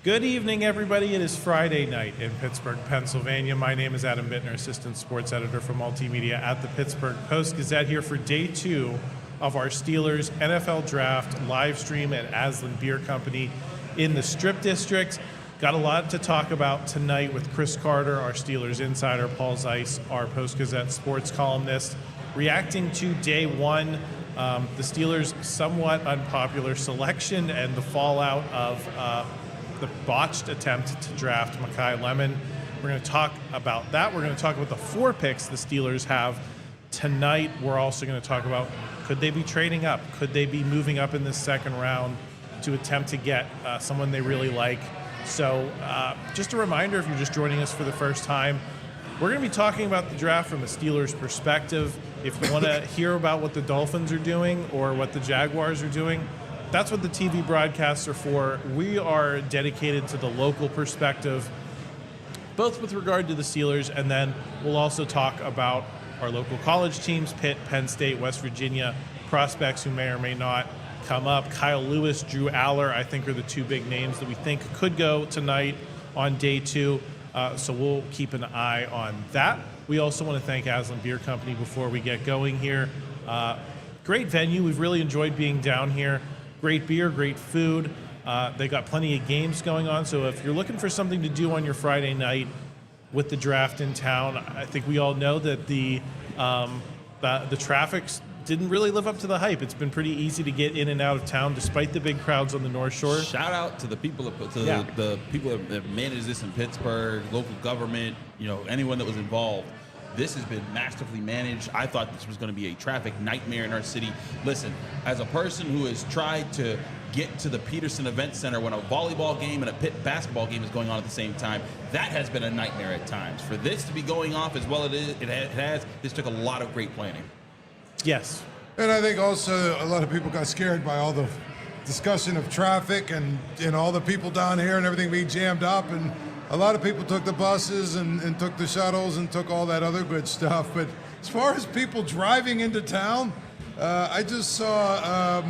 Good evening, everybody. It is Friday night in Pittsburgh, Pennsylvania. My name is Adam Bittner, Assistant Sports Editor for Multimedia at the Pittsburgh Post-Gazette, here for day 2 of our Steelers NFL Draft live stream at Aslin Beer Company in the Strip District. Got a lot to talk about tonight with Chris Carter, our Steelers insider, Paul Zeise, our Post-Gazette sports columnist, reacting to day 1, the Steelers' somewhat unpopular selection and the fallout of the botched attempt to draft Makai Lemon. We're going to talk about that. We're going to talk about the 4 picks the Steelers have tonight. We're also going to talk about, could they be trading up? Could they be moving up in this second round to attempt to get someone they really like? So just a reminder, if you're just joining us for the first time, we're going to be talking about the draft from a Steelers perspective. If you want to hear about what the Dolphins are doing or what the Jaguars are doing, that's what the TV broadcasts are for. We are dedicated to the local perspective, both with regard to the Steelers, and then we'll also talk about our local college teams, Pitt, Penn State, West Virginia, prospects who may or may not come up. Kyle Lewis, Drew Allar, I think, are the 2 big names that we think could go tonight on day 2. So we'll keep an eye on that. We also want to thank Aslin Beer Company before we get going here. Great venue. We've really enjoyed being down here. Great beer, great food. They got plenty of games going on. So if you're looking for something to do on your Friday night with the draft in town, I think we all know that the traffic didn't really live up to the hype. It's been pretty easy to get in and out of town despite the big crowds on the North Shore. Shout out to the people the people that manage this in Pittsburgh, local government, anyone that was involved. This has been masterfully managed. I thought this was going to be a traffic nightmare in our city. Listen, as a person who has tried to get to the Peterson Event Center when a volleyball game and a Pitt basketball game is going on at the same time, that has been a nightmare at times. For this to be going off as well as it has, this took a lot of great planning. Yes. And I think also a lot of people got scared by all the discussion of traffic and all the people down here and everything being jammed up, and a lot of people took the buses and took the shuttles and took all that other good stuff. But as far as people driving into town, I just saw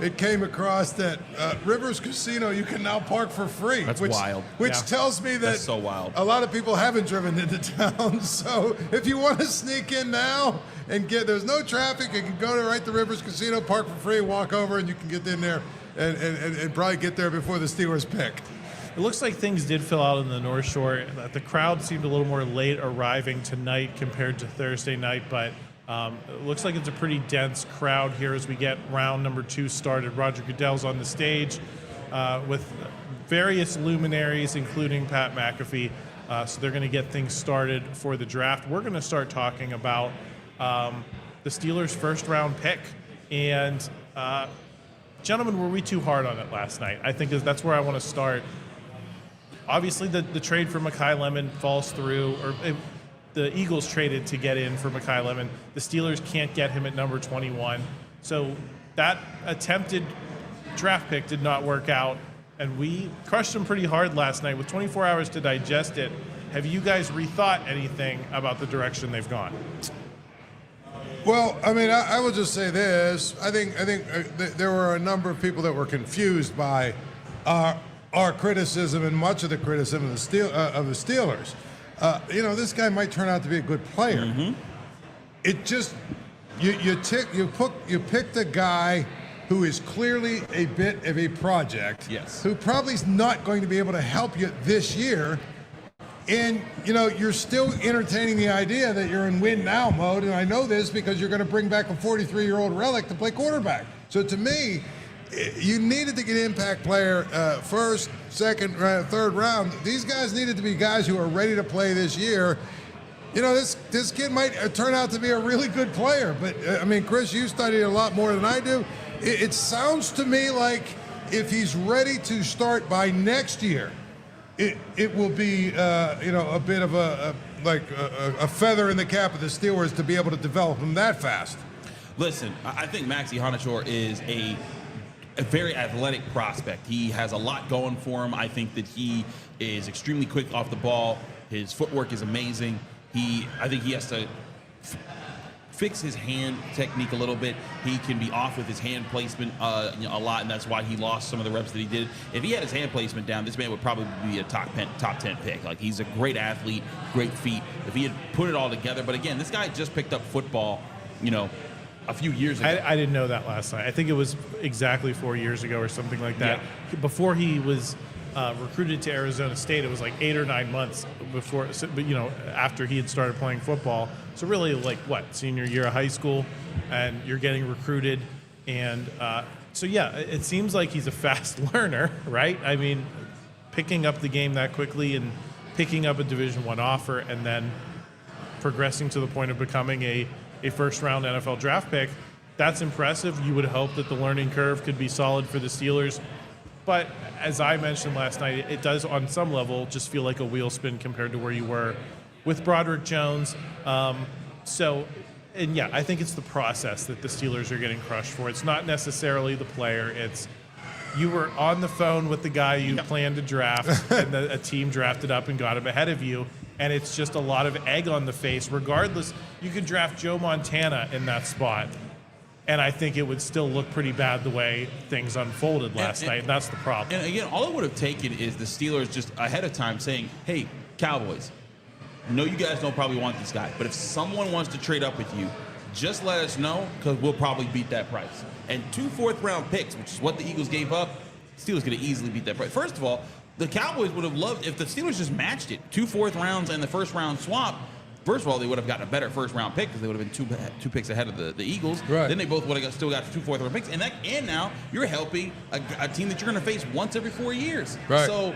it came across that Rivers Casino, you can now park for free. That's wild. Which tells me that that's so wild. A lot of people haven't driven into town. So if you want to sneak in now and there's no traffic, you can go right to Rivers Casino, park for free, walk over, and you can get in there and probably get there before the Steelers pick. It looks like things did fill out in the North Shore. The crowd seemed a little more late arriving tonight compared to Thursday night, but it looks like it's a pretty dense crowd here as we get round number 2 started. Roger Goodell's on the stage with various luminaries, including Pat McAfee. So they're going to get things started for the draft. We're going to start talking about the Steelers' first-round pick. And, gentlemen, were we too hard on it last night? I think that's where I want to start. Obviously, the trade for Makai Lemon falls through, the Eagles traded to get in for Makai Lemon. The Steelers can't get him at number 21. So that attempted draft pick did not work out, and we crushed them pretty hard last night with 24 hours to digest it. Have you guys rethought anything about the direction they've gone? Well, I mean, I will just say this. I think there were a number of people that were confused by our criticism and much of the criticism of the Steelers. This guy might turn out to be a good player. Mm-hmm. It just you picked a guy who is clearly a bit of a project. Yes. Who probably is not going to be able to help you this year. And, you're still entertaining the idea that you're in win now mode. And I know this because you're going to bring back a 43-year-old relic to play quarterback. So to me, you needed to get an impact player first, second, third round. These guys needed to be guys who are ready to play this year. This kid might turn out to be a really good player. But, Chris, you studied a lot more than I do. It sounds to me like if he's ready to start by next year, it will be a bit of a feather in the cap of the Steelers to be able to develop him that fast. Listen, I think Max Iheanachor is a very athletic prospect. He has a lot going for him. I think that he is extremely quick off the ball. His footwork is amazing. I think he has to fix his hand technique a little bit. He can be off with his hand placement a lot, and that's why he lost some of the reps that he did. If he had his hand placement down, this man would probably be a top 10 pick. Like, he's a great athlete, great feet. If he had put it all together, but again, this guy just picked up football, a few years ago. I didn't know that last night. I think it was exactly 4 years ago or something like that. Yeah. Before he was recruited to Arizona State, it was like 8 or 9 months before, after he had started playing football. So really, like, senior year of high school, and you're getting recruited. And it seems like he's a fast learner, right? I mean, picking up the game that quickly and picking up a Division I offer and then progressing to the point of becoming a first-round NFL draft pick, that's impressive. You would hope that the learning curve could be solid for the Steelers. But as I mentioned last night, it does on some level just feel like a wheel spin compared to where you were with Broderick Jones. I think it's the process that the Steelers are getting crushed for. It's not necessarily the player. It's you were on the phone with the guy you planned to draft, and a team drafted up and got him ahead of you. And it's just a lot of egg on the face. Regardless, you could draft Joe Montana in that spot, and I think it would still look pretty bad the way things unfolded last night, and that's the problem. And again, all it would have taken is the Steelers just ahead of time saying, hey, Cowboys, I know you guys don't probably want this guy, but if someone wants to trade up with you, just let us know, because we'll probably beat that price. And 2 fourth-round picks, which is what the Eagles gave up, Steelers going to easily beat that price. First of all, the Cowboys would have loved if the Steelers just matched it. 2 fourth rounds and the first round swap. First of all, they would have gotten a better first round pick because they would have been two picks ahead of the Eagles. Right. Then they both would have still got 2 fourth round picks. And now you're helping a team that you're going to face once every 4 years. Right. So,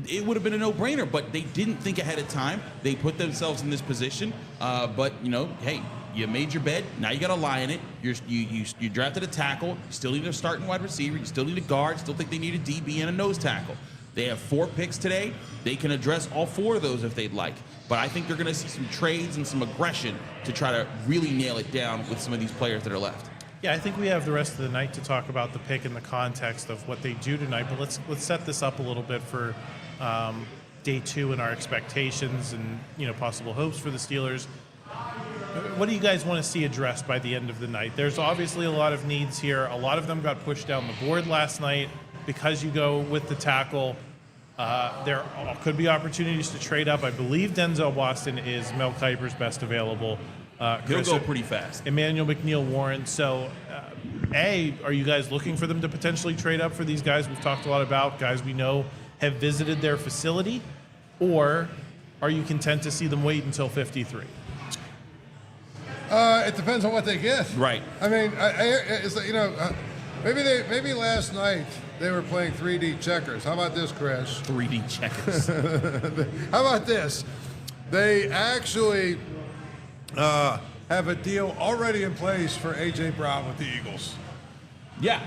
it would have been a no-brainer, but they didn't think ahead of time. They put themselves in this position. Hey, you made your bed. Now you got to lie in it. You drafted a tackle. You still need a starting wide receiver. You still need a guard. Still think they need a DB and a nose tackle. They have 4 picks today. They can address all 4 of those if they'd like. But I think they're going to see some trades and some aggression to try to really nail it down with some of these players that are left. Yeah, I think we have the rest of the night to talk about the pick in the context of what they do tonight. But let's set this up a little bit for day 2 and our expectations and possible hopes for the Steelers. What do you guys want to see addressed by the end of the night? There's obviously a lot of needs here. A lot of them got pushed down the board last night because you go with the tackle. There could be opportunities to trade up. I believe Denzel Boston is Mel Kiper's best available. He'll go pretty fast. Emmanuel McNeil-Warren. So, are you guys looking for them to potentially trade up for these guys we've talked a lot about, guys we know have visited their facility? Or are you content to see them wait until 53? It depends on what they get. Right. I mean, it's like, maybe last night they were playing 3D checkers. How about this, Chris? 3D checkers. How about this? They actually have a deal already in place for A.J. Brown with the Eagles. Yeah.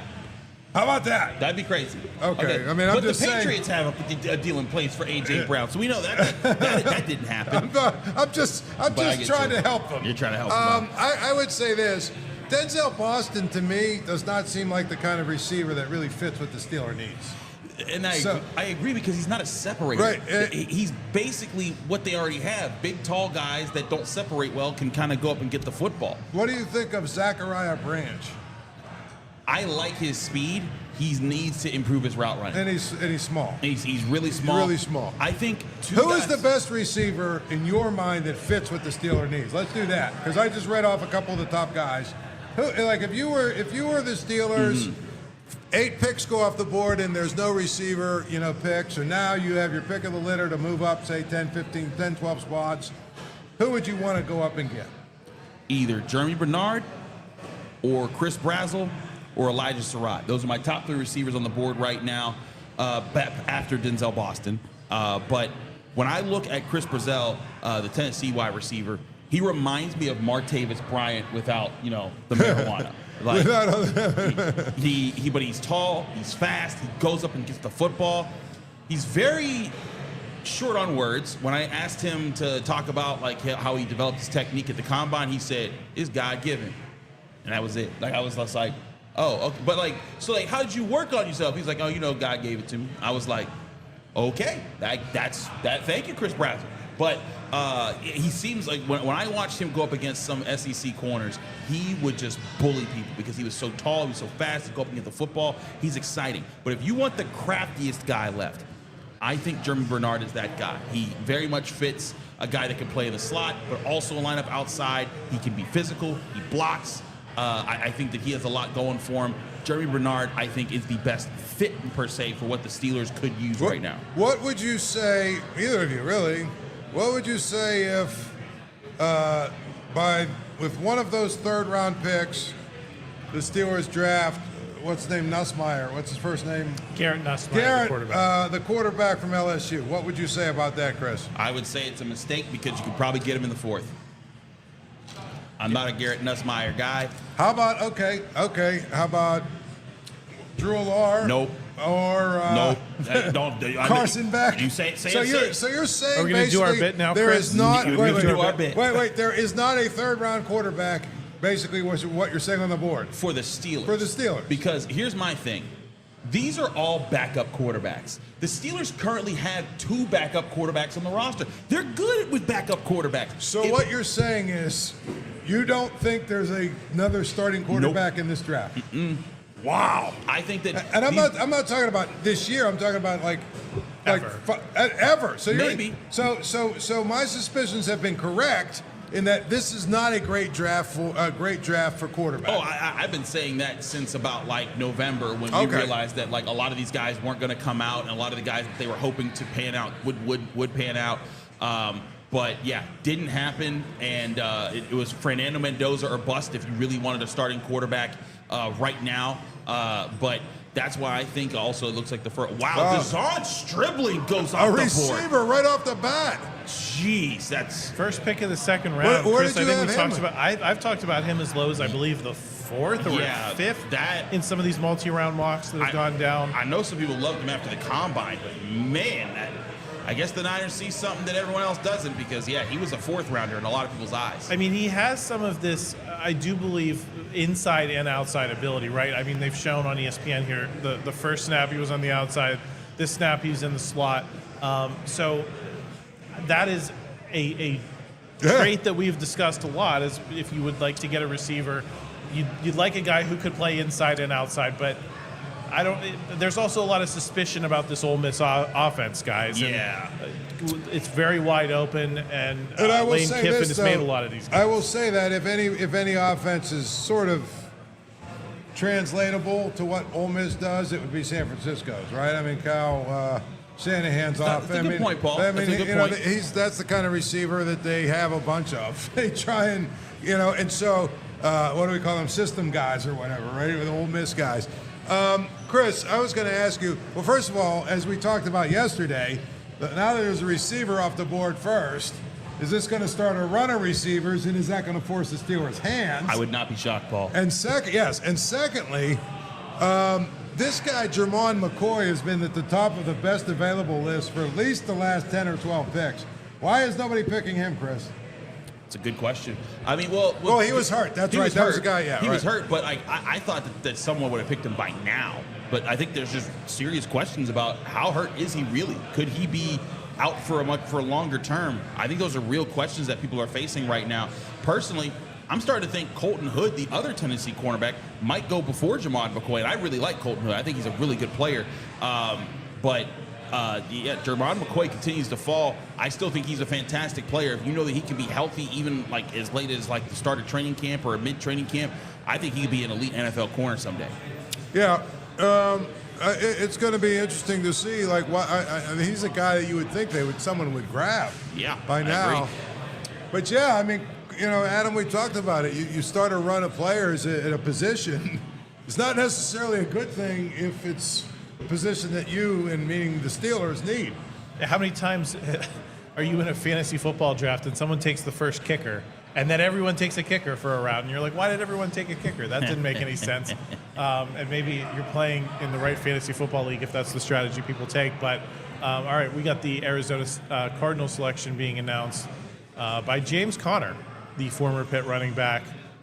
How about that? That'd be crazy. Okay. I mean, I'm but just the saying. Patriots have a deal in place for A.J. Brown, so we know that didn't happen. I'm just trying to help them. You're trying to help them. I would say this. Denzel Boston, to me, does not seem like the kind of receiver that really fits what the Steeler needs. And I agree because he's not a separator. Right. He's basically what they already have. Big, tall guys that don't separate well can kind of go up and get the football. What do you think of Zachariah Branch? I like his speed. He needs to improve his route running. And he's small. He's really small. Really small. I think Who is the best receiver in your mind that fits what the Steeler needs? Let's do that, because I just read off a couple of the top guys. If you were the Steelers, 8 picks go off the board and there's no receiver, pick. So now you have your pick of the litter to move up, say 10, 15, 10, 12 spots. Who would you want to go up and get? Either Germie Bernard or Chris Brazzell or Elijah Surratt. Those are my top 3 receivers on the board right now, after Denzel Boston. But when I look at Chris Brazzell, the Tennessee wide receiver, he reminds me of Martavis Bryant without, the marijuana. But he's tall, he's fast, he goes up and gets the football. He's very short on words. When I asked him to talk about how he developed his technique at the combine, he said, "It's God-given," and that was it. I was just like, "Oh, okay." But how did you work on yourself? He's like, "Oh, God gave it to me." I was like, "Okay, that's that. Thank you, Chris Brazzell." But he seems like when I watched him go up against some SEC corners, he would just bully people because he was so tall, he was so fast, he'd go up and get the football. He's exciting. But if you want the craftiest guy left, I think Germie Bernard is that guy. He very much fits a guy that can play in the slot, but also line up outside. He can be physical. He blocks. I think that he has a lot going for him. Germie Bernard, I think, is the best fit, per se, for what the Steelers could use right now. What would you say, either of you really, what would you say if with one of those third-round picks, the Steelers draft, what's his name, Nussmeier, what's his first name? Garrett Nussmeier, the quarterback. The quarterback from LSU. What would you say about that, Chris? I would say it's a mistake because you could probably get him in the 4th. I'm not a Garrett Nussmeier guy. How about, how about Drew Allar? Nope. Or don't Carson Beck. You say so you're saying are we going to do our bit now, there Chris? is not Wait, there is not a third-round quarterback. Basically, what you're saying on the board for the Steelers. For the Steelers, because here's my thing: these are all backup quarterbacks. The Steelers currently have 2 backup quarterbacks on the roster. They're good with backup quarterbacks. So what you're saying is, you don't think there's another starting quarterback in this draft? Wow. I think that, and I'm not talking about this year. I'm talking about ever. So maybe. So my suspicions have been correct in that this is not a great draft for quarterback. Oh, I've been saying that since about November when we realized that a lot of these guys weren't going to come out, and a lot of the guys that they were hoping to pan out would pan out. But yeah, didn't happen, and it was Fernando Mendoza or bust if you really wanted a starting quarterback right now. But that's why I think also it looks like the first. Wow, Deshaun Stribling goes off the board. A receiver right off the bat. Jeez, that's first pick of the 2nd round. Where Chris, did you I think have we him? talked about. I've talked about him as low as I believe the 4th or 5th in some of these multi-round mocks that have gone down. I know some people loved him after the combine, but man, I guess the Niners see something that everyone else doesn't, because he was a 4th rounder in a lot of people's eyes. I mean, he has some of this, I do believe, inside and outside ability, right? I mean, they've shown on ESPN here the first snap he was on the outside, this snap he's in the slot. So that is a trait that we've discussed a lot. Is if you would like to get a receiver, you'd like a guy who could play inside and outside, but there's also a lot of suspicion about this Ole Miss offense, guys. Yeah. And it's very wide open, and I will Lane say Kiffin this, has though, made a lot of these guys. I will say that if any offense is sort of translatable to what Ole Miss does, it would be San Francisco's, right? I mean, Kyle Shanahan's offense. That's a good point, Paul. I mean, that's a good point. That's the kind of receiver that they have a bunch of. They try and, and so what do we call them? System guys or whatever, right? Or the Ole Miss guys. Chris, I was going to ask you, well, first of all, as we talked about yesterday, now that there's a receiver off the board first, is this going to start a run of receivers, and is that going to force the Steelers' hands? I would not be shocked, Paul. And secondly, this guy, Jermon McCoy, has been at the top of the best available list for at least the last 10 or 12 picks. Why is nobody picking him, Chris? It's a good question. I mean, well, he was hurt. That's right. That was the guy, He was hurt, but I thought that someone would have picked him by now. But I think there's just serious questions about how hurt is he really? Could he be out for a longer term? I think those are real questions that people are facing right now. Personally, I'm starting to think Colton Hood, the other Tennessee cornerback, might go before Jermon McCoy. And I really like Colton Hood. I think he's a really good player. But Jermon McCoy continues to fall. I still think he's a fantastic player. If you know that he can be healthy even as late as the start of training camp or a mid-training camp, I think he could be an elite NFL corner someday. Yeah. It's going to be interesting to see. I mean, he's a guy that you would think someone would grab. Yeah, by now. But yeah, I mean, Adam, we talked about it. You start a run of players at a position. It's not necessarily a good thing if it's a position that you, and meaning the Steelers, need. How many times are you in a fantasy football draft and someone takes the first kicker, and then everyone takes a kicker for a round, and you're like, why did everyone take a kicker? That didn't make any sense. And maybe you're playing in the right fantasy football league if that's the strategy people take. But all right, we got the Arizona Cardinals selection being announced by James Conner, the former Pitt running back,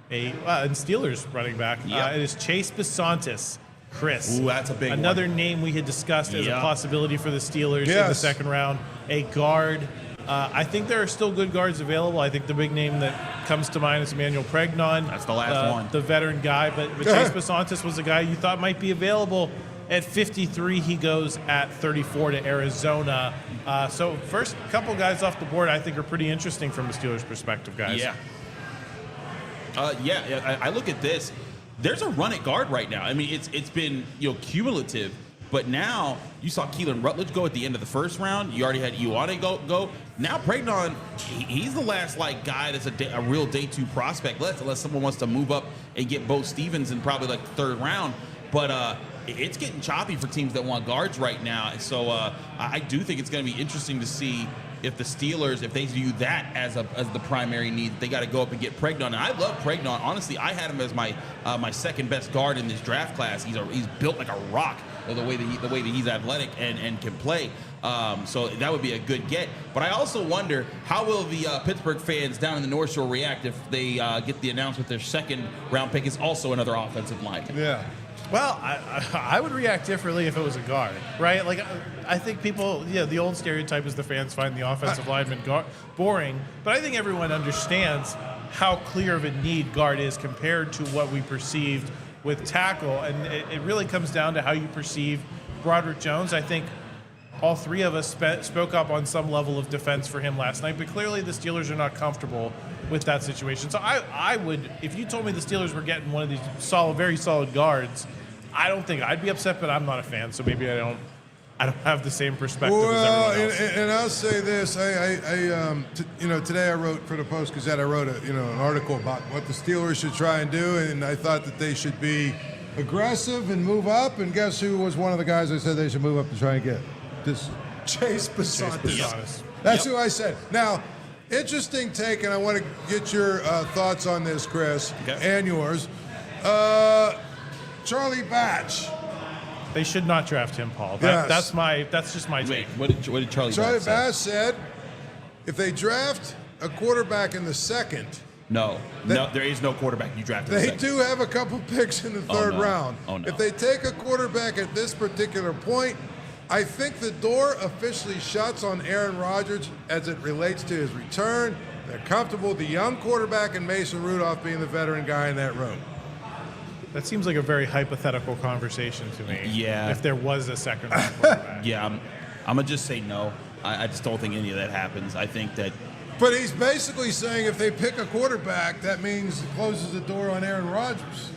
and Steelers running back. Yep. It is Chase Bisontis. Chris. Ooh, that's a big Another one. name we had discussed as a Yep. possibility for the Steelers in the 2nd round. A guard. I think there are still good guards available. I think the big name that comes to mind is Emmanuel Pregnon. That's the last one. The veteran guy. But Chase Basantis was a guy you thought might be available. At 53, he goes at 34 to Arizona. So first couple guys off the board I think are pretty interesting from the Steelers' perspective, guys. Yeah. I look at this. There's a run at guard right now. I mean, it's been cumulative, but now you saw Keelan Rutledge go at the end of the first round. You already had Iheanachor go. Now Pregnon, he's the last guy that's a real day 2 prospect left, unless someone wants to move up and get Bo Stevens in probably the third round. But it's getting choppy for teams that want guards right now. So I do think it's going to be interesting to see if the Steelers, if they view that as the primary need, they got to go up and get Pregnon. And I love Pregnon. Honestly, I had him as my second best guard in this draft class. He's built like a rock, the way that he's athletic and can play. So that would be a good get. But I also wonder, how will the Pittsburgh fans down in the North Shore react if they get the announcement their second round pick is also another offensive lineman? Yeah. Well, I would react differently if it was a guard, right? I think people, the old stereotype is the fans find the offensive lineman boring, but I think everyone understands how clear of a need guard is compared to what we perceived with tackle, and it really comes down to how you perceive Broderick Jones. I think all three of us spoke up on some level of defense for him last night, but clearly the Steelers are not comfortable with that situation. So I would, if you told me the Steelers were getting one of these very solid guards, I don't think I'd be upset, but I'm not a fan, so maybe I don't have the same perspective as everyone else. And I'll say this: today I wrote for the Post-Gazette. I wrote an article about what the Steelers should try and do, and I thought that they should be aggressive and move up. And guess who was one of the guys I said they should move up to try and get? This Chase Basantis. That's who I said. Now, interesting take, and I want to get your thoughts on this, Chris, and yours. Charlie Batch. They should not draft him, Paul. Yes. That's just my take. What did Charlie Batch said? If they draft a quarterback in the second, no, there is no quarterback you draft in the second. They do have a couple picks in the third round. Oh, no. If they take a quarterback at this particular point, I think the door officially shuts on Aaron Rodgers as it relates to his return. They're comfortable with the young quarterback and Mason Rudolph being the veteran guy in that room. That seems like a very hypothetical conversation to me. Yeah. If there was a second round quarterback. Yeah, I'm going to just say no. I just don't think any of that happens. I think that... But he's basically saying if they pick a quarterback, that means it closes the door on Aaron Rodgers.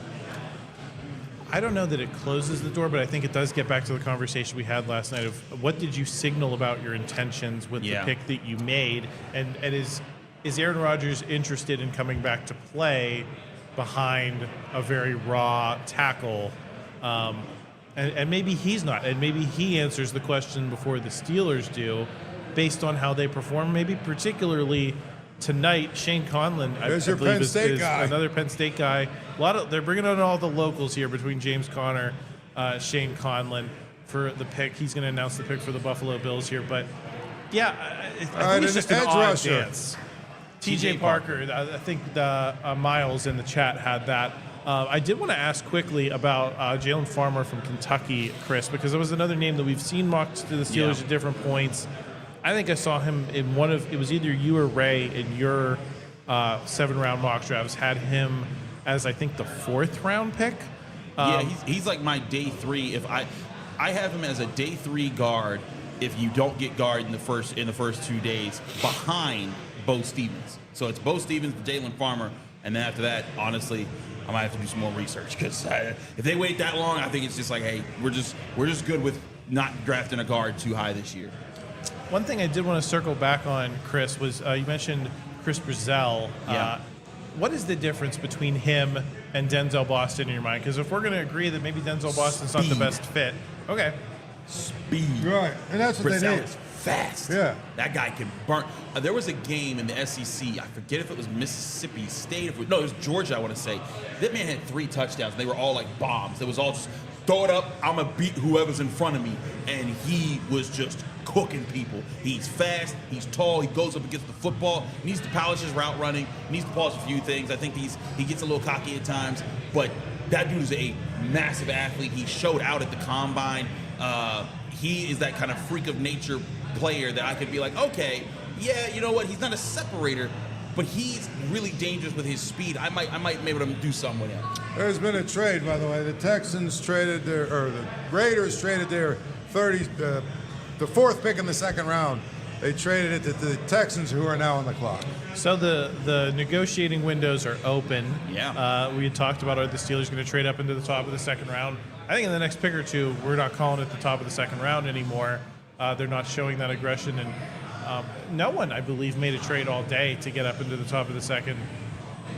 I don't know that it closes the door, but I think it does get back to the conversation we had last night of what did you signal about your intentions with the pick that you made, and is Aaron Rodgers interested in coming back to play behind a very raw tackle, and maybe he's not, and maybe he answers the question before the Steelers do, based on how they perform, maybe particularly tonight. Shane Conlon, I believe, is another Penn State guy. They're bringing on all the locals here between James Conner, Shane Conlon for the pick. He's going to announce the pick for the Buffalo Bills here, but I think it's just an odd dance. TJ Parker, I think Miles in the chat had that. I did want to ask quickly about Jalen Farmer from Kentucky, Chris, because it was another name that we've seen mocked to the Steelers at different points. I think I saw him in it was either you or Ray in your 7-round mock drafts had him as, I think, the 4th round pick. He's like my day 3. If I have him as a day 3 guard if you don't get guard in the first 2 days behind Bo Stevens. So it's Bo Stevens, Jalen Farmer, and then after that, honestly, I might have to do some more research because if they wait that long, I think it's just like, hey, we're just good with not drafting a guard too high this year. One thing I did want to circle back on, Chris, was you mentioned Chris Brazell. What is the difference between him and Denzel Boston in your mind? Because if we're going to agree that maybe Denzel Boston's not the best fit, okay. Speed. Right, and that's what they need. Fast. Yeah. That guy can burn. There was a game in the SEC. I forget if it was Mississippi State. It was Georgia, I want to say. That man had 3 touchdowns. They were all like bombs. It was all just throw it up. I'm going to beat whoever's in front of me. And he was just cooking people. He's fast. He's tall. He goes up against the football. He needs to polish his route running. He needs to polish a few things. I think he gets a little cocky at times. But that dude is a massive athlete. He showed out at the combine. He is that kind of freak of nature player that I could be like, okay, yeah, you know what? He's not a separator, but he's really dangerous with his speed. I might be able to do something with him. There's been a trade, by the way. The Texans traded the Raiders traded their the fourth pick in the second round. They traded it to the Texans, who are now on the clock. So the negotiating windows are open. Yeah. We had talked about, are the Steelers going to trade up into the top of the second round? I think in the next pick or two, we're not calling it the top of the second round anymore. They're not showing that aggression, and no one, I believe, made a trade all day to get up into the top of the second.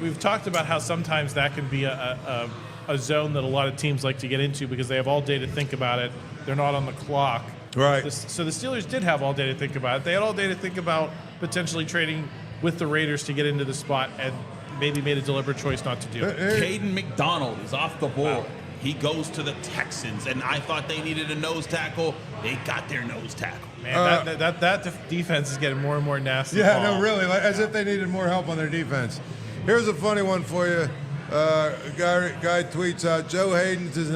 We've talked about how sometimes that can be a zone that a lot of teams like to get into because they have all day to think about it. They're not on the clock. Right. So the Steelers did have all day to think about it. They had all day to think about potentially trading with the Raiders to get into the spot, and maybe made a deliberate choice not to do it. Caden McDonald is off the board. Wow. He goes to the Texans, and I thought they needed a nose tackle. They got their nose tackle. Man, that defense is getting more and more nasty. Yeah, Paul. no, really, like, as if they needed more help on their defense. Here's a funny one for you. Guy tweets out, Joe Hayden's is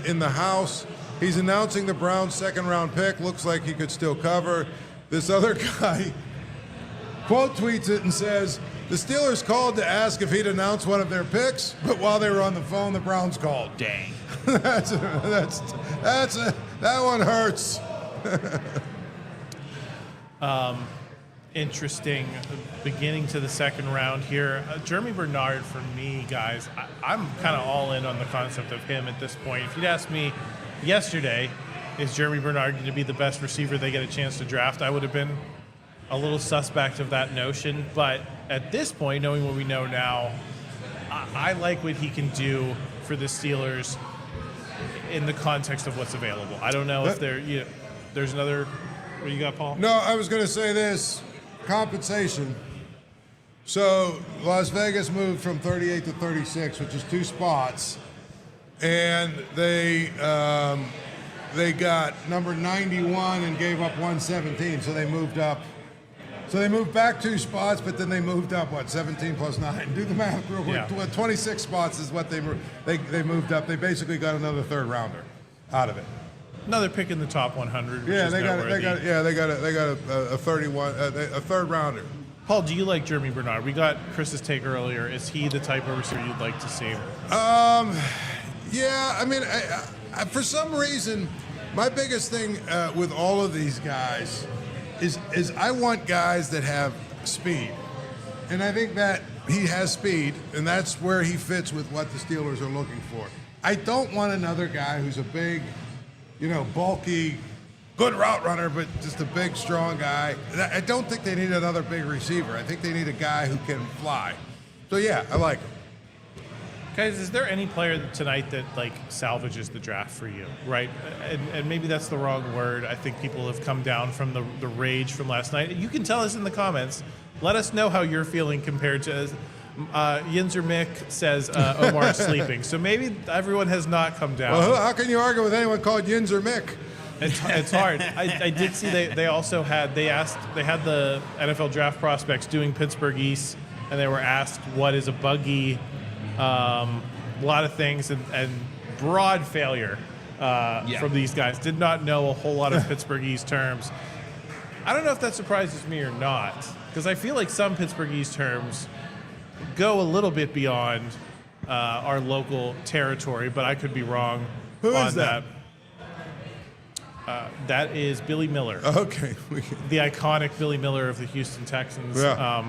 in the house. He's announcing the Browns' second-round pick. Looks like he could still cover. This other guy quote tweets it and says, the Steelers called to ask if he'd announce one of their picks, but while they were on the phone, the Browns called. Dang. That one hurts. Interesting beginning to the second round here. Germie Bernard, for me, guys, I'm kind of all in on the concept of him at this point. If you'd asked me yesterday, is Germie Bernard going to be the best receiver they get a chance to draft, I would have been a little suspect of that notion. But at this point, knowing what we know now, I like what he can do for the Steelers in the context of what's available. I don't know if there's another. What do you got, Paul? No, I was going to say this. Compensation. So Las Vegas moved from 38 to 36, which is 2 spots. And they got number 91 and gave up 117, so they moved up. So they moved back 2 spots, but then they moved up, 17 plus 9? Do the math real quick. Yeah. 26 spots is what they moved up. They basically got another third rounder out of it. Another pick in the top 100. Which Yeah, is they got Uh, a 31, a third rounder. Paul, do you like Germie Bernard? We got Chris's take earlier. Is he the type of receiver you'd like to see? Yeah, I mean, I, for some reason, my biggest thing with all of these guys is I want guys that have speed, and I think that he has speed, and that's where he fits with what the Steelers are looking for. I don't want another guy who's a big, bulky, good route runner, but just a big, strong guy. I don't think they need another big receiver. I think they need a guy who can fly. So yeah, I like him. Guys, is there any player tonight that salvages the draft for you, right? And maybe that's the wrong word. I think people have come down from the rage from last night. You can tell us in the comments. Let us know how you're feeling compared to. Yinzer Mick says Omar's sleeping, so maybe everyone has not come down. Well, how can you argue with anyone called Yinzer Mick? It's hard. I did see they also had the NFL draft prospects doing Pittsburgh East, and they were asked what is a buggy. A lot of things and broad failure from these guys. Did not know a whole lot of Pittsburgh East terms. I don't know if that surprises me or not, because I feel like some Pittsburgh East terms go a little bit beyond our local territory, but I could be wrong Who on is that? That is Billy Miller. Okay. The iconic Billy Miller of the Houston Texans. Yeah.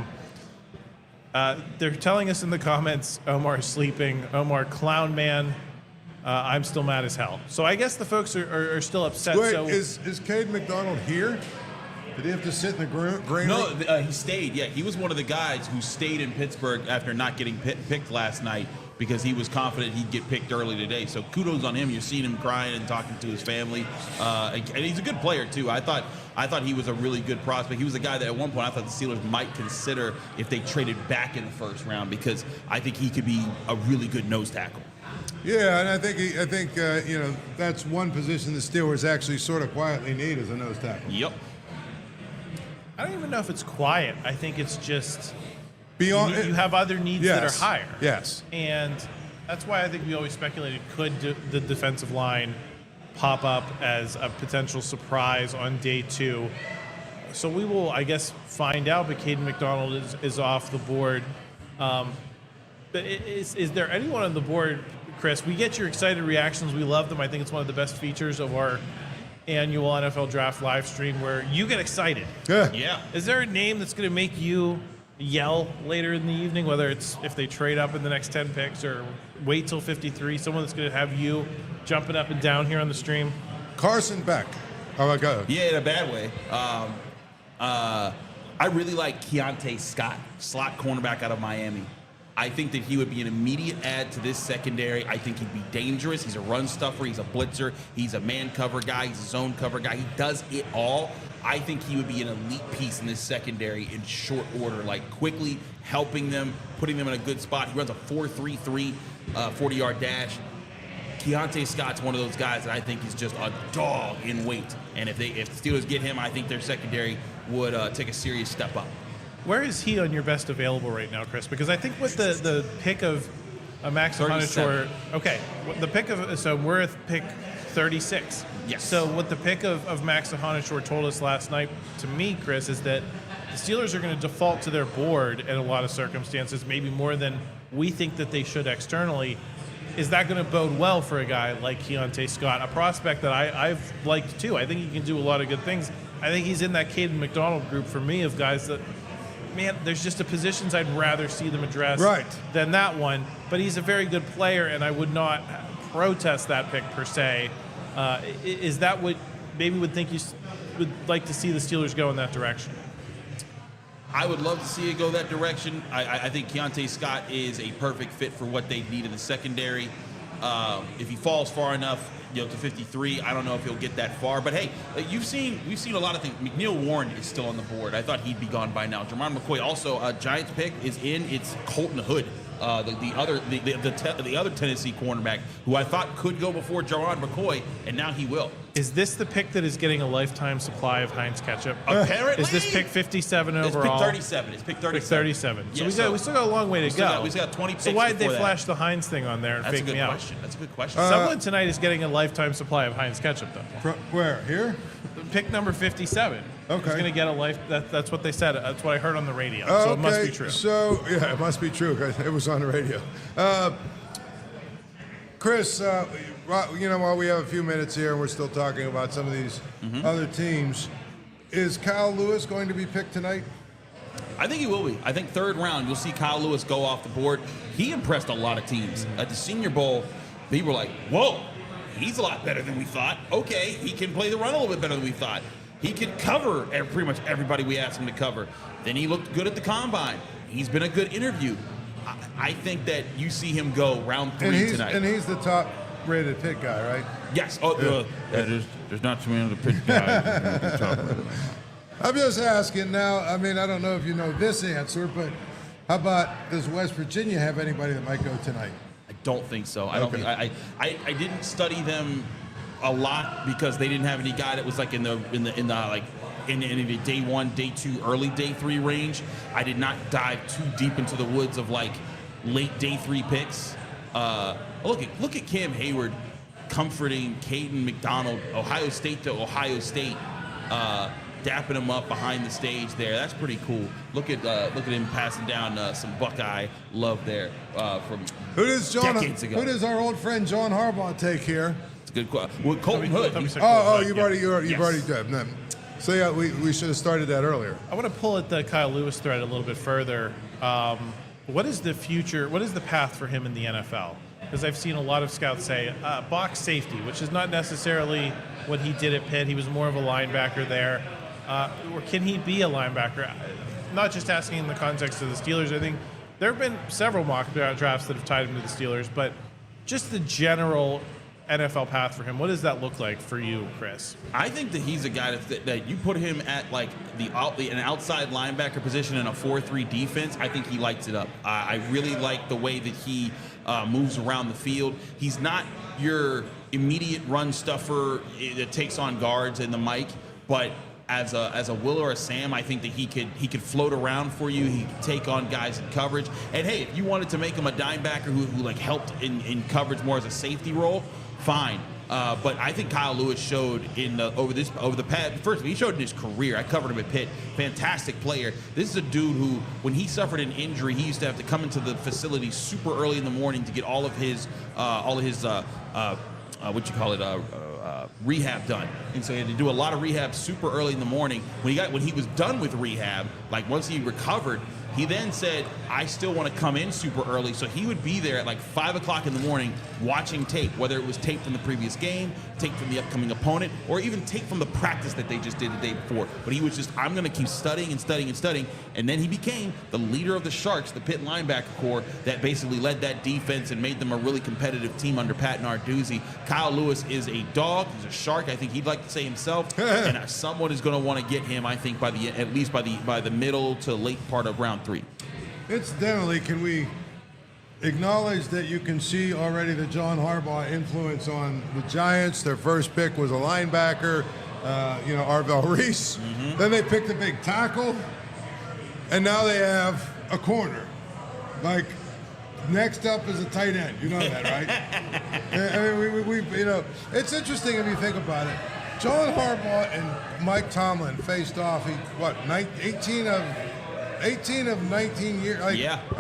They're telling us in the comments, Omar is sleeping. Omar, clown man. I'm still mad as hell. So I guess the folks are still upset. Wait, so is Caden McDonald here? Did he have to sit in the green No, room? he stayed. Yeah, he was one of the guys who stayed in Pittsburgh after not getting picked last night because he was confident he'd get picked early today. So kudos on him. You're seeing him crying and talking to his family. And he's a good player, too. I thought he was a really good prospect. He was a guy that at one point I thought the Steelers might consider if they traded back in the first round because I think he could be a really good nose tackle. Yeah, and I think that's one position the Steelers actually sort of quietly need as a nose tackle. Yep. I don't even know if it's quiet. I think it's just Beyond, you have other needs that are higher. Yes. And that's why I think we always speculated, could the defensive line pop up as a potential surprise on day 2? So we will, I guess, find out. But Caden McDonald is off the board. But is there anyone on the board, Chris? We get your excited reactions. We love them. I think it's one of the best features of our annual NFL Draft live stream where you get excited. Yeah. Is there a name that's going to make you yell later in the evening, whether it's if they trade up in the next 10 picks or wait till 53, someone that's going to have you jumping up and down here on the stream? Carson Beck. Oh, my God. Yeah, in a bad way. I really like Keontae Scott, slot cornerback out of Miami. I think that he would be an immediate add to this secondary. I think he'd be dangerous. He's a run stuffer. He's a blitzer. He's a man cover guy. He's a zone cover guy. He does it all. I think he would be an elite piece in this secondary in short order, like quickly helping them, putting them in a good spot. He runs a 4.33 40-yard dash. Keontae Scott's one of those guys that I think is just a dog in weight. And if the Steelers get him, I think their secondary would take a serious step up. Where is he on your best available right now, Chris? Because I think with the pick of Max Iheanachor, okay, the pick of, so we're at pick 36. Yes. So what the pick of Max Iheanachor told us last night, to me, Chris, is that the Steelers are going to default to their board in a lot of circumstances, maybe more than we think that they should externally. Is that going to bode well for a guy like Keontae Scott, a prospect that I've liked too? I think he can do a lot of good things. I think he's in that Caden McDonald group for me of guys that, man, there's just a positions I'd rather see them address than that one. But he's a very good player, and I would not protest that pick per se. Is that what maybe would think you would like to see the Steelers go in that direction? I would love to see it go that direction. I think Keontae Scott is a perfect fit for what they need in the secondary. If he falls far enough, to 53, I don't know if he'll get that far. But hey, we've seen a lot of things. McNeil-Warren is still on the board. I thought he'd be gone by now. Jermon McCoy also a Giants pick is in. It's Colton Hood, the other Tennessee cornerback who I thought could go before Jermon McCoy, and now he will. Is this the pick that is getting a lifetime supply of Heinz ketchup? Apparently. Is this pick 57 overall? It's pick 37. It's pick 37. Pick 37. Yeah, so we still got a long way to go. We still got 20 picks. So why did they before flash the Heinz thing on there and fake me out? That's a good question. Someone tonight is getting a lifetime supply of Heinz ketchup, though. Where? Here? Pick number 57. Okay. He's going to get a life. That's what they said. That's what I heard on the radio. Oh, so it must be true. So, yeah, it must be true because it was on the radio. Chris, while we have a few minutes here and we're still talking about some of these other teams, is Kyle Lewis going to be picked tonight? I think he will be. I think third round, you'll see Kyle Lewis go off the board. He impressed a lot of teams. At the Senior Bowl, people were like, whoa, he's a lot better than we thought. Okay, he can play the run a little bit better than we thought. He could cover pretty much everybody we asked him to cover. Then he looked good at the Combine. He's been a good interview. I think that you see him go round 3 tonight. And he's the top-rated pick guy, right? Yes. There's not too many other pick guys. I'm just asking now. I mean, I don't know if you know this answer, but how about does West Virginia have anybody that might go tonight? I don't think so. I don't think I didn't study them a lot because they didn't have any guy that was like in the day 1, day 2, early day 3 range. I did not dive too deep into the woods of like late day 3 picks. Look at Cam Hayward comforting Caden McDonald, Ohio State to Ohio State, dapping him up behind the stage there. That's pretty cool. Look at him passing down some Buckeye love there from decades ago. Who does our old friend John Harbaugh take here? It's a good question. Well, Colton Hood. You've already done. So yeah, we should have started that earlier. I want to pull at the Kyle Lewis thread a little bit further. What is the future? What is the path for him in the NFL? Because I've seen a lot of scouts say box safety, which is not necessarily what he did at Pitt. He was more of a linebacker there. Or can he be a linebacker? Not just asking in the context of the Steelers. I think there have been several mock drafts that have tied him to the Steelers, but just the general NFL path for him, what does that look like for you, Chris? I think that he's a guy that you put him at like an outside linebacker position in a 4-3 defense. I think he lights it up. I really like the way that he moves around the field. He's not your immediate run stuffer that takes on guards and the mic, but as a Will or a Sam, I think that he could float around for you. He could take on guys in coverage. And hey, if you wanted to make him a dime backer who like helped in coverage more as a safety role, fine. But I think Kyle Lewis showed over the past. First, he showed in his career. I covered him at Pitt. Fantastic player. This is a dude who, when he suffered an injury, he used to have to come into the facility super early in the morning to get all of his rehab done. And so he had to do a lot of rehab super early in the morning. When he was done with rehab, like once he recovered, he then said, I still want to come in super early. So he would be there at like 5 o'clock in the morning watching tape, whether it was tape from the previous game, tape from the upcoming opponent, or even tape from the practice that they just did the day before. But he was just, I'm going to keep studying and studying and studying. And then he became the leader of the Sharks, the Pitt linebacker corps that basically led that defense and made them a really competitive team under Pat Narduzzi. Kyle Lewis is a dog. He's a Shark. I think he'd like to say himself. And someone is going to want to get him, I think, at least by the middle to late part of round 3. Incidentally, can we acknowledge that you can see already the John Harbaugh influence on the Giants? Their first pick was a linebacker, Arvell Reese. Mm-hmm. Then they picked a big tackle, and now they have a corner. Like, next up is a tight end. You know that, right? I mean, it's interesting if you think about it. John Harbaugh and Mike Tomlin faced off. 18 of 19 years. I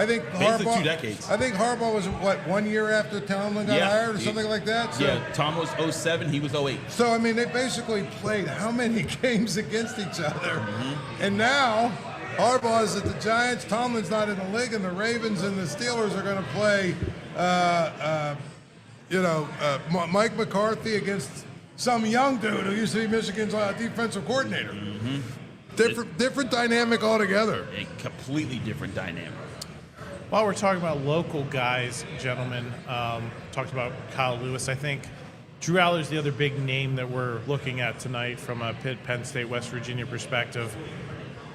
think Harbaugh. 2 decades. I think Harbaugh was 1 year after Tomlin got hired, or something like that. So, Tom was 07. He was 08. So I mean, they basically played how many games against each other, and now Harbaugh is at the Giants. Tomlin's not in the league, and the Ravens and the Steelers are going to play. Mike McCarthy against some young dude who used to be Michigan's defensive coordinator. Mm-hmm. Different dynamic altogether. A completely different dynamic. While we're talking about local guys, gentlemen, talked about Kyle Lewis. I think Drew Allar is the other big name that we're looking at tonight from a Pitt, Penn State, West Virginia perspective.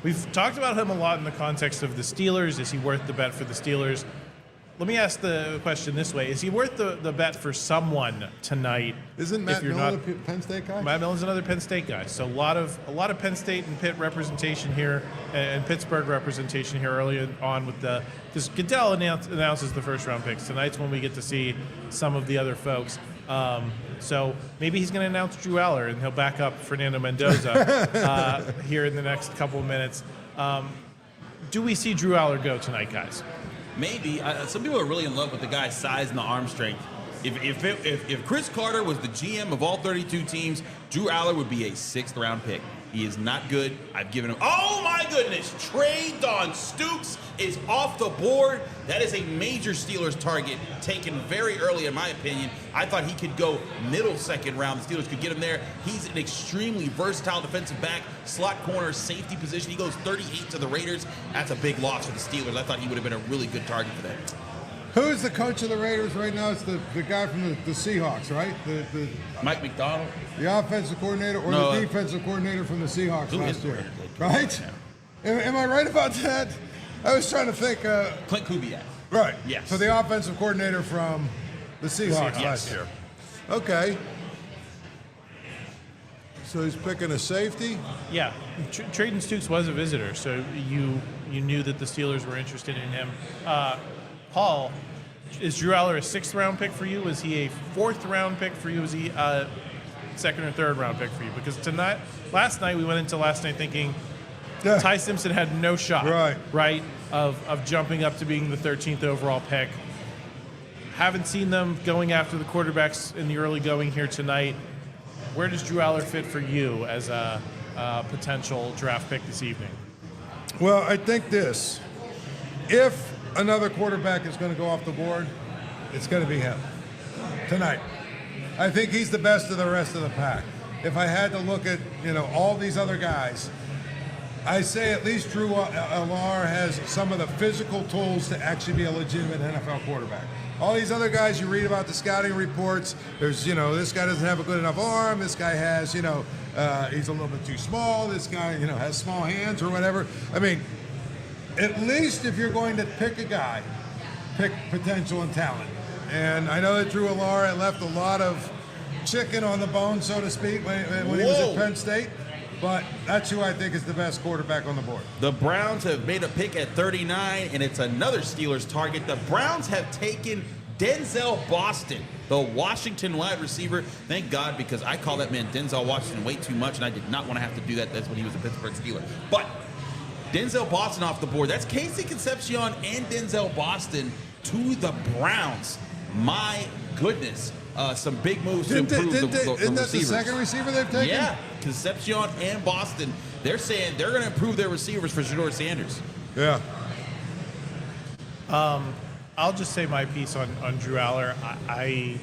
We've talked about him a lot in the context of the Steelers. Is he worth the bet for the Steelers? Let me ask the question this way. Is he worth the bet for someone tonight? Isn't Matt Millen a Penn State guy? Matt Millen's another Penn State guy. So a lot of Penn State and Pitt representation here, and Pittsburgh representation here early on with this Goodell announces the first round picks. Tonight's when we get to see some of the other folks. So maybe he's going to announce Drew Allar and he'll back up Fernando Mendoza here in the next couple of minutes. Do we see Drew Allar go tonight, guys? Maybe. Some people are really in love with the guy's size and the arm strength. If Chris Carter was the GM of all 32 teams, Drew Allar would be a 6th round pick. He is not good. I've given him. Oh my goodness! Trey Don Stoops is off the board. That is a major Steelers target, taken very early, in my opinion. I thought he could go middle 2nd round. The Steelers could get him there. He's an extremely versatile defensive back, slot corner, safety position. He goes 38 to the Raiders. That's a big loss for the Steelers. I thought he would have been a really good target for them. Who is the coach of the Raiders right now? It's the guy from the Seahawks, right? The Mike McDonald? The offensive coordinator or the defensive coordinator from the Seahawks last year. Right? Yeah. Am I right about that? I was trying to think. Clint Kubiak. Right. Yes. So the offensive coordinator from the Seahawks last year. Okay. So he's picking a safety? Yeah. Trayden Stoops was a visitor, so you knew that the Steelers were interested in him. Paul, is Drew Allar a 6th round pick for you? Was he a 4th round pick for you? Was he a 2nd or 3rd round pick for you? Because last night we went into last night thinking Ty Simpson had no shot, right, of jumping up to being the 13th overall pick. Haven't seen them going after the quarterbacks in the early going here tonight. Where does Drew Allar fit for you as a potential draft pick this evening? Well, I think this. If another quarterback is going to go off the board, it's going to be him tonight. I think he's the best of the rest of the pack. If I had to look at, all these other guys, I say at least Drew Allar has some of the physical tools to actually be a legitimate NFL quarterback. All these other guys, you read about the scouting reports, there's, this guy doesn't have a good enough arm, this guy has, he's a little bit too small, this guy, has small hands or whatever. I mean, at least if you're going to pick a guy, pick potential and talent. And I know that Drew Allar had left a lot of chicken on the bone, so to speak, when he was at Penn State. But that's who I think is the best quarterback on the board. The Browns have made a pick at 39, and it's another Steelers target. The Browns have taken Denzel Boston, the Washington wide receiver. Thank God, because I call that man Denzel Washington way too much, and I did not want to have to do that. That's when he was a Pittsburgh Steeler. But Denzel Boston off the board. That's Casey Concepcion and Denzel Boston to the Browns. My goodness. Some big moves to improve the receivers. Isn't that the second receiver they've taken? Yeah, Concepcion and Boston. They're saying they're going to improve their receivers for Shedeur Sanders. Yeah. I'll just say my piece on Drew Allar. I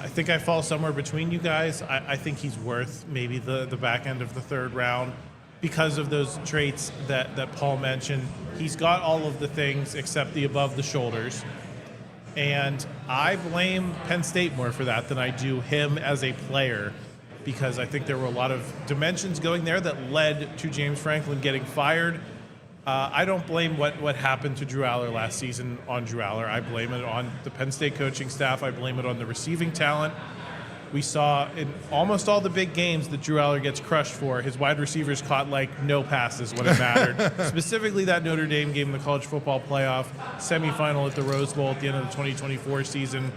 think I fall somewhere between you guys. I think he's worth maybe the back end of the third round because of those traits that Paul mentioned. He's got all of the things except the above the shoulders. And I blame Penn State more for that than I do him as a player, because I think there were a lot of dimensions going there that led to James Franklin getting fired. I don't blame what happened to Drew Allar last season on Drew Allar. I blame it on the Penn State coaching staff. I blame it on the receiving talent. We saw in almost all the big games that Drew Allar gets crushed for, his wide receivers caught like no passes when it mattered. Specifically that Notre Dame game in the college football playoff, semifinal at the Rose Bowl at the end of the 2024 season.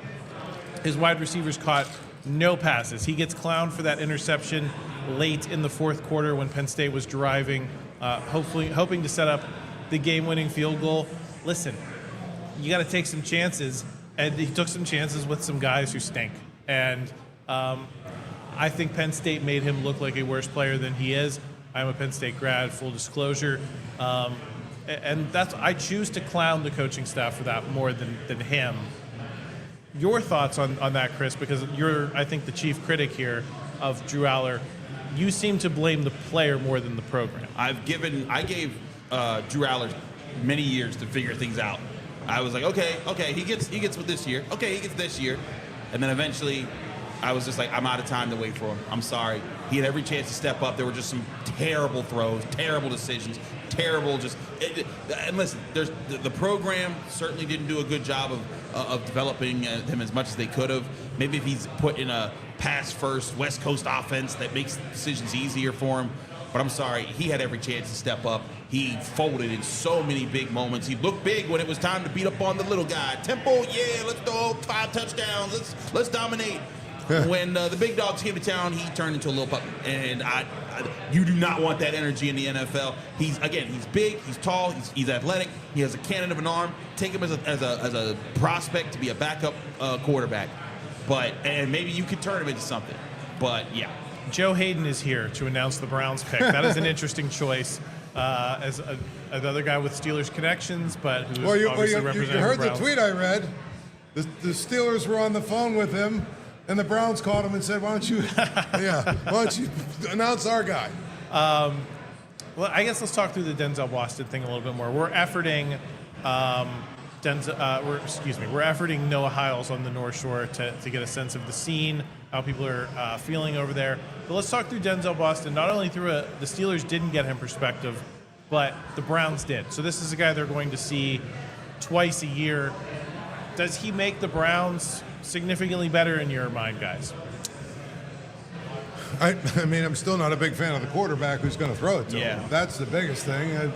His wide receivers caught no passes. He gets clowned for that interception late in the fourth quarter when Penn State was driving, hoping to set up the game-winning field goal. Listen, you got to take some chances, and he took some chances with some guys who stink. And I think Penn State made him look like a worse player than he is. I'm a Penn State grad, full disclosure. And I choose to clown the coaching staff for that more than him. Your thoughts on that, Chris, because you're, I think, the chief critic here of Drew Allar. You seem to blame the player more than the program. I gave Drew Allar many years to figure things out. I was like, okay, he gets with this year. Okay, he gets this year. And then eventually I was just like, I'm out of time to wait for him. I'm sorry. He had every chance to step up. There were just some terrible throws, terrible decisions, terrible and listen, the program certainly didn't do a good job of developing him as much as they could have. Maybe if he's put in a pass-first West Coast offense that makes decisions easier for him. But I'm sorry, he had every chance to step up. He folded in so many big moments. He looked big when it was time to beat up on the little guy. Tempo, yeah, let's throw 5 touchdowns. Let's dominate. When the big dogs came to town, he turned into a little puppy. And you do not want that energy in the NFL. He's big, he's tall, he's athletic. He has a cannon of an arm. Take him as a prospect to be a backup quarterback. And maybe you could turn him into something. But yeah. Joe Hayden is here to announce the Browns pick. That is an interesting choice as another guy with Steelers connections, but who's obviously representing you heard the Browns. The tweet I read. The Steelers were on the phone with him, and the Browns called him and said, "Why don't you announce our guy?" Well, I guess let's talk through the Denzel Boston thing a little bit more. We're efforting we're efforting Noah Hiles on the North Shore to get a sense of the scene, how people are feeling over there. But let's talk through Denzel Boston. Not only through the Steelers didn't get him perspective, but the Browns did. So this is a guy they're going to see twice a year. Does he make the Browns significantly better in your mind, guys? I mean, I'm still not a big fan of the quarterback who's going to throw it to him. That's the biggest thing.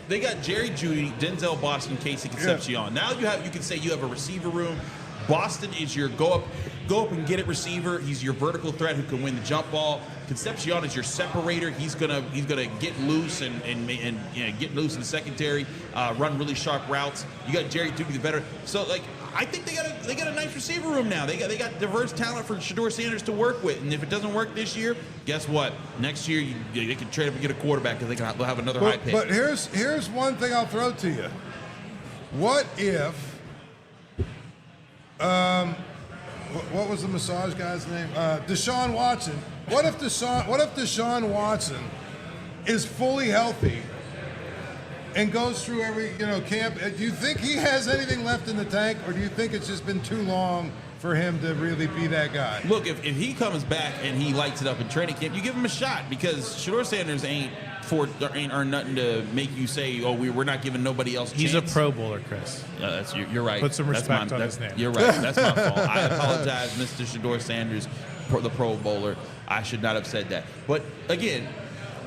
They got Jerry Jeudy, Denzel Boston, Casey Concepcion. Yeah. Now you can say you have a receiver room. Boston is your go up and get it receiver. He's your vertical threat who can win the jump ball. Concepcion is your separator. He's gonna get loose and get loose in the secondary, run really sharp routes. You got Jerry Jeudy the veteran. So I think they got a nice receiver room now. They got diverse talent for Shedeur Sanders to work with. And if it doesn't work this year, guess what? Next year they can trade up and get a quarterback because they'll have another high pick. But here's one thing I'll throw to you. What if what was the massage guy's name? Deshaun Watson. What if Deshaun Watson is fully healthy and goes through every camp? Do you think he has anything left in the tank, or do you think it's just been too long for him to really be that guy? Look, if he comes back and he lights it up in training camp, you give him a shot, because Shedeur Sanders ain't earned nothing to make you say, oh, we're not giving nobody else a chance. He's a Pro Bowler, Chris. You're right. Put some respect on his name. You're right. That's my fault. I apologize, Mr. Shedeur Sanders, the Pro Bowler. I should not have said that. But again,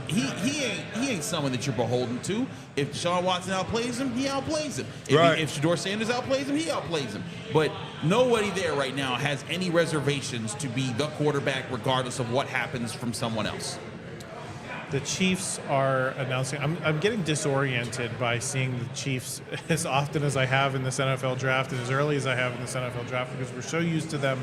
he ain't someone that you're beholden to. If Deshaun Watson outplays him, he outplays him. If Shedeur Sanders outplays him, he outplays him. But nobody there right now has any reservations to be the quarterback, regardless of what happens from someone else. The Chiefs are announcing. I'm getting disoriented by seeing the Chiefs as often as I have in this NFL draft and as early as I have in this NFL draft, because we're so used to them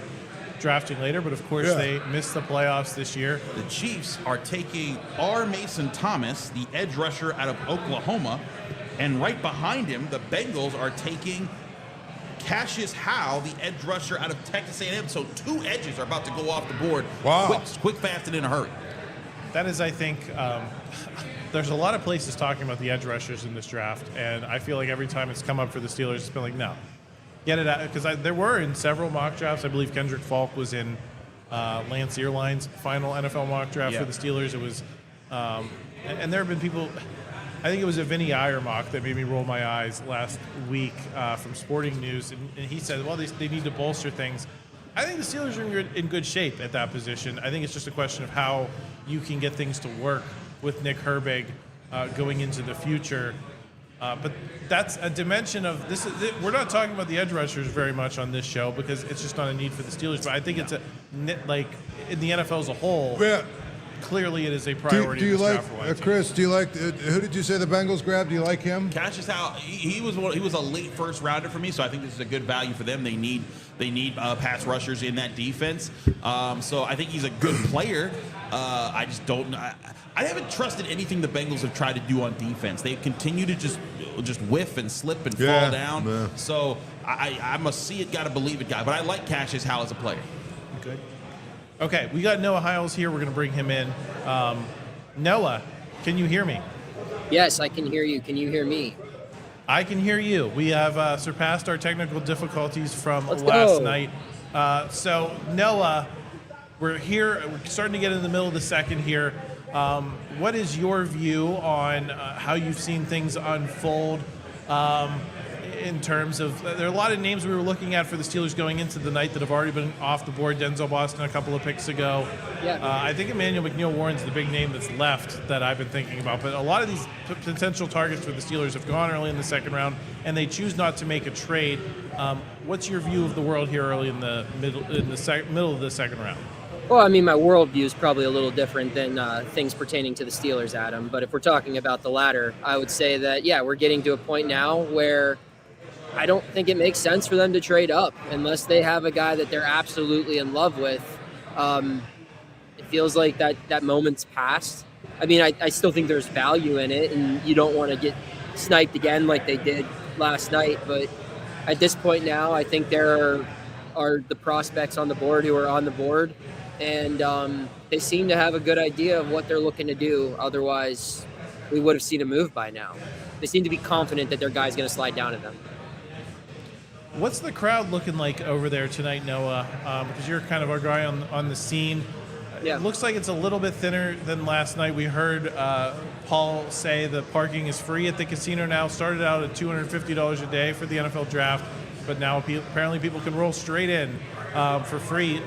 drafting later. But of course, they missed the playoffs this year. The Chiefs are taking R. Mason Thomas, the edge rusher out of Oklahoma, and right behind him, the Bengals are taking Cassius Howe, the edge rusher out of Texas A&M. So 2 edges are about to go off the board. Wow. Quick, fast, and in a hurry. That is, I think, there's a lot of places talking about the edge rushers in this draft, and I feel like every time it's come up for the Steelers, it's been like, no, get it out. Because there were in several mock drafts. I believe Kendrick Falk was in Lance Earline's final NFL mock draft for the Steelers. It was, and there have been people. I think it was a Vinny Iyer mock that made me roll my eyes last week from Sporting News, and he said, well, they need to bolster things. I think the Steelers are in good shape at that position. I think it's just a question of how you can get things to work with Nick Herbig going into the future. But that's a dimension of this. We're not talking about the edge rushers very much on this show because it's just not a need for the Steelers. But I think it's like in the NFL as a whole. Yeah. Clearly, it is a priority. Do you like Chris? Do you like who did you say the Bengals grabbed? Do you like him? Cassius Howe. He was a late first rounder for me, so I think this is a good value for them. They need pass rushers in that defense. So I think he's a good player. I just don't. I haven't trusted anything the Bengals have tried to do on defense. They continue to just whiff and slip and fall down. Yeah. So I must see it, got to believe it, guy. But I like Cassius Howe as a player. Good. Okay, we got Noah Hiles here. We're going to bring him in. Noah, can you hear me? Yes, I can hear you. Can you hear me? I can hear you. We have surpassed our technical difficulties from last night. So, Noah, we're here. We're starting to get in the middle of the second here. What is your view on how you've seen things unfold in terms of, there are a lot of names we were looking at for the Steelers going into the night that have already been off the board. Denzel Boston a couple of picks ago. Yeah. I think Emmanuel McNeil-Warren's the big name that's left that I've been thinking about. But a lot of these potential targets for the Steelers have gone early in the second round, and they choose not to make a trade. What's your view of the world here early in the middle of the second round? Well, I mean, my worldview is probably a little different than things pertaining to the Steelers, Adam. But if we're talking about the latter, I would say that, we're getting to a point now where I don't think it makes sense for them to trade up unless they have a guy that they're absolutely in love with. It feels like that moment's passed. I mean, I still think there's value in it, and you don't want to get sniped again like they did last night. But at this point now, I think there are the prospects on the board who are on the board, and they seem to have a good idea of what they're looking to do. Otherwise, we would have seen a move by now. They seem to be confident that their guy's going to slide down to them. What's the crowd looking like over there tonight, Noah? Because you're kind of our guy on the scene. Yeah. It looks like it's a little bit thinner than last night. We heard Paul say the parking is free at the casino now. Started out at $250 a day for the NFL draft, but now apparently people can roll straight in for free.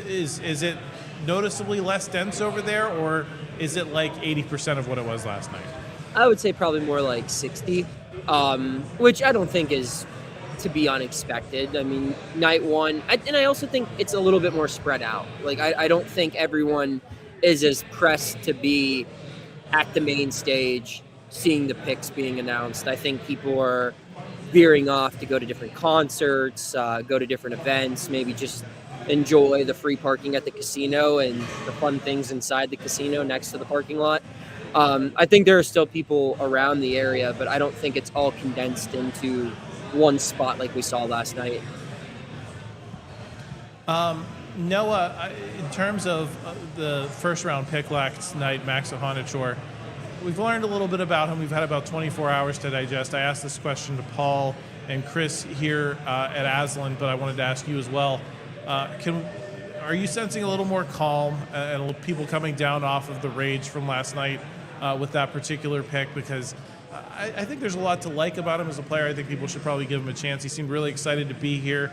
Is it noticeably less dense over there, or is it like 80% of what it was last night? I would say probably more like 60, which I don't think is to be unexpected. I mean, night one, and I also think it's a little bit more spread out. Like, I don't think everyone is as pressed to be at the main stage, seeing the picks being announced. I think people are veering off to go to different concerts, go to different events, maybe just enjoy the free parking at the casino and the fun things inside the casino next to the parking lot. I think there are still people around the area, but I don't think it's all condensed into one spot like we saw last night. Noah, in terms of the first round pick last night, Max Iheanachor, we've learned a little bit about him. We've had about 24 hours to digest. I asked this question to Paul and Chris here at Aslin, but I wanted to ask you as well. Are you sensing a little more calm and people coming down off of the rage from last night with that particular pick? Because I think there's a lot to like about him as a player. I think people should probably give him a chance. He seemed really excited to be here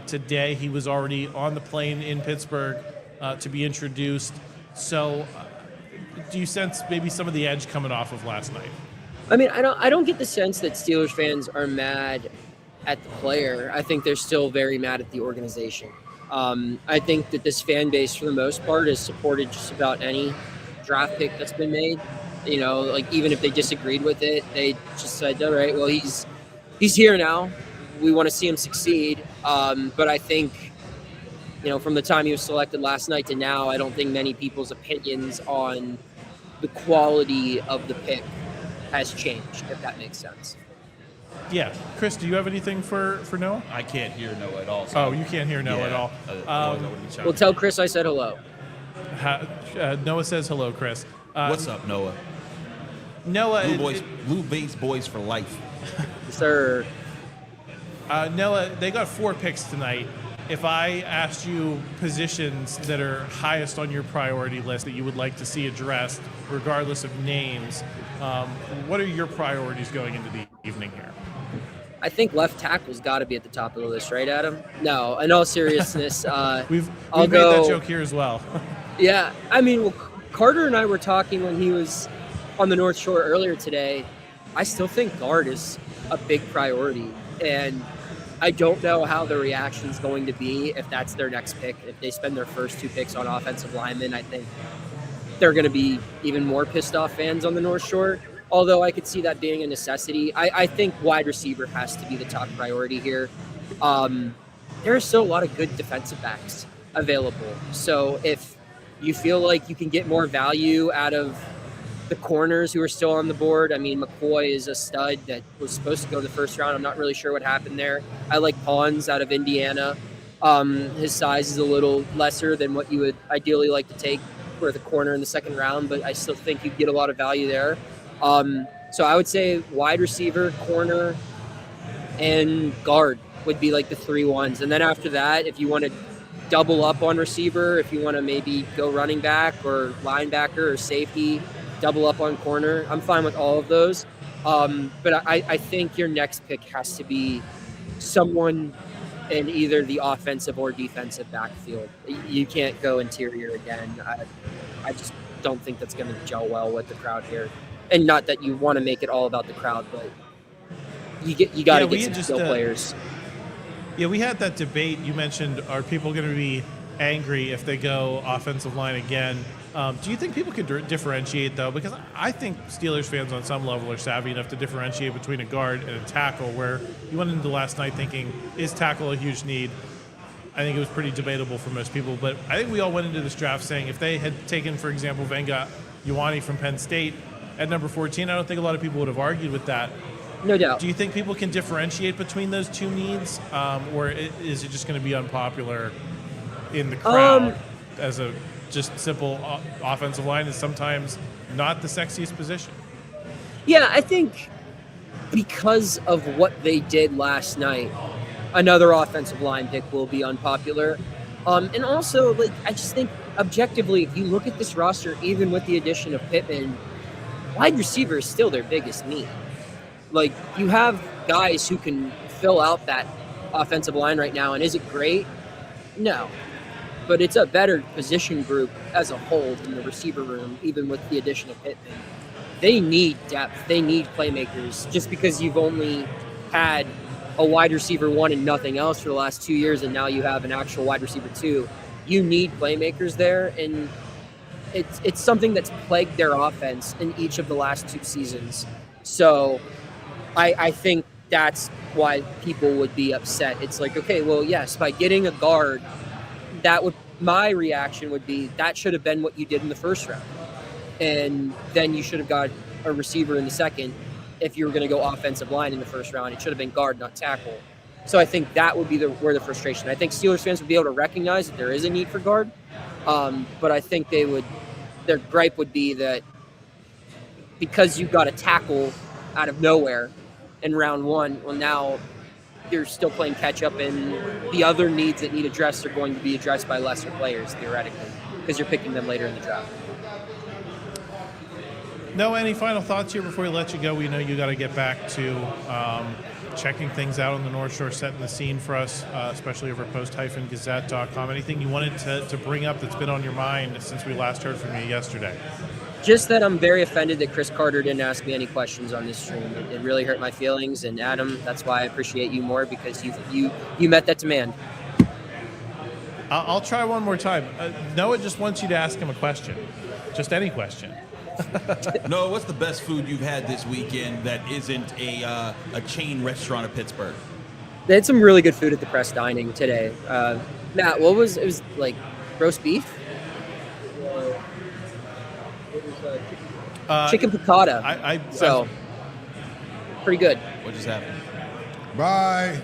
today. He was already on the plane in Pittsburgh to be introduced. So do you sense maybe some of the edge coming off of last night? I mean, I don't get the sense that Steelers fans are mad at the player. I think they're still very mad at the organization. I think that this fan base, for the most part, has supported just about any draft pick that's been made. You know, like even if they disagreed with it, they just said, all right, well, he's here now. We want to see him succeed. But I think, you know, from the time he was selected last night to now, I don't think many people's opinions on the quality of the pick has changed, if that makes sense. Yeah. Chris, do you have anything for Noah? I can't hear Noah at all. So Oh, you can't hear Noah at all. Well, tell Chris I said hello. Noah says hello, Chris. What's up, Noah? Noah, Blue Base boys for life. Sir. Noah, they got 4 picks tonight. If I asked you positions that are highest on your priority list that you would like to see addressed, regardless of names, what are your priorities going into the evening here? I think left tackle's got to be at the top of the list, right, Adam? No, in all seriousness, we've made that joke here as well. Yeah, I mean, well, Carter and I were talking when he was on the North Shore earlier today. I still think guard is a big priority, and I don't know how the reaction is going to be if that's their next pick. If they spend their first 2 picks on offensive linemen, I think they're going to be even more pissed off fans on the North Shore, although I could see that being a necessity. I think wide receiver has to be the top priority here. There are still a lot of good defensive backs available. So if you feel like you can get more value out of the corners who are still on the board, I mean, McCoy is a stud that was supposed to go the first round. I'm not really sure what happened there. I like Pawns out of Indiana. His size is a little lesser than what you would ideally like to take for the corner in the second round, but I still think you get a lot of value there. So I would say wide receiver, corner, and guard would be like the 3 ones. And then after that, if you want to double up on receiver, if you want to maybe go running back or linebacker or safety, double up on corner, I'm fine with all of those. But I think your next pick has to be someone in either the offensive or defensive backfield. You can't go interior again. I just don't think that's going to gel well with the crowd here. And not that you want to make it all about the crowd, but you got to get some skill players. Yeah, we had that debate. You mentioned, are people going to be angry if they go offensive line again? Do you think people could differentiate, though? Because I think Steelers fans on some level are savvy enough to differentiate between a guard and a tackle, where you went into last night thinking, is tackle a huge need? I think it was pretty debatable for most people. But I think we all went into this draft saying if they had taken, for example, Venga Ioane from Penn State at number 14, I don't think a lot of people would have argued with that. No doubt. Do you think people can differentiate between those 2 needs? Or is it just going to be unpopular in the crowd as a just simple offensive line is sometimes not the sexiest position? Yeah, I think because of what they did last night, another offensive line pick will be unpopular. And also, like, I just think objectively, if you look at this roster, even with the addition of Pittman, wide receiver is still their biggest need. Like, you have guys who can fill out that offensive line right now, and is it great? No. But it's a better position group as a whole in the receiver room, even with the addition of Pittman. They need depth. They need playmakers. Just because you've only had a wide receiver 1 and nothing else for the last 2 years, and now you have an actual wide receiver 2, you need playmakers there. And it's something that's plagued their offense in each of the last 2 seasons. So I think that's why people would be upset. It's like, okay, well, yes, by getting a guard, my reaction would be that should have been what you did in the first round. And then you should have got a receiver in the second. If you were going to go offensive line in the first round, it should have been guard, not tackle. So I think that would be where the frustration. I think Steelers fans would be able to recognize that there is a need for guard. But I think their gripe would be that because you got a tackle out of nowhere in round 1, well, now you're still playing catch up, and the other needs that need addressed are going to be addressed by lesser players, theoretically, because you're picking them later in the draft. No, any final thoughts here before we let you go? We know you got to get back to checking things out on the North Shore, setting the scene for us, especially over post-gazette.com. Anything you wanted to bring up that's been on your mind since we last heard from you yesterday? Just that I'm very offended that Chris Carter didn't ask me any questions on this stream. It really hurt my feelings. And Adam, that's why I appreciate you more, because you met that demand. I'll try one more time. Noah just wants you to ask him a question, just any question. No, what's the best food you've had this weekend that isn't a chain restaurant of Pittsburgh? They had some really good food at the Press Dining today. Matt, it was like roast beef? Chicken piccata. Pretty good. What just happened? Bye.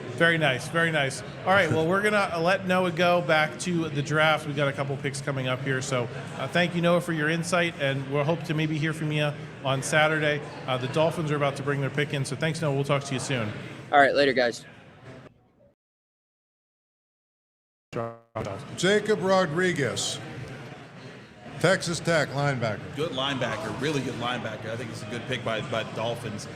Very nice, very nice. All right, well, we're going to let Noah go back to the draft. We've got a couple picks coming up here. So thank you, Noah, for your insight, and we'll hope to maybe hear from you on Saturday. The Dolphins are about to bring their pick in, so thanks, Noah. We'll talk to you soon. All right, later, guys. Jacob Rodriguez, Texas Tech linebacker. Good linebacker, really good linebacker. I think it's a good pick by the Dolphins.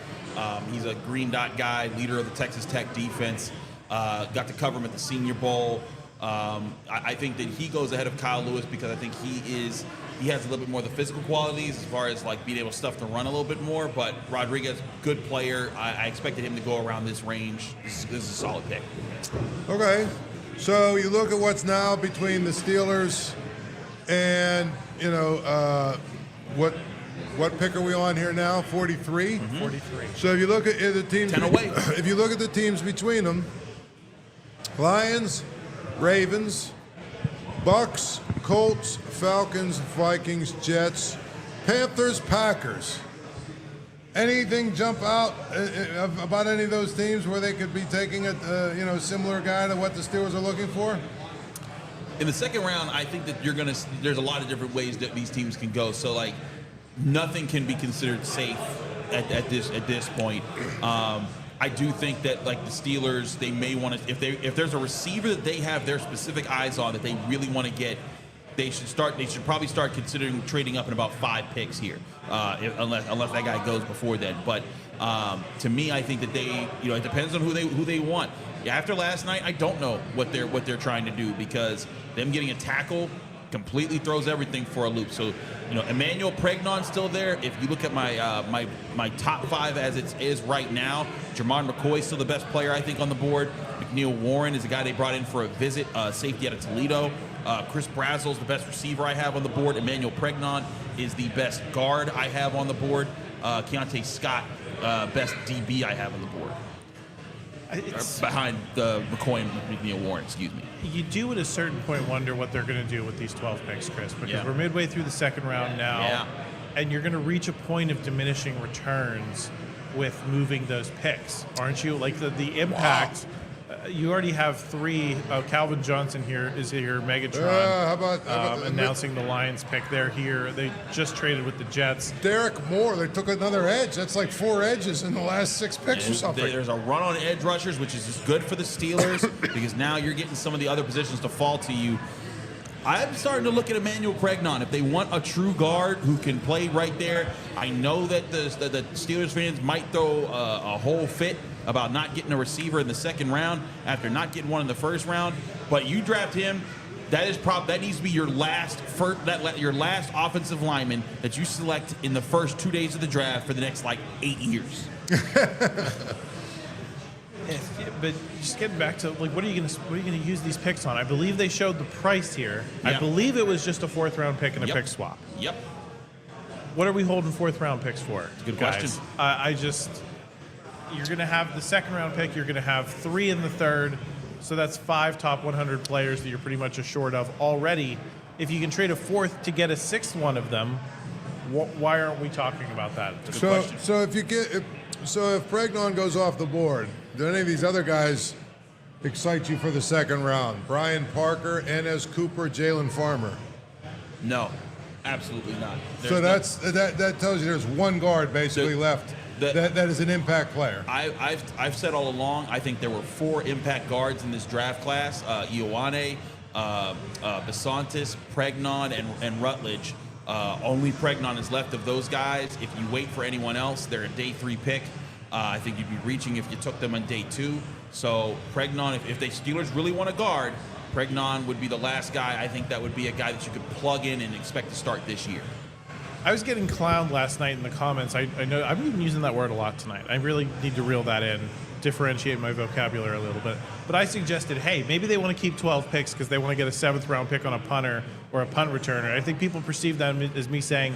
He's a green dot guy, leader of the Texas Tech defense. Got to cover him at the Senior Bowl. I think that he goes ahead of Kyle Lewis because I think he has a little bit more of the physical qualities as far as like being able to stuff the run a little bit more. But Rodriguez, good player. I expected him to go around this range. This is a solid pick. Okay, so you look at what's now between the Steelers and what pick are we on here now? 43. 43. So if you look at the teams, 10 away. If you look at the teams between them, Lions, Ravens, Bucks, Colts, Falcons, Vikings, Jets, Panthers, Packers. Anything jump out about any of those teams where they could be taking a similar guy to what the Steelers are looking for? In the second round, I think that there's a lot of different ways that these teams can go. So like nothing can be considered safe at this point. I do think that like the Steelers, they may want to, if there's a receiver that they have their specific eyes on that they really want to get, they should probably start considering trading up in about 5 picks here, unless that guy goes before then. But to me, I think that it depends on who they want. After last night, I don't know what they're trying to do, because them getting a tackle completely throws everything for a loop. So, Emmanuel Pregnon still there. If you look at my top 5 as it is right now, Jermon McCoy is still the best player, I think, on the board. McNeil-Warren is the guy they brought in for a visit, safety out of Toledo. Chris Brazel's the best receiver I have on the board. Emmanuel Pregnon is the best guard I have on the board. Keontae Scott, best DB I have on the board. Behind McCoy and McNeil-Warren, excuse me. You do at a certain point wonder what they're going to do with these 12 picks, Chris, because we're midway through the second round now, and you're going to reach a point of diminishing returns with moving those picks, aren't you? Like the impact. Wow. You already have 3. Calvin Johnson here is here. Megatron. How about announcing the Lions pick? They're here. They just traded with the Jets. Derek Moore. They took another edge. That's like 4 edges in the last 6 picks or something. There's a run on edge rushers, which is just good for the Steelers because now you're getting some of the other positions to fall to you. I'm starting to look at Emmanuel Pregnon. If they want a true guard who can play right there, I know that the Steelers fans might throw a whole fit about not getting a receiver in the second round after not getting one in the first round. But you draft him, that needs to be your last offensive lineman that you select in the first 2 days of the draft for the next 8 years. But just getting back to what are you going to use these picks on? I believe they showed the price here. Yep. I believe it was just a 4th round pick and a pick swap. Yep. What are we holding 4th round picks for? Good guys? question. You're going to have the 2nd round pick. You're going to have 3 in the 3rd. So that's 5 top 100 players that you're pretty much assured of already. If you can trade a 4th to get a 6th one of them, why aren't we talking about that? It's a good question. So if Pregnon goes off the board, do any of these other guys excite you for the 2nd round? Brian Parker, Enes Cooper, Jalen Farmer. No, absolutely not. That tells you there's 1 guard basically left. That is an impact player. I've said all along, I think there were 4 impact guards in this draft class: Ioane, Besantis, Pregnon, and Rutledge. Only Pregnon is left of those guys. If you wait for anyone else, they're a day 3 pick. I think you'd be reaching if you took them on day 2. So Pregnon, if the Steelers really want a guard, Pregnon would be the last guy. I think that would be a guy that you could plug in and expect to start this year. I was getting clowned last night in the comments. I know I'm even using that word a lot tonight. I really need to reel that in, differentiate my vocabulary a little bit. But I suggested, hey, maybe they want to keep 12 picks because they want to get a 7th round pick on a punter or a punt returner. I think people perceive that as me saying,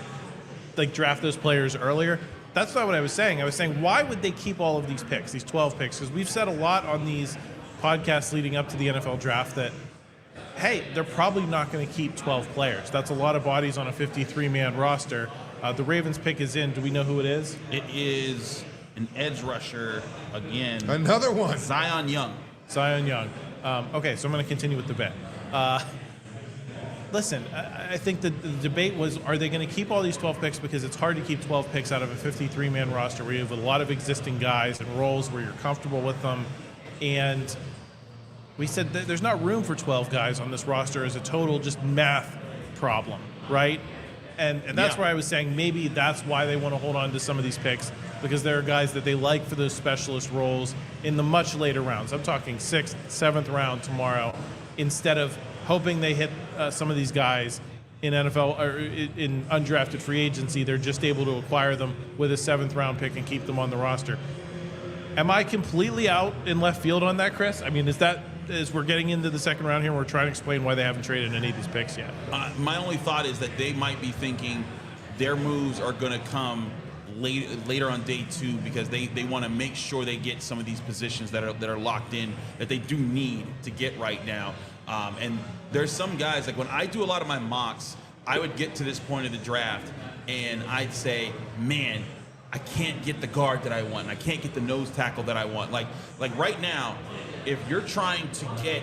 like, draft those players earlier. That's not what I was saying. I was saying, why would they keep all of these picks, these 12 picks? Because we've said a lot on these podcasts leading up to the NFL draft that, hey, they're probably not going to keep 12 players. That's a lot of bodies on a 53-man roster. The Ravens pick is in. Do we know who it is? It is an edge rusher again. Another one. Zion Young. Zion Young. Okay, so I'm going to continue with the bet. Listen, I think the debate was, are they going to keep all these 12 picks because it's hard to keep 12 picks out of a 53-man roster where you have a lot of existing guys and roles where you're comfortable with them. And we said that there's not room for 12 guys on this roster as a total just math problem, right? And that's where I was saying maybe that's why they want to hold on to some of these picks, because there are guys that they like for those specialist roles in the much later rounds. I'm talking 6th, 7th round tomorrow, instead of hoping they hit some of these guys in NFL or in undrafted free agency. They're just able to acquire them with a 7th round pick and keep them on the roster. Am I completely out in left field on that, Chris? I mean, as we're getting into the second round here, we're trying to explain why they haven't traded any of these picks yet. My only thought is that they might be thinking their moves are going to come later on day 2 because they want to make sure they get some of these positions that are locked in that they do need to get right now. And there's some guys, like when I do a lot of my mocks, I would get to this point of the draft and I'd say, man, I can't get the guard that I want. I can't get the nose tackle that I want. Like right now, if you're trying to get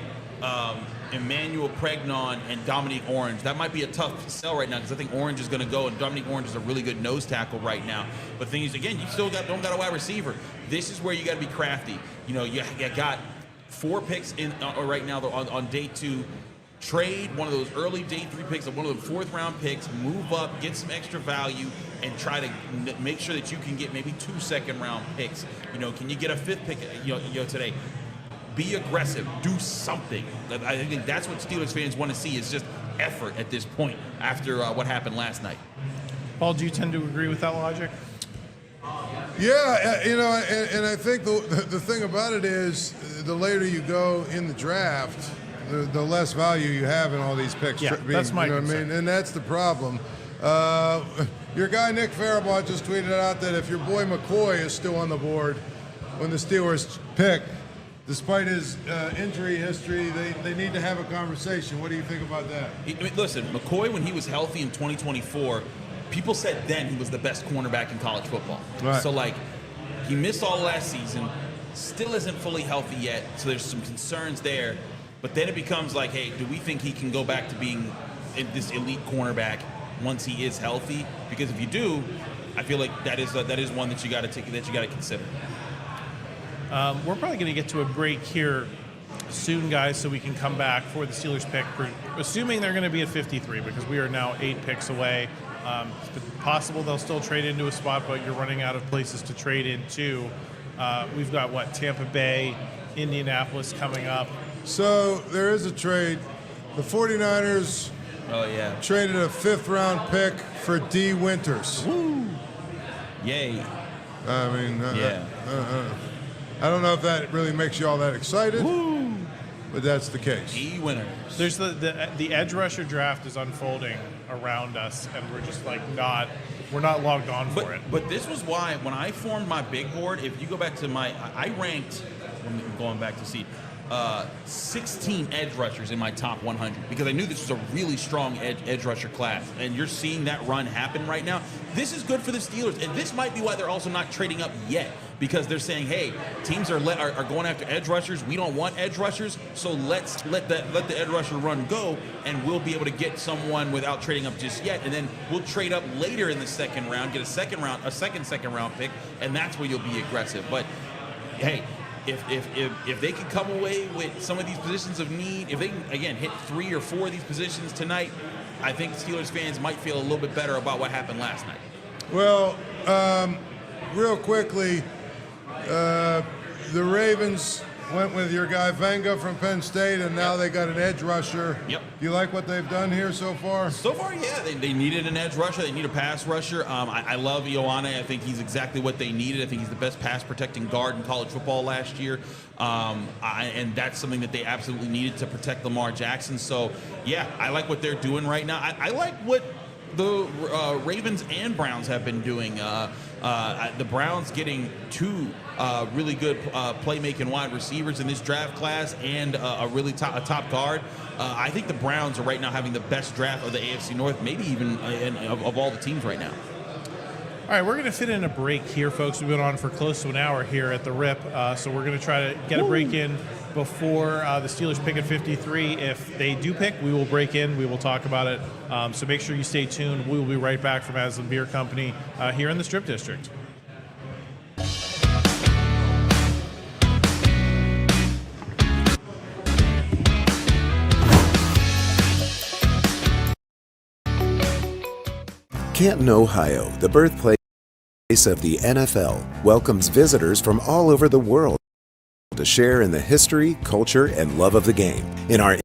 Emmanuel Pregnon and Dominique Orange, that might be a tough sell right now because I think Orange is going to go, and Dominique Orange is a really good nose tackle right now. But the thing is, again, you still don't got a wide receiver. This is where you got to be crafty. You know, you got 4 picks in right now on day 2. Trade one of those early day 3 picks, one of the 4th round picks, move up, get some extra value, and try to make sure that you can get maybe 2 second round picks. You know, can you get a 5th pick? Today. Be aggressive. Do something. I think that's what Steelers fans want to see, is just effort at this point after what happened last night. Paul, do you tend to agree with that logic? Yeah, and I think the thing about it is the later you go in the draft, the less value you have in all these picks. Yeah, that's my concern. What I mean? And that's the problem. Your guy Nick Farabot just tweeted out that if your boy McCoy is still on the board when the Steelers pick, despite his injury history, they need to have a conversation. What do you think about that? Listen, McCoy, when he was healthy in 2024, people said then he was the best cornerback in college football. Right. So, he missed all last season, still isn't fully healthy yet, so there's some concerns there. But then it becomes like, hey, do we think he can go back to being this elite cornerback once he is healthy? Because if you do, I feel like that is one that you got to consider. We're probably going to get to a break here soon, guys, so we can come back for the Steelers pick, assuming they're going to be at 53, because we are now 8 picks away. It's possible they'll still trade into a spot, but you're running out of places to trade into. We've got, Tampa Bay, Indianapolis coming up. So there is a trade. The 49ers traded a 5th round pick for D. Winters. Woo! Yay. I mean, I don't know if that really makes you all that excited. Woo! But that's the case. D. Winners. There's the edge rusher draft is unfolding around us, and we're just we're not logged on for it. But this was why when I formed my big board, if you go back to I ranked, I'm going back to see, 16 edge rushers in my top 100 because I knew this was a really strong edge rusher class, and you're seeing that run happen right now. This is good for the Steelers, and this might be why they're also not trading up yet, because they're saying, hey, teams are going after edge rushers. We don't want edge rushers, so let's let the edge rusher run go, and we'll be able to get someone without trading up just yet, and then we'll trade up later in the second round, get a second round pick, and that's where you'll be aggressive. But hey, if they can come away with some of these positions of need, if they can, again, hit 3 or 4 of these positions tonight, I think Steelers fans might feel a little bit better about what happened last night. Well, real quickly, the Ravens went with your guy Venga from Penn State, and now they got an edge rusher. Yep. Do you like what they've done here so far? So far, yeah. They needed an edge rusher. They need a pass rusher. I love Ioane. I think he's exactly what they needed. I think he's the best pass-protecting guard in college football last year. And that's something that they absolutely needed to protect Lamar Jackson. So, yeah, I like what they're doing right now. I like what the Ravens and Browns have been doing. The Browns getting two really good playmaking wide receivers in this draft class and a really top guard. I think the Browns are right now having the best draft of the AFC North, maybe even of all the teams right now. All right, we're going to fit in a break here, folks. We've been on for close to an hour here at the RIP, so we're going to try to get a break in before the Steelers pick at 53. If they do pick, we will break in. We will talk about it. So make sure you stay tuned. We will be right back from Aslin Beer Company here in the Strip District. Canton, Ohio, the birthplace of the NFL, welcomes visitors from all over the world to share in the history, culture, and love of the game. In our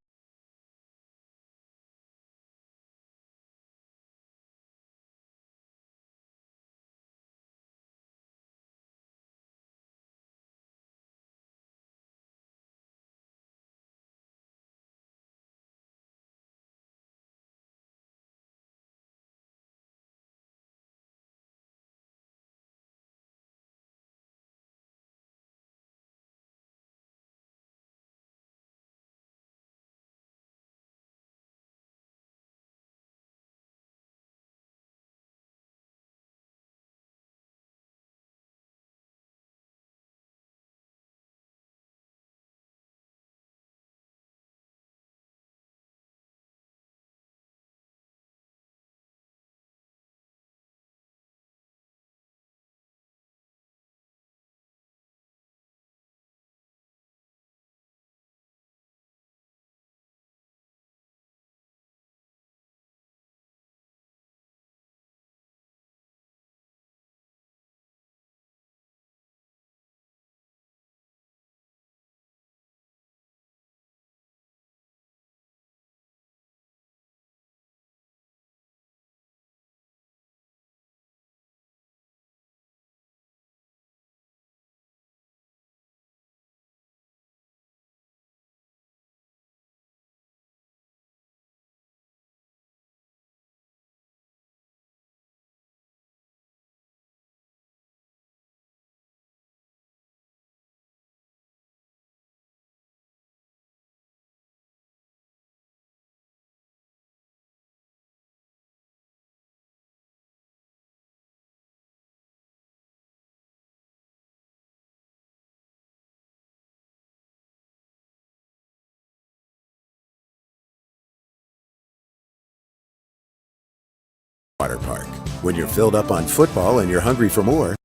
water park. When you're filled up on football and you're hungry for more,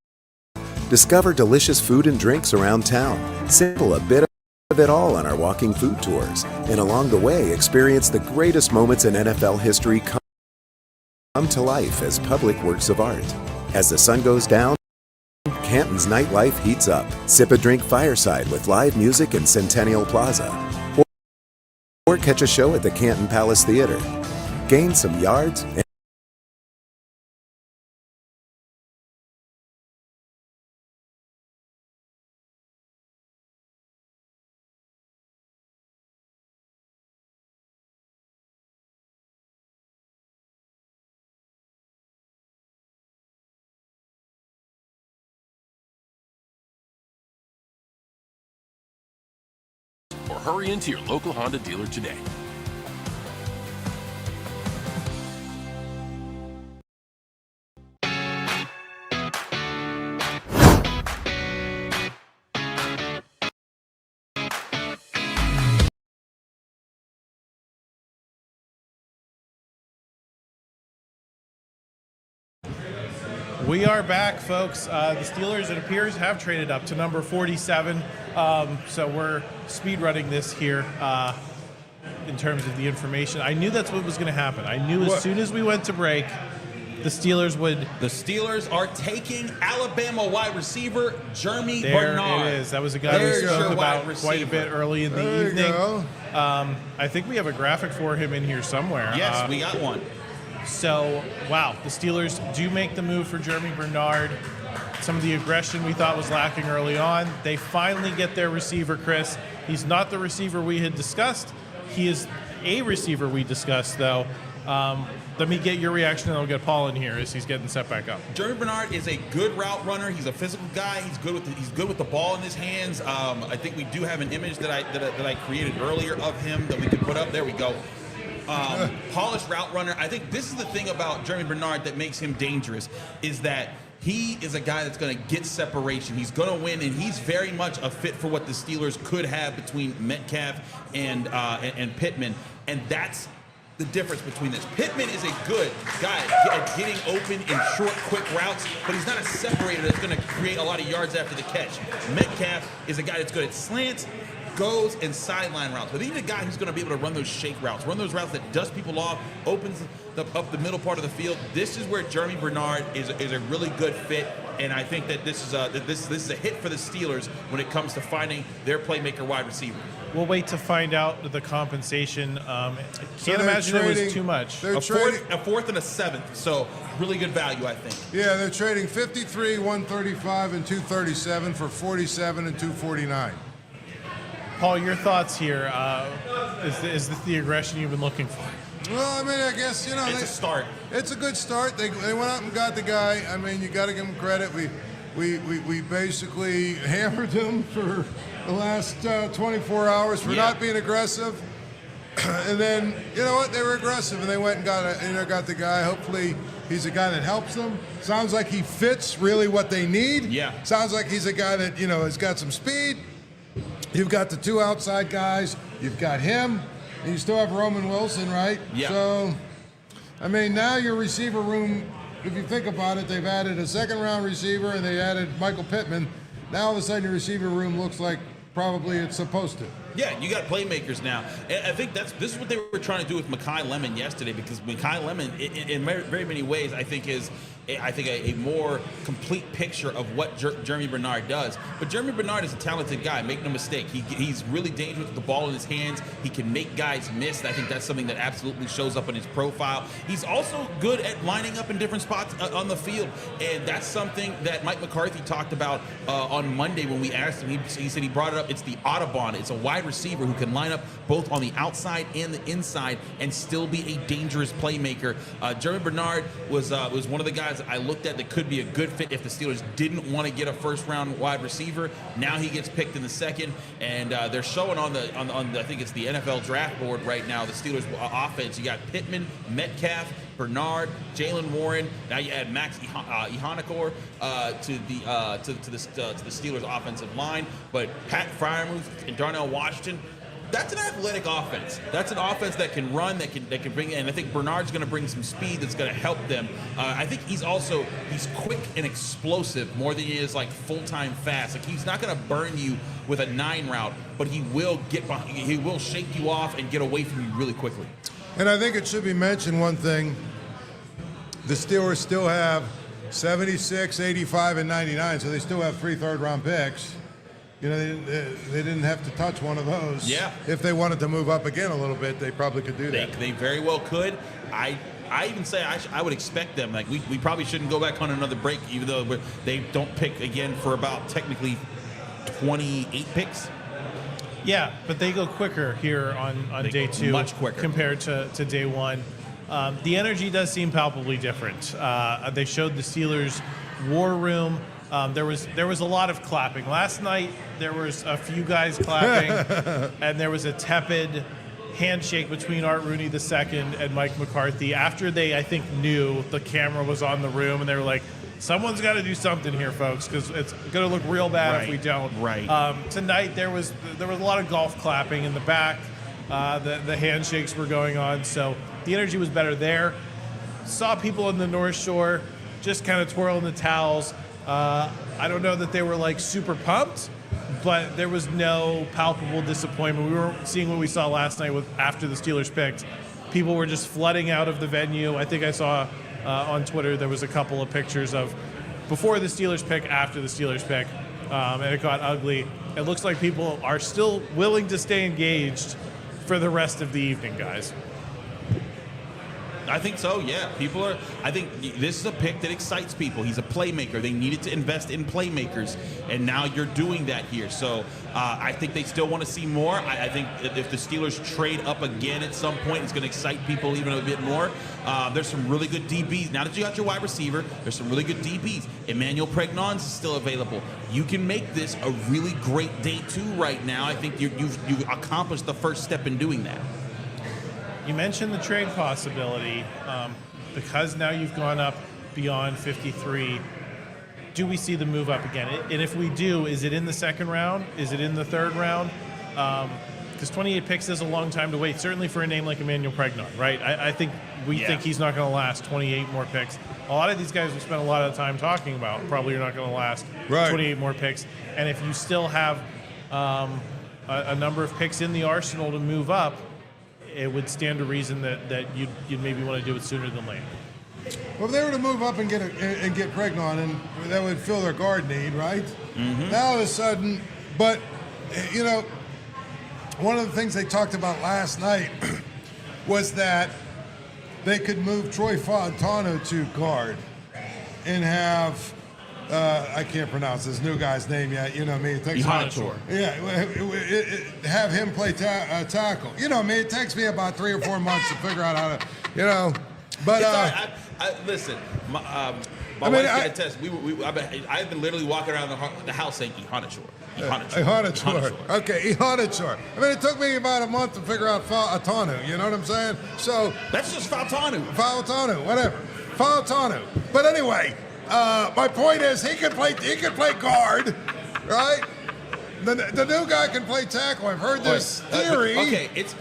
discover delicious food and drinks around town. Sample a bit of it all on our walking food tours. And along the way, experience the greatest moments in NFL history come to life as public works of art. As the sun goes down, Canton's nightlife heats up. Sip a drink fireside with live music in Centennial Plaza. Or catch a show at the Canton Palace Theater. Gain some yards and or hurry into your local Honda dealer today. We are back, folks. The Steelers, it appears, have traded up to number 47. So we're speed running this here in terms of the information. I knew that's what was going to happen. I knew as soon as we went to break, the Steelers would. The Steelers are taking Alabama wide receiver Germie There Bernard. it is. That was a guy we There's spoke your about wide quite a receiver. bit early in the There you evening. go. I think we have a graphic for him in here somewhere. Yes, we got one. So, wow, the Steelers do make the move for Germie Bernard. Some of the aggression we thought was lacking early on. They finally get their receiver, Chris. He's not the receiver we had discussed. He is a receiver we discussed, though. Let me get your reaction, and I'll get Paul in here as he's getting set back up. Germie Bernard is a good route runner. He's a physical guy. He's good with the ball in his hands. I think we do have an image that I created earlier of him that we could put up. There we go. Polished route runner. I think this is the thing about Germie Bernard that makes him dangerous, is that he is a guy that's going to get separation. He's going to win, and he's very much a fit for what the Steelers could have between Metcalf and Pittman, and that's the difference between this. Pittman is a good guy at getting open in short, quick routes, but he's not a separator that's going to create a lot of yards after the catch. Metcalf is a guy that's good at slants, goes, and sideline routes. But he's a guy who's going to be able to run those shake routes, run those routes that dust people off, opens up the middle part of the field. This is where Germie Bernard is a really good fit, and I think that this is a hit for the Steelers when it comes to finding their playmaker wide receiver. We'll wait to find out the compensation. Can't imagine it was too much. A fourth and a seventh, so really good value, I think. Yeah, they're trading 53, 135, and 237 for 47 and 249. Paul, your thoughts here. Is this the aggression you've been looking for? Well, I mean, I guess, It's a start. It's a good start. They went out and got the guy. I mean, you got to give them credit. We basically hammered them for the last 24 hours for not being aggressive. And then, you know what? They were aggressive, and they went and got the guy. Hopefully, he's a guy that helps them. Sounds like he fits really what they need. Yeah. Sounds like he's a guy that, has got some speed. You've got the two outside guys. You've got him. And you still have Roman Wilson, right? Yeah. So, I mean, now your receiver room, if you think about it, they've added a second-round receiver, and they added Michael Pittman. Now, all of a sudden, your receiver room looks like probably it's supposed to. Yeah, you got playmakers now. And I think this is what they were trying to do with Makai Lemon yesterday, because Makai Lemon, in very many ways, I think is a more complete picture of what Germie Bernard does. But Germie Bernard is a talented guy, make no mistake. He's really dangerous with the ball in his hands. He can make guys miss, and I think that's something that absolutely shows up in his profile. He's also good at lining up in different spots on the field, and that's something that Mike McCarthy talked about on Monday when we asked him. He said he brought it up. It's the Audubon. It's a wide receiver who can line up both on the outside and the inside and still be a dangerous playmaker. Germie Bernard was one of the guys I looked at that could be a good fit if the Steelers didn't want to get a first-round wide receiver. Now he gets picked in the second, and they're showing on I think it's the NFL draft board right now, the Steelers offense. You got Pittman, Metcalf, Bernard, Jalen Warren. Now you add Max Iheanachor to the Steelers offensive line, but Pat Freiermuth and Darnell Washington. That's an athletic offense. That's an offense that can run, that can bring in. And I think Bernard's going to bring some speed that's going to help them. I think he's quick and explosive more than he is like full-time fast. Like, he's not going to burn you with a 9 route, but he will get behind, he will shake you off and get away from you really quickly. And I think it should be mentioned one thing. The Steelers still have 76, 85, and 99, so they still have 3 third-round picks. They didn't have to touch one of those. Yeah. If they wanted to move up again a little bit, they probably could do that. They very well could. I even say I would expect them. Like, we probably shouldn't go back on another break, even though they don't pick again for about technically 28 picks. Yeah, but they go quicker here on day 2. Much quicker. Compared to day 1. The energy does seem palpably different. They showed the Steelers' war room. There was a lot of clapping. Last night, there was a few guys clapping, and there was a tepid handshake between Art Rooney II and Mike McCarthy after they, I think, knew the camera was on the room, and they were like, someone's got to do something here, folks, because it's going to look real bad if we don't. Right. Tonight, there was a lot of golf clapping in the back. The handshakes were going on, so the energy was better there. Saw people in the North Shore just kind of twirling the towels. I don't know that they were like super pumped, but there was no palpable disappointment. We weren't seeing what we saw last night after the Steelers picked. People were just flooding out of the venue. I think I saw on Twitter, there was a couple of pictures of before the Steelers pick, after the Steelers pick, and it got ugly. It looks like people are still willing to stay engaged for the rest of the evening, guys. I think so, yeah. I think this is a pick that excites people. He's a playmaker. They needed to invest in playmakers, and now you're doing that here. So I think they still want to see more. I think if the Steelers trade up again at some point, it's going to excite people even a bit more. There's some really good DBs. Now that you got your wide receiver, there's some really good DBs. Emmanuel Pregnon is still available. You can make this a really great day two right now. I think you've accomplished the first step in doing that. You mentioned the trade possibility. Because now you've gone up beyond 53, do we see the move up again? And if we do, is it in the second round? Is it in the third round? Because 28 picks is a long time to wait, certainly for a name like Emmanuel Pregnon, right? I think we think he's not going to last 28 more picks. A lot of these guys we spent a lot of time talking about probably are not going to last 28 more picks. And if you still have a number of picks in the arsenal to move up, it would stand to reason that you'd maybe want to do it sooner than later. Well, if they were to move up and get Pregnon, and that would fill their guard need, right? Mm-hmm. Now all of a sudden, but you know, one of the things they talked about last night was that they could move Troy Fautanu to guard and have I can't pronounce this new guy's name yet. You know me. Iheanachor. Yeah, have him play tackle. You know me. It takes me about 3 or 4 months to figure out how to, you know. But listen, my wife can attest. I've been literally walking around the house saying Iheanachor. Iheanachor. Okay, Iheanachor. I mean, it took me about a month to figure out Fautanu. You know what I'm saying? So that's just Fautanu. Whatever. Fautanu. But anyway. My point is, he can play guard, right? The new guy can play tackle. I've heard this theory,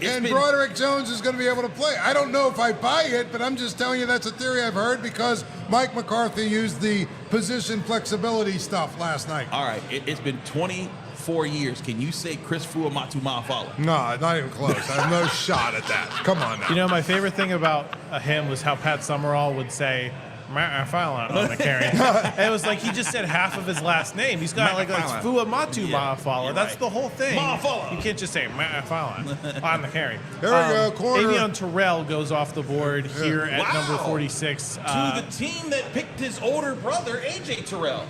and Broderick Jones is going to be able to play. I don't know if I buy it, but I'm just telling you that's a theory I've heard because Mike McCarthy used the position flexibility stuff last night. All right, it's been 24 years. Can you say Chris Fuamatu Ma'afala? No, not even close. I have no shot at that. Come on now. You know, my favorite thing about him was how Pat Summerall would say, on the carry. It was like he just said half of his last name. He's got like Fuamatu Ma'afala. That's the whole thing. Ma'afala. You can't just say Ma'afala on the carry. There we go, corner. Avion Terrell goes off the board here at number 46. To the team that picked his older brother, AJ Terrell.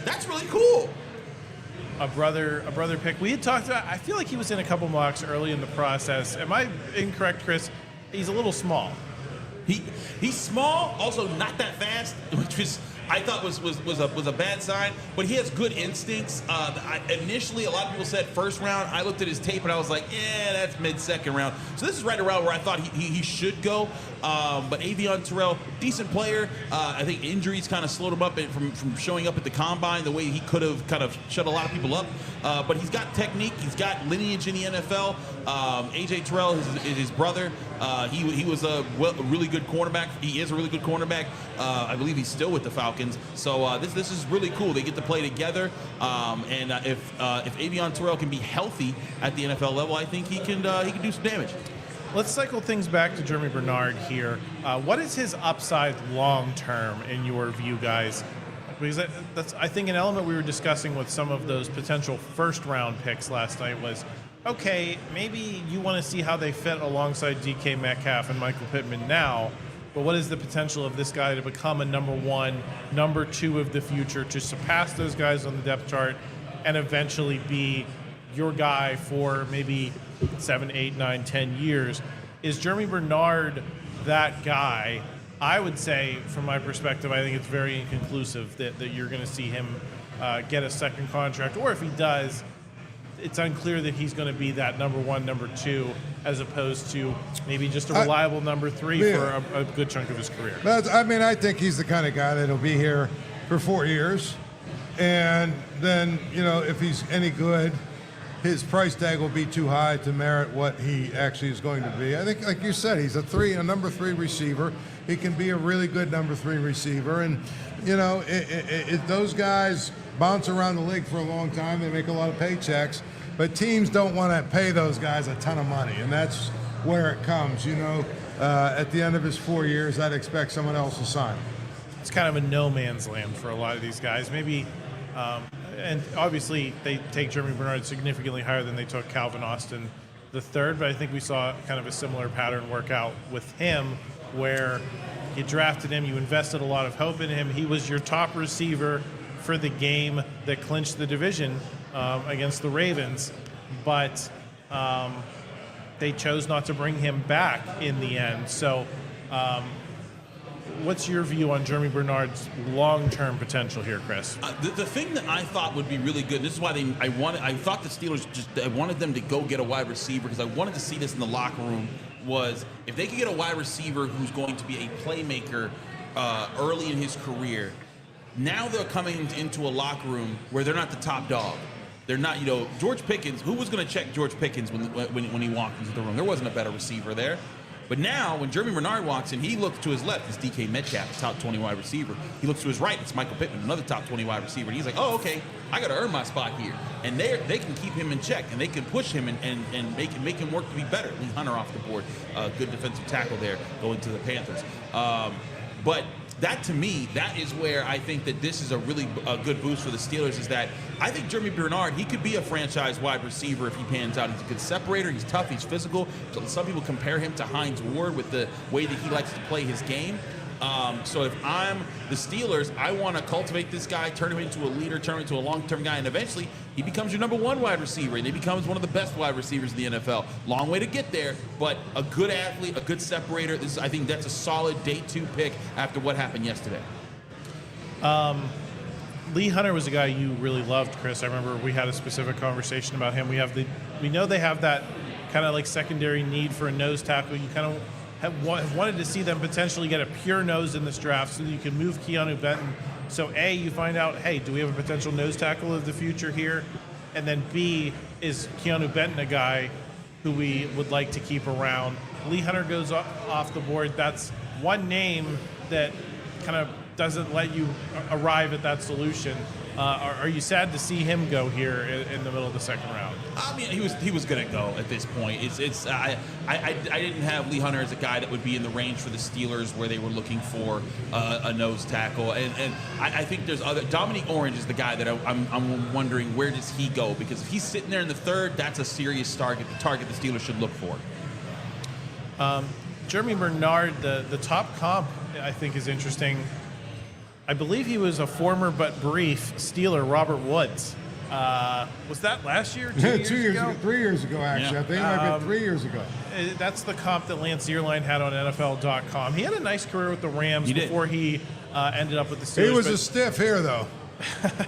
That's really cool. A brother pick. We had talked about, I feel like he was in a couple mocks early in the process. Am I incorrect, Chris? He's a little small. He's small, also not that fast, which I thought was a bad sign. But he has good instincts. Initially, a lot of people said first round. I looked at his tape and I was like, yeah, that's mid-second round. So this is right around where I thought he should go. But Avion Terrell, decent player. I think injuries kind of slowed him up from showing up at the combine the way he could have kind of shut a lot of people up. But he's got technique. He's got lineage in the NFL. AJ Terrell is his brother. He was a really good cornerback. He is a really good cornerback. I believe he's still with the Falcons. So this is really cool. They get to play together. And if Avion Terrell can be healthy at the NFL level, I think he can do some damage. Let's cycle things back to Germie Bernard here. What is his upside long term in your view, guys? Because that's I think an element we were discussing with some of those potential first round picks last night was, okay, maybe you want to see how they fit alongside DK Metcalf and Michael Pittman now, but what is the potential of this guy to become a number 1, number 2 of the future, to surpass those guys on the depth chart and eventually be your guy for maybe 7, 8, 9, 10 years? Is Germie Bernard that guy? I would say, from my perspective, I think it's very inconclusive that you're going to see him get a second contract, or if he does, it's unclear that he's going to be that number 1, number 2, as opposed to maybe just a reliable number 3 for a good chunk of his career. I think he's the kind of guy that'll be here for 4 years, and then, you know, if he's any good, his price tag will be too high to merit what he actually is going to be. I think, like you said, he's a number 3 receiver. He can be a really good number 3 receiver, and you know, those guys bounce around the league for a long time. They make a lot of paychecks, but teams don't want to pay those guys a ton of money, and that's where it comes. You know, at the end of his 4 years, I'd expect someone else to sign. It's kind of a no man's land for a lot of these guys. Maybe, and obviously they take Germie Bernard significantly higher than they took Calvin Austin the third, but I think we saw kind of a similar pattern work out with him, where you drafted him, you invested a lot of hope in him. He was your top receiver for the game that clinched the division against the Ravens, but they chose not to bring him back in the end. So what's your view on Germie Bernard's long-term potential here, Chris? The thing that I thought would be really good, this is why I thought the Steelers I wanted them to go get a wide receiver, because I wanted to see this in the locker room, was if they could get a wide receiver who's going to be a playmaker early in his career. Now they're coming into a locker room where they're not the top dog. They're not, George Pickens. Who was going to check George Pickens when he walked into the room? There wasn't a better receiver there. But now, when Germie Bernard walks in, he looks to his left. It's DK Metcalf, a top 20 wide receiver. He looks to his right. It's Michael Pittman, another top 20 wide receiver. And he's like, oh, okay, I got to earn my spot here. And they can keep him in check, and they can push him and make him work to be better. Lee Hunter off the board, good defensive tackle there going to the Panthers. But that, to me, that is where I think that this is a really good boost for the Steelers, is that I think Germie Bernard, he could be a franchise wide receiver if he pans out. He's a good separator. He's tough. He's physical. So some people compare him to Hines Ward with the way that he likes to play his game. So if I'm the Steelers, I want to cultivate this guy, turn him into a leader, turn him into a long-term guy, and eventually he becomes your number one wide receiver, and he becomes one of the best wide receivers in the NFL. Long way to get there, but a good athlete, a good separator. I think that's a solid day 2 pick after what happened yesterday. Lee Hunter was a guy you really loved, Chris. I remember we had a specific conversation about him. We know they have that kind of like secondary need for a nose tackle. You kind of have wanted to see them potentially get a pure nose in this draft so that you can move Keanu Benton. So A, you find out, hey, do we have a potential nose tackle of the future here? And then B, is Keanu Benton a guy who we would like to keep around? Lee Hunter goes off the board. That's one name that kind of doesn't let you arrive at that solution. Are you sad to see him go here in the middle of the second round? I mean, he was going to go at this point. I didn't have Lee Hunter as a guy that would be in the range for the Steelers where they were looking for a nose tackle. And I think there's other. Dominique Orange is the guy that I'm wondering, where does he go? Because if he's sitting there in the third, that's a serious target the Steelers should look for. Germie Bernard, the top comp, I think, is interesting. I believe he was a former but brief Steeler, Robert Woods. Was that last year? 2 years ago? 3 years ago, actually. Yeah. I think it might have been 3 years ago. That's the comp that Lance Zierlein had on NFL.com. He had a nice career with the Rams before he ended up with the Steelers. He was a stiff here, though.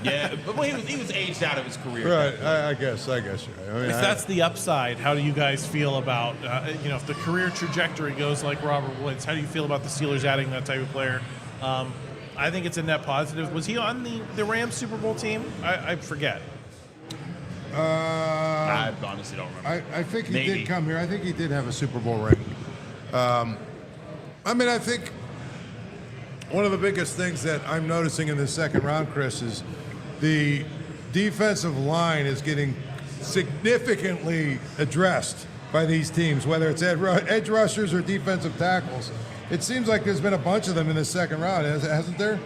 Yeah, but he was aged out of his career. Right, I guess you're right. I mean, If that's the upside, how do you guys feel about, if the career trajectory goes like Robert Woods, how do you feel about the Steelers adding that type of player? I think it's a net positive. Was he on the Rams Super Bowl team? I forget. I honestly don't remember. I think he did come here. I think he did have a Super Bowl ring. I think one of the biggest things that I'm noticing in the second round, Chris, is the defensive line is getting significantly addressed by these teams, whether it's edge rushers or defensive tackles. It seems like there's been a bunch of them in the second round, hasn't there?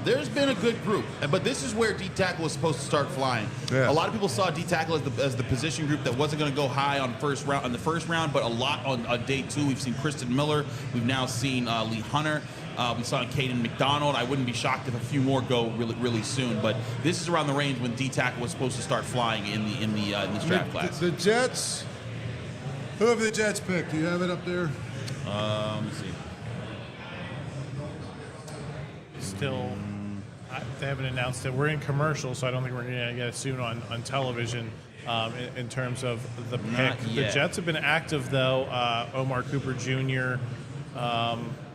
There's been a good group, but this is where D-tackle is supposed to start flying. Yeah. A lot of people saw D-tackle as the position group that wasn't going to go high on the first round, but a lot on day 2. We've seen Kristen Miller. We've now seen Lee Hunter. We saw Caden McDonald. I wouldn't be shocked if a few more go really, really soon. But this is around the range when D-tackle was supposed to start flying in this draft class. The Jets. Who have the Jets picked? Do you have it up there? Let me see. Still, they haven't announced it. We're in commercial, so I don't think we're going to get it soon on television in terms of the pick. Not The yet. Jets have been active, though. Omar Cooper Jr.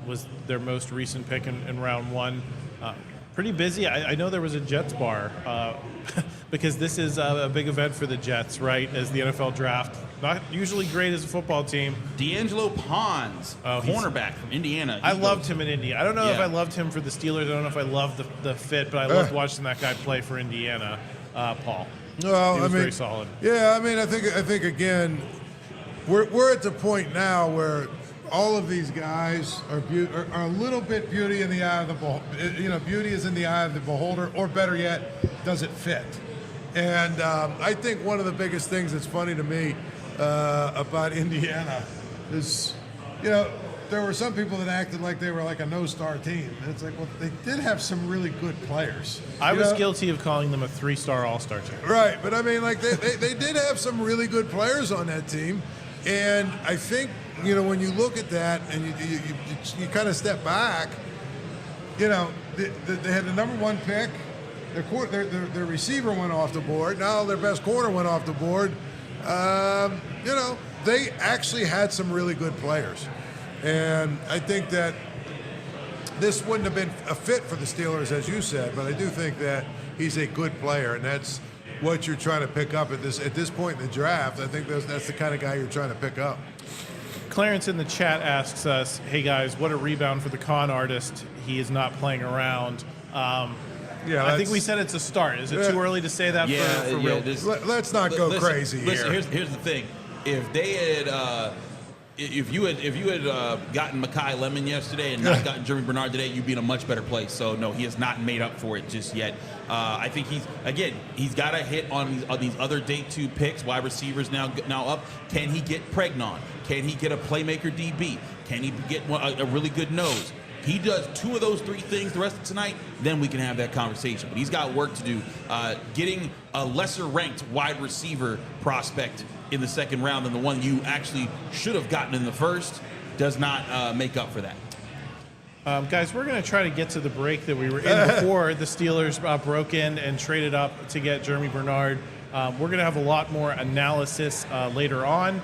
Was their most recent pick in round 1. Pretty busy. I know there was a Jets bar because this is a big event for the Jets, right, as the NFL draft. Not usually great as a football team. D'Angelo Pons, cornerback from Indiana. I loved him in Indy. I don't know if Yeah. I loved him for the Steelers. I don't know if I loved the fit, but I loved watching that guy play for Indiana, Paul. Well, He was very solid. Yeah, I think again, we're at the point now where all of these guys are a little bit beauty in the eye of the beholder. Beauty is in the eye of the beholder, or better yet, does it fit? And I think one of the biggest things that's funny to me about Indiana is, there were some people that acted like they were like a no-star team. And it's like, well, they did have some really good players. I was guilty of calling them a 3-star all-star team. Right, but I mean, like, they did have some really good players on that team. And I think, when you look at that and you kind of step back, they had the number 1 pick. Their receiver went off the board. Now their best corner went off the board. They actually had some really good players. And I think that this wouldn't have been a fit for the Steelers, as you said, but I do think that he's a good player, and that's what you're trying to pick up at this point in the draft. I think that's the kind of guy you're trying to pick up. Clarence in the chat asks us, hey guys, what a rebound for the con artist. He is not playing around. I think we said it's a start. Is it too early to say that for real? Let's not go crazy here. Here's the thing. If they had... If you had gotten Makai Lemon yesterday and not gotten Germie Bernard today, you'd be in a much better place. So no, he has not made up for it just yet. I think he's got a hit on these other day 2 picks. Wide receivers now up. Can he get Pregnon? Can he get a playmaker DB? Can he get a really good nose? He does 2 of those 3 things the rest of tonight, then we can have that conversation. But he's got work to do. Getting a lesser-ranked wide receiver prospect in the 2nd round than the one you actually should have gotten in the 1st does not make up for that. Guys, we're going to try to get to the break that we were in before the Steelers broke in and traded up to get Germie Bernard. We're going to have a lot more analysis later on,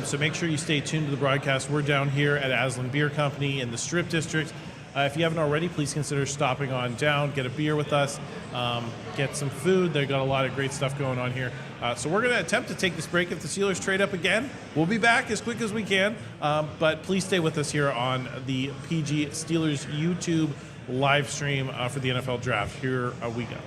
so make sure you stay tuned to the broadcast. We're down here at Aslin Beer Company in the Strip District. If you haven't already, please consider stopping on down, get a beer with us, get some food. They've got a lot of great stuff going on here. So we're going to attempt to take this break if the Steelers trade up again. We'll be back as quick as we can, but please stay with us here on the PG Steelers YouTube live stream for the NFL Draft. Here we go.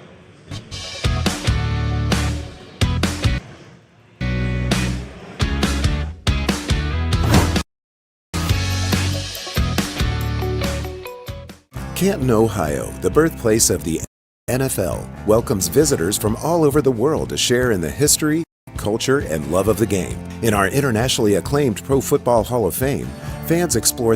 Canton, Ohio, the birthplace of the NFL, welcomes visitors from all over the world to share in the history, culture, and love of the game. In our internationally acclaimed Pro Football Hall of Fame, fans explore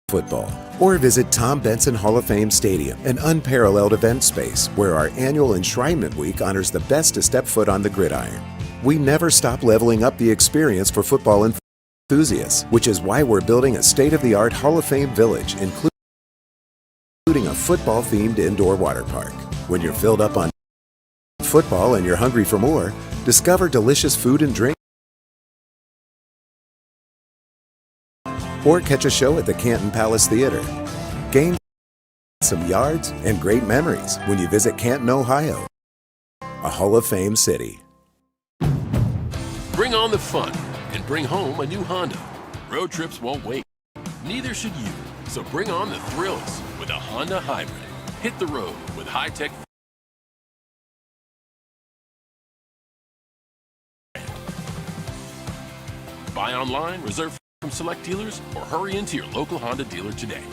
football, or visit Tom Benson Hall of Fame Stadium, an unparalleled event space where our annual Enshrinement Week honors the best to step foot on the gridiron. We never stop leveling up the experience for football enthusiasts, which is why we're building a state-of-the-art Hall of Fame village, including a football-themed indoor water park. When you're filled up on football and you're hungry for more, discover delicious food and drink, or catch a show at the Canton Palace Theater. Gain some yards and great memories when you visit Canton, Ohio, a Hall of Fame city. Bring on the fun and bring home a new Honda. Road trips won't wait. Neither should you. So bring on the thrills with a Honda Hybrid. Hit the road with high-tech. Buy online, reserve from select dealers, or hurry into your local Honda dealer today.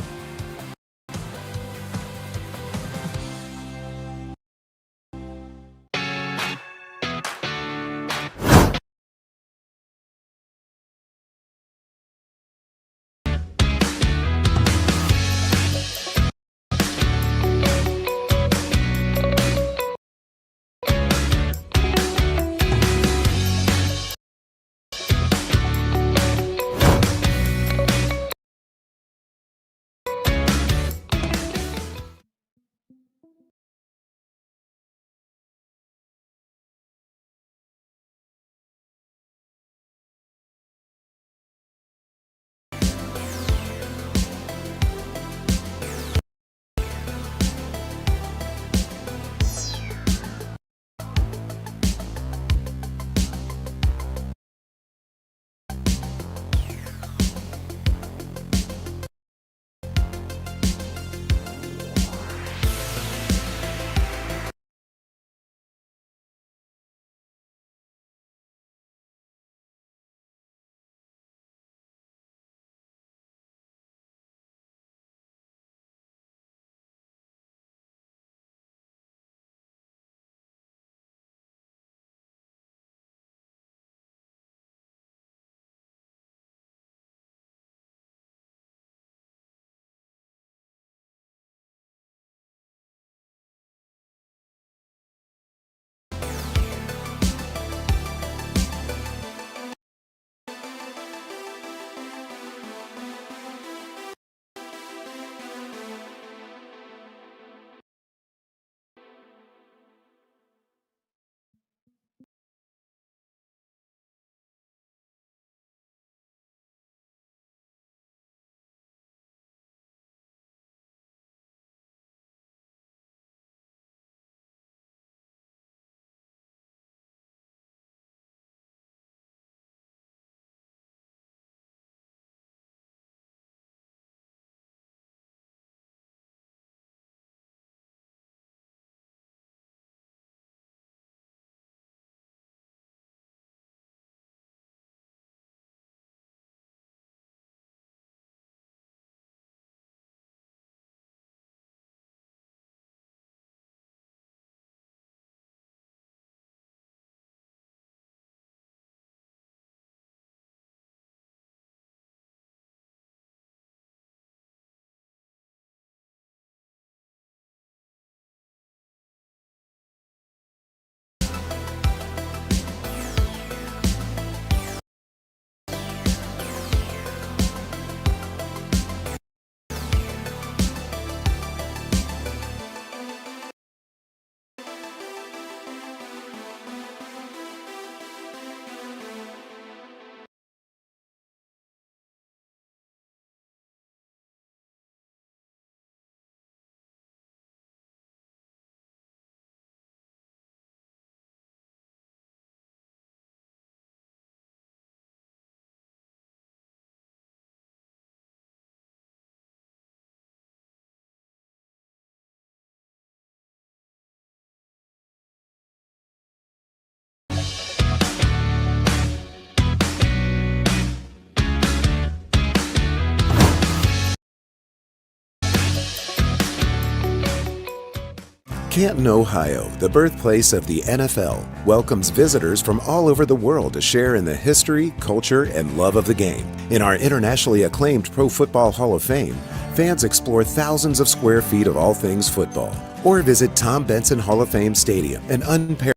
Canton, Ohio, the birthplace of the NFL, welcomes visitors from all over the world to share in the history, culture, and love of the game. In our internationally acclaimed Pro Football Hall of Fame, fans explore thousands of square feet of all things football, or visit Tom Benson Hall of Fame Stadium, an unparalleled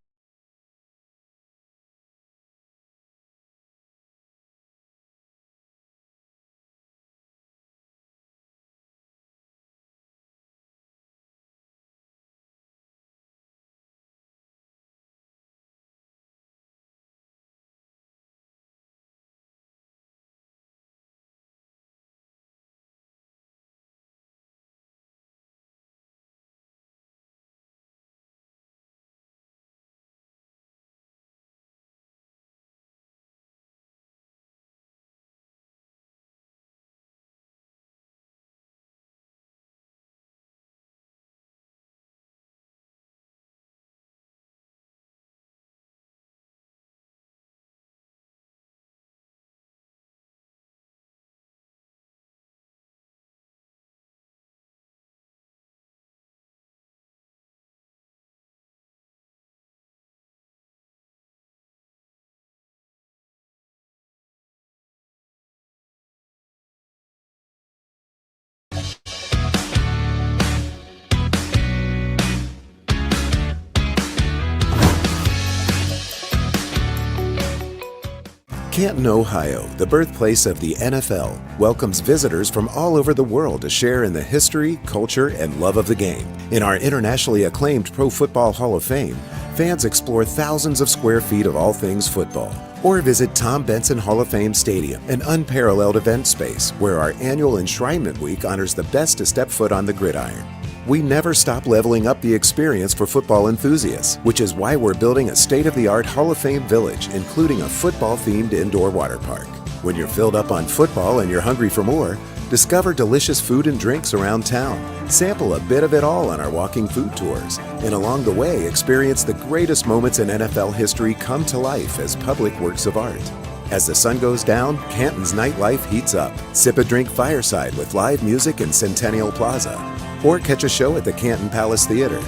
Canton, Ohio, the birthplace of the NFL, welcomes visitors from all over the world to share in the history, culture, and love of the game. In our internationally acclaimed Pro Football Hall of Fame, fans explore thousands of square feet of all things football, or visit Tom Benson Hall of Fame Stadium, an unparalleled event space where our annual Enshrinement Week honors the best to step foot on the gridiron. We never stop leveling up the experience for football enthusiasts, which is why we're building a state-of-the-art Hall of Fame village, including a football-themed indoor water park. When you're filled up on football and you're hungry for more, discover delicious food and drinks around town. Sample a bit of it all on our walking food tours. And along the way, experience the greatest moments in NFL history come to life as public works of art. As the sun goes down, Canton's nightlife heats up. Sip a drink fireside with live music in Centennial Plaza, or catch a show at the Canton Palace Theater.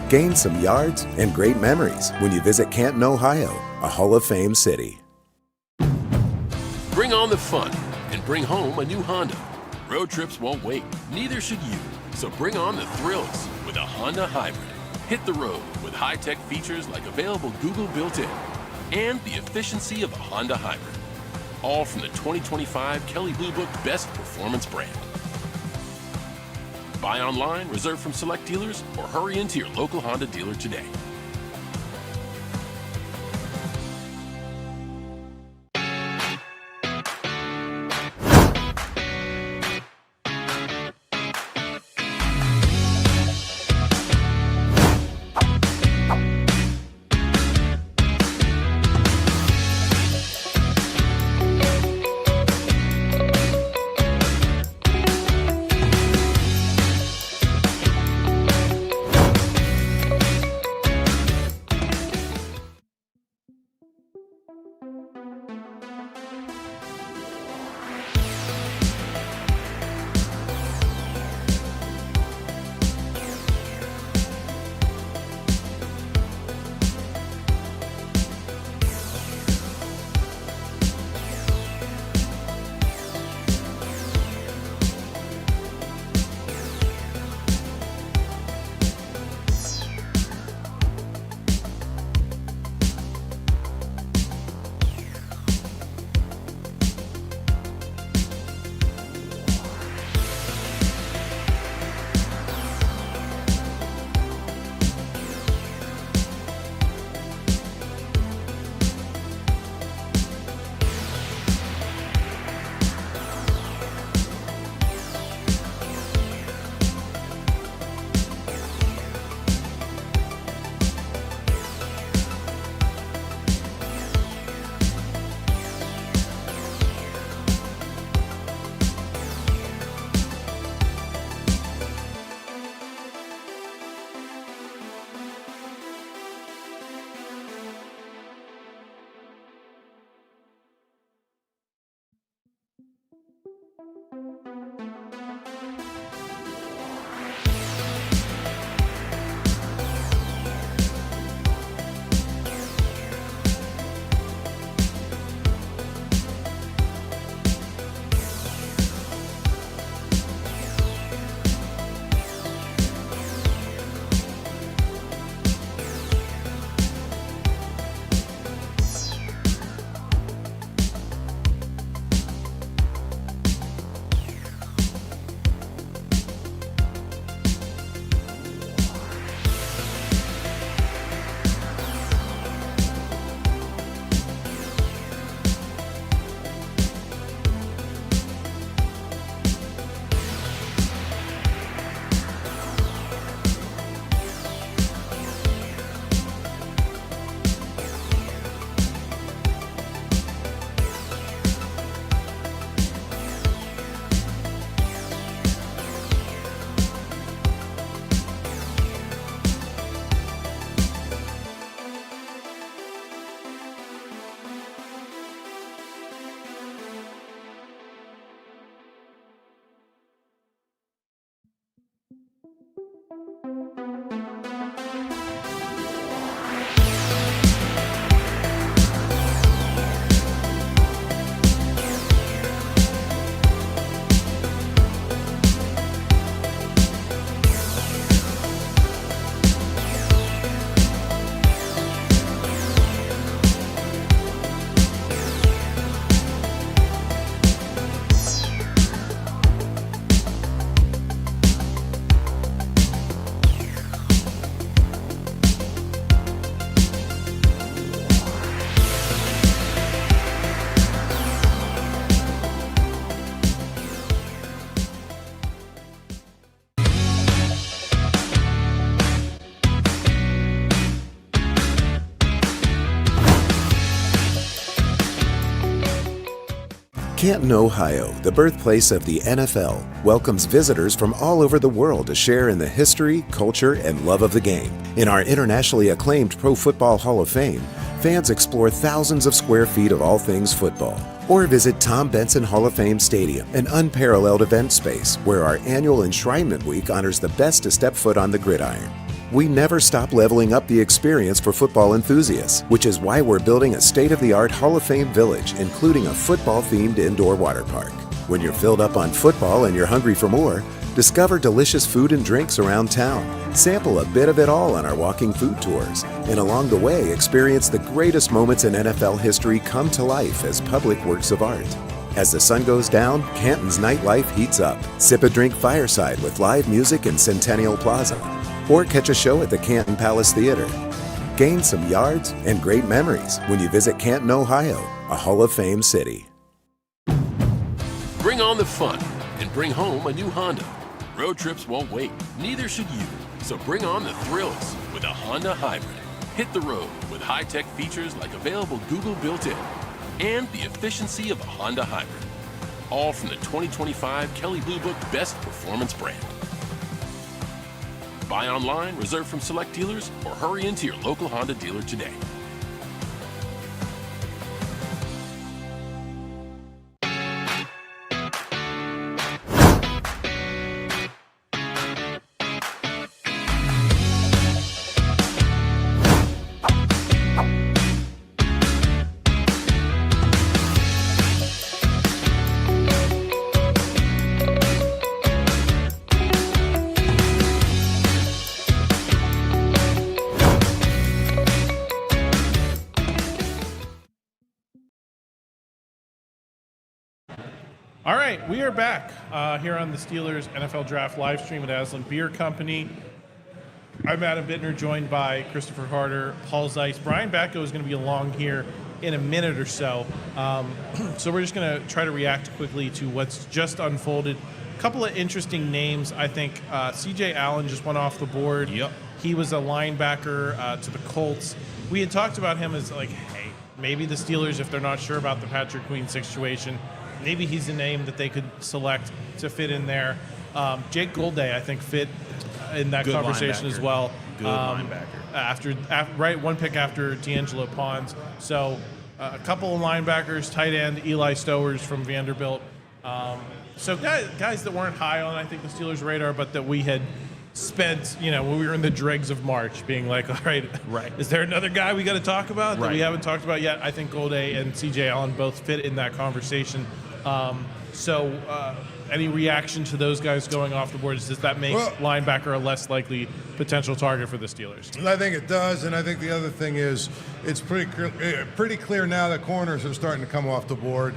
Gain some yards and great memories when you visit Canton, Ohio, a Hall of Fame city. Bring on the fun and bring home a new Honda. Road trips won't wait, neither should you. So bring on the thrills with a Honda Hybrid. Hit the road with high-tech features like available Google built-in and the efficiency of a Honda Hybrid. All from the 2025 Kelley Blue Book Best Performance brand. Buy online, reserve from select dealers, or hurry into your local Honda dealer today. Canton, Ohio, the birthplace of the NFL, welcomes visitors from all over the world to share in the history, culture, and love of the game. In our internationally acclaimed Pro Football Hall of Fame, fans explore thousands of square feet of all things football. Or visit Tom Benson Hall of Fame Stadium, an unparalleled event space where our annual Enshrinement Week honors the best to step foot on the gridiron. We never stop leveling up the experience for football enthusiasts, which is why we're building a state-of-the-art Hall of Fame village, including a football-themed indoor water park. When you're filled up on football and you're hungry for more, discover delicious food and drinks around town, sample a bit of it all on our walking food tours, and along the way experience the greatest moments in NFL history come to life as public works of art. As the sun goes down, Canton's nightlife heats up. Sip a drink fireside with live music in Centennial Plaza, or catch a show at the Canton Palace Theater. Gain some yards and great memories when you visit Canton, Ohio, a Hall of Fame city. Bring on the fun and bring home a new Honda. Road trips won't wait, neither should you. So bring on the thrills with a Honda Hybrid. Hit the road with high-tech features like available Google built-in and the efficiency of a Honda Hybrid. All from the 2025 Kelley Blue Book Best Performance brand. Buy online, reserve from select dealers, or hurry into your local Honda dealer today. All right, we are back here on the Steelers NFL Draft live stream at Aslin Beer Company. I'm Adam Bittner, joined by Christopher Carter, Paul Zeise. Brian Batko is going to be along here in a minute or so. So we're just going to try to react quickly to what's just unfolded. A couple of interesting names, I think. C.J. Allen just went off the board. Yep. He was a linebacker to the Colts. We had talked about him as like, hey, maybe the Steelers, if they're not sure about the Patrick Queen situation, maybe he's a name that they could select to fit in there. Jake Golday, I think, fit in that Good conversation linebacker. as well. Good linebacker. After right, one pick after D'Angelo Pons. So a couple of linebackers, tight end, Eli Stowers from Vanderbilt. So guys that weren't high on, I think, the Steelers' radar, but that we had spent, when we were in the dregs of March, being like, all right, is there another guy we got to talk about that we haven't talked about yet? I think Golday and C.J. Allen both fit in that conversation. Any reaction to those guys going off the board? Does that make linebacker a less likely potential target for the Steelers? I think it does, and I think the other thing is it's pretty clear now that corners are starting to come off the board.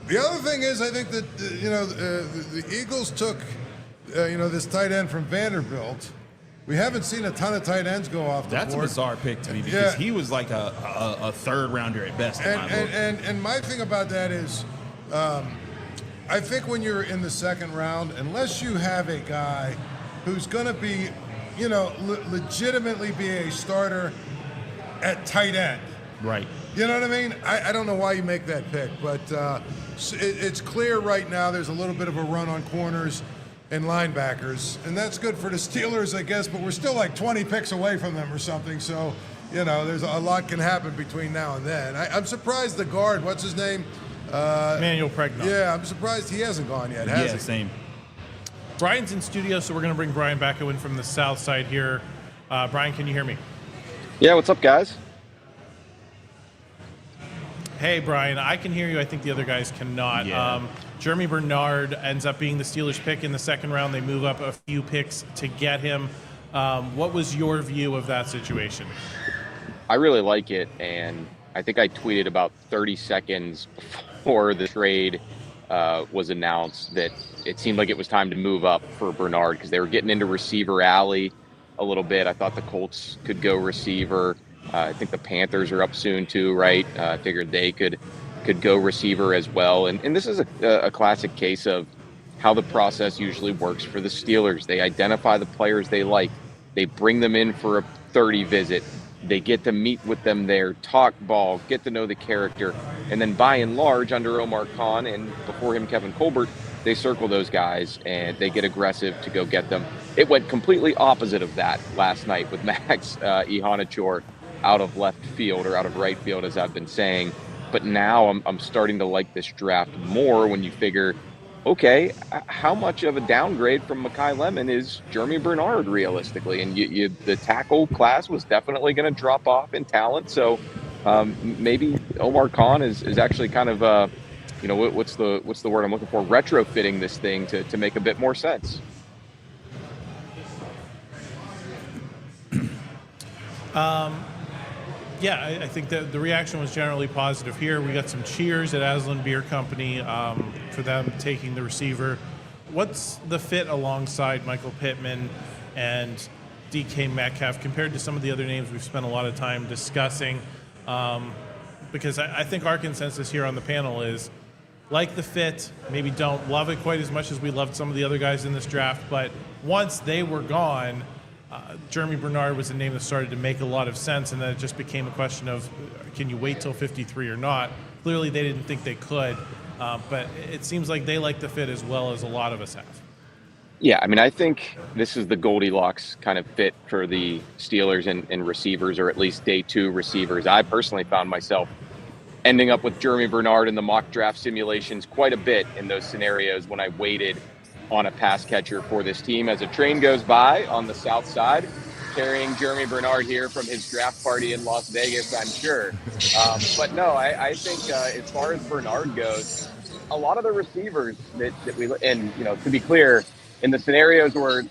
The other thing is I think that the Eagles took this tight end from Vanderbilt. We haven't seen a ton of tight ends go off the board. That's a bizarre pick to me because he was like a third rounder at best. And my thing about that is, I think when you're in the second round, unless you have a guy who's going to be, legitimately be a starter at tight end. Right. You know what I mean? I don't know why you make that pick, but it's clear right now there's a little bit of a run on corners and linebackers, and that's good for the Steelers, I guess, but we're still like 20 picks away from them or something, so, there's a lot can happen between now and then. I'm surprised the guard, what's his name? Emmanuel Pregnon. Yeah, I'm surprised he hasn't gone yet, has he? Same. Brian's in studio, so we're going to bring Brian Batko in from the south side here. Brian, can you hear me? Yeah, what's up, guys? Hey, Brian, I can hear you. I think the other guys cannot. Yeah. Germie Bernard ends up being the Steelers pick in the second round. They move up a few picks to get him. What was your view of that situation? I really like it, and I think I tweeted about 30 seconds before the trade was announced that it seemed like it was time to move up for Bernard because they were getting into receiver alley a little bit. I thought the Colts could go receiver. I think the Panthers are up soon too, right? I figured they could go receiver as well. And this is a classic case of how the process usually works for the Steelers. They identify the players they like. They bring them in for a 30 visit. They get to meet with them there, talk ball, get to know the character. And then by and large, under Omar Khan and before him, Kevin Colbert, they circle those guys and they get aggressive to go get them. It went completely opposite of that last night with Max Iheanachor out of left field or out of right field, as I've been saying. But now I'm starting to like this draft more when you figure, okay, how much of a downgrade from Makai Lemon is Germie Bernard realistically? And the tackle class was definitely going to drop off in talent. So maybe Omar Khan is actually kind of, what's the word I'm looking for? Retrofitting this thing to make a bit more sense. Yeah, I think that the reaction was generally positive here. We got some cheers at Aslin Beer Company for them taking the receiver. What's the fit alongside Michael Pittman and DK Metcalf compared to some of the other names we've spent a lot of time discussing? Because I think our consensus here on the panel is like the fit, maybe don't love it quite as much as we loved some of the other guys in this draft, but once they were gone, Germie Bernard was a name that started to make a lot of sense, and then it just became a question of can you wait till 53 or not? Clearly they didn't think they could, but it seems like they like the fit as well as a lot of us have. Yeah, I mean, I think this is the Goldilocks kind of fit for the Steelers and receivers, or at least day two receivers. I personally found myself ending up with Germie Bernard in the mock draft simulations quite a bit in those scenarios when I waited on a pass catcher for this team as a train goes by on the south side, carrying Germie Bernard here from his draft party in Las Vegas, I'm sure. But no, I think as far as Bernard goes, a lot of the receivers that we, and to be clear, in the scenarios where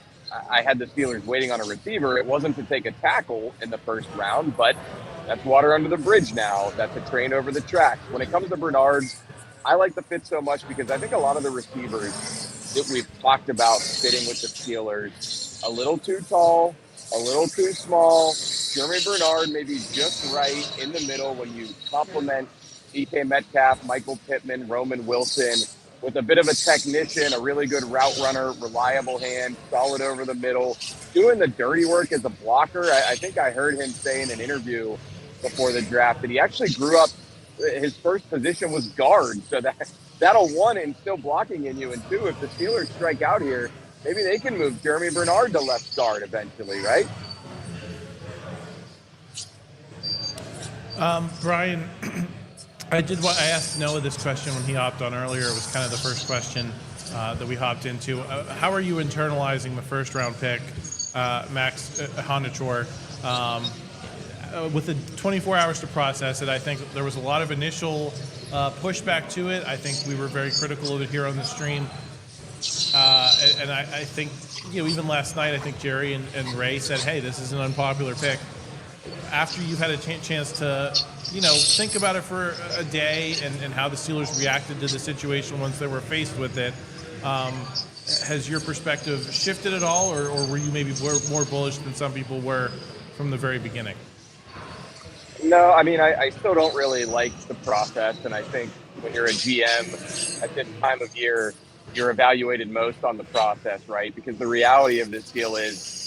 I had the Steelers waiting on a receiver, it wasn't to take a tackle in the first round, but that's water under the bridge now. That's a train over the tracks. When it comes to Bernard, I like the fit so much because I think a lot of the receivers that we've talked about fitting with the Steelers, a little too tall, a little too small. Germie Bernard maybe just right in the middle when you complement DK Metcalf, Michael Pittman, Roman Wilson with a bit of a technician, a really good route runner, reliable hand, solid over the middle, doing the dirty work as a blocker. I think I heard him say in an interview before the draft that he actually grew up, his first position was guard, so that'll one in still blocking in you, and two, if the Steelers strike out here, maybe they can move Germie Bernard to left guard eventually, right? Brian, I asked Noah this question when he hopped on earlier. It was kind of the first question that we hopped into. How are you internalizing the first round pick, Max Iheanachor? With the 24 hours to process it, I think there was a lot of initial pushback to it. I think we were very critical of it here on the stream. And I think, even last night, I think Jerry and Ray said, hey, this is an unpopular pick. After you've had a chance to, think about it for a day and how the Steelers reacted to the situation once they were faced with it, has your perspective shifted at all, or were you maybe more bullish than some people were from the very beginning? No, I mean, I still don't really like the process, and I think when you're a GM at this time of year, you're evaluated most on the process, right? Because the reality of this deal is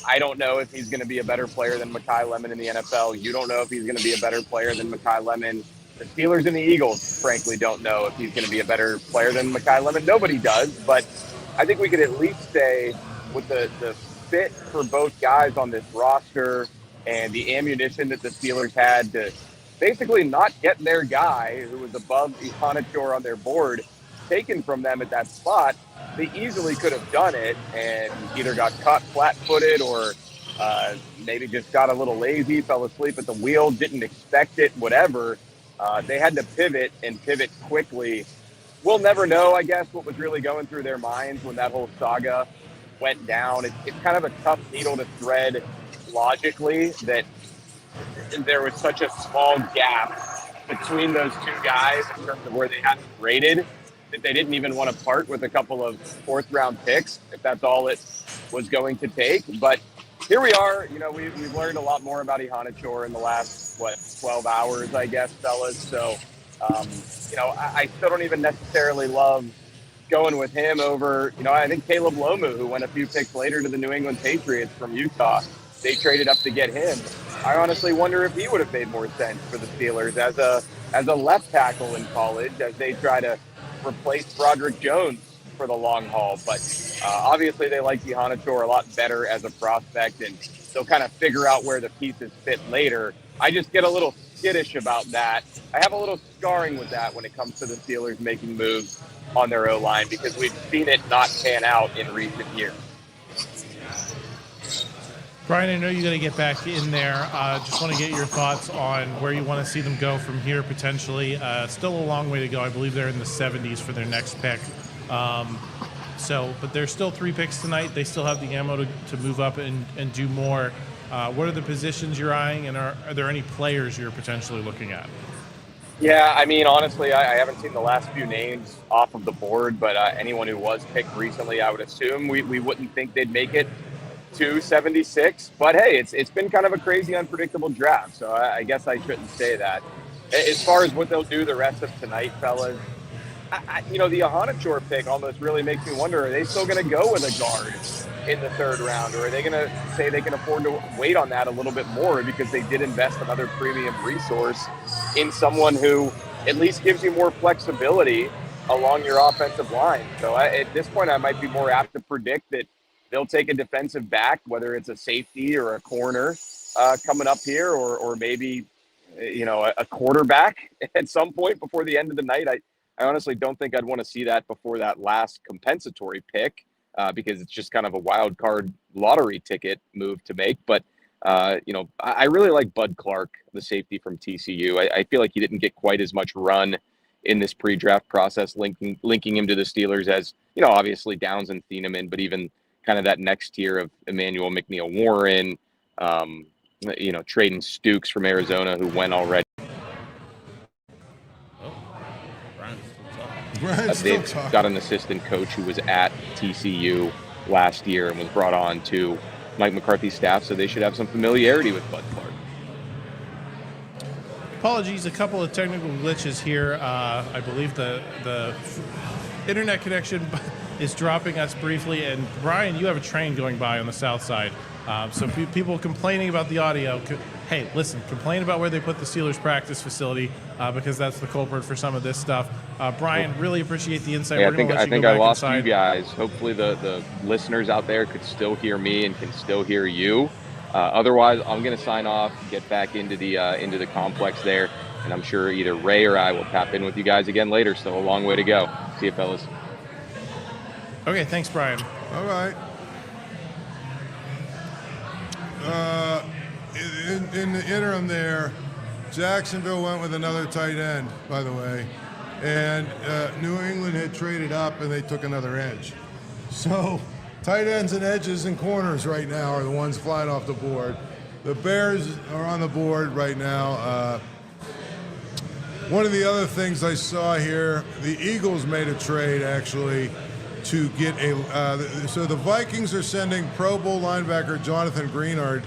I don't know if he's going to be a better player than Makai Lemon in the NFL. You don't know if he's going to be a better player than Makai Lemon. The Steelers and the Eagles, frankly, don't know if he's going to be a better player than Makai Lemon. Nobody does, but I think we could at least say with the fit for both guys on this roster and the ammunition that the Steelers had to basically not get their guy who was above Iheanachor on their board taken from them at that spot, they easily could have done it and either got caught flat-footed or maybe just got a little lazy, fell asleep at the wheel, didn't expect it, whatever. They had to pivot and pivot quickly. We'll never know, I guess, what was really going through their minds when that whole saga went down. It's kind of a tough needle to thread logically that there was such a small gap between those two guys in terms of where they had rated that they didn't even want to part with a couple of fourth-round picks if that's all it was going to take. But here we are. You know, we've learned a lot more about Iheanachor in the last, 12 hours, I guess, fellas. So, you know, I still don't even necessarily love going with him over, you know, I think Caleb Lomu, who went a few picks later to the New England Patriots from Utah. They traded up to get him. I honestly wonder if he would have made more sense for the Steelers as a left tackle in college as they try to replace Broderick Jones for the long haul. But obviously they like Iheanachor a lot better as a prospect, and they'll kind of figure out where the pieces fit later. I just get a little skittish about that. I have a little scarring with that when it comes to the Steelers making moves on their O-line because we've seen it not pan out in recent years. Brian, I know you're going to get back in there. Just want to get your thoughts on where you want to see them go from here, potentially. Still a long way to go. I believe they're in the 70s for their next pick. But there's still 3 picks tonight. They still have the ammo to move up and do more. What are the positions you're eyeing, and are there any players you're potentially looking at? Yeah, I mean, honestly, I haven't seen the last few names off of the board, but anyone who was picked recently, I would assume we wouldn't think they'd make it to 76. But hey, it's been kind of a crazy, unpredictable draft, so I guess I shouldn't say that. As far as what they'll do the rest of tonight, fellas, you know, the Iheanachor pick almost really makes me wonder, are they still going to go with a guard in the 3rd round, or are they going to say they can afford to wait on that a little bit more because they did invest another premium resource in someone who at least gives you more flexibility along your offensive line? So at this point, I might be more apt to predict that they'll take a defensive back, whether it's a safety or a corner coming up here, or maybe, you know, a quarterback at some point before the end of the night. I honestly don't think I'd want to see that before that last compensatory pick because it's just kind of a wild card lottery ticket move to make. But, you know, I really like Bud Clark, the safety from TCU. I feel like he didn't get quite as much run in this pre-draft process, linking him to the Steelers as, you know, obviously Downs and Thieneman, but even kind of that next tier of Emmanuel McNeil-Warren, you know, trading Stukes from Arizona, who went already. They've got an assistant coach who was at TCU last year and was brought on to Mike McCarthy's staff, so they should have some familiarity with Bud Clark. Apologies, a couple of technical glitches here. I believe the internet connection is dropping us briefly, and Brian, you have a train going by on the south side. So people complaining about the audio, hey, listen, complain about where they put the Steelers practice facility because that's the culprit for some of this stuff. Brian, really appreciate the insight. Yeah, We're I think I lost inside. you guys. Hopefully the listeners out there could still hear me and can still hear you. Otherwise, I'm going to sign off, get back into the complex there, and I'm sure either Ray or I will tap in with you guys again later. Still a long way to go. See you, fellas. Okay, thanks, Brian. All right. In the interim there, Jacksonville went with another tight end, by the way, and New England had traded up and they took another edge. So tight ends and edges and corners right now are the ones flying off the board. The Bears are on the board right now. One of the other things I saw here, the Eagles made a trade actually to get so the Vikings are sending Pro Bowl linebacker Jonathan Greenard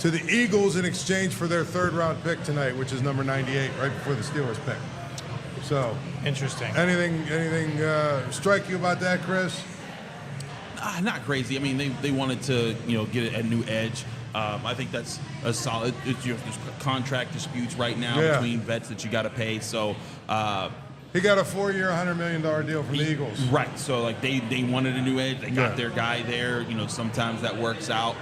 to the Eagles in exchange for their 3rd round pick tonight, which is number 98, right before the Steelers pick. So interesting. Anything strike you about that, Chris? Not crazy. I mean, they wanted to, you know, get a new edge. I think that's a solid. There's contract disputes right now between vets that you got to pay. So he got a 4-year, $100 million deal from the Eagles. Right. So like they wanted a new edge. They got their guy there. You know, sometimes that works out.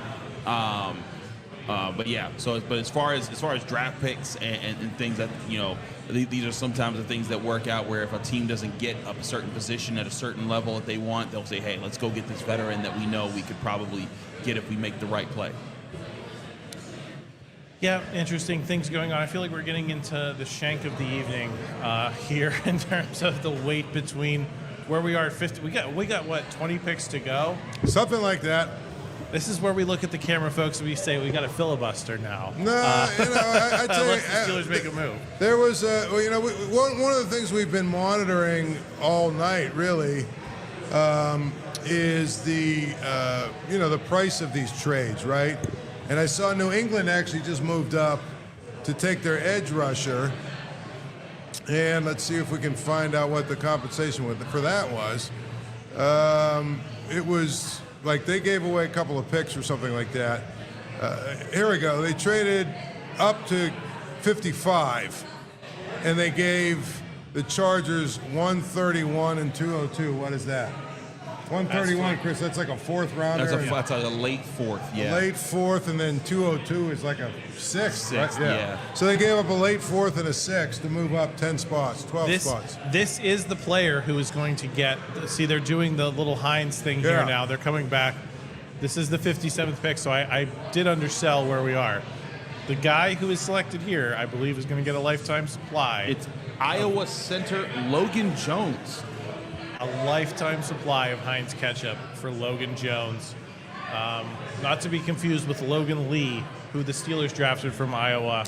But yeah, but as far as draft picks and things that, you know, these are sometimes the things that work out where if a team doesn't get up a certain position at a certain level that they want, they'll say, hey, let's go get this veteran that we know we could probably get if we make the right play. Yeah, interesting things going on. I feel like we're getting into the shank of the evening here in terms of the wait between where we are at 50. We got what, 20 picks to go? Something like that. This is where we look at the camera, folks, and we say we got a filibuster now. No, I tell you, unless the Steelers make a move. There was, one of the things we've been monitoring all night, really, is the, the price of these trades, right? And I saw New England actually just moved up to take their edge rusher. And let's see if we can find out what the compensation for that was. It was like they gave away a couple of picks or something like that. Here we go. They traded up to 55, and they gave the Chargers 131 and 202. What is that? 131, Chris. That's like a fourth rounder. That's a late fourth. Yeah. A late fourth, and then 202 is like a sixth. Sixth, right? yeah. So they gave up a late fourth and a sixth to move up 10 spots, 12 spots. This is the player who is going to get. See, they're doing the little Hines thing here now. They're coming back. This is the 57th pick, so I did undersell where we are. The guy who is selected here, I believe, is going to get a lifetime supply. It's Iowa center Logan Jones. A lifetime supply of Heinz ketchup for Logan Jones. Not to be confused with Logan Lee, who the Steelers drafted from Iowa.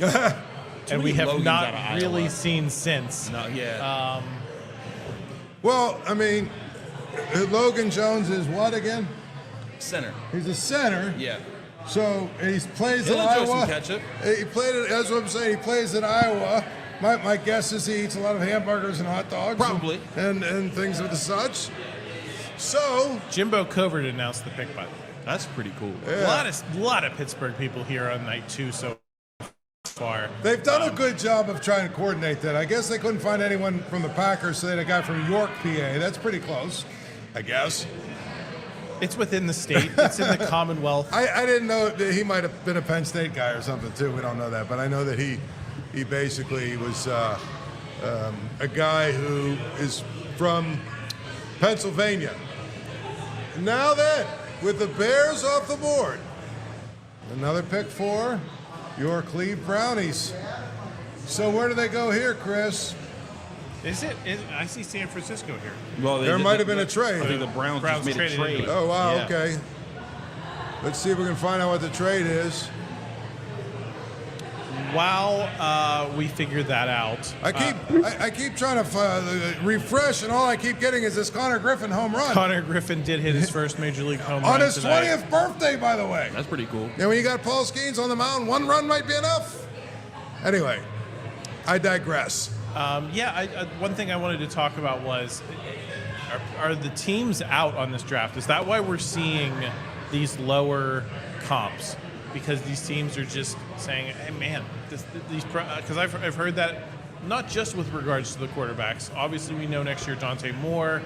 And we have Logans not really seen since. No, yeah. Well, I mean, Logan Jones is what again? Center. He's a center. Yeah. So he plays He'll in enjoy Iowa. some ketchup. He played. That's what I'm saying. He plays in Iowa. My guess is he eats a lot of hamburgers and hot dogs. Probably. And things of the such. So Jimbo Covert announced the pick, by the way. That's pretty cool. Yeah. A lot of Pittsburgh people here on night 2 so far. They've done a good job of trying to coordinate that. I guess they couldn't find anyone from the Packers, so they had a guy from York, PA. That's pretty close, I guess. It's within the state. It's in the Commonwealth. I didn't know that he might have been a Penn State guy or something, too. We don't know that. But I know that he basically was a guy who is from Pennsylvania. Now then, with the Bears off the board, another pick for your Cleve Brownies. So where do they go here, Chris? I see San Francisco here. Well, There might have been a trade. I think the Browns just made a traded trade. into it. Oh, wow, Yeah. okay. Let's see if we can find out what the trade is. While we figure that out, I keep trying to refresh, and all I keep getting is this Connor Griffin home run. Connor Griffin did hit his first Major League home run On his tonight. 20th birthday, by the way. That's pretty cool. And when you got Paul Skeens on the mound, one run might be enough. Anyway, I digress. One thing I wanted to talk about was, are the teams out on this draft? Is that why we're seeing these lower comps? Because these teams are just saying, hey, man, because I've heard that not just with regards to the quarterbacks. Obviously, we know next year Dante Moore,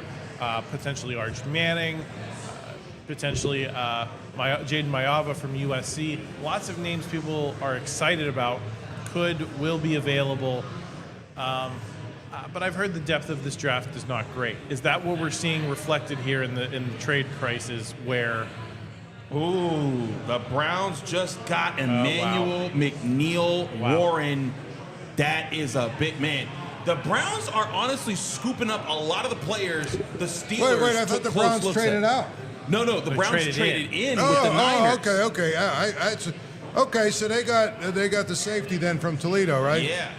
potentially Arch Manning, potentially Jaden Mayava from USC. Lots of names people are excited about will be available. But I've heard the depth of this draft is not great. Is that what we're seeing reflected here in the trade prices where? Ooh, the Browns just got Emmanuel McNeil-Warren. That is a big man. The Browns are honestly scooping up a lot of the players the Steelers Wait, I thought the Browns traded out. No, the Browns traded in with the Niners. Okay. Okay, so they got the safety then from Toledo, right? Yeah.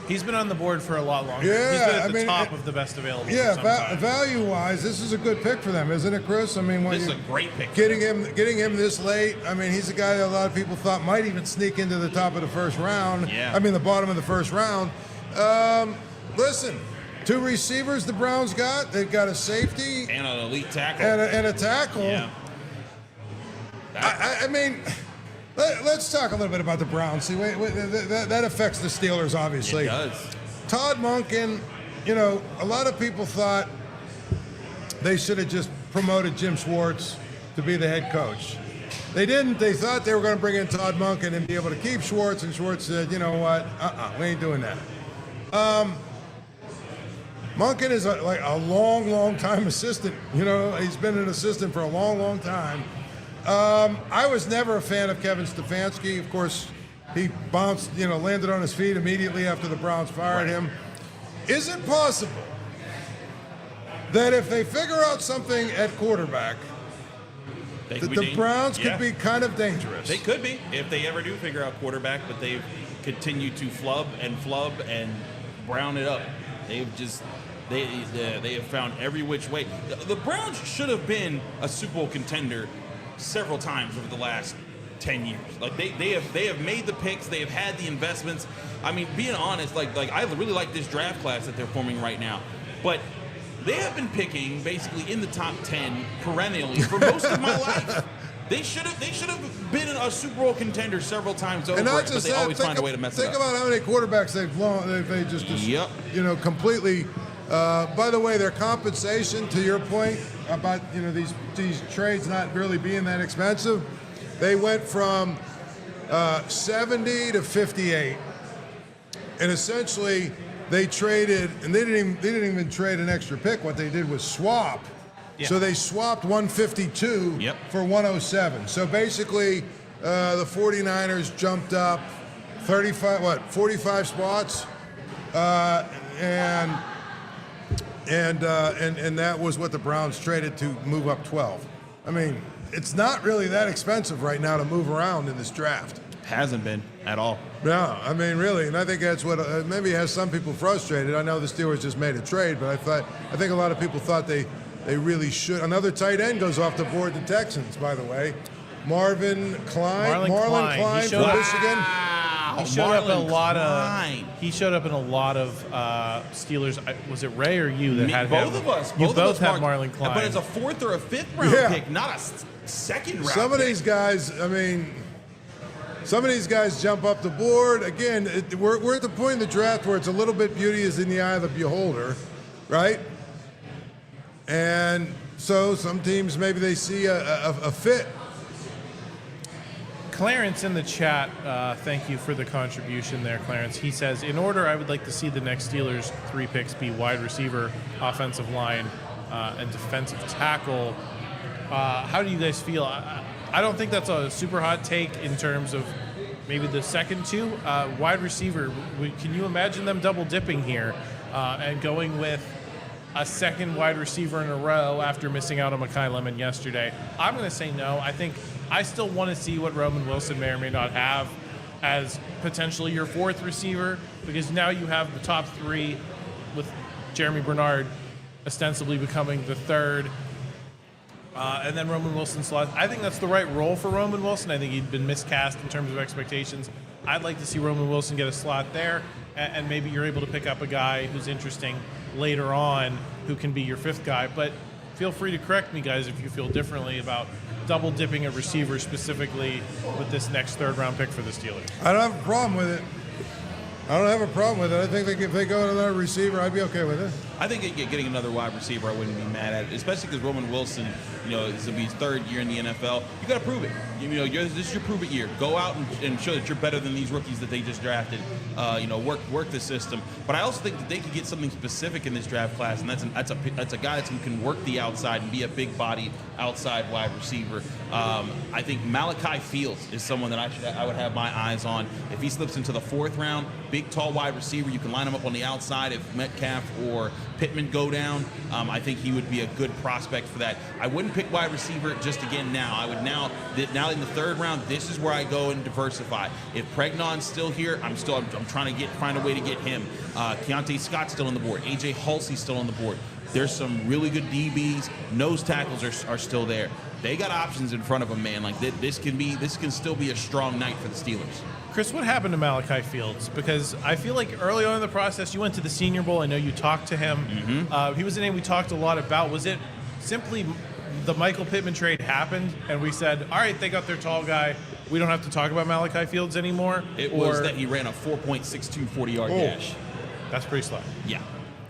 He's been on the board for a lot longer. Yeah, He's been at the top of the best available. Yeah, value-wise, this is a good pick for them, isn't it, Chris? I mean, this is a great pick. Getting him this late. I mean, he's a guy that a lot of people thought might even sneak into the top of the first round. Yeah. I mean, the bottom of the first round. Listen, 2 receivers the Browns got. They've got a safety and an elite tackle and a tackle. Yeah. I mean. Let's talk a little bit about the Browns. See, that affects the Steelers, obviously. It does. Todd Monken, a lot of people thought they should have just promoted Jim Schwartz to be the head coach. They didn't. They thought they were going to bring in Todd Monken and be able to keep Schwartz, and Schwartz said, you know what, we ain't doing that. Monken is like a long time assistant. You know, he's been an assistant for a long time. I was never a fan of Kevin Stefanski. Of course, he bounced, landed on his feet immediately after the Browns fired him. Is it possible that if they figure out something at quarterback, that the Browns could be kind of dangerous? They could be if they ever do figure out quarterback, but they've continued to flub and brown it up. They've just they have found every which way. The Browns should have been a Super Bowl contender several times over the last 10 years. Like they have made the picks, they have had the investments. I mean, being honest, like I really like this draft class that they're forming right now, but they have been picking basically in the top 10 perennially for most of my life. They should have been a Super Bowl contender several times over, but they always find a way to mess it up. Think about how many quarterbacks they just completely. By the way, their compensation, to your point about these trades not really being that expensive, they went from 70 to 58, and essentially they traded, and they didn't even trade an extra pick. What they did was swap. Yeah. So they swapped 152 for 107. So basically, the 49ers jumped up 45 spots, and that was what the Browns traded to move up 12. I mean, it's not really that expensive right now to move around in this draft. Hasn't been at all. No, I mean, really, and I think that's what maybe has some people frustrated. I know the Steelers just made a trade, but I think a lot of people thought they really should. Another tight end goes off the board, the Texans, by the way. Marlon Klein from Michigan. He showed up in a lot of Steelers. Was it Ray or you that had both him? Of us. You both had Marlon Klein. But it's a 4th or a 5th round pick, not a second round. Some of these guys, some of these guys jump up the board. Again, we're at the point in the draft where it's a little bit beauty is in the eye of the beholder, right? And so some teams, maybe they see a fit. Clarence in the chat, thank you for the contribution there, Clarence. He says, in order, I would like to see the next Steelers 3 picks be wide receiver, offensive line, and defensive tackle. How do you guys feel? I don't think that's a super hot take in terms of maybe the second 2. Wide receiver, can you imagine them double dipping here and going with a second wide receiver in a row after missing out on Makai Lemon yesterday? I'm going to say no. I still want to see what Roman Wilson may or may not have as potentially your 4th receiver, because now you have the top 3 with Germie Bernard ostensibly becoming the 3rd. And then Roman Wilson slots. I think that's the right role for Roman Wilson. I think he'd been miscast in terms of expectations. I'd like to see Roman Wilson get a slot there, and maybe you're able to pick up a guy who's interesting later on who can be your 5th guy. But feel free to correct me, guys, if you feel differently about double dipping a receiver specifically with this next 3rd round pick for the Steelers. I don't have a problem with it. I think if they go to another receiver, I'd be okay with it. I think getting another wide receiver, I wouldn't be mad at it, especially because Roman Wilson, this will be his 3rd year in the NFL. You got to prove it. This is your prove it year. Go out and show that you're better than these rookies that they just drafted. Work the system. But I also think that they could get something specific in this draft class, and that's a guy who can work the outside and be a big body outside wide receiver. I think Malachi Fields is someone that I would have my eyes on. If he slips into the 4th round, big tall wide receiver, you can line him up on the outside. If Metcalf or Pittman go down, I think he would be a good prospect for that. I wouldn't pick wide receiver just again now. I would now in the 3rd round, this is where I go and diversify. If Pregnon's still here, I'm trying to find a way to get him. Keontae Scott's still on the board. AJ Halsey's still on the board. There's some really good DBs. Nose tackles are still there. They got options in front of them, man. Like this can still be a strong night for the Steelers. Chris, what happened to Malachi Fields? Because I feel like early on in the process, you went to the Senior Bowl. I know you talked to him. Mm-hmm. He was a name we talked a lot about. Was it simply the Michael Pittman trade happened and we said, all right, they got their tall guy. We don't have to talk about Malachi Fields anymore? It was that he ran a 4.62 40-yard dash. That's pretty slow. Yeah.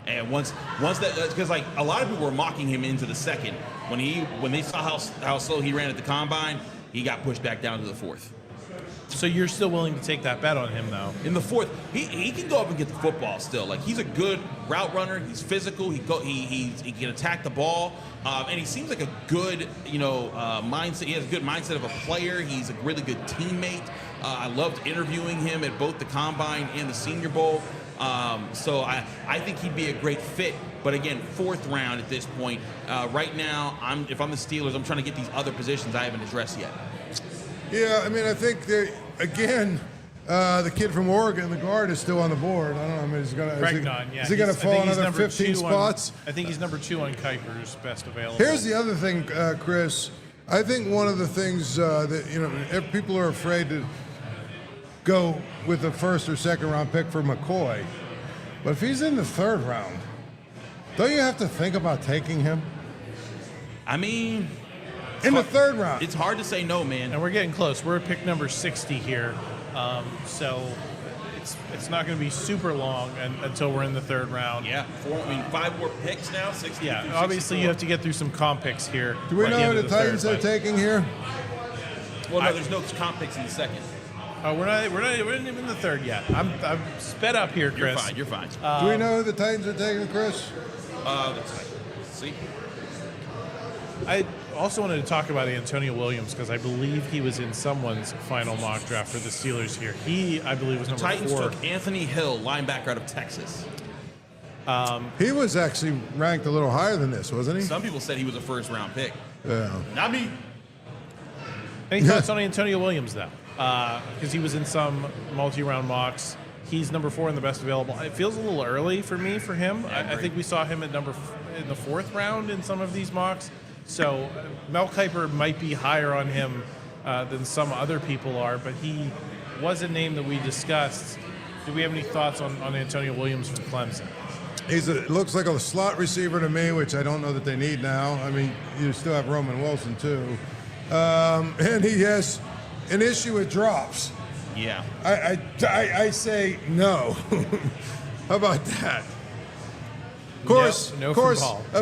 And once that, because like a lot of people were mocking him into the 2nd when they saw how slow he ran at the combine. he got pushed back down to the 4th. So you're still willing to take that bet on him, though? In the 4th, he can go up and get the football still. Like, he's a good route runner. He's physical. He can attack the ball, and he seems like a good mindset. He has a good mindset of a player. He's a really good teammate. I loved interviewing him at both the Combine and the Senior Bowl. So I think he'd be a great fit. But again, 4th round at this point. Right now, if I'm the Steelers, I'm trying to get these other positions I haven't addressed yet. Yeah, I mean, I think the kid from Oregon, the guard, is still on the board. I don't know. I mean, Pregnon, is he going to fall another 15 spots? I think he's number 2 on Kuiper's best available. Here's the other thing, Chris. I think one of the things that people are afraid to go with the 1st or 2nd round pick for McCoy, but if he's in the 3rd round, don't you have to think about taking him? I mean, in the 3rd round, it's hard to say no, man. And we're getting close. We're at pick number 60 here, so it's not going to be super long until we're in the 3rd round. Yeah, 5 more picks now. 60. Yeah, obviously you have to get through some comp picks here. Do we know who the Titans are taking here? Well, no, there's no comp picks in the 2nd. Oh, we're not even in the 3rd yet. I'm sped up here, Chris. You're fine. Do we know who the Titans are taking, Chris? The Titans. See. I also wanted to talk about Antonio Williams because I believe he was in someone's final mock draft for the Steelers here. He, I believe, was number 4. Titans took Anthony Hill, linebacker out of Texas. He was actually ranked a little higher than this, wasn't he? Some people said he was a 1st round pick. Yeah. Not me. Any thoughts on Antonio Williams, though? Because he was in some multi-round mocks. He's number 4 in the best available. It feels a little early for him. I think we saw him at in the 4th round in some of these mocks. So Mel Kiper might be higher on him than some other people are, but he was a name that we discussed. Do we have any thoughts on Antonio Williams from Clemson? Looks like a slot receiver to me, which I don't know that they need now. I mean, you still have Roman Wilson, too. And he has an issue with drops. Yeah. I say no. How about that? Of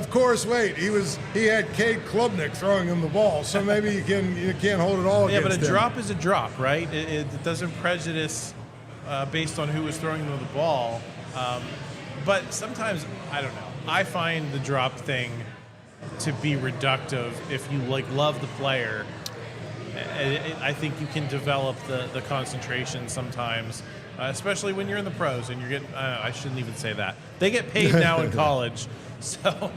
course. Wait, he had Cade Klubnik throwing him the ball, so maybe you can't hold it all. Yeah, but a him. drop is a drop, right? It doesn't prejudice based on who was throwing him the ball. But sometimes I don't know. I find the drop thing to be reductive if you love the player. I think you can develop the concentration sometimes, especially when you're in the pros and you're getting. I shouldn't even say that. They get paid now in college, so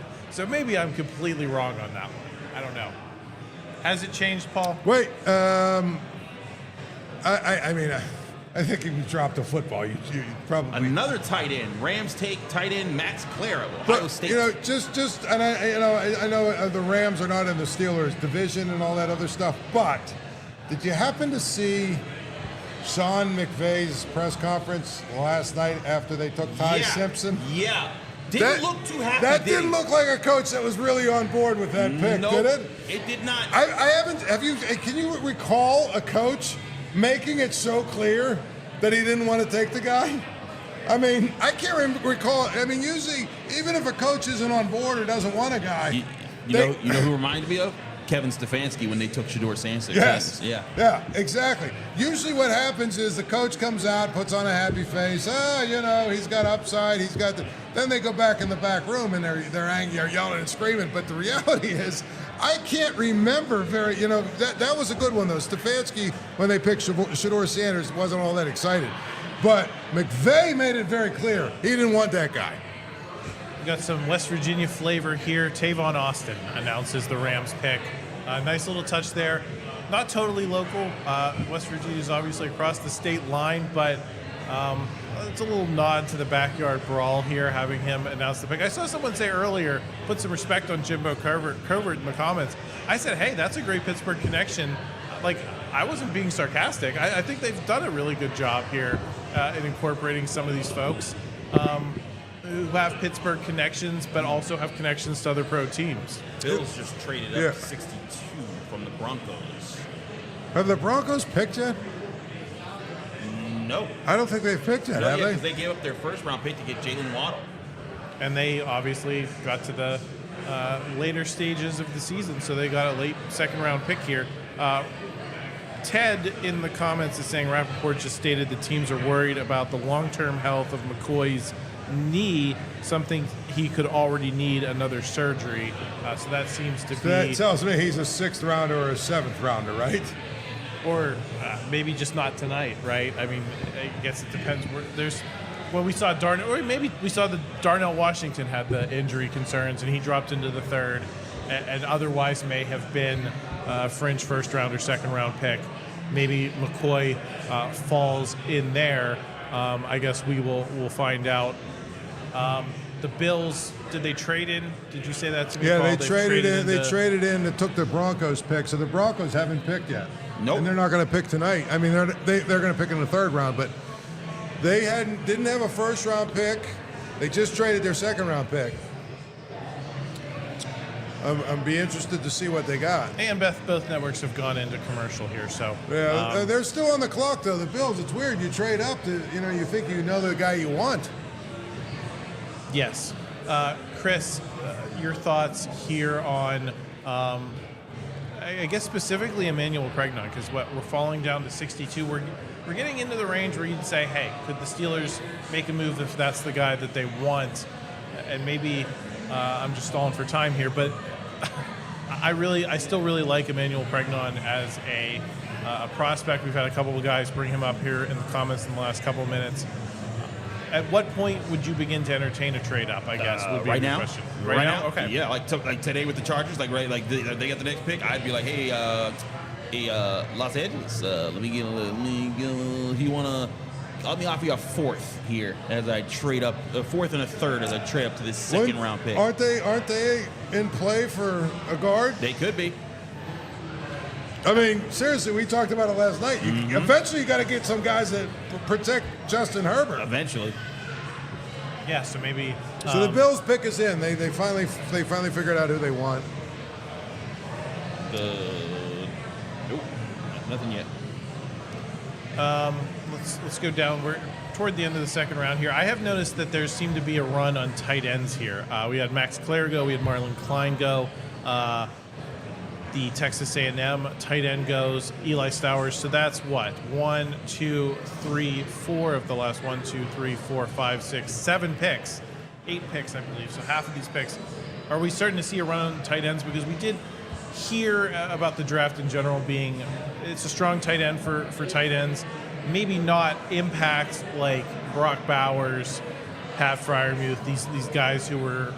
maybe I'm completely wrong on that one. I don't know. Has it changed, Paul? Wait, I think if you dropped a football, you probably another tight end. Rams take tight end Max Clara, Ohio State. And I know the Rams are not in the Steelers division and all that other stuff. But did you happen to see Sean McVay's press conference last night after they took Ty Simpson? Yeah. Didn't look too happy. That didn't look like a coach that was really on board with that pick, did it? It did not. I haven't. Have you? Can you recall a coach making it so clear that he didn't want to take the guy? I mean, I can't recall. I mean, usually, even if a coach isn't on board or doesn't want a guy, you know who reminded me of? Kevin Stefanski when they took Shedeur Sanders. Yes. Yeah. Yeah, exactly. Usually what happens is the coach comes out, puts on a happy face. He's got upside. He's got Then they go back in the back room and they're angry, they're yelling and screaming. But the reality is, I can't remember that was a good one though. Stefanski, when they picked Shedeur Sanders, wasn't all that excited. But McVay made it very clear he didn't want that guy. We got some West Virginia flavor here. Tavon Austin announces the Rams pick. Nice little touch there. Not totally local. West Virginia is obviously across the state line, but it's a little nod to the backyard brawl here, having him announce the pick. I saw someone say earlier, put some respect on Jimbo Covert in the comments. I said, hey, that's a great Pittsburgh connection. I wasn't being sarcastic. I think they've done a really good job here in incorporating some of these folks who have Pittsburgh connections, but also have connections to other pro teams. Bills just traded up 62 from the Broncos. Have the Broncos picked yet? No. I don't think they've picked yet, have because they gave up their first round pick to get Jalen Waddle. And they obviously got to the later stages of the season, so they got a late second-round pick here. Ted in the comments is saying Rappaport just stated the teams are worried about the long-term health of McCoy's knee, something he could already need another surgery. So that seems to be... That tells me he's a 6th rounder or a 7th rounder, right? Or maybe just not tonight, right? I mean, I guess it depends. When we saw Darnell, or maybe we saw that Darnell Washington had the injury concerns and he dropped into the 3rd, and otherwise may have been fringe 1st round or 2nd round pick. Maybe McCoy falls in there. I guess we'll find out. The Bills, did they trade in? Did you say that to me? Yeah, Paul? they traded in. They traded in. They took the Broncos pick. So the Broncos haven't picked yet. Nope. And they're not going to pick tonight. I mean, they're going to pick in the 3rd round, but they didn't have a 1st round pick. They just traded their 2nd round pick. I'm be interested to see what they got. And both networks have gone into commercial here, so yeah, they're still on the clock though. The Bills, it's weird. You trade up to, you think you know the guy you want. yes. Chris, your thoughts here on, I guess specifically Emmanuel Pregnon, because we're falling down to 62. We're getting into the range where you'd say, hey, could the Steelers make a move if that's the guy that they want? And maybe I'm just stalling for time here, but I still really like Emmanuel Pregnon as a prospect. We've had a couple of guys bring him up here in the comments in the last couple of minutes. At what point would you begin to entertain a trade up? I guess would be right the now. question. Right now, okay. Yeah, like today with the Chargers, they get the next pick. I'd be like, hey, Los Angeles, let me get a little. Let me offer you a 4th here as I trade up, a 4th and a 3rd as I trade up to this 2nd round pick. Aren't they in play for a guard? They could be. I mean, seriously, we talked about it last night. Eventually, you got to get some guys that protect Justin Herbert. Eventually. Yeah, so maybe. So the Bills pick is in. They finally figured out who they want. Nope, nothing yet. Let's go down. We're toward the end of the 2nd round here. I have noticed that there seemed to be a run on tight ends here. We had Max Clare go. We had Marlon Klein go. The Texas A&M tight end goes. Eli Stowers. So that's what? 1, 2, 3, 4 of the last 1, 2, 3, 4, 5, 6, 7 picks. 8 picks, I believe. So half of these picks. Are we starting to see a run on tight ends? Because we did hear about the draft in general being, it's a strong tight end for tight ends. Maybe not impact like Brock Bowers, Pat Freiermuth, these guys who were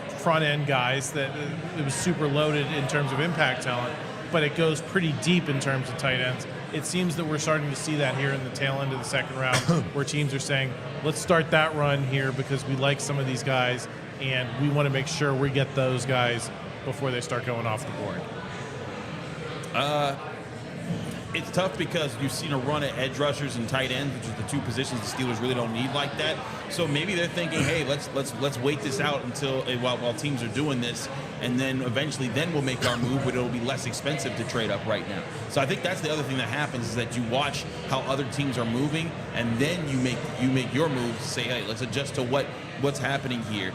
front end guys that it was super loaded in terms of impact talent, but it goes pretty deep in terms of tight ends. It seems that we're starting to see that here in the tail end of the 2nd round where teams are saying, let's start that run here because we like some of these guys and we want to make sure we get those guys before they start going off the board. It's tough because you've seen a run at edge rushers and tight ends, which is the 2 positions the Steelers really don't need like that. So maybe they're thinking, hey, let's wait this out until while teams are doing this, and then eventually we'll make our move, but it'll be less expensive to trade up right now. So I think that's the other thing that happens is that you watch how other teams are moving, and then you make your move to say, hey, let's adjust to what's happening here.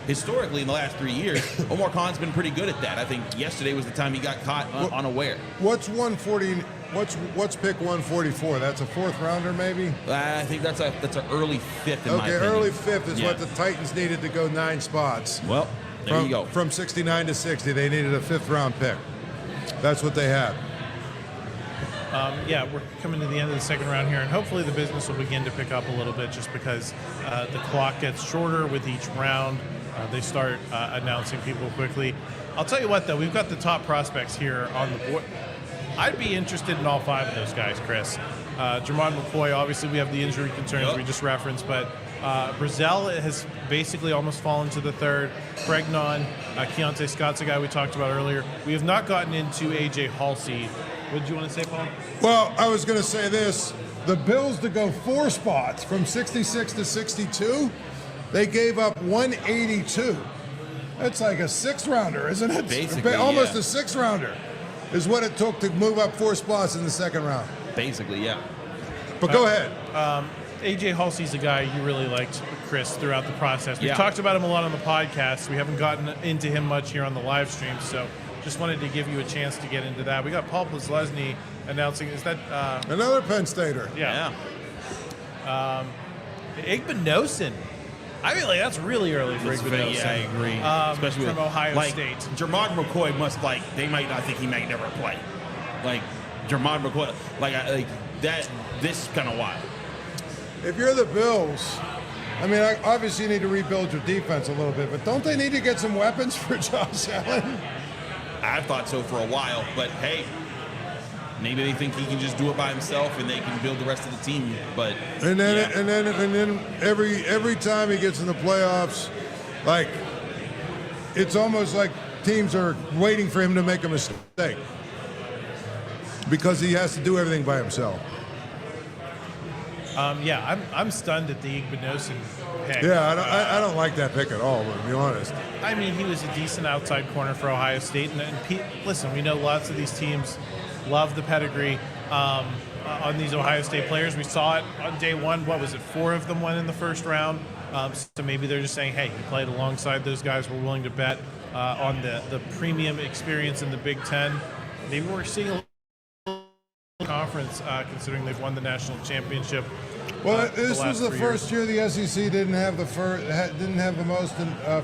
Historically, in the last 3 years, Omar Khan's been pretty good at that. I think yesterday was the time he got caught unaware. What's 140? What's pick 144? That's a 4th rounder, maybe. I think that's an early 5th in my opinion. Okay, early 5th is what the Titans needed to go 9 spots. Well, there you go. From 69 to 60, they needed a 5th round pick. That's what they had. Yeah, we're coming to the end of the 2nd round here, and hopefully the business will begin to pick up a little bit just because the clock gets shorter with each round. They start announcing people quickly. I'll tell you what, though, we've got the top prospects here on the board. I'd be interested in all 5 of those guys, Chris. Jermon McCoy, obviously we have the injury concerns we just referenced, but Brazel has basically almost fallen to the 3rd. Pregnon, Keontae Scott's a guy we talked about earlier. We have not gotten into A.J. Halsey. What did you want to say, Paul? Well, I was going to say this. The Bills to go 4 spots from 66 to 62, they gave up 182. That's like a 6th rounder, isn't it? Basically, almost a 6th rounder is what it took to move up 4 spots in the 2nd round. Basically, yeah. But go ahead. A.J. Halsey's a guy you really liked, Chris, throughout the process. We've Yeah. talked about him a lot on the podcast. We haven't gotten into him much here on the live stream, so just wanted to give you a chance to get into that. We got Paul Zeise announcing, is that... Another Penn Stater. Yeah. Igbinosin. I mean, like, that's really early for Igbinosin. Yeah, I agree. Especially from with, Ohio like, State. Jermod McCoy must, like, they might not think he may never play. Like, Jermod McCoy, that, this is kind of wild. If you're the Bills, I mean, obviously you need to rebuild your defense a little bit, but don't they need to get some weapons for Josh Allen? I've thought so for a while, but hey, maybe they think he can just do it by himself and they can build the rest of the team. But And then every time he gets in the playoffs, like, it's almost like teams are waiting for him to make a mistake because he has to do everything by himself. I'm stunned at the Igbinosin pick. Yeah, I don't like that pick at all, to be honest. I mean, he was a decent outside corner for Ohio State. Listen, we know lots of these teams love the pedigree on these Ohio State players. We saw it on day one. What was it? 4 of them went in the first round. So maybe they're just saying, hey, he played alongside those guys. We're willing to bet on the premium experience in the Big Ten. Maybe we're seeing a conference considering they've won the national championship. Well, this was the 3 first year the SEC didn't have the most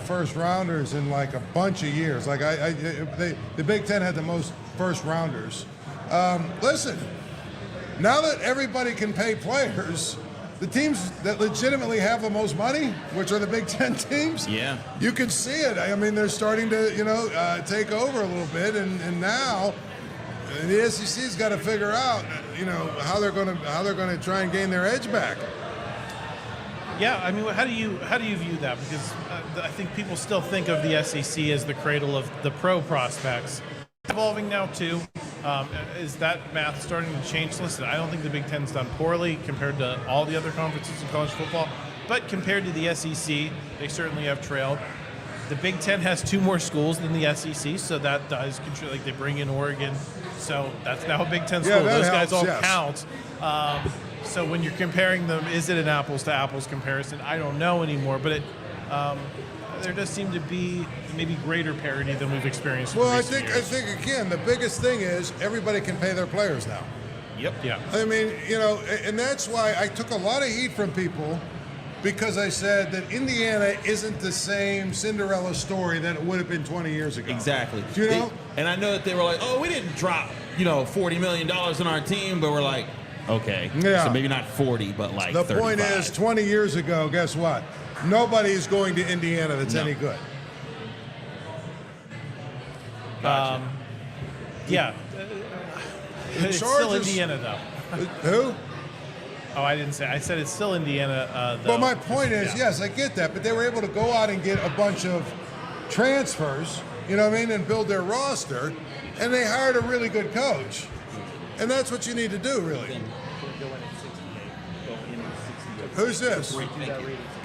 first rounders in like a bunch of years. Like the Big Ten had the most first rounders. Listen, now that everybody can pay players, the teams that legitimately have the most money, which are the Big Ten teams, yeah, you can see it. I mean, they're starting to take over a little bit, and now the SEC's got to figure out, how they're going to try and gain their edge back. Yeah, I mean, how do you view that? Because I think people still think of the SEC as the cradle of the pro prospects. Evolving now too. Is that math starting to change? Listen, I don't think the Big Ten's done poorly compared to all the other conferences in college football, but compared to the SEC, they certainly have trailed. The Big Ten has 2 more schools than the SEC, so that does contribute. Like, they bring in Oregon, so that's now a Big Ten school. Yeah, those guys helps, all yes. count. So when you're comparing them, is it an apples to apples comparison? I don't know anymore, but there does seem to be maybe greater parity than we've experienced. Well, in I recent years. think again, the biggest thing is everybody can pay their players now. Yep. Yeah. I mean, and that's why I took a lot of heat from people, because I said that Indiana isn't the same Cinderella story that it would have been 20 years ago. Exactly. Do you know? And I know that they were like, oh, we didn't drop, $40 million in our team, but we're like, okay. Yeah. So maybe not 40, but like The 35. point is, 20 years ago, guess what? Nobody's going to Indiana that's any good. Gotcha. Yeah. It's still Chargers- Indiana, though. Who? Oh, I didn't say. I said it's still Indiana. Though. Well, my point is, Yeah. yes, I get that, but they were able to go out and get a bunch of transfers, and build their roster, and they hired a really good coach. And that's what you need to do, really. Who's this?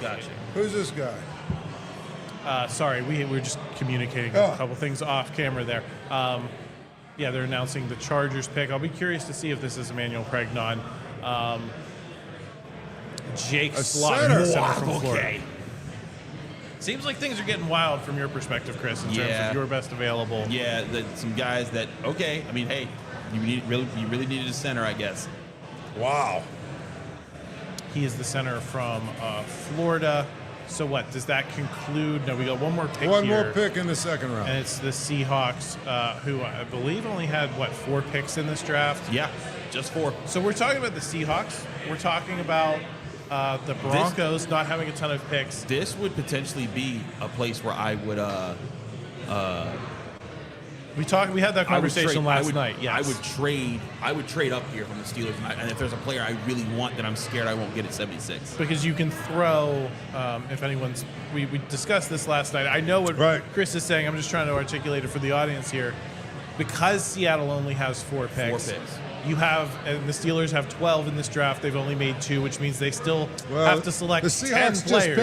Gotcha. Who's this guy? Sorry, we were just communicating Oh. a couple things off camera there. Yeah, they're announcing the Chargers pick. I'll be curious to see if this is Emmanuel Pregnon. Jake A Slaughter, center. center from Florida. Okay. Seems like things are getting wild from your perspective, Chris, in terms Yeah. of your best available. Yeah, some guys that, okay, I mean, hey, you really needed a center, I guess. Wow. He is the center from Florida. So what, does that conclude? No, we got one more pick One here. more pick in the second round. And it's the Seahawks, who I believe only had, 4 picks in this draft? Yeah, just 4. So we're talking about the Seahawks. We're talking about the Broncos not having a ton of picks. This would potentially be a place where I would We had that conversation last night. Yes. I would trade up here from the Steelers, and if there's a player I really want that I'm scared I won't get at 76. Because you can throw, if anyone's, we discussed this last night. I know what Chris is saying. I'm just trying to articulate it for the audience here. Because Seattle only has 4 picks. 4 picks. You have, and the Steelers have 12 in this draft. They've only made 2, which means they still have to select the 10 Seahawks players.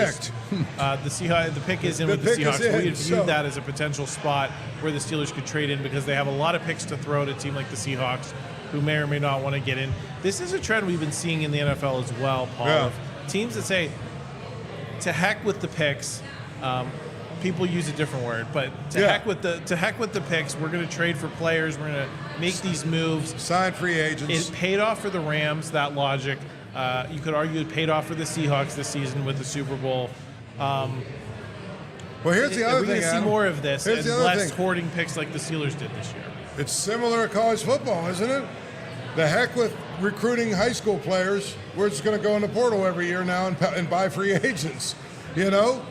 just The pick is in The with the pick is Seahawks. in, We had so- viewed that as a potential spot where the Steelers could trade in because they have a lot of picks to throw at a team like the Seahawks, who may or may not want to get in. This is a trend we've been seeing in the NFL as well, Paul. Yeah. Of teams that say, to heck with the picks. People use a different word, but to heck with the picks. We're going to trade for players. We're going to make these moves. Sign free agents. It paid off for the Rams. That logic. You could argue it paid off for the Seahawks this season with the Super Bowl. Well, here's the other thing. We're going to see more of this and less thing. hoarding picks like the Steelers did this year. It's similar to college football, isn't it? The heck with recruiting high school players. We're just going to go in the portal every year now and buy free agents. You know?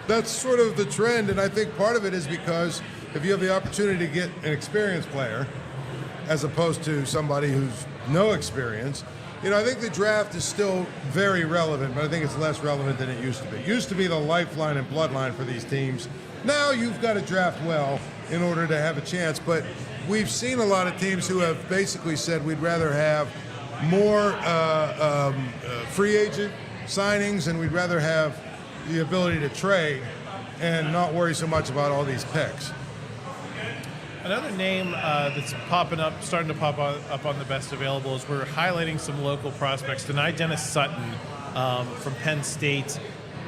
That's sort of the trend, and I think part of it is because if you have the opportunity to get an experienced player as opposed to somebody who's no experience, you know, I think the draft is still very relevant, but I think it's less relevant than it used to be. It used to be the lifeline and bloodline for these teams. Now you've got to draft well in order to have a chance, but we've seen a lot of teams who have basically said we'd rather have more free agent signings and we'd rather have the ability to trade and not worry so much about all these picks. Another name that's starting to pop up on the best available is we're highlighting some local prospects. Tonight, Dennis Sutton from Penn State.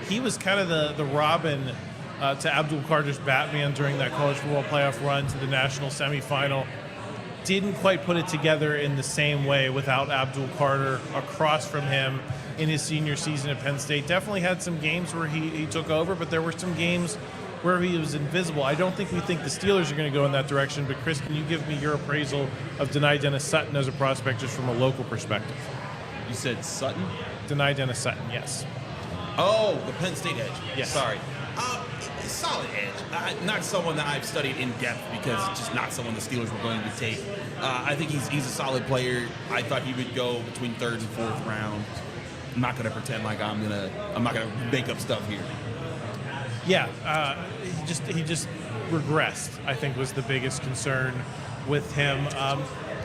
He was kind of the Robin to Abdul Carter's Batman during that college football playoff run to the national semifinal. Didn't quite put it together in the same way without Abdul Carter across from him in his senior season at Penn State. Definitely had some games where he took over, but there were some games where he was invisible. I don't think we think the Steelers are going to go in that direction, but Chris, can you give me your appraisal of Denai Dennis Sutton as a prospect just from a local perspective? You said Sutton? Denai Dennis Sutton, yes. Oh, the Penn State edge. Yes. Sorry. Solid edge. Not someone that I've studied in depth because it's just not someone the Steelers were going to take. I think he's a solid player. I thought he would go between third and fourth round. I'm not going to pretend like I'm not going to make up stuff here. Yeah, he just regressed, I think, was the biggest concern with him.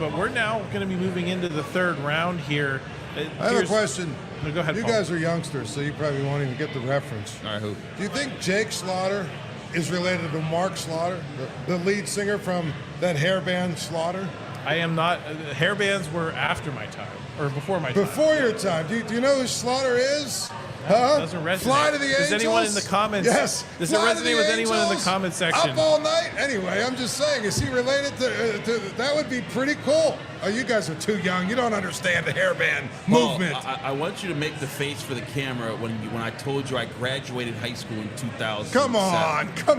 But we're now going to be moving into the third round here. I have a question. No, go ahead, you Paul. guys are youngsters, so you probably won't even get the reference. All right, who? Do you think Jake Slaughter is related to Mark Slaughter, the lead singer from that hair band Slaughter? I am not. Hair bands were after my time, or before my time. Before your time. Do you know who Slaughter is? Huh? Doesn't resonate. Fly to the Angels? Does anyone in the comments? Yes. Does it resonate with anyone in the comment section? Up all night? Anyway, I'm just saying, is he related to that would be pretty cool. Oh, you guys are too young. You don't understand the hairband movement. I want you to make the face for the camera when I told you I graduated high school in 2000. Come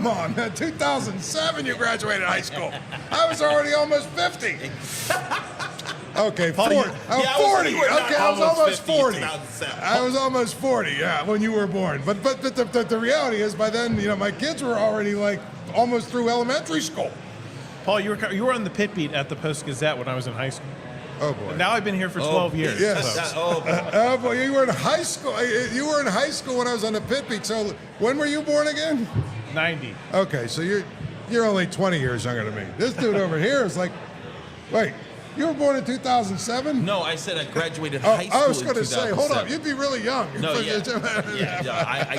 on. 2007 you graduated high school. I was already almost 50. Okay, 40. I'm 40. Okay, I was almost 40. I was almost 40, yeah, when you were born. But the reality is, by then, you know, my kids were already like almost through elementary school. Paul, you were on the pit beat at the Post-Gazette when I was in high school. Oh boy. And now I've been here for 12 years. Yes. Oh boy, you were in high school. You were in high school when I was on the pit beat. So when were you born again? 90. Okay, so you're only 20 years younger than me. This dude over here is like, wait. You were born in 2007? No, I said I graduated high school I was going to say, hold up, you'd be really young. No, I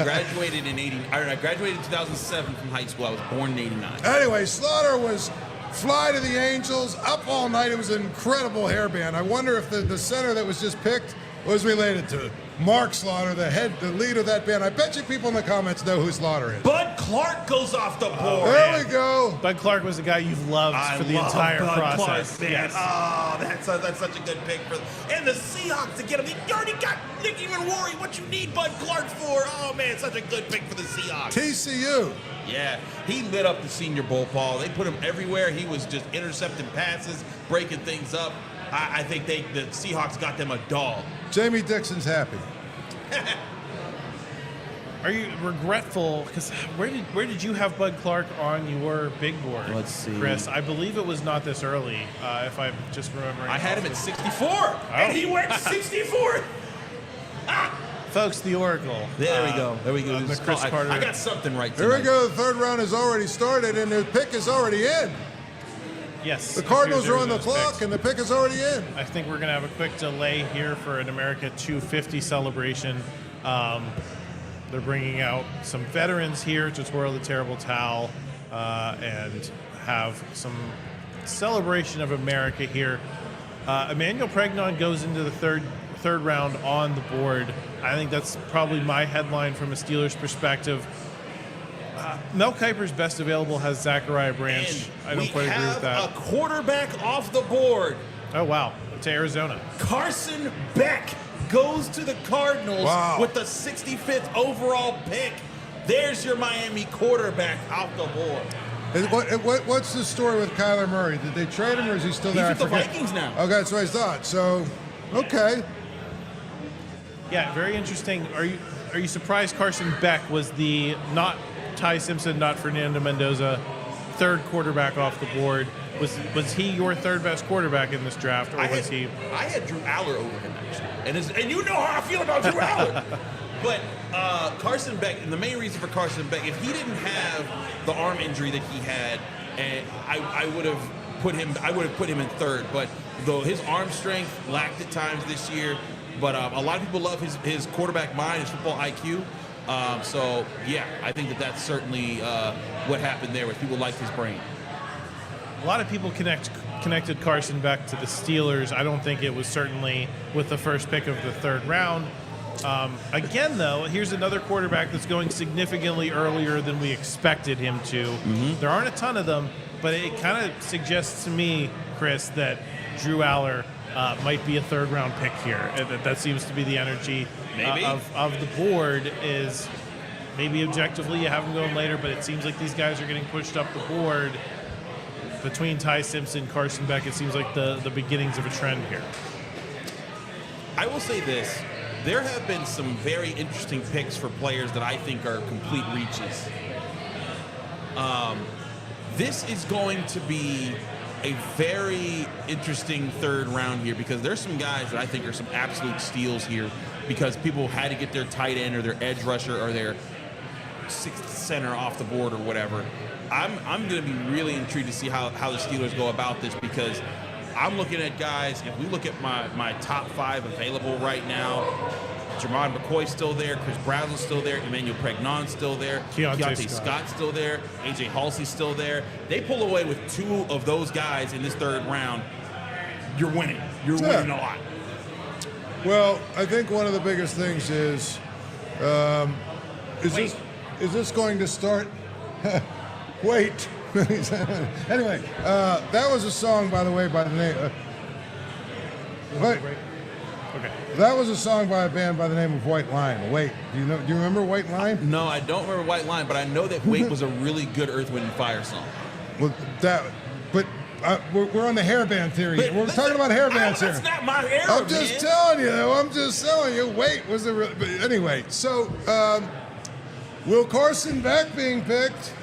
graduated I graduated in 2007 from high school. I was born in 89. Anyway, Slaughter was Fly to the Angels, Up All Night. It was an incredible hairband. I wonder if the center that was just picked was related to Mark Slaughter, the lead of that band. I bet you people in the comments know who Slaughter is. Bud Clark goes off the board. There we go. Bud Clark was the guy you've loved for the entire Bud process. Clark, yes. Oh, that's such a good pick for them. And the Seahawks to get him. You already got Nick Evenwari. What you need Bud Clark for? Oh, man, such a good pick for the Seahawks. TCU. Yeah, he lit up the Senior Bowl, Paul. They put him everywhere. He was just intercepting passes, breaking things up. I think the Seahawks got them a dog. Jamie Dixon's happy. Are you regretful? Because where did you have Bud Clark on your big board? Let's see, Chris. I believe it was not this early. If I'm just remembering. I had him at 64, and he went 64. Folks, the Oracle. There we go. The Chris Carter. I got something right There tonight. we go. The third round has already started, and the pick is already in. Yes. The Cardinals are on the those clock, picks. and the pick is already in. I think we're going to have a quick delay here for an America 250 celebration. They're bringing out some veterans here to twirl the terrible towel and have some celebration of America here. Emmanuel Pregnon goes into the third third round on the board. I think that's probably my headline from a Steelers perspective. Mel Kiper's best available has Zachariah Branch. I don't quite agree with that. We have a quarterback off the board. Oh, wow. To Arizona. Carson Beck goes to the Cardinals with the 65th overall pick. There's your Miami quarterback off the board. What's the story with Kyler Murray? Did they trade him, or is he still there? He's with the Vikings now. Okay, that's what I thought. So, okay. Yeah, very interesting. Are you surprised Carson Beck was the not Ty Simpson, not Fernando Mendoza, third quarterback off the board? Was he your third best quarterback in this draft, or was he? I had Drew Allar over him actually, and you know how I feel about Drew Allar. But Carson Beck, and the main reason for Carson Beck, if he didn't have the arm injury that he had, and I would have put him in third. But though his arm strength lacked at times this year, but a lot of people love his quarterback mind, his football IQ. So yeah, I think that's certainly what happened there. Was people liked his brain. A lot of people connected Carson Beck to the Steelers. I don't think it was certainly with the first pick of the third round. Again, though, here's another quarterback that's going significantly earlier than we expected him to. Mm-hmm. There aren't a ton of them, but it kind of suggests to me, Chris, that Drew Allar might be a third-round pick here. That seems to be the energy of the board. Is maybe objectively you have them going later, but it seems like these guys are getting pushed up the board. Between Ty Simpson, Carson Beck, it seems like the beginnings of a trend here. I will say this. There have been some very interesting picks for players that I think are complete reaches. This is going to be a very interesting third round here because there's some guys that I think are some absolute steals here because people had to get their tight end or their edge rusher or their sixth center off the board or whatever. I'm going to be really intrigued to see how the Steelers go about this because I'm looking at guys, if we look at my top 5 available right now, Jermon McCoy's still there, Chris Brazel's still there, Emmanuel Pregnon's still there, Keontae Scott's still there, AJ Halsey's still there. They pull away with 2 of those guys in this third round. You're winning. You're winning a lot. Well, I think one of the biggest things is this going to start? Wait. Anyway, that was a song, by the way, by the name. Okay. That was a song by a band by the name of White Line. Wait, do you remember White Line? No, I don't remember White Line, but I know that Wait was a really good Earth, Wind, and Fire song. Well, we're on the hairband theory. We're talking about hairbands here. That's not my era, I'm just telling you, though. I'm just telling you. Wait was the real. But anyway, so will Carson Beck being picked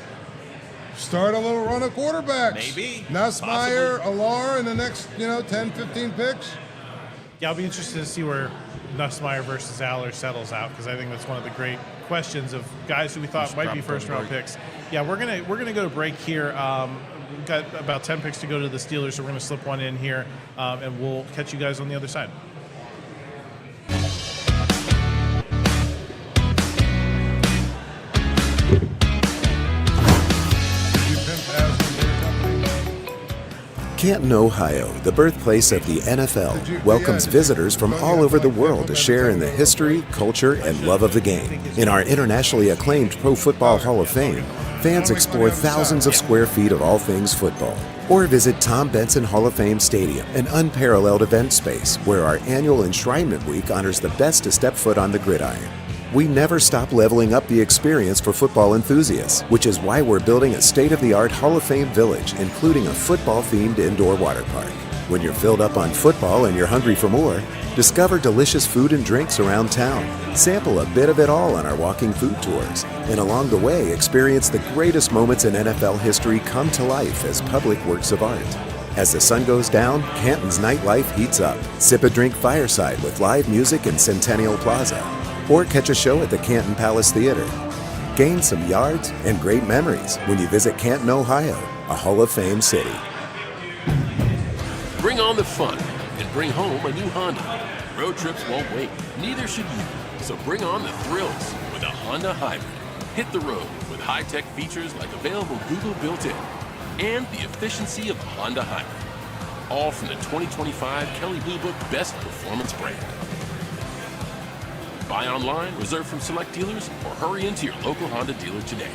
start a little run of quarterbacks? Maybe. Nussmeier, Allar in the next 10, 15 picks? Yeah, I'll be interested to see where Nussmeier versus Allar settles out because I think that's one of the great questions of guys who we thought might be first-round picks. Yeah, we're gonna go to break here. We've got about 10 picks to go to the Steelers, so we're gonna slip one in here, and we'll catch you guys on the other side. Canton, Ohio, the birthplace of the NFL, welcomes visitors from all over the world to share in the history, culture, and love of the game. In our internationally acclaimed Pro Football Hall of Fame, fans explore thousands of square feet of all things football. Or visit Tom Benson Hall of Fame Stadium, an unparalleled event space where our annual Enshrinement Week honors the best to step foot on the gridiron. We never stop leveling up the experience for football enthusiasts, which is why we're building a state-of-the-art Hall of Fame village, including a football-themed indoor water park. When you're filled up on football and you're hungry for more, discover delicious food and drinks around town, sample a bit of it all on our walking food tours, and along the way, experience the greatest moments in NFL history come to life as public works of art. As the sun goes down, Canton's nightlife heats up. Sip a drink fireside with live music in Centennial Plaza. Or catch a show at the Canton Palace Theater. Gain some yards and great memories when you visit Canton, Ohio, a Hall of Fame city. Bring on the fun and bring home a new Honda. Road trips won't wait, neither should you. So bring on the thrills with a Honda Hybrid. Hit the road with high-tech features like available Google built-in and the efficiency of a Honda Hybrid. All from the 2025 Kelley Blue Book Best Performance Brand. Buy online, reserve from select dealers, or hurry into your local Honda dealer today.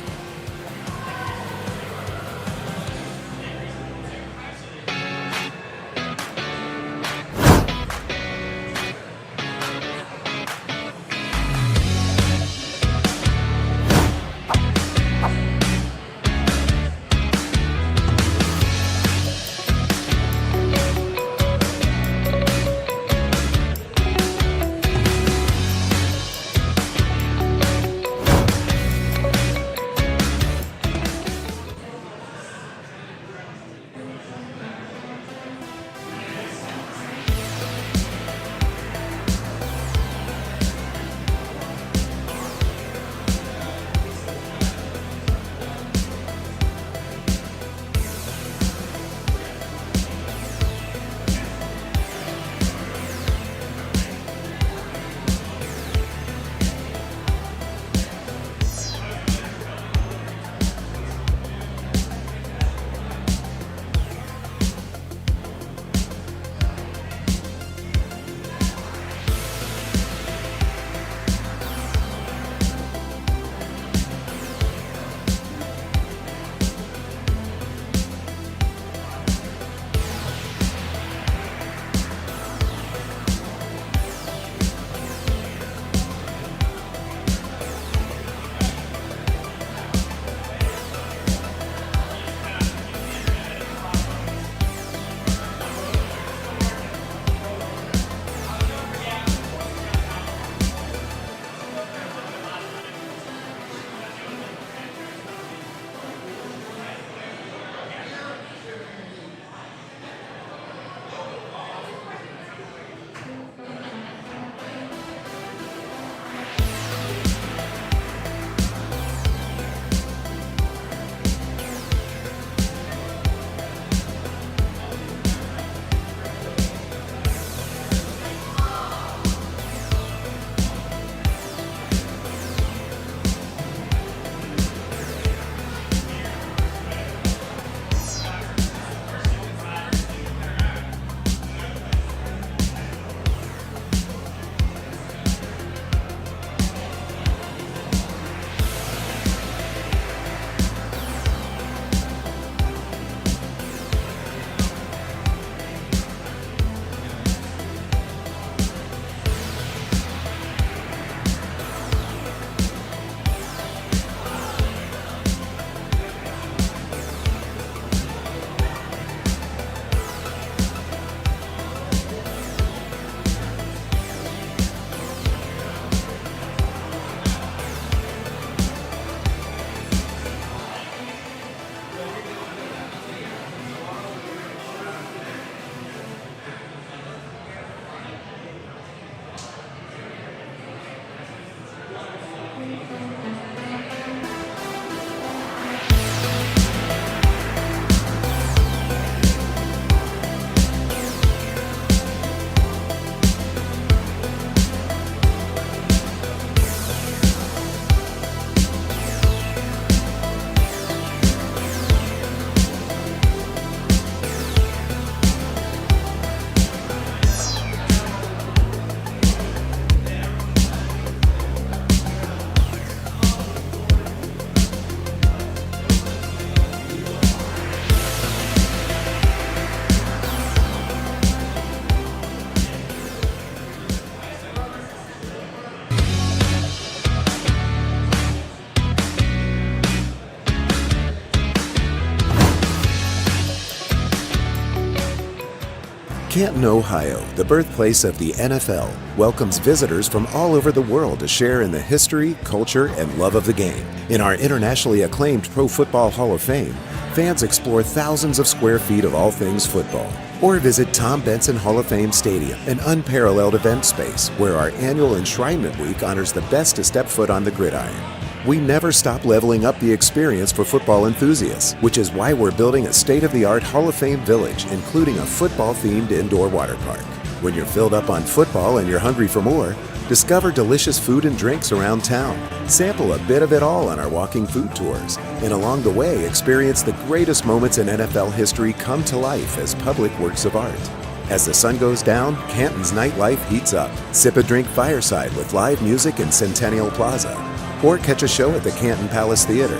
Canton, Ohio, the birthplace of the NFL, welcomes visitors from all over the world to share in the history, culture, and love of the game. In our internationally acclaimed Pro Football Hall of Fame, fans explore thousands of square feet of all things football. Or visit Tom Benson Hall of Fame Stadium, an unparalleled event space where our annual Enshrinement Week honors the best to step foot on the gridiron. We never stop leveling up the experience for football enthusiasts, which is why we're building a state-of-the-art Hall of Fame village, including a football-themed indoor water park. When you're filled up on football and you're hungry for more, discover delicious food and drinks around town. Sample a bit of it all on our walking food tours. And along the way, experience the greatest moments in NFL history come to life as public works of art. As the sun goes down, Canton's nightlife heats up. Sip a drink fireside with live music in Centennial Plaza. Or catch a show at the Canton Palace Theater.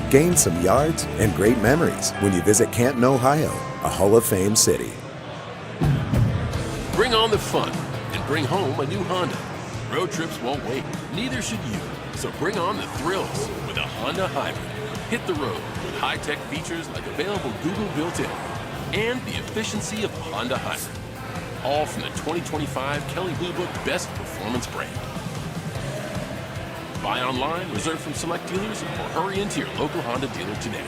Gain some yards and great memories when you visit Canton, Ohio, a Hall of Fame city. Bring on the fun and bring home a new Honda. Road trips won't wait, neither should you. So bring on the thrills with a Honda Hybrid. Hit the road with high-tech features like available Google built-in and the efficiency of a Honda Hybrid. All from the 2025 Kelley Blue Book Best Performance Brand. Buy online, reserve from select dealers, or hurry into your local Honda dealer today.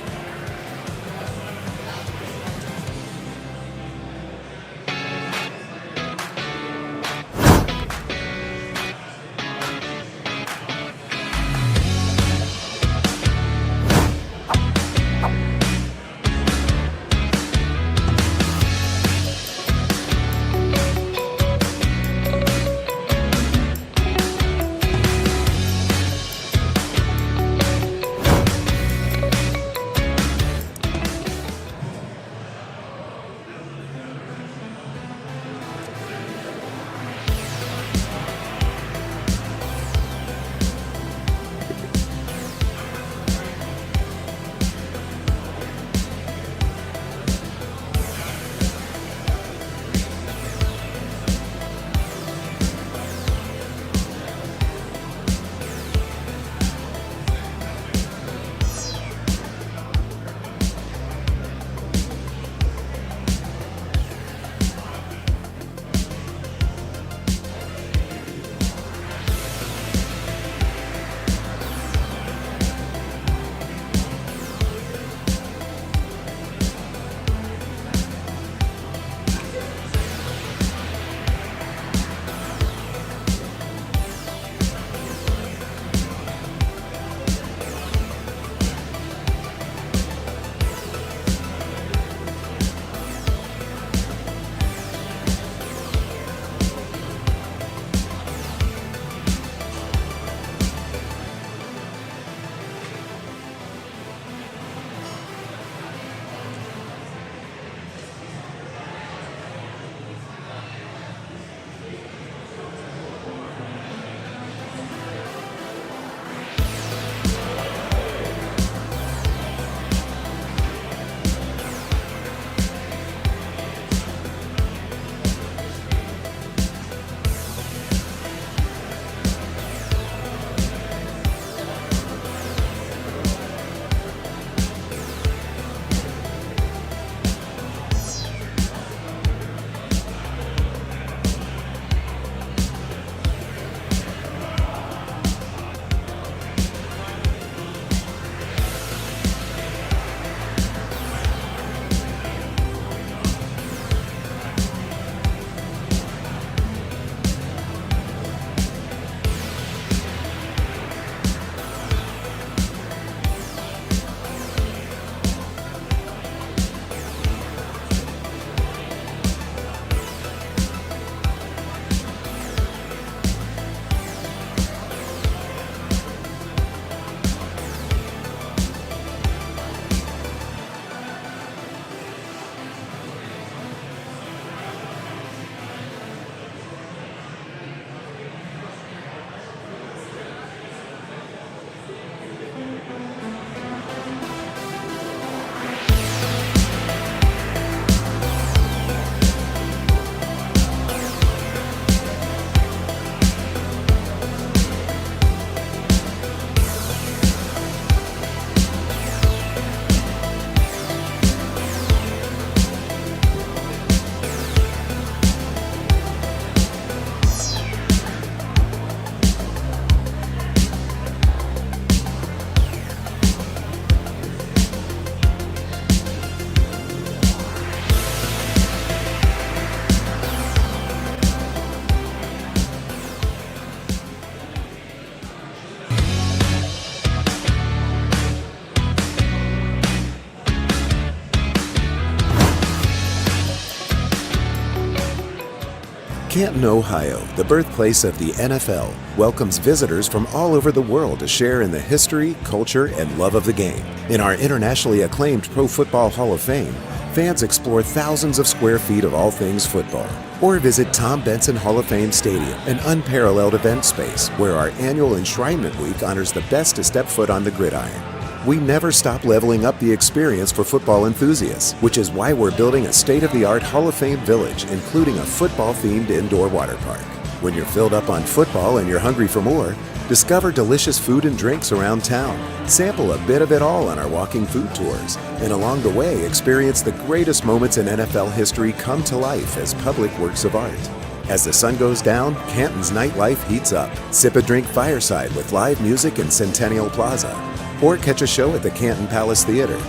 Canton, Ohio, the birthplace of the NFL, welcomes visitors from all over the world to share in the history, culture, and love of the game. In our internationally acclaimed Pro Football Hall of Fame, fans explore thousands of square feet of all things football. Or visit Tom Benson Hall of Fame Stadium, an unparalleled event space where our annual Enshrinement Week honors the best to step foot on the gridiron. We never stop leveling up the experience for football enthusiasts, which is why we're building a state-of-the-art Hall of Fame village, including a football-themed indoor water park. When you're filled up on football and you're hungry for more, discover delicious food and drinks around town, sample a bit of it all on our walking food tours, and along the way experience the greatest moments in NFL history come to life as public works of art. As the sun goes down, Canton's nightlife heats up. Sip a drink fireside with live music in Centennial Plaza, or catch a show at the Canton Palace Theater.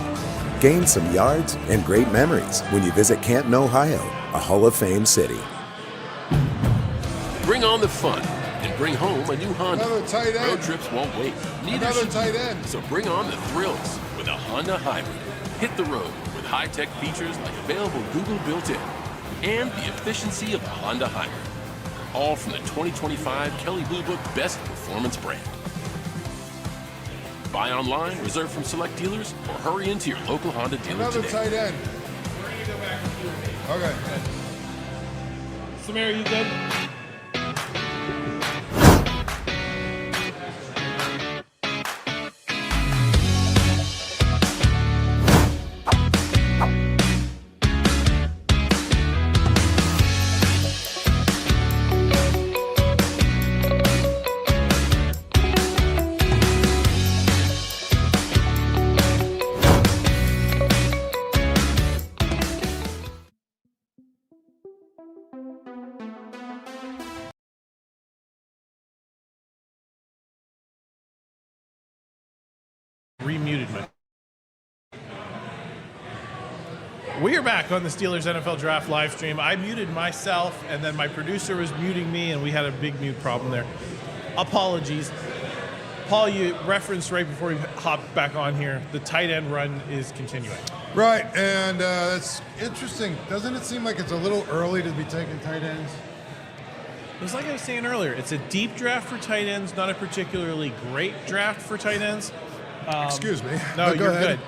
Gain some yards and great memories when you visit Canton, Ohio, a Hall of Fame city. Bring on the fun and bring home a new Honda. Another tight end. Road trips won't wait. Neither Another should tight you. end. So bring on the thrills with a Honda Hybrid. Hit the road with high-tech features like available Google built-in and the efficiency of the Honda Hybrid. All from the 2025 Kelley Blue Book Best Performance brand. Buy online, reserve from select dealers, or hurry into your local Honda dealer Another today. tight end. Okay. Samir, you good? Remuted me. We are back on the Steelers NFL Draft live stream. I muted myself, and then my producer was muting me, and we had a big mute problem there. Apologies. Paul, you referenced right before we hopped back on here, the tight end run is continuing. Right, and that's interesting. Doesn't it seem like it's a little early to be taking tight ends? It was like I was saying earlier, it's a deep draft for tight ends, not a particularly great draft for tight ends. Excuse me. No, Go you're ahead.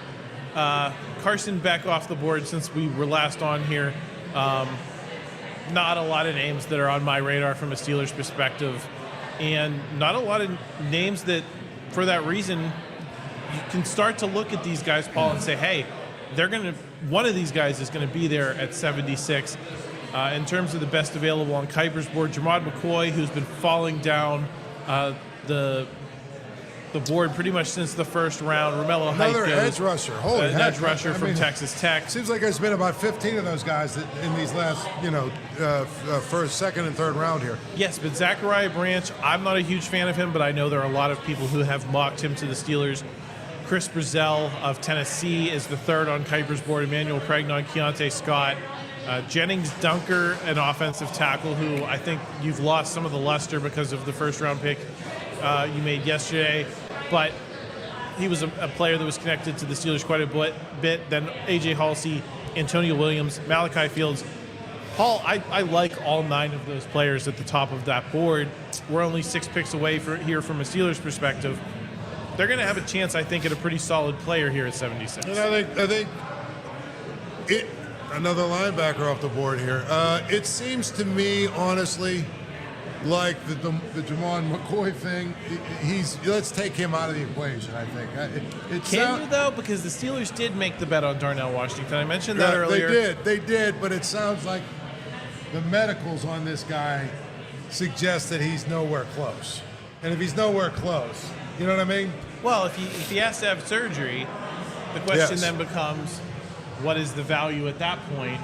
good. Carson Beck off the board since we were last on here. Not a lot of names that are on my radar from a Steelers perspective, and not a lot of names that, for that reason, you can start to look at these guys, Paul, and say, hey, one of these guys is going to be there at 76. In terms of the best available on Kuiper's board, Jermod McCoy, who's been falling down the board pretty much since the first round. Romello Another Height edge rusher. Holy heck. edge rusher I from mean, Texas Tech. Seems like there's been about 15 of those guys in these last, first, second, and third round here. Yes, but Zachariah Branch, I'm not a huge fan of him, but I know there are a lot of people who have mocked him to the Steelers. Chris Brazell of Tennessee is the third on Kuiper's board. Emmanuel Pregnon, Keontae Scott. Jennings Dunker, an offensive tackle who I think you've lost some of the luster because of the first-round pick you made yesterday. But he was a player that was connected to the Steelers quite a bit. Then A.J. Halsey, Antonio Williams, Malachi Fields. Paul, I like all 9 of those players at the top of that board. We're only 6 picks away here from a Steelers perspective. They're going to have a chance, I think, at a pretty solid player here at 76. And I think another linebacker off the board here. It seems to me, honestly, like the Jamon McCoy thing, let's take him out of the equation, I think. Can you, though? Because the Steelers did make the bet on Darnell Washington. I mentioned that earlier. They did, but it sounds like the medicals on this guy suggest that he's nowhere close. And if he's nowhere close, you know what I mean? Well, if he has to have surgery, the question then becomes, what is the value at that point?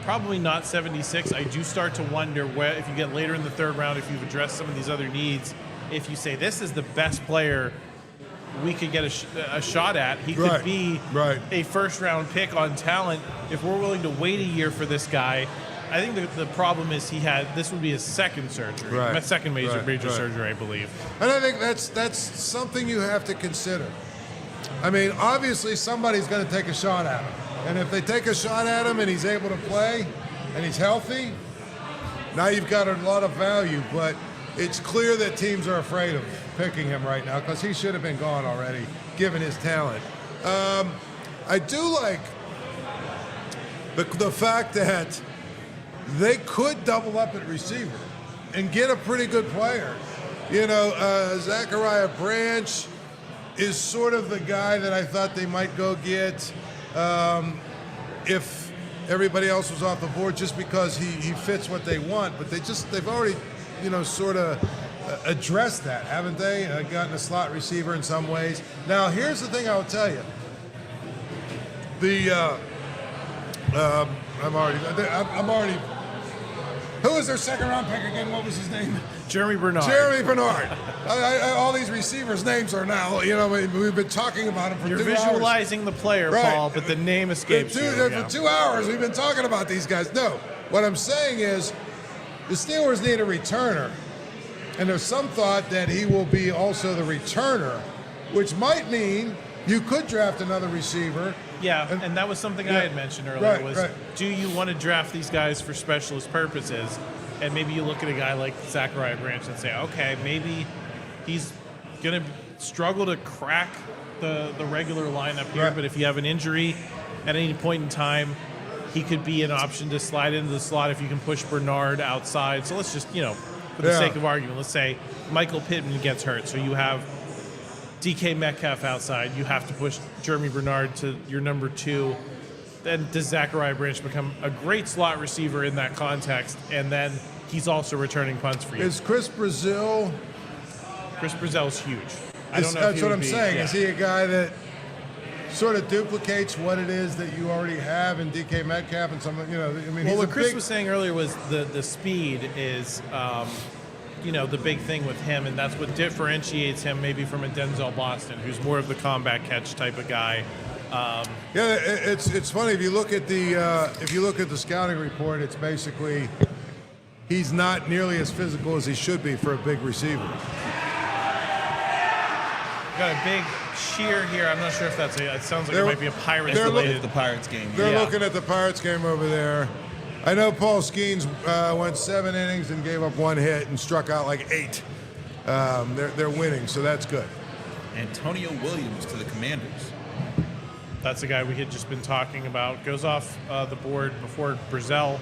Probably not 76. I do start to wonder if you get later in the third round, if you've addressed some of these other needs, if you say this is the best player we could get a shot at, he could be a first-round pick on talent. If we're willing to wait a year for this guy, I think the problem is this would be his second surgery, second major surgery, I believe. And I think that's something you have to consider. I mean, obviously somebody's going to take a shot at him. And if they take a shot at him and he's able to play and he's healthy, now you've got a lot of value. But it's clear that teams are afraid of picking him right now because he should have been gone already, given his talent. I do like the fact that they could double up at receiver and get a pretty good player. Zachariah Branch is sort of the guy that I thought they might go get if everybody else was off the board, just because he fits what they want. But they've already, sort of addressed that, haven't they? Gotten a slot receiver in some ways. Now, here's the thing I'll tell you. I'm already. Who was their second round pick again? What was his name? Germie Bernard. Germie Bernard. All these receivers' names are now, we've been talking about them for 2 hours. You're visualizing the player, right. Paul, but the name escapes you. For 2 hours, we've been talking about these guys. No, what I'm saying is the Steelers need a returner. And there's some thought that he will be also the returner, which might mean you could draft another receiver. Yeah, and that was something I had mentioned earlier, right. Do you want to draft these guys for specialist purposes? And maybe you look at a guy like Zachariah Branch and say, okay, maybe he's going to struggle to crack the regular lineup here, but if you have an injury at any point in time, he could be an option to slide into the slot if you can push Bernard outside. So let's just, for the sake of argument, let's say Michael Pittman gets hurt, so you have DK Metcalf outside. You have to push Germie Bernard to your number 2. Then does Zachariah Branch become a great slot receiver in that context? And then he's also returning punts for you. Is Chris Brazil? Chris Brazil's huge. I don't know. That's what I'm saying. Yeah. Is he a guy that sort of duplicates what it is that you already have in DK Metcalf and some? Well, what Chris was saying earlier was the speed is. The big thing with him, and that's what differentiates him maybe from a Denzel Boston, who's more of the combat catch type of guy. It's funny if you look at the scouting report. It's basically he's not nearly as physical as he should be for a big receiver. Got a big cheer here. I'm not sure if that's it sounds like it might be a Pirates related. The Pirates game. They're looking at the Pirates game over there. I know Paul Skeens went 7 innings and gave up 1 hit and struck out like 8. They're winning, so that's good. Antonio Williams to the Commanders. That's the guy we had just been talking about. Goes off the board before Brazil,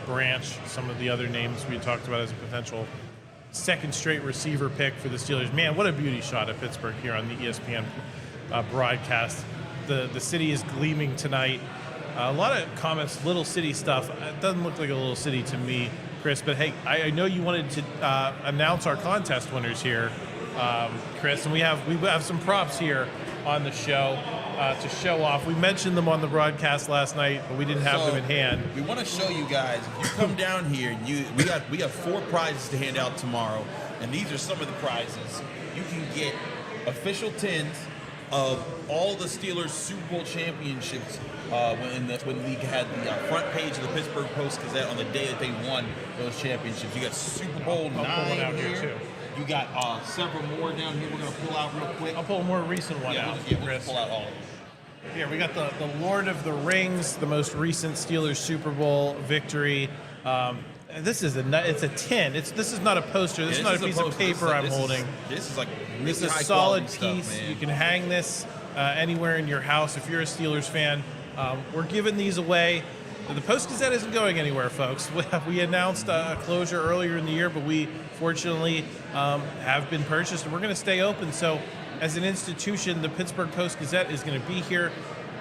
Branch, some of the other names we talked about as a potential second straight receiver pick for the Steelers. Man, what a beauty shot at Pittsburgh here on the ESPN broadcast. The city is gleaming tonight. A lot of comments, little city stuff. It doesn't look like a little city to me, Chris. But hey, I know you wanted to announce our contest winners here, Chris, and we have some props here on the show to show off. We mentioned them on the broadcast last night, but we didn't have them in hand. We want to show you guys. If you come down here, we got 4 prizes to hand out tomorrow, and these are some of the prizes. You can get official tins of all the Steelers Super Bowl championships when the league had the front page of the Pittsburgh Post-Gazette on the day that they won those championships. You got Super Bowl 9 out here. Here too. You got several more down here. We're going to pull out real quick. I'll pull a more recent one out. We'll just pull out all of them. Here, we got the Lord of the Rings, the most recent Steelers Super Bowl victory. This is it's a tin. This is not a poster. This is not a piece of paper I'm holding. This is like really this is a solid piece. Stuff, you can hang this anywhere in your house if you're a Steelers fan. We're giving these away. The Post-Gazette isn't going anywhere, folks. We announced a closure earlier in the year, but we fortunately have been purchased, and we're going to stay open. So as an institution, the Pittsburgh Post-Gazette is going to be here.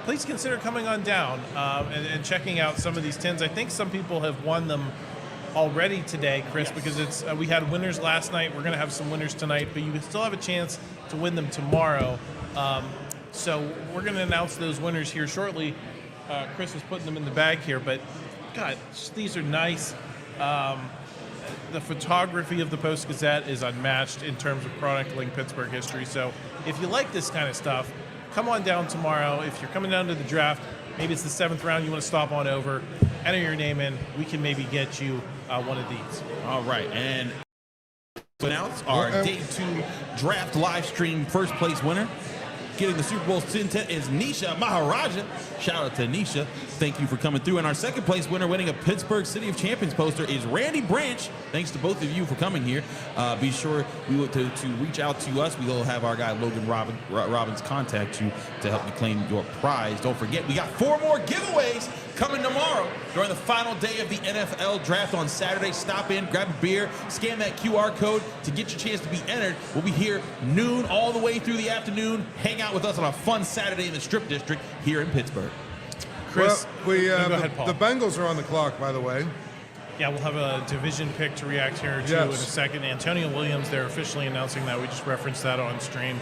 Please consider coming on down and checking out some of these tins. I think some people have won them already today, Chris, because it's we had winners last night. We're going to have some winners tonight, but you still have a chance to win them tomorrow. So we're going to announce those winners here shortly. Chris is putting them in the bag here, but God, these are nice. The photography of the Post-Gazette is unmatched in terms of chronicling Pittsburgh history. So if you like this kind of stuff, come on down tomorrow. If you're coming down to the draft, maybe it's the 7th round, you want to stop on over, enter your name in, we can maybe get you one of these. All right, and to announce our Day 2 draft live stream first place winner, Getting the Super Bowl quintet is Nisha Maharajan. Shout out to Nisha. Thank you for coming through. And our second place winner winning a Pittsburgh City of Champions poster is Randy Branch. Thanks to both of you for coming here. Be sure to reach out to us. We will have our guy Logan Robbins contact you to help you claim your prize. Don't forget, we got 4 more giveaways coming tomorrow during the final day of the NFL draft on Saturday. Stop in, grab a beer, scan that QR code to get your chance to be entered. We'll be here noon all the way through the afternoon. Hang out with us on a fun Saturday in the Strip District here in Pittsburgh. Chris, well, go ahead, Paul. the Bengals are on the clock, by the way. Yeah, we'll have a division pick to react here to in a second. Antonio Williams, they're officially announcing that. We just referenced that on stream.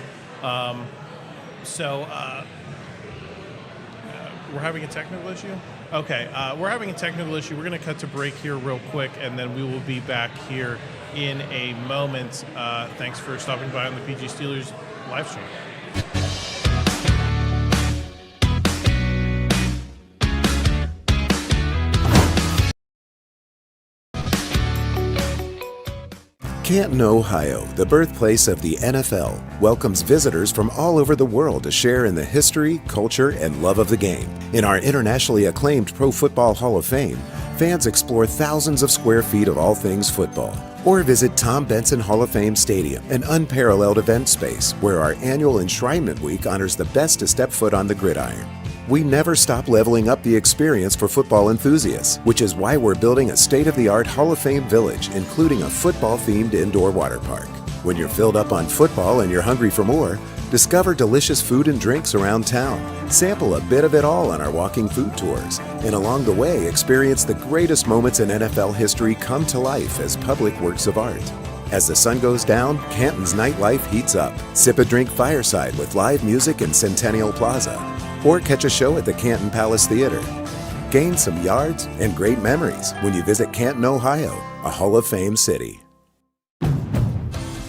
We're having a technical issue? Okay, we're having a technical issue. We're going to cut to break here real quick, and then we will be back here in a moment. Thanks for stopping by on the PG Steelers live stream. Canton, Ohio, the birthplace of the NFL, welcomes visitors from all over the world to share in the history, culture, and love of the game. In our internationally acclaimed Pro Football Hall of Fame, fans explore thousands of square feet of all things football. Or visit Tom Benson Hall of Fame Stadium, an unparalleled event space where our annual Enshrinement Week honors the best to step foot on the gridiron. We never stop leveling up the experience for football enthusiasts, which is why we're building a state-of-the-art Hall of Fame village, including a football-themed indoor water park. When you're filled up on football and you're hungry for more, discover delicious food and drinks around town. Sample a bit of it all on our walking food tours. And along the way, experience the greatest moments in NFL history come to life as public works of art. As the sun goes down, Canton's nightlife heats up. Sip a drink fireside with live music in Centennial Plaza. Or catch a show at the Canton Palace Theater. Gain some yards and great memories when you visit Canton, Ohio, a Hall of Fame city.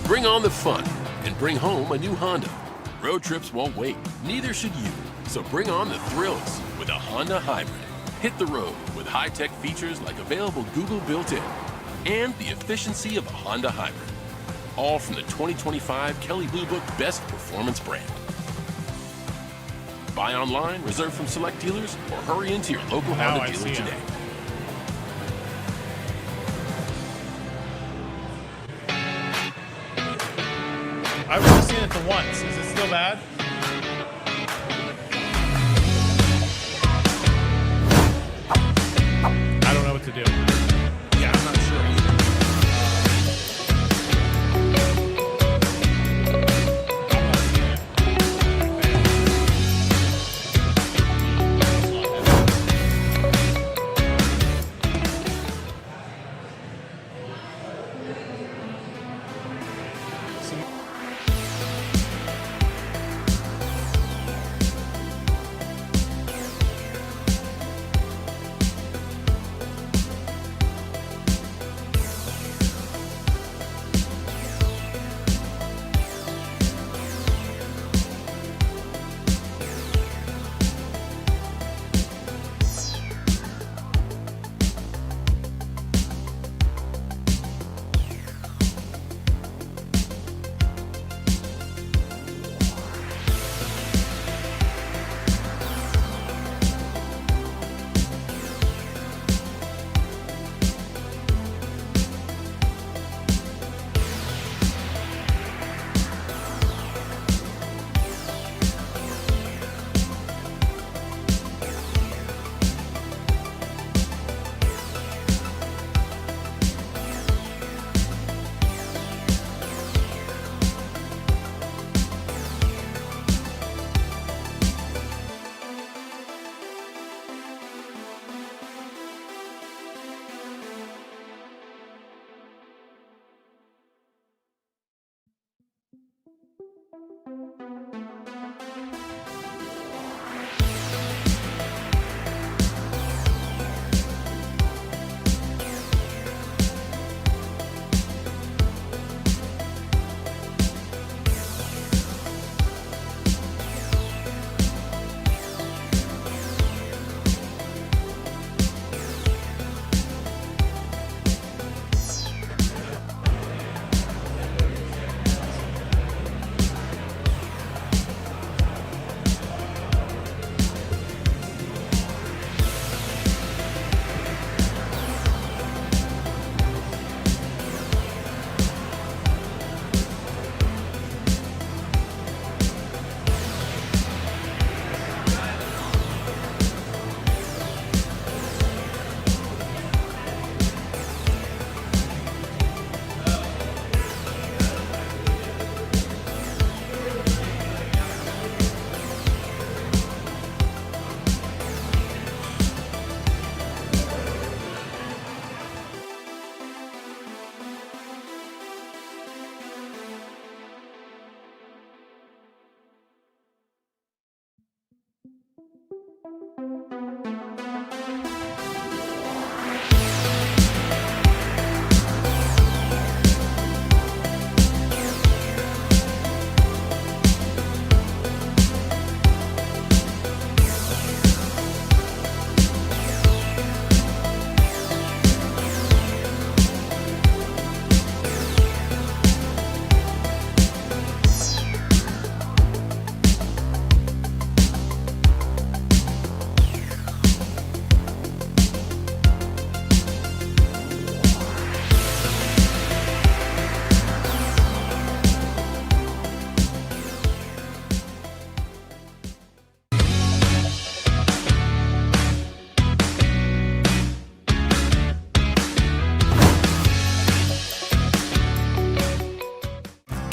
Bring on the fun and bring home a new Honda. Road trips won't wait, neither should you. So bring on the thrills with a Honda Hybrid. Hit the road with high-tech features like available Google built-in and the efficiency of a Honda Hybrid. All from the 2025 Kelley Blue Book Best Performance Brand. Buy online, reserve from select dealers, or hurry into your local Honda dealer today. I've only seen it for once. Is it still bad? I don't know what to do. Yeah, I'm not sure either.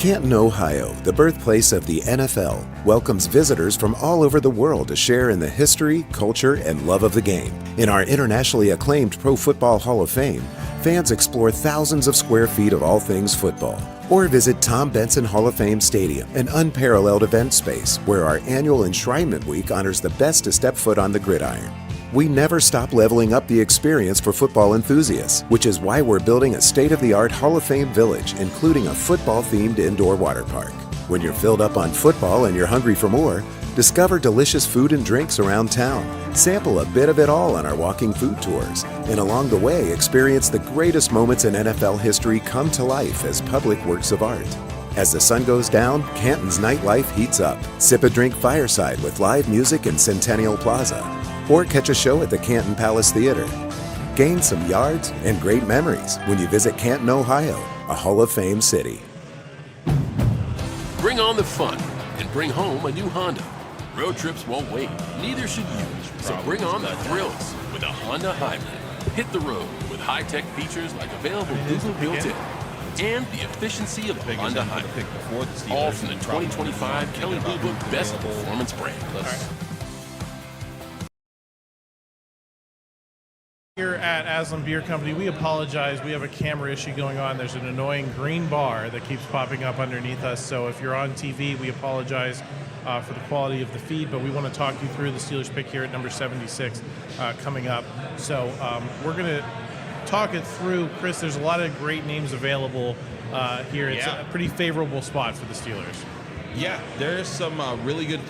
Canton, Ohio, the birthplace of the NFL, welcomes visitors from all over the world to share in the history, culture, and love of the game. In our internationally acclaimed Pro Football Hall of Fame, fans explore thousands of square feet of all things football. Or visit Tom Benson Hall of Fame Stadium, an unparalleled event space where our annual Enshrinement Week honors the best to step foot on the gridiron. We never stop leveling up the experience for football enthusiasts, which is why we're building a state-of-the-art Hall of Fame village, including a football-themed indoor water park. When you're filled up on football and you're hungry for more, discover delicious food and drinks around town, sample a bit of it all on our walking food tours, and along the way experience the greatest moments in NFL history come to life as public works of art. As the sun goes down, Canton's nightlife heats up. Sip a drink fireside with live music in Centennial Plaza, or catch a show at the Canton Palace Theater. Gain some yards and great memories when you visit Canton, Ohio, a Hall of Fame city. Bring on the fun and bring home a new Honda. Road trips won't wait, neither should you. So bring on the thrills with a Honda Hybrid. Hit the road with high-tech features like available Google built-in and the efficiency of the Honda Hybrid. All from the 2025 Kelley Blue Book Best Performance Brand. Here at Aslin Beer Company, we apologize. We have a camera issue going on. There's an annoying green bar that keeps popping up underneath us. So if you're on TV, we apologize for the quality of the feed, but we want to talk you through the Steelers pick here at number 76 coming up. So we're going to talk it through. Chris, there's a lot of great names available here. It's a pretty favorable spot for the Steelers. Yeah, there's some really good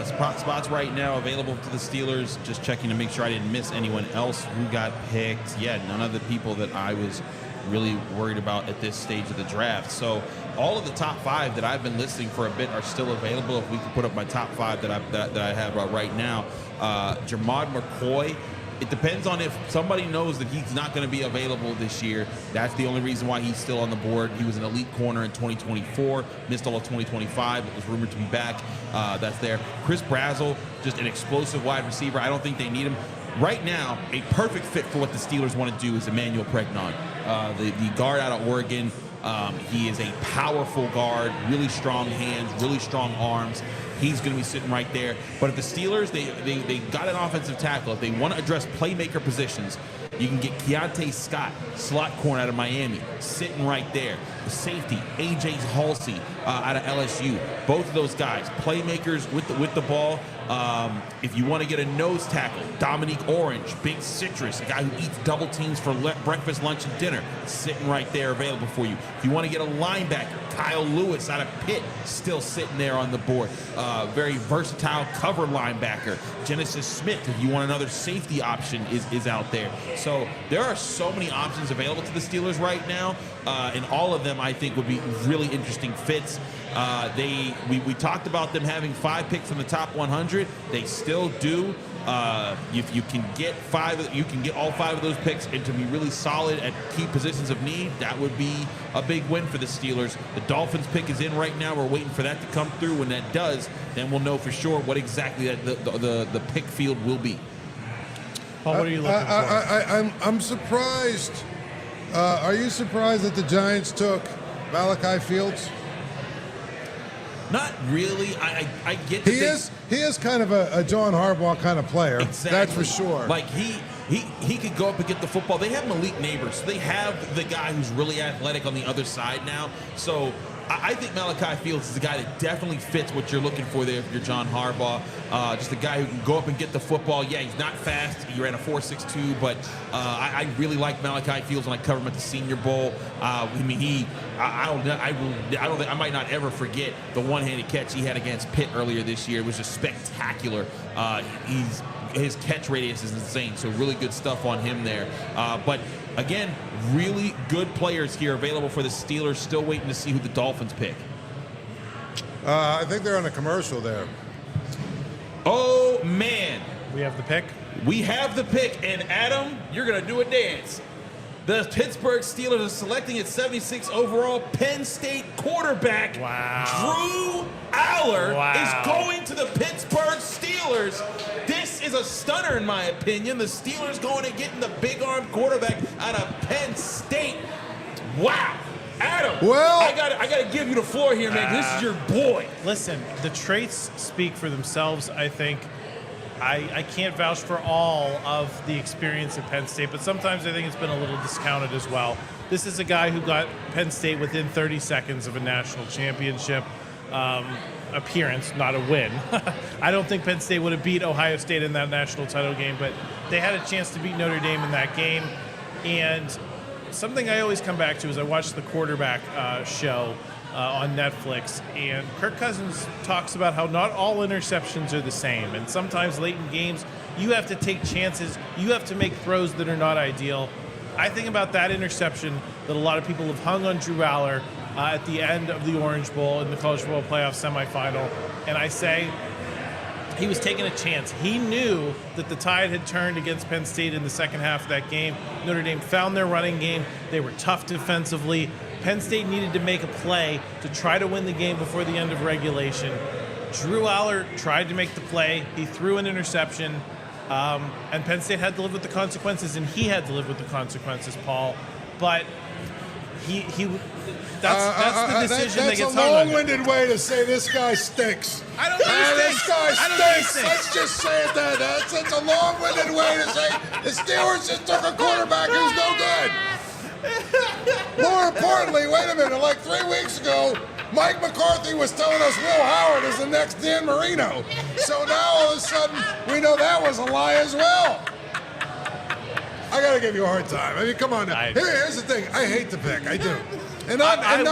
spots right now available to the Steelers. Just checking to make sure I didn't miss anyone else who got picked. Yeah, none of the people that I was really worried about at this stage of the draft. So all of the top 5 that I've been listing for a bit are still available. If we could put up my top 5 that I have right now, Germie McCoy. It depends on if somebody knows that he's not going to be available this year. That's the only reason why he's still on the board. He was an elite corner in 2024, missed all of 2025. It was rumored to be back. That's there. Chris Brazzell, just an explosive wide receiver. I don't think they need him. Right now, a perfect fit for what the Steelers want to do is Emmanuel Pregnon, the guard out of Oregon. He is a powerful guard, really strong hands, really strong arms. He's going to be sitting right there. But if the Steelers, they got an offensive tackle, if they want to address playmaker positions, you can get Keontae Scott, slot corner out of Miami, sitting right there. The safety, A.J. Halsey out of LSU. Both of those guys, playmakers with the ball. If you want to get a nose tackle, Dominique Orange, big citrus, a guy who eats double teams for breakfast, lunch, and dinner, sitting right there available for you. If you want to get a linebacker, Kyle Lewis out of Pitt, still sitting there on the board. Very versatile cover linebacker. Genesis Smith, if you want another safety option, is out there. So there are so many options available to the Steelers right now, and all of them I think would be really interesting fits. We talked about them having 5 picks from the top 100. They still do. If you can get 5, you can get all 5 of those picks and to be really solid at key positions of need. That would be a big win for the Steelers. The Dolphins pick is in right now. We're waiting for that to come through. When that does, then we'll know for sure what exactly the pick field will be. Paul, what are you looking for? I'm surprised. Are you surprised that the Giants took Malachi Fields? Not really. I get that he is kind of a John Harbaugh kind of player. Exactly. That's for sure. Like he could go up and get the football. They have Malik Neighbors. They have the guy who's really athletic on the other side now. So I think Malachi Fields is the guy that definitely fits what you're looking for there if you're John Harbaugh. Just a guy who can go up and get the football. Yeah, he's not fast. He ran a 4.62, but I really like Malachi Fields when I covered him at the Senior Bowl. I mean, I might not ever forget the one-handed catch he had against Pitt earlier this year. It was just spectacular. His catch radius is insane, so really good stuff on him there. But again, really good players here available for the Steelers. Still waiting to see who the Dolphins pick. I think they're on a commercial there. Oh, man. We have the pick? We have the pick, and Adam, you're going to do a dance. The Pittsburgh Steelers are selecting at 76 overall Penn State quarterback Drew Allar is going to the Pittsburgh Steelers. This is a stunner in my opinion. The Steelers going and getting the big-arm quarterback out of Penn State. Wow. Adam, Well, I gotta give you the floor here, man. This is your boy. Listen, the traits speak for themselves, I think. I can't vouch for all of the experience at Penn State, but sometimes I think it's been a little discounted as well. This is a guy who got Penn State within 30 seconds of a national championship appearance, not a win. I don't think Penn State would have beat Ohio State in that national title game, but they had a chance to beat Notre Dame in that game. And something I always come back to is I watched the quarterback show on Netflix, and Kirk Cousins talks about how not all interceptions are the same, and sometimes late in games you have to take chances, you have to make throws that are not ideal. I think about that interception that a lot of people have hung on Drew Allar at the end of the Orange Bowl in the College Football Playoff semifinal, and I say he was taking a chance. He knew that the tide had turned against Penn State in the second half of that game. Notre Dame found their running game. They were tough defensively. Penn State needed to make a play to try to win the game before the end of regulation. Drew Allar tried to make the play. He threw an interception, and Penn State had to live with the consequences, and he had to live with the consequences, Paul. But that's the decision that gets hung on. That's a long-winded way to say this guy stinks. I don't think he This stinks. guy I don't think he stinks. stinks. Let's just say it that. That's a long-winded way to say the Steelers just took a quarterback who's no good. More importantly, wait a minute, like 3 weeks ago, Mike McCarthy was telling us Will Howard is the next Dan Marino. So now all of a sudden, we know that was a lie as well. I got to give you a hard time. I mean, come on now. Here's the thing. I hate to pick. I do.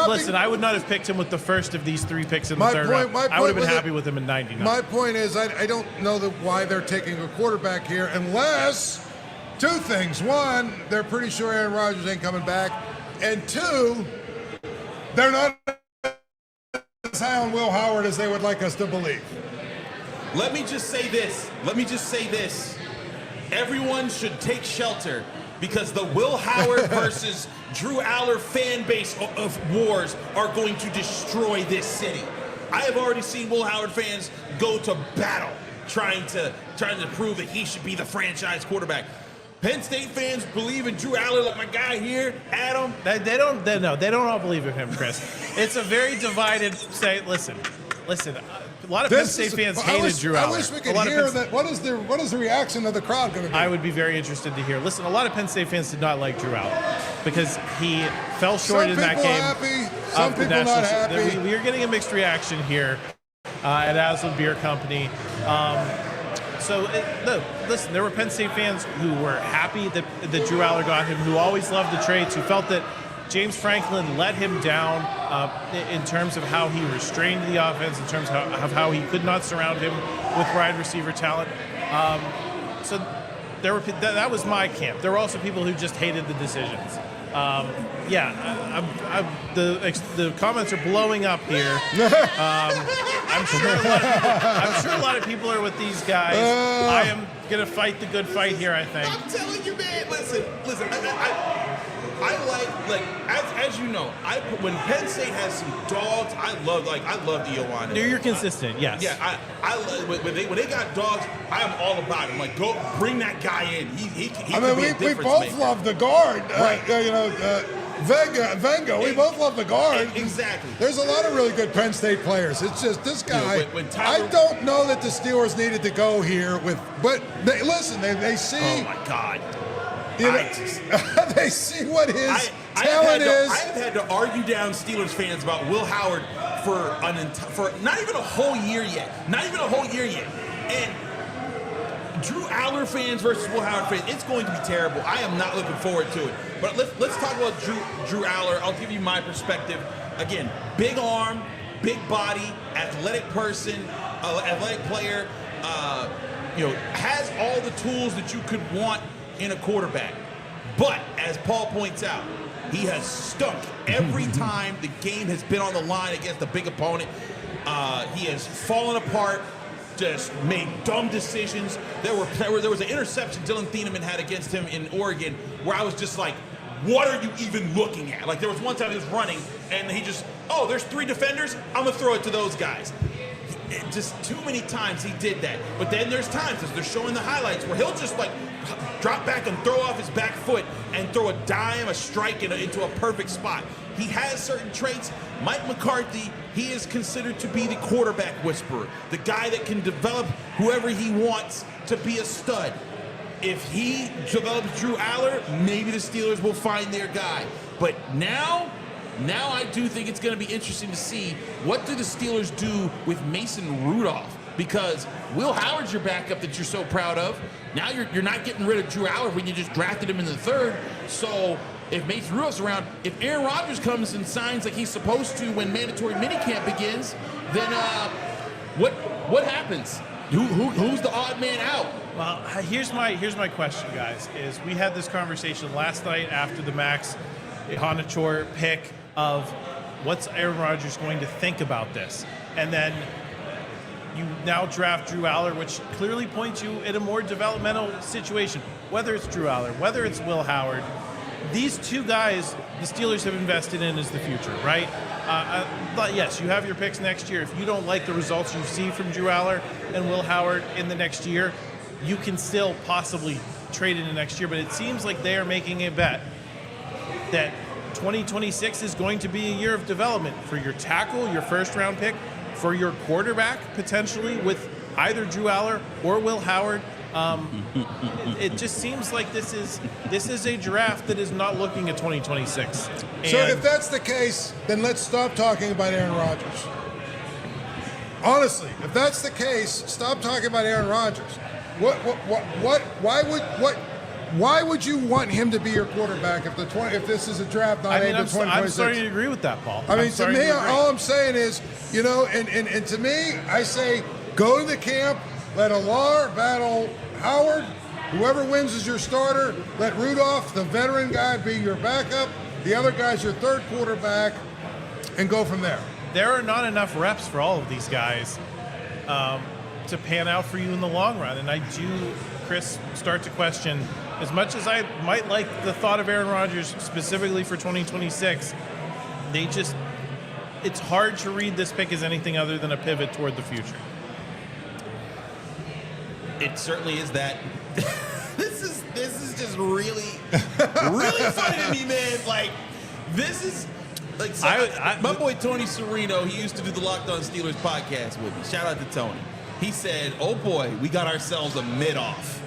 Listen, I would not have picked him with the first of these 3 picks in the third round. I would have been happy with him in 99. My point is, I don't know why they're taking a quarterback here unless... 2 things. 1, they're pretty sure Aaron Rodgers ain't coming back. And 2, they're not as high on Will Howard as they would like us to believe. Let me just say this. Everyone should take shelter because the Will Howard versus Drew Allar fan base of wars are going to destroy this city. I have already seen Will Howard fans go to battle trying to prove that he should be the franchise quarterback. Penn State fans believe in Drew Allar, like my guy here, Adam. They don't all believe in him, Chris. It's a very divided state. Listen. A lot of Penn State fans hated Drew Allar. I wish we could hear that. What is the reaction of the crowd going to be? I would be very interested to hear. Listen, a lot of Penn State fans did not like Drew Allar because he fell short in that game. Some people not happy. We are getting a mixed reaction here at Aslin Beer Company. Listen, there were Penn State fans who were happy that Drew Allar got him, who always loved the traits, who felt that James Franklin let him down in terms of how he restrained the offense, in terms of how he could not surround him with wide receiver talent. So that was my camp. There were also people who just hated the decisions. The comments are blowing up here. I'm sure a lot of people are with these guys. I am gonna fight the good fight here, I think. I'm telling you, man. Listen. I like as you know, when Penn State has some dogs, I love Iowan. You're consistent, yes. Yeah, I love when they got dogs. I am all about it. I'm like, go bring that guy in. He we both love the guard. Right. Vengo. We both love the guard. Exactly. There's a lot of really good Penn State players. It's just this guy. I don't know that the Steelers needed to go here but they see. Oh my God. They see what his talent is. I have had to argue down Steelers fans about Will Howard for not even a whole year yet. And Drew Allar fans versus Will Howard fans, it's going to be terrible. I am not looking forward to it. But let's talk about Drew Allar. I'll give you my perspective. Again, big arm, big body, athletic person, athletic player. Has all the tools that you could want in a quarterback. But as Paul points out, he has stunk every time the game has been on the line against a big opponent. He has fallen apart, just made dumb decisions. There was an interception Dylan Thieneman had against him in Oregon where I was just like, what are you even looking at? Like there was one time he was running and he just, there's 3 defenders, I'm gonna throw it to those guys. Just too many times he did that. But then there's times, as they're showing the highlights, where he'll just like drop back and throw off his back foot and throw a dime, a strike into a perfect spot. He has certain traits. Mike McCarthy, he is considered to be the quarterback whisperer, the guy that can develop whoever he wants to be a stud. If he develops Drew Allar, maybe the Steelers will find their guy. But now I do think it's going to be interesting to see what do the Steelers do with Mason Rudolph, because Will Howard's your backup that you're so proud of. Now you're not getting rid of Drew Allar when you just drafted him in the 3rd. So if Mason Rudolph's around, if Aaron Rodgers comes and signs like he's supposed to when mandatory minicamp begins, then what happens? Who's the odd man out? Well, here's my question, guys. Is we had this conversation last night after the Max Iheanachor pick of what's Aaron Rodgers going to think about this, and then you now draft Drew Allar, which clearly points you in a more developmental situation. Whether it's Drew Allar, whether it's Will Howard, these two guys the Steelers have invested in as the future, right? But yes, you have your picks next year. If you don't like the results you see from Drew Allar and Will Howard in the next year, you can still possibly trade into next year. But it seems like they are making a bet that 2026 is going to be a year of development for your tackle, your first-round pick, for your quarterback, potentially, with either Drew Allar or Will Howard. It just seems like this is a draft that is not looking at 2026. So if that's the case, then let's stop talking about Aaron Rodgers. Honestly, if that's the case, stop talking about Aaron Rodgers. Why would you want him to be your quarterback if this is a draft not aimed at 2026? I'm starting to agree with that, Paul. I mean, to me, all I'm saying is, and to me, I say go to the camp, let Allar battle Howard. Whoever wins is your starter. Let Rudolph, the veteran guy, be your backup. The other guy's your 3rd quarterback, and go from there. There are not enough reps for all of these guys to pan out for you in the long run. And I do, Chris, start to question, as much as I might like the thought of Aaron Rodgers specifically for 2026, it's hard to read this pick as anything other than a pivot toward the future. It certainly is that. This is just really funny to me, man. Like, this is like my boy Tony Serino. He used to do the Locked On Steelers podcast with me. Shout out to Tony. He said, "Oh boy, we got ourselves a mid-off."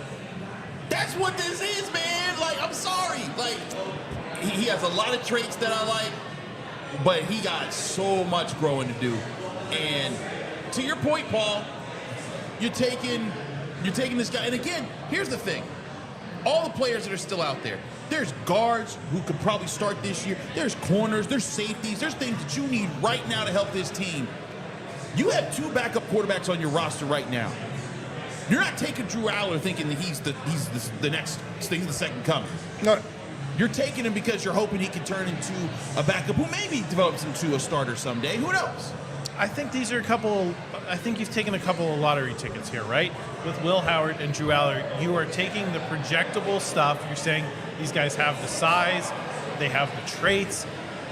That's what this is, man. Like, I'm sorry. Like, he has a lot of traits that I like, but he got so much growing to do. And to your point, Paul, you're taking this guy. And again, here's the thing. All the players that are still out there, there's guards who could probably start this year. There's corners, there's safeties, there's things that you need right now to help this team. You have 2 backup quarterbacks on your roster right now. You're not taking Drew Allar thinking that he's the next thing, the second coming. No. You're taking him because you're hoping he can turn into a backup who maybe develops into a starter someday. Who knows? I think I think you've taken a couple of lottery tickets here, right? With Will Howard and Drew Allar, you are taking the projectable stuff. You're saying these guys have the size, they have the traits,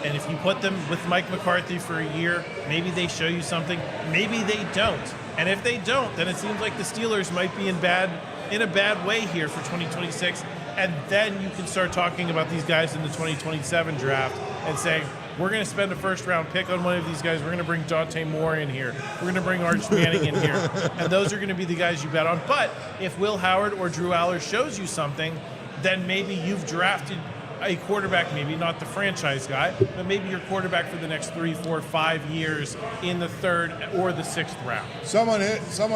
and if you put them with Mike McCarthy for a year, maybe they show you something, maybe they don't. And if they don't, then it seems like the Steelers might be in a bad way here for 2026. And then you can start talking about these guys in the 2027 draft and saying, we're going to spend a first-round pick on one of these guys. We're going to bring Dante Moore in here. We're going to bring Arch Manning in here. And those are going to be the guys you bet on. But if Will Howard or Drew Allar shows you something, then maybe you've drafted a quarterback, maybe not the franchise guy, but maybe your quarterback for the next 3, 4, 5 years in the 3rd or the 6th round. Someone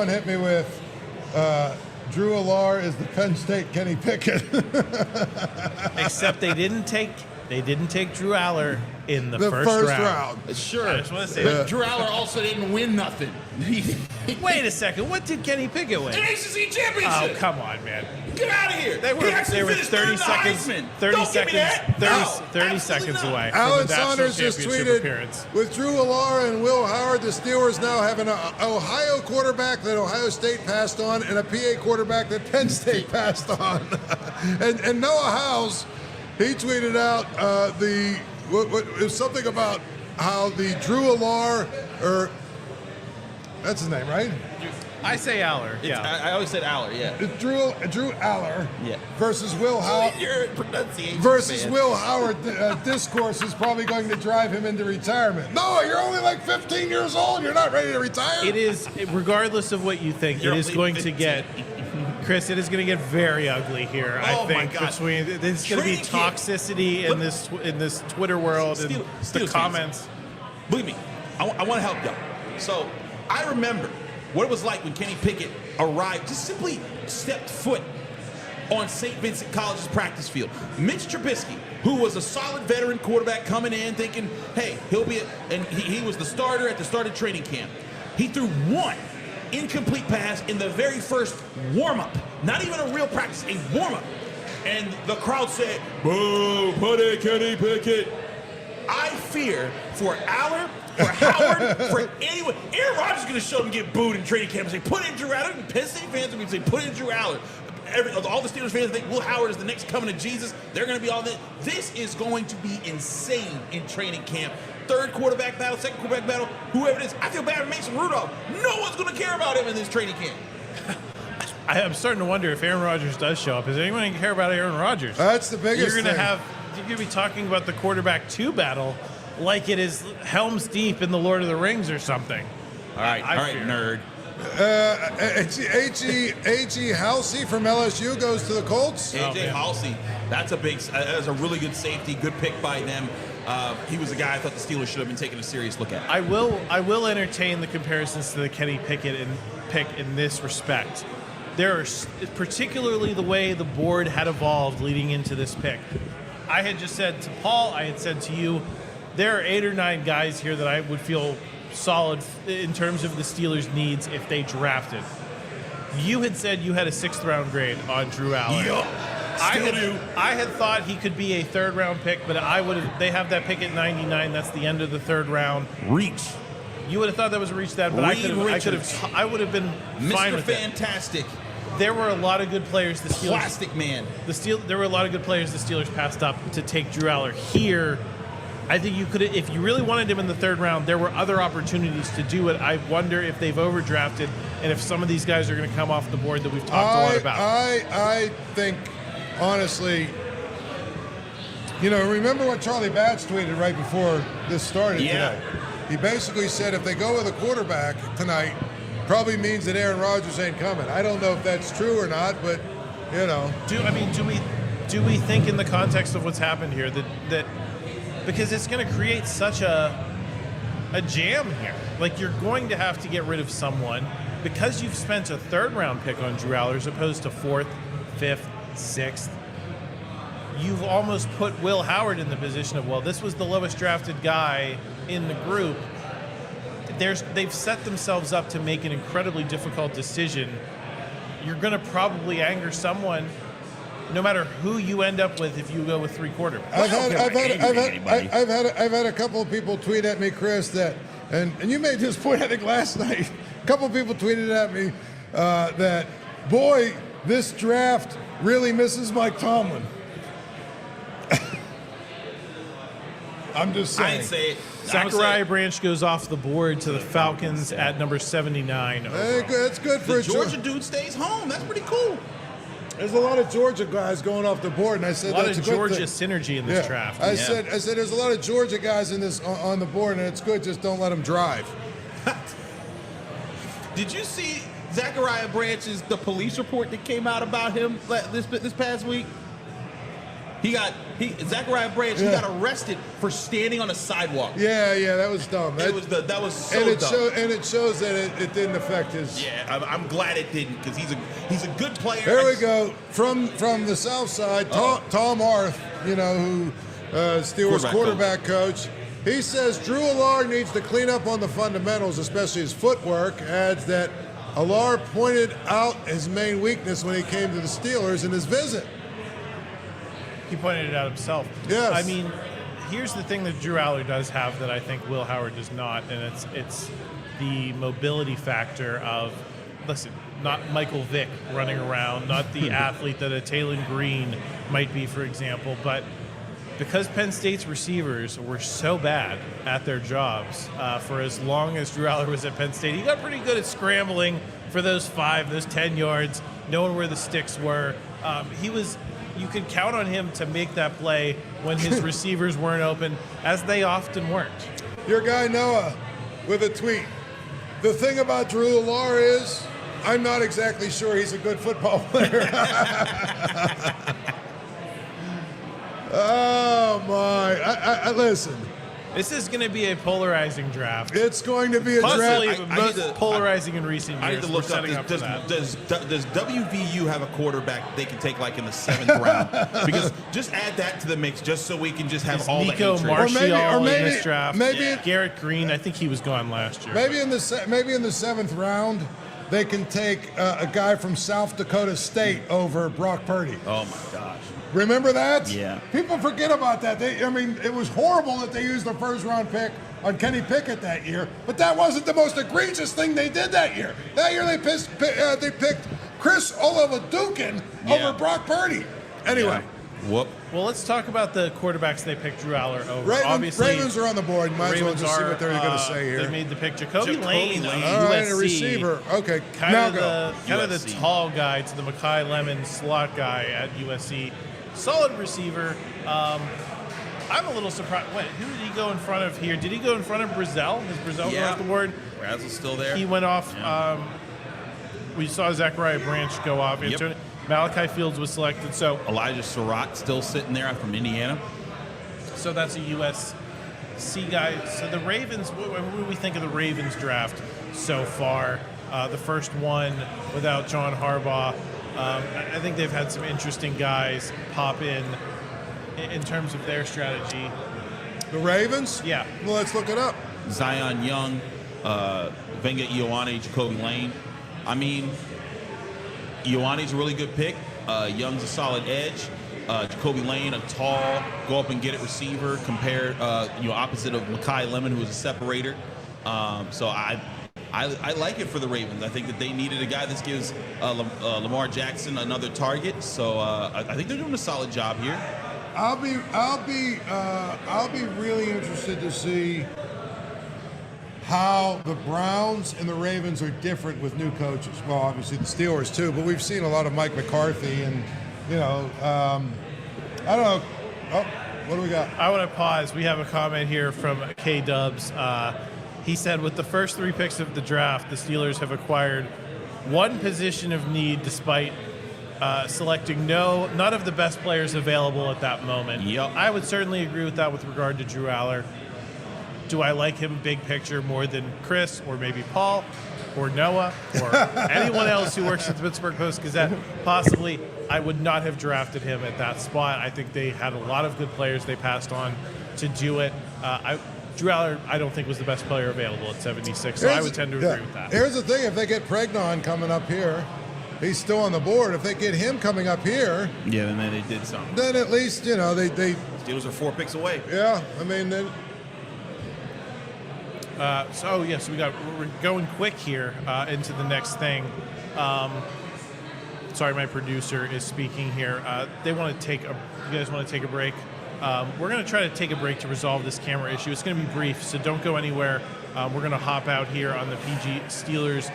hit me with Drew Allar is the Penn State Kenny Pickett. Except they didn't take Drew Allar in the first round. Sure. I just want to say but Drew Allar also didn't win nothing. Wait a second. What did Kenny Pickett win? An ACC championship. Oh, come on, man. Get out of here. They were 30 seconds. 30 seconds away. Alan Saunders just tweeted, appearance. With Drew Allar and Will Howard, the Steelers now have an Ohio quarterback that Ohio State passed on and a PA quarterback that Penn State passed on. and Noah Howes, he tweeted out it was something about how the Drew Allar, or that's his name, right? I say Aller. Yeah. I always said Aller. Yeah. Drew Allar Yeah. versus Will Howard. Your pronunciation. Versus man. Will Howard discourse is probably going to drive him into retirement. No, you're only like 15 years old. You're not ready to retire. It is, regardless of what you think, You're it is only going to 15. get, Chris, it is going to get very ugly here. I Oh, my think God. between there's going to be Training camp. toxicity in this Twitter world and the Steelers comments. fans, believe me, I want to help y'all. So I remember what it was like when Kenny Pickett arrived, just simply stepped foot on St. Vincent College's practice field. Mitch Trubisky, who was a solid veteran quarterback coming in thinking, hey, he'll be, and he was the starter at the start of training camp. He threw one incomplete pass in the very first warm-up. Not even a real practice, a warm-up. And the crowd said, boo, put it, Kenny Pickett. I fear for Aller, for Howard, for anyone. Aaron Rodgers is going to show them get booed in training camp and say, put in Drew Aller. Penn State fans are going to say, put in Drew Aller. All the Steelers fans think Will Howard is the next coming of Jesus. They're going to be all that. This is going to be insane in training camp. Third quarterback battle, second quarterback battle, whoever it is. I feel bad for Mason Rudolph. No one's going to care about him in this training camp. I'm starting to wonder if Aaron Rodgers does show up. Is anyone going to care about Aaron Rodgers? That's the biggest You're going to thing. you're going to be talking about the quarterback 2 battle like it is Helm's Deep in the Lord of the Rings or something. All right, fear. nerd. A.G. Halsey from LSU goes to the Colts. A.J. Halsey, that's a really good safety, good pick by them. He was a guy I thought the Steelers should have been taking a serious look at. I will entertain the comparisons to the Kenny Pickett pick in this respect. There are particularly the way the board had evolved leading into this pick. I had just said to Paul, I had said to you, there are 8 or 9 guys here that I would feel solid in terms of the Steelers' needs if they drafted. You had said you had a 6th round grade on Drew Allar. Yup. I had thought he could be a 3rd round pick, but they have that pick at 99. That's the end of the 3rd round. Reach. You would have thought that was a reach that, but I would have been fine Mr. with it. Fantastic. There were a lot of good players the Steelers. Plastic man. There were a lot of good players the Steelers passed up to take Drew Allar. Here, I think you could, if you really wanted him in the 3rd round, there were other opportunities to do it. I wonder if they've overdrafted and if some of these guys are going to come off the board that we've talked a lot about. I think, honestly, remember what Charlie Batch tweeted right before this started today? He basically said if they go with a quarterback tonight, probably means that Aaron Rodgers ain't coming. I don't know if that's true or not, but Do we think in the context of what's happened here that because it's going to create such a jam here, like you're going to have to get rid of someone because you've spent a 3rd round pick on Drew Allar as opposed to 4th, 5th, 6th. You've almost put Will Howard in the position of, well, this was the lowest drafted guy in the group. They've set themselves up to make an incredibly difficult decision. You're going to probably anger someone, no matter who you end up with, if you go with 3 quarterbacks. I've had a couple of people tweet at me, Chris, that, and you made this point I think last night. A couple of people tweeted at me that, boy, this draft really misses Mike Tomlin. I'm just saying. I'd say it. Zachariah Branch goes off the board to the Falcons at number 79. Hey, that's good for The a Georgia dude stays home. That's pretty cool. There's a lot of Georgia guys going off the board, and I said A lot that's of a good Georgia thing. synergy in this draft. I said there's a lot of Georgia guys in this on the board, and it's good. Just don't let them drive. Did you see Zachariah Branch's the police report that came out about him this past week? Zachariah Branch, he got arrested for standing on a sidewalk. Yeah, that was dumb. That was so and dumb. And it shows that it didn't affect his. Yeah, I'm glad it didn't because he's a good player. There we go. From the South Side, Tom Arth, who Steelers quarterback coach. He says Drew Allar needs to clean up on the fundamentals, especially his footwork. Adds that Allar pointed out his main weakness when he came to the Steelers in his visit. He pointed it out himself. Yes. I mean, here's the thing that Drew Allar does have that I think Will Howard does not, and it's the mobility factor of, listen, not Michael Vick running around, not the athlete that a Taylon Green might be, for example, but because Penn State's receivers were so bad at their jobs for as long as Drew Allar was at Penn State, he got pretty good at scrambling, for those 10 yards, knowing where the sticks were. You could count on him to make that play when his receivers weren't open, as they often weren't. Your guy Noah with a tweet. The thing about Drew Allar is I'm not exactly sure he's a good football player. Oh, my. I listen. This is going to be a polarizing draft. It's going to be a Possibly draft. the most polarizing in recent years. I need to look We're up, setting for that. does WVU have a quarterback they can take like in the 7th round? Because just add that to the mix just so we can just have Is all Nico the hatred. Martial Or maybe- in this draft. maybe- Garrett Green, I think he was gone last year. Maybe in the 7th round, they can take a guy from South Dakota State over Brock Purdy. Oh my gosh. Remember that? Yeah. People forget about that. It was horrible that they used the first-round pick on Kenny Pickett that year, but that wasn't the most egregious thing they did that year. That year they picked Chris Olajuwon over Brock Purdy. Anyway. Yeah. Whoop. Well, let's talk about the quarterbacks they picked Drew Aller over. Obviously, Ravens are on the board. Might as well Ravens just see are, what they're going to say here. They made the pick. Jacoby Lane of All right, USC. a receiver. Okay, Kind now of go. the USC. tall guy to the Makai Lemon slot guy at USC. Solid receiver. I'm a little surprised. Wait, who did he go in front of here? Did he go in front of Brazel? Is Brazel go off the board? Brazel's still there. He went off. Yeah. We saw Zachariah Branch go off. Yep. Malachi Fields was selected. So Elijah Surratt still sitting there from Indiana. So that's a USC guy. So the Ravens, what do we think of the Ravens draft so far? The first one without John Harbaugh. I think they've had some interesting guys pop in terms of their strategy. The Ravens? Yeah. Well, let's look it up. Zion Young, Venga Ioane, Jacoby Lane. I mean, Ioane's a really good pick. Young's a solid edge. Jacoby Lane, a tall, go up and get it receiver, compared, opposite of Makai Lemon, who was a separator. So I like it for the Ravens. I think that they needed a guy that gives Lamar Jackson another target. So I think they're doing a solid job here. I'll be really interested to see how the Browns and the Ravens are different with new coaches. Well, obviously the Steelers too, but we've seen a lot of Mike McCarthy and, I don't know. Oh, what do we got? I want to pause. We have a comment here from K-Dubs. He said, with the first 3 picks of the draft, the Steelers have acquired one position of need despite selecting none of the best players available at that moment. Yep. I would certainly agree with that with regard to Drew Aller. Do I like him big picture more than Chris or maybe Paul or Noah or anyone else who works at the Pittsburgh Post-Gazette? Possibly. I would not have drafted him at that spot. I think they had a lot of good players they passed on to do it. Drew Aller, I don't think, was the best player available at 76, so I would tend to agree with that. Here's the thing. If they get Pregnon coming up here, he's still on the board. If they get him coming up here, Yeah, and then they did something. then at least, they Steelers are 4 picks away. yeah, I mean, So we're going quick here into the next thing. Sorry, my producer is speaking here. You guys want to take a break? We're going to try to take a break to resolve this camera issue. It's going to be brief, so don't go anywhere. We're going to hop out here on the PG Steelers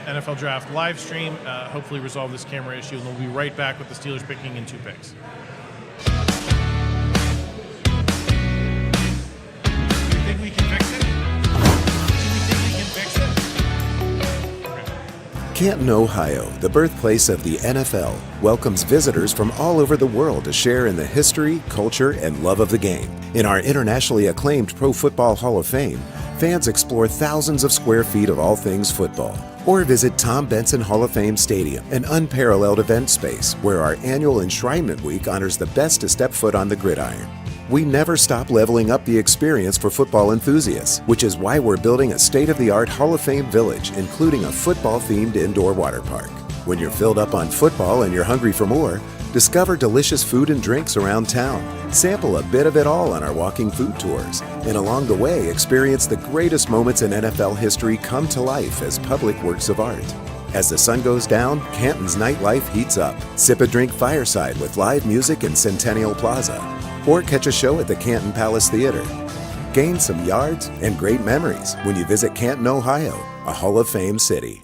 NFL Draft live stream, hopefully resolve this camera issue, and we'll be right back with the Steelers picking in 2 picks. Do you think we can fix it? Canton, Ohio, the birthplace of the NFL, welcomes visitors from all over the world to share in the history, culture, and love of the game. In our internationally acclaimed Pro Football Hall of Fame, fans explore thousands of square feet of all things football. Or visit Tom Benson Hall of Fame Stadium, an unparalleled event space where our annual Enshrinement Week honors the best to step foot on the gridiron. We never stop leveling up the experience for football enthusiasts, which is why we're building a state-of-the-art Hall of Fame village, including a football-themed indoor water park. When you're filled up on football and you're hungry for more, discover delicious food and drinks around town, sample a bit of it all on our walking food tours, and along the way, experience the greatest moments in NFL history come to life as public works of art. As the sun goes down, Canton's nightlife heats up. Sip a drink fireside with live music in Centennial Plaza, or catch a show at the Canton Palace Theater. Gain some yards and great memories when you visit Canton, Ohio, a Hall of Fame city.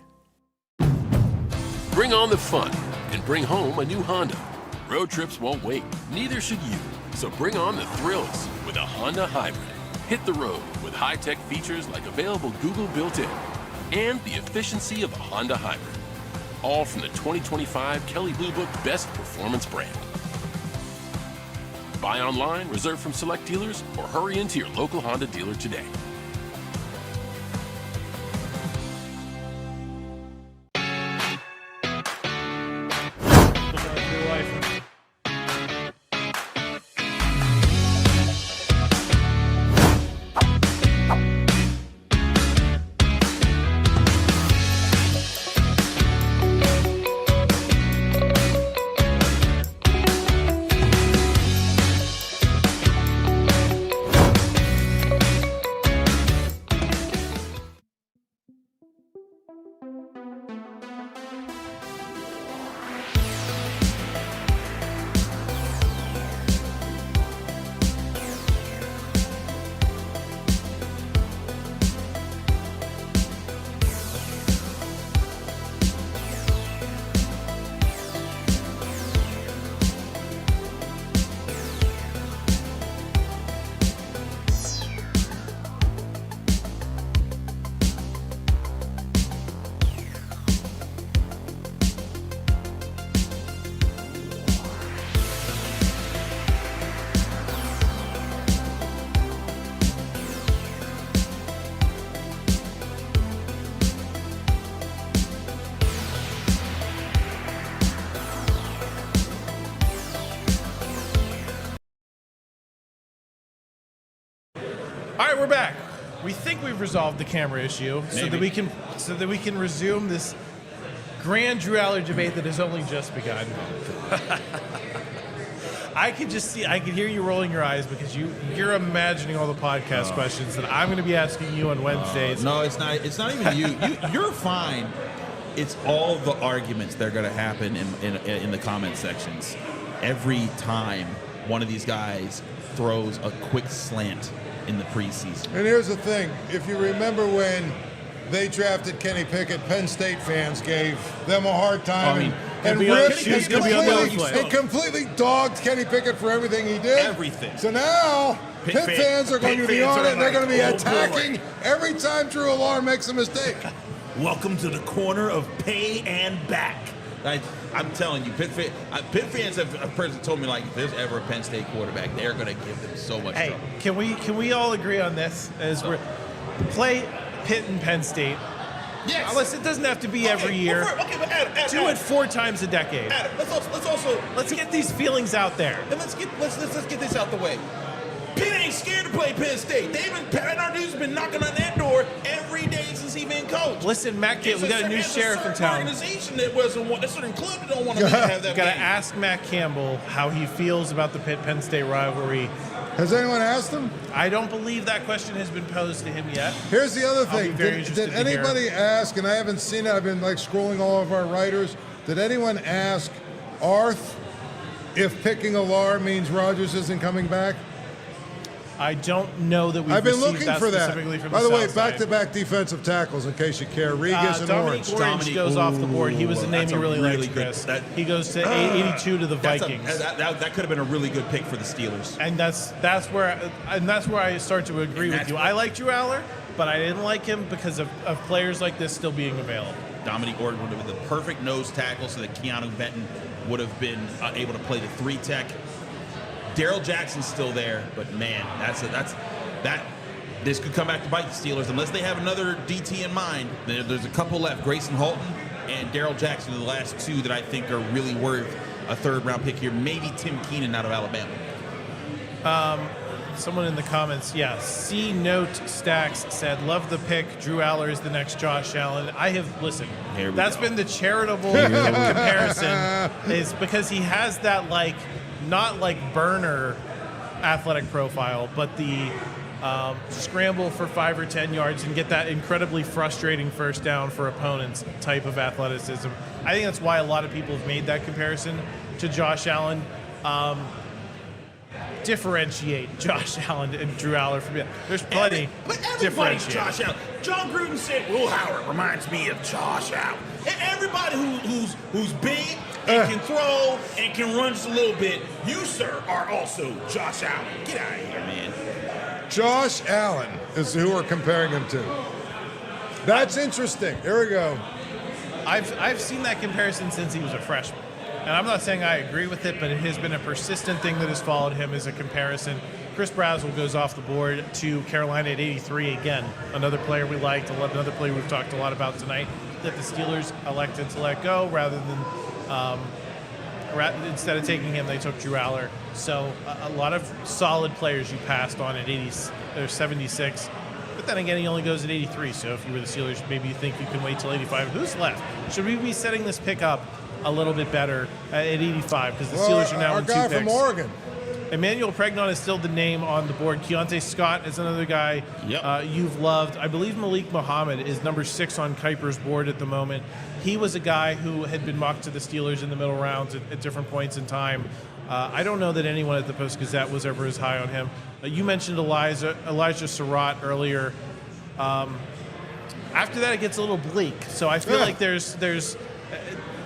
bring on the fun and bring home a new Honda. Road trips won't wait, neither should you. So bring on the thrills with a Honda Hybrid. Hit the road with high-tech features like available Google built-in and the efficiency of a Honda Hybrid. All from the 2025 Kelley Blue Book Best Performance brand. Buy online, reserve from select dealers, or hurry into your local Honda dealer today. All right, we're back. We think we've resolved the camera issue so that we can resume this grand Drew Allar debate that has only just begun. I can hear you rolling your eyes because you're imagining all the podcast questions that I'm going to be asking you on Wednesdays. No, it's not. It's not even you. You're fine. It's all the arguments that are going to happen in the comment sections every time one of these guys throws a quick slant in the preseason. And here's the thing. If you remember when they drafted Kenny Pickett, Penn State fans gave them a hard time and completely dogged Kenny Pickett for everything he did. Everything. So now Pitt fans are going to be on it. They're going to be attacking every time Drew Allar makes a mistake. Welcome to the corner of pay and back. I'm telling you, Pitt fans have personally told me, like, if there's ever a Penn State quarterback, they're going to give them so much trouble. Can we all agree on this? As we play Pitt and Penn State. Yes. Listen, it doesn't have to be every year. But Adam, Do it 4 times a decade. Adam, let's get these feelings out there. And let's get this out the way. Pitt ain't scared to play Penn State. Bernard's been knocking on that door every day since he been coach. Listen, Matt, we got a new sheriff in town. Organization that don't want to have that. Got to ask Matt Campbell how he feels about the Pitt-Penn State rivalry. Has anyone asked him? I don't believe that question has been posed to him yet. Here's the other thing. Did anybody ask, and I haven't seen it, I've been scrolling all of our writers, did anyone ask Arth if picking Allar means Rodgers isn't coming back? I don't know that I've been looking for that. From By the way, South back-to-back defensive tackles, in case you care. Regis and Orange. Orange goes off the board. He was a name you really liked, Chris. He goes to 82 to the Vikings. That could have been a really good pick for the Steelers. And that's where I start to agree with you. I liked Drew Allar, but I didn't like him because of players like this still being available. Dominique Gordon would have been the perfect nose tackle so that Keanu Benton would have been able to play the 3-tech. Darrell Jackson's still there, but man, this could come back to bite the Steelers unless they have another DT in mind. There's a couple left: Grayson Halton and Darrell Jackson are the last two that I think are really worth a 3rd-round pick here. Maybe Tim Keenan out of Alabama. Someone in the comments, C Note Stacks said, "Love the pick. Drew Allar is the next Josh Allen." I have listened. That's been the charitable comparison, is because he has that not like burner athletic profile, but the scramble for 5 or 10 yards and get that incredibly frustrating first down for opponents type of athleticism. I think that's why a lot of people have made that comparison to Josh Allen. Differentiate Josh Allen and Drew Allar from it. There's plenty. But everybody's Josh Allen. John Gruden said, Will Howard reminds me of Josh Allen. Everybody who's big and can throw and can run just a little bit, you, sir, are also Josh Allen. Get out of here, man. Josh Allen is who we're comparing him to. That's interesting. Here we go. I've seen that comparison since he was a freshman. And I'm not saying I agree with it, but it has been a persistent thing that has followed him as a comparison. Chris Brazzell goes off the board to Carolina at 83 again. Another player we liked, another player we've talked a lot about tonight, that the Steelers elected to let go rather than instead of taking him, they took Drew Allar. So a lot of solid players you passed on at 80 or 76. But then again, he only goes at 83. So if you were the Steelers, maybe you think you can wait till 85. Who's left? Should we be setting this pick up a little bit better at 85? Because the Steelers are now our in 2 guy picks. from Oregon. Emmanuel Pregnon is still the name on the board. Keontae Scott is another guy you've loved. I believe Malik Muhammad is number 6 on Kuiper's board at the moment. He was a guy who had been mocked to the Steelers in the middle rounds at different points in time. I don't know that anyone at the Post-Gazette was ever as high on him. You mentioned Elijah Surratt earlier. After that, it gets a little bleak. So I feel like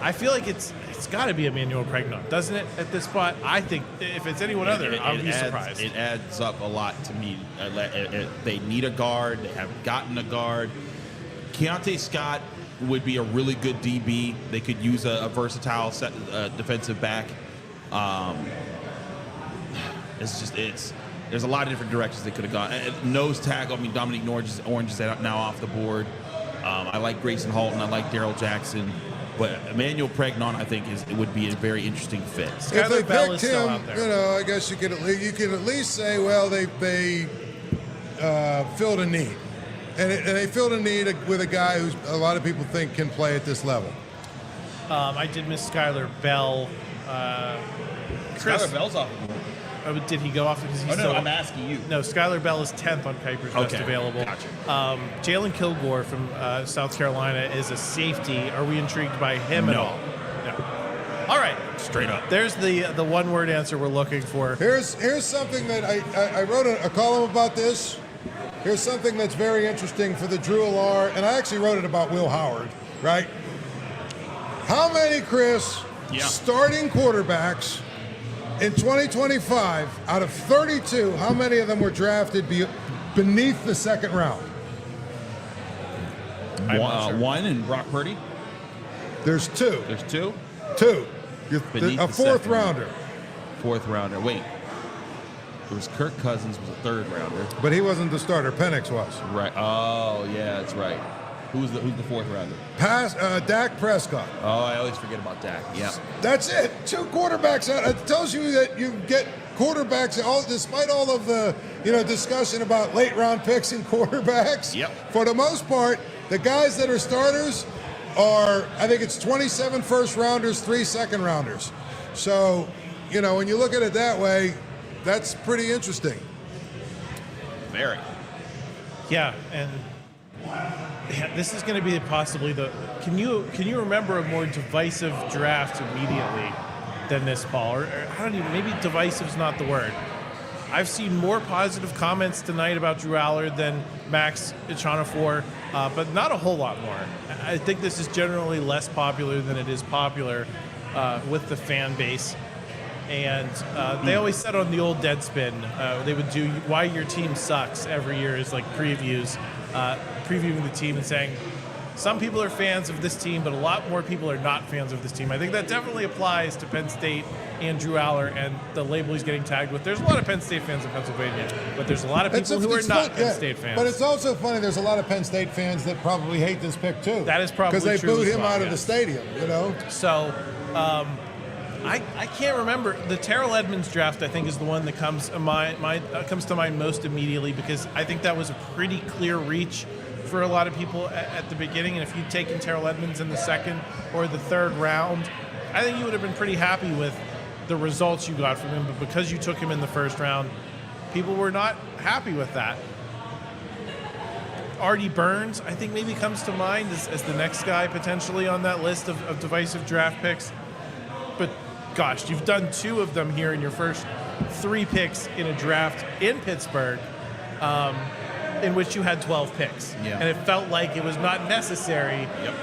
I feel like it's got to be Emmanuel Pregnon, doesn't it, at this spot? I think if it's anyone other, I'll be surprised. It adds up a lot to me. They need a guard. They haven't gotten a guard. Keontae Scott would be a really good DB. They could use a versatile defensive back. There's a lot of different directions they could have gone. Nose tackle, Dominique Orange is now off the board. I like Grayson Halton. I like Darrell Jackson. But Emmanuel Pregnon, I think, it would be a very interesting fit. If they picked him, I guess you could at least say, well, they filled a need, and they filled a need with a guy who a lot of people think can play at this level. I did miss Skylar Bell. Skylar Bell's off the board. Did he go off? Because he's still, I'm asking you. No, Skylar Bell is 10th on Kuiper's best available. Gotcha. Jalen Kilgore from South Carolina is a safety. Are we intrigued by him at all? No. All right. Straight up. There's the one-word answer we're looking for. Here's something that I wrote a column about this. Here's something that's very interesting for the Drew Allar, and I actually wrote it about Will Howard, right? How many, Chris, starting quarterbacks in 2025, out of 32, how many of them were drafted beneath the second round? One and Brock Purdy. There's 2. There's 2? 2. A fourth rounder. Fourth rounder. Wait. There was Kirk Cousins was a third rounder. But he wasn't the starter. Penix was. Right. Oh, yeah, that's right. Who's the fourth rounder? Dak Prescott. Oh, I always forget about Dak. Yeah. That's it. 2 quarterbacks out. It tells you that you get quarterbacks, despite all of the discussion about late round picks and quarterbacks. Yep. For the most part, the guys that are starters are, I think it's 27 first rounders, 3 second rounders. So, when you look at it that way, that's pretty interesting. Very. Yeah, and this is going to be possibly the. Can you remember a more divisive draft immediately than this, Paul? Or I don't even. Maybe divisive's not the word. I've seen more positive comments tonight about Drew Allar than Max Iheanachor, but not a whole lot more. I think this is generally less popular than it is popular with the fan base. And they always said on the old Deadspin, they would do why your team sucks every year is like previews, previewing the team and saying some people are fans of this team, but a lot more people are not fans of this team. I think that definitely applies to Penn State and Drew Allar and the label he's getting tagged with. There's a lot of Penn State fans in Pennsylvania, but there's a lot of people who are not Penn State fans. But it's also funny, there's a lot of Penn State fans that probably hate this pick too. That is probably true. Because they booed him out of the stadium, So, I can't remember. The Terrell Edmonds draft, I think, is the one that comes to mind most immediately because I think that was a pretty clear reach for a lot of people at the beginning. And if you'd taken Terrell Edmonds in the second or the third round, I think you would have been pretty happy with the results you got from him. But because you took him in the first round, people were not happy with that. Artie Burns, I think, maybe comes to mind as the next guy potentially on that list of divisive draft picks. But gosh, you've done 2 of them here in your first 3 picks in a draft in Pittsburgh, in which you had 12 picks. Yeah. And it felt like it was not necessary. Yep.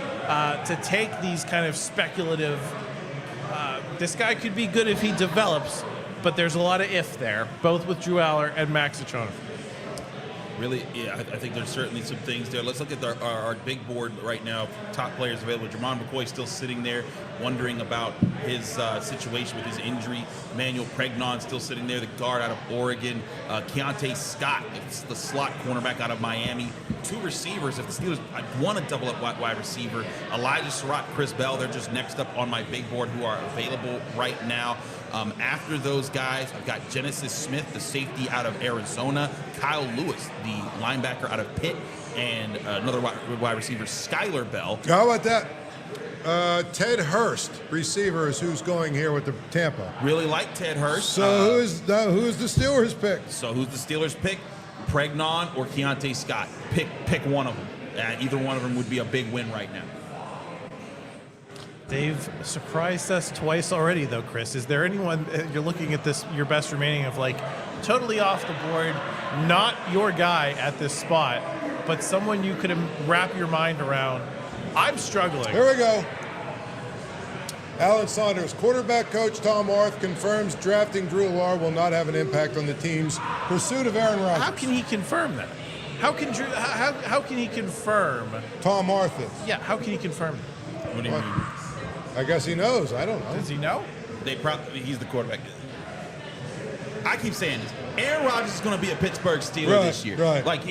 to take these kind of speculative, this guy could be good if he develops, but there's a lot of if there, both with Drew Allar and Max Iheanachor. Really, yeah, I think there's certainly some things there. Let's look at our big board right now. Top players available. Germie Bernard still sitting there, wondering about his situation with his injury. Emmanuel Pregnon still sitting there, the guard out of Oregon. Keontae Scott, it's the slot cornerback out of Miami. 2 receivers. If the Steelers want to double up wide receiver, Elijah Surratt, Chris Bell, they're just next up on my big board who are available right now. After those guys, I've got Genesis Smith, the safety out of Arizona, Kyle Lewis, the linebacker out of Pitt, and another wide receiver, Skylar Bell. How about that? Ted Hurst, receiver, is who's going here with the Tampa. Really like Ted Hurst. So who's the Steelers pick? So who's the Steelers pick? Pregnon or Keontae Scott? Pick one of them. Either one of them would be a big win right now. They've surprised us twice already, though, Chris. Is there anyone, you're looking at this, your best remaining of like totally off the board, not your guy at this spot, but someone you could wrap your mind around? I'm struggling. Here we go. Alan Saunders, quarterback coach Tom Arth confirms drafting Drew Allar will not have an impact on the team's pursuit of Aaron Rodgers. How can he confirm that? How can he confirm? Tom Arth is. Yeah, how can he confirm that? What do you mean? I guess he knows. I don't know. Does he know? He's the quarterback. I keep saying this. Aaron Rodgers is going to be a Pittsburgh Steeler this year. Right. Like,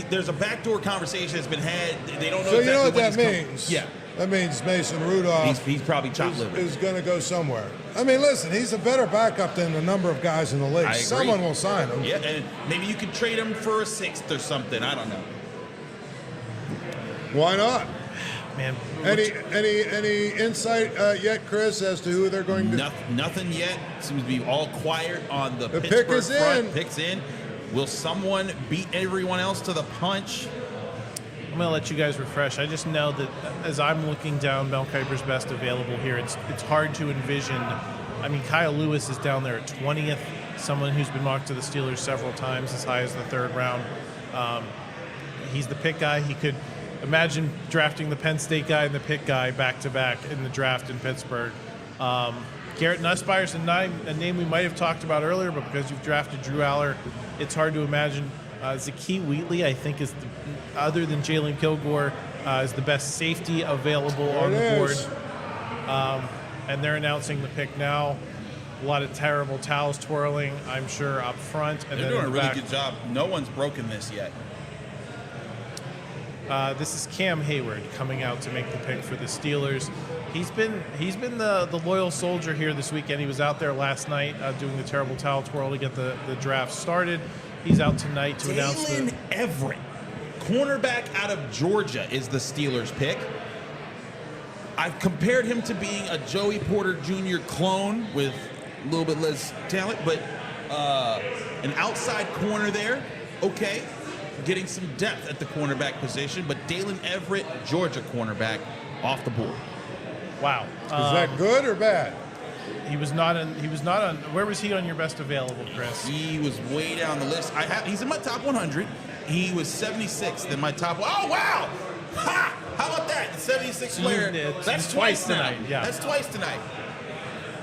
there's a backdoor conversation that's been had. They don't know So exactly you know what when that he's means? Yeah. That means Mason Rudolph He's probably chopped liver. is going to go somewhere. I mean, listen, he's a better backup than a number of guys in the league. I agree. Someone will sign him. Yeah, and maybe you could trade him for a 6th or something. I don't know. Why not? Man, Any insight yet, Chris, as to who they're going to? Nothing yet. Seems to be all quiet on the pick Pittsburgh is front. in. Pick's in. Will someone beat everyone else to the punch? I'm going to let you guys refresh. I just know that as I'm looking down Mel Kiper's best available here, it's hard to envision. I mean, Kyle Lewis is down there at 20th, someone who's been mocked to the Steelers several times, as high as the 3rd round. He's the pick guy. He could imagine drafting the Penn State guy and the pick guy back-to-back in the draft in Pittsburgh. Garrett Nussmeier's a name we might have talked about earlier, but because you've drafted Drew Allar, it's hard to imagine. Zakeem Wheatley, I think, is other than Jalen Kilgore, is the best safety available on the board. And they're announcing the pick now. A lot of terrible towels twirling, I'm sure, up front. And They're then doing a really back. good job. No one's broken this yet. This is Cam Hayward coming out to make the pick for the Steelers. He's been the loyal soldier here this weekend. He was out there last night doing the terrible towel twirl to get the draft started. He's out tonight to announce the... Dalen Everett, cornerback out of Georgia, is the Steelers pick. I've compared him to being a Joey Porter Jr. clone with a little bit less talent, but an outside corner there, okay. Getting some depth at the cornerback position, but Dalen Everett, Georgia cornerback, off the board. Wow. Is that good or bad? He was not on. Where was he on your best available, Chris? He was way down the list. He's in my top 100. He was 76th in my top. Oh wow! Ha! How about that? The 76th player. That's twice tonight. Yeah. That's twice tonight.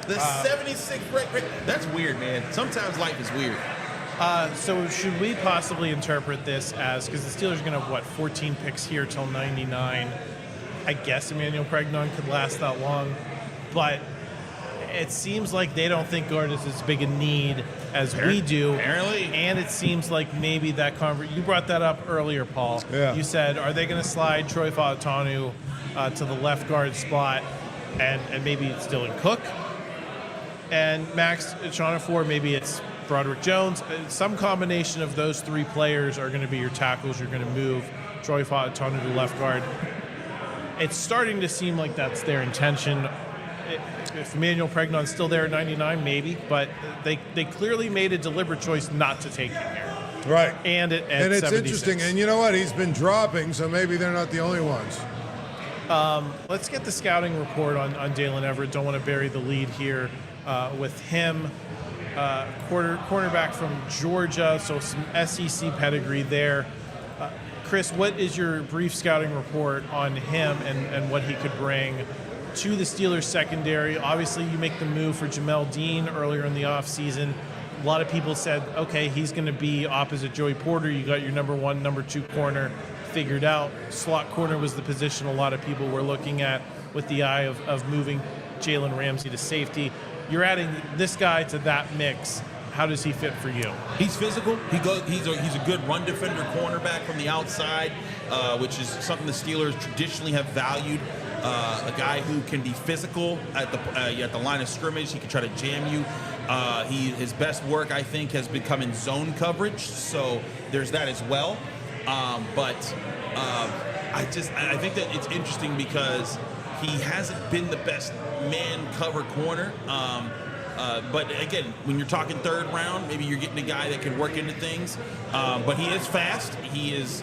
The 76th break. That's weird, man. Sometimes life is weird. So should we possibly interpret this as, because the Steelers are going to have, 14 picks here till 99. I guess Emmanuel Pregnon could last that long, but it seems like they don't think guard is as big a need as we do. Apparently. And it seems like maybe that you brought that up earlier, Paul. Yeah. You said, are they going to slide Troy Fautanu to the left guard spot and maybe it's Dylan Cook? And Max Iheanachor, maybe it's Broderick Jones. Some combination of those 3 players are going to be your tackles. You're going to move Troy Fautanu to left guard. It's starting to seem like that's their intention. If Emmanuel Pregnon's still there at 99, maybe, but they clearly made a deliberate choice not to take him here. Right. And it's 76. Interesting. And you know what? He's been dropping, so maybe they're not the only ones. Let's get the scouting report on Dalen Everett. Don't want to bury the lead here with him. Cornerback from Georgia, so some SEC pedigree there. Chris, what is your brief scouting report on him and what he could bring to the Steelers secondary? Obviously, you make the move for Jamel Dean earlier in the offseason. A lot of people said, okay, he's going to be opposite Joey Porter. You got your number 1, number 2 corner figured out. Slot corner was the position a lot of people were looking at with the eye of moving Jalen Ramsey to safety. You're adding this guy to that mix. How does he fit for you? He's physical. He's a good run defender cornerback from the outside, which is something the Steelers traditionally have valued. A guy who can be physical at the line of scrimmage. He can try to jam you. His best work, I think, has become in zone coverage. So there's that as well. But I think that it's interesting because he hasn't been the best man cover corner. But again, when you're talking third round, maybe you're getting a guy that can work into things. But he is fast. He is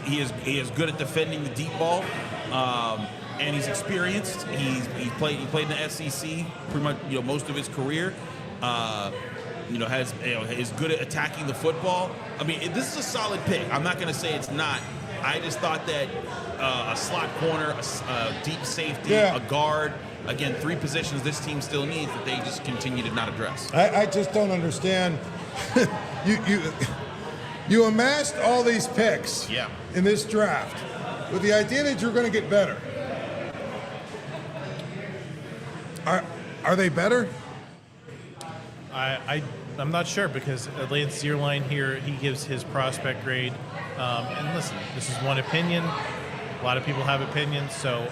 good at defending the deep ball. And he's experienced. He played in the SEC pretty much most of his career. Is good at attacking the football. I mean, this is a solid pick. I'm not going to say it's not. I just thought that a slot corner, a deep safety, a guard. Again, 3 positions this team still needs that they just continue to not address. I just don't understand. You amassed all these picks in this draft with the idea that you're going to get better. Are they better? I'm not sure because Lance Zierlein here, he gives his prospect grade. And listen, this is one opinion. A lot of people have opinions, so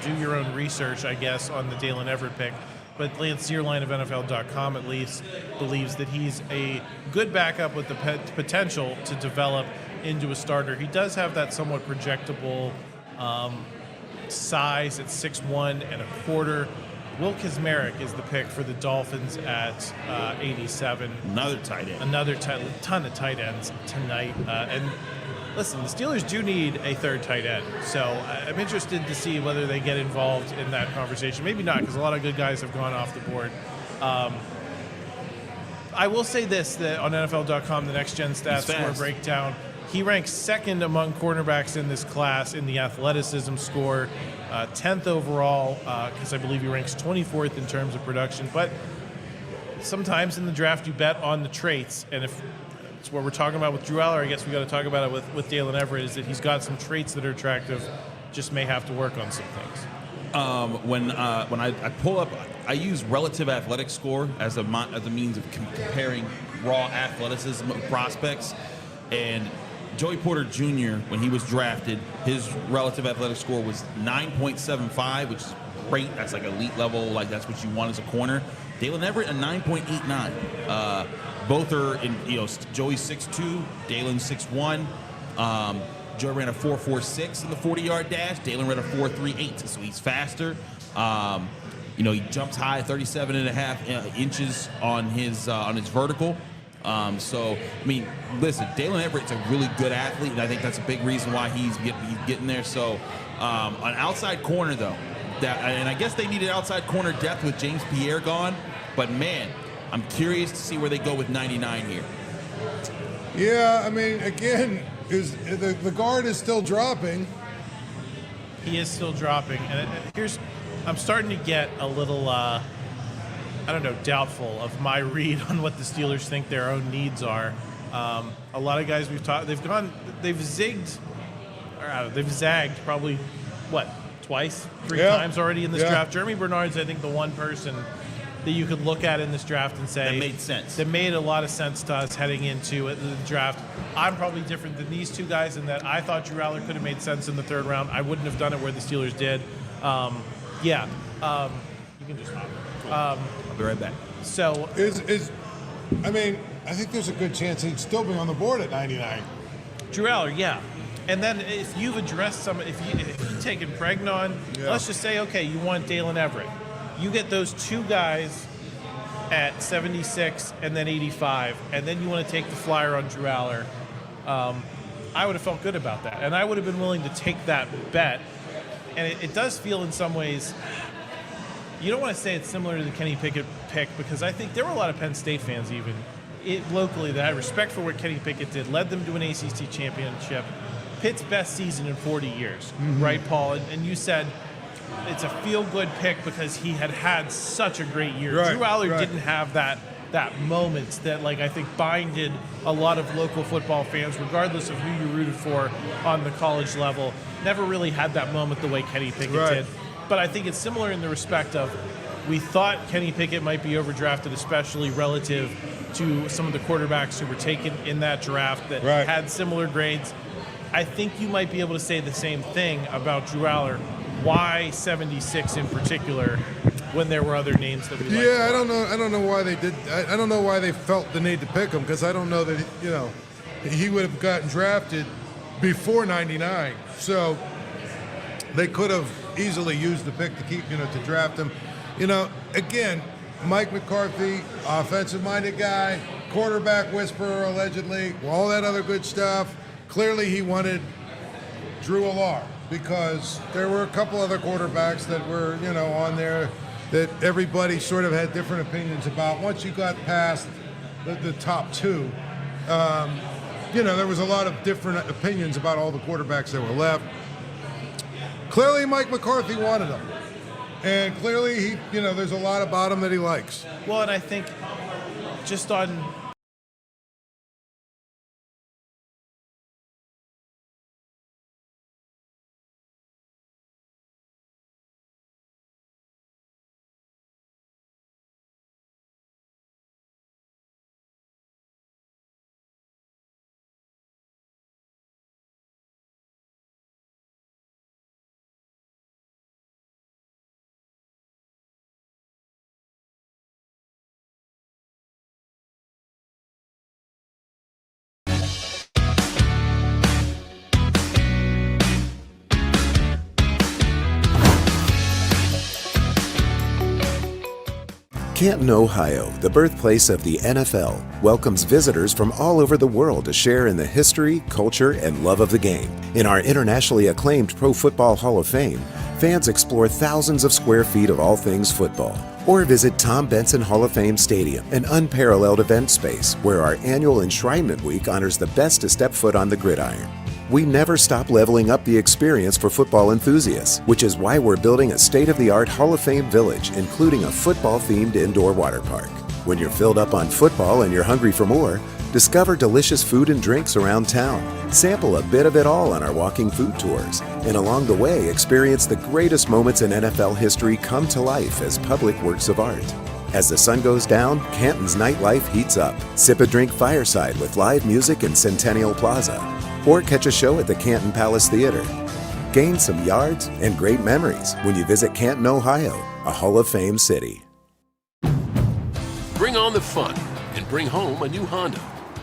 do your own research, I guess, on the Dalen Everett pick. But Lance Zierlein of NFL.com at least believes that he's a good backup with the potential to develop into a starter. He does have that somewhat projectable size at 6'1" and a quarter. Will Kazmarek is the pick for the Dolphins at 87. Another tight end. Another ton of tight ends tonight. And listen, the Steelers do need a third tight end. So I'm interested to see whether they get involved in that conversation. Maybe not, because a lot of good guys have gone off the board. I will say this, that on NFL.com, the Next Gen Stats score breakdown, he ranks second among cornerbacks in this class in the athleticism score, 10th overall, because I believe he ranks 24th in terms of production. But sometimes in the draft you bet on the traits, and if it's what we're talking about with Drew Allar, I guess we got to talk about it with Dalen Everett, is that he's got some traits that are attractive, just may have to work on some things. When I pull up, I use relative athletic score as a means of comparing raw athleticism of prospects. And Joey Porter Jr., when he was drafted, his relative athletic score was 9.75, which is great. That's like elite level. Like that's what you want as a corner. Dalen Everett, a 9.89. Both are in, Joey's 6'2", Dalen's 6'1". Joey ran a 4.46 in the 40-yard dash. Dalen ran a 4.38, so he's faster. He jumps high, 37.5 inches on his vertical. So, I mean, listen, Dalen Everett's a really good athlete, and I think that's a big reason why he's getting there. So, an outside corner, though, and I guess they needed outside corner depth with James Pierre gone, but, man, I'm curious to see where they go with 99 here. Yeah, I mean, again, the guard is still dropping. He is still dropping. And I'm starting to get a little, doubtful of my read on what the Steelers think their own needs are. A lot of guys we've talked, they've zagged probably, three times already in this draft. Germie Bernard's, I think, the one person that you could look at in this draft and say that made sense. That made a lot of sense to us heading into the draft. I'm probably different than these two guys in that I thought Drew Allar could have made sense in the third round. I wouldn't have done it where the Steelers did. You can just hop. I'll be right back. So I think there's a good chance he'd still be on the board at 99. Drew Allar, yeah. And then if you've addressed if you've taken Pregnon, let's just say, okay, you want Dalen Everett. You get those two guys at 76 and then 85, and then you want to take the flyer on Drew Allar. I would have felt good about that, and I would have been willing to take that bet. And it does feel in some ways, you don't want to say it's similar to the Kenny Pickett pick, because I think there were a lot of Penn State fans even locally that had respect for what Kenny Pickett did, led them to an ACC championship, Pitt's best season in 40 years, right, Paul? And you said it's a feel-good pick because he had such a great year. Right, Drew Allar right. didn't have that moment that, like, I think binded a lot of local football fans, regardless of who you rooted for on the college level. Never really had that moment the way Kenny Pickett Right. did. But I think it's similar in the respect of we thought Kenny Pickett might be overdrafted, especially relative to some of the quarterbacks who were taken in that draft that Right. had similar grades. I think you might be able to say the same thing about Drew Allar. Why 76 in particular when there were other names that we liked? Yeah, I don't know why they did. I don't know why they felt the need to pick him, because I don't know that he would have gotten drafted before '99. So they could have easily used the pick to keep to draft him. Again, Mike McCarthy, offensive-minded guy, quarterback whisperer allegedly, all that other good stuff. Clearly, he wanted Drew Allar because there were a couple other quarterbacks that were on there that everybody sort of had different opinions about. Once you got past the top two, there was a lot of different opinions about all the quarterbacks that were left. Clearly, Mike McCarthy wanted him. And clearly, there's a lot about him that he likes. Well, and I think just on Canton, Ohio, the birthplace of the NFL, welcomes visitors from all over the world to share in the history, culture, and love of the game. In our internationally acclaimed Pro Football Hall of Fame, fans explore thousands of square feet of all things football. Or visit Tom Benson Hall of Fame Stadium, an unparalleled event space where our annual Enshrinement Week honors the best to step foot on the gridiron. We never stop leveling up the experience for football enthusiasts, which is why we're building a state-of-the-art Hall of Fame village, including a football-themed indoor water park. When you're filled up on football and you're hungry for more, discover delicious food and drinks around town. Sample a bit of it all on our walking food tours. And along the way, experience the greatest moments in NFL history come to life as public works of art. As the sun goes down, Canton's nightlife heats up. Sip a drink fireside with live music in Centennial Plaza. Or catch a show at the Canton Palace Theater. Gain some yards and great memories when you visit Canton, Ohio, a Hall of Fame city. Bring on the fun and bring home a new Honda.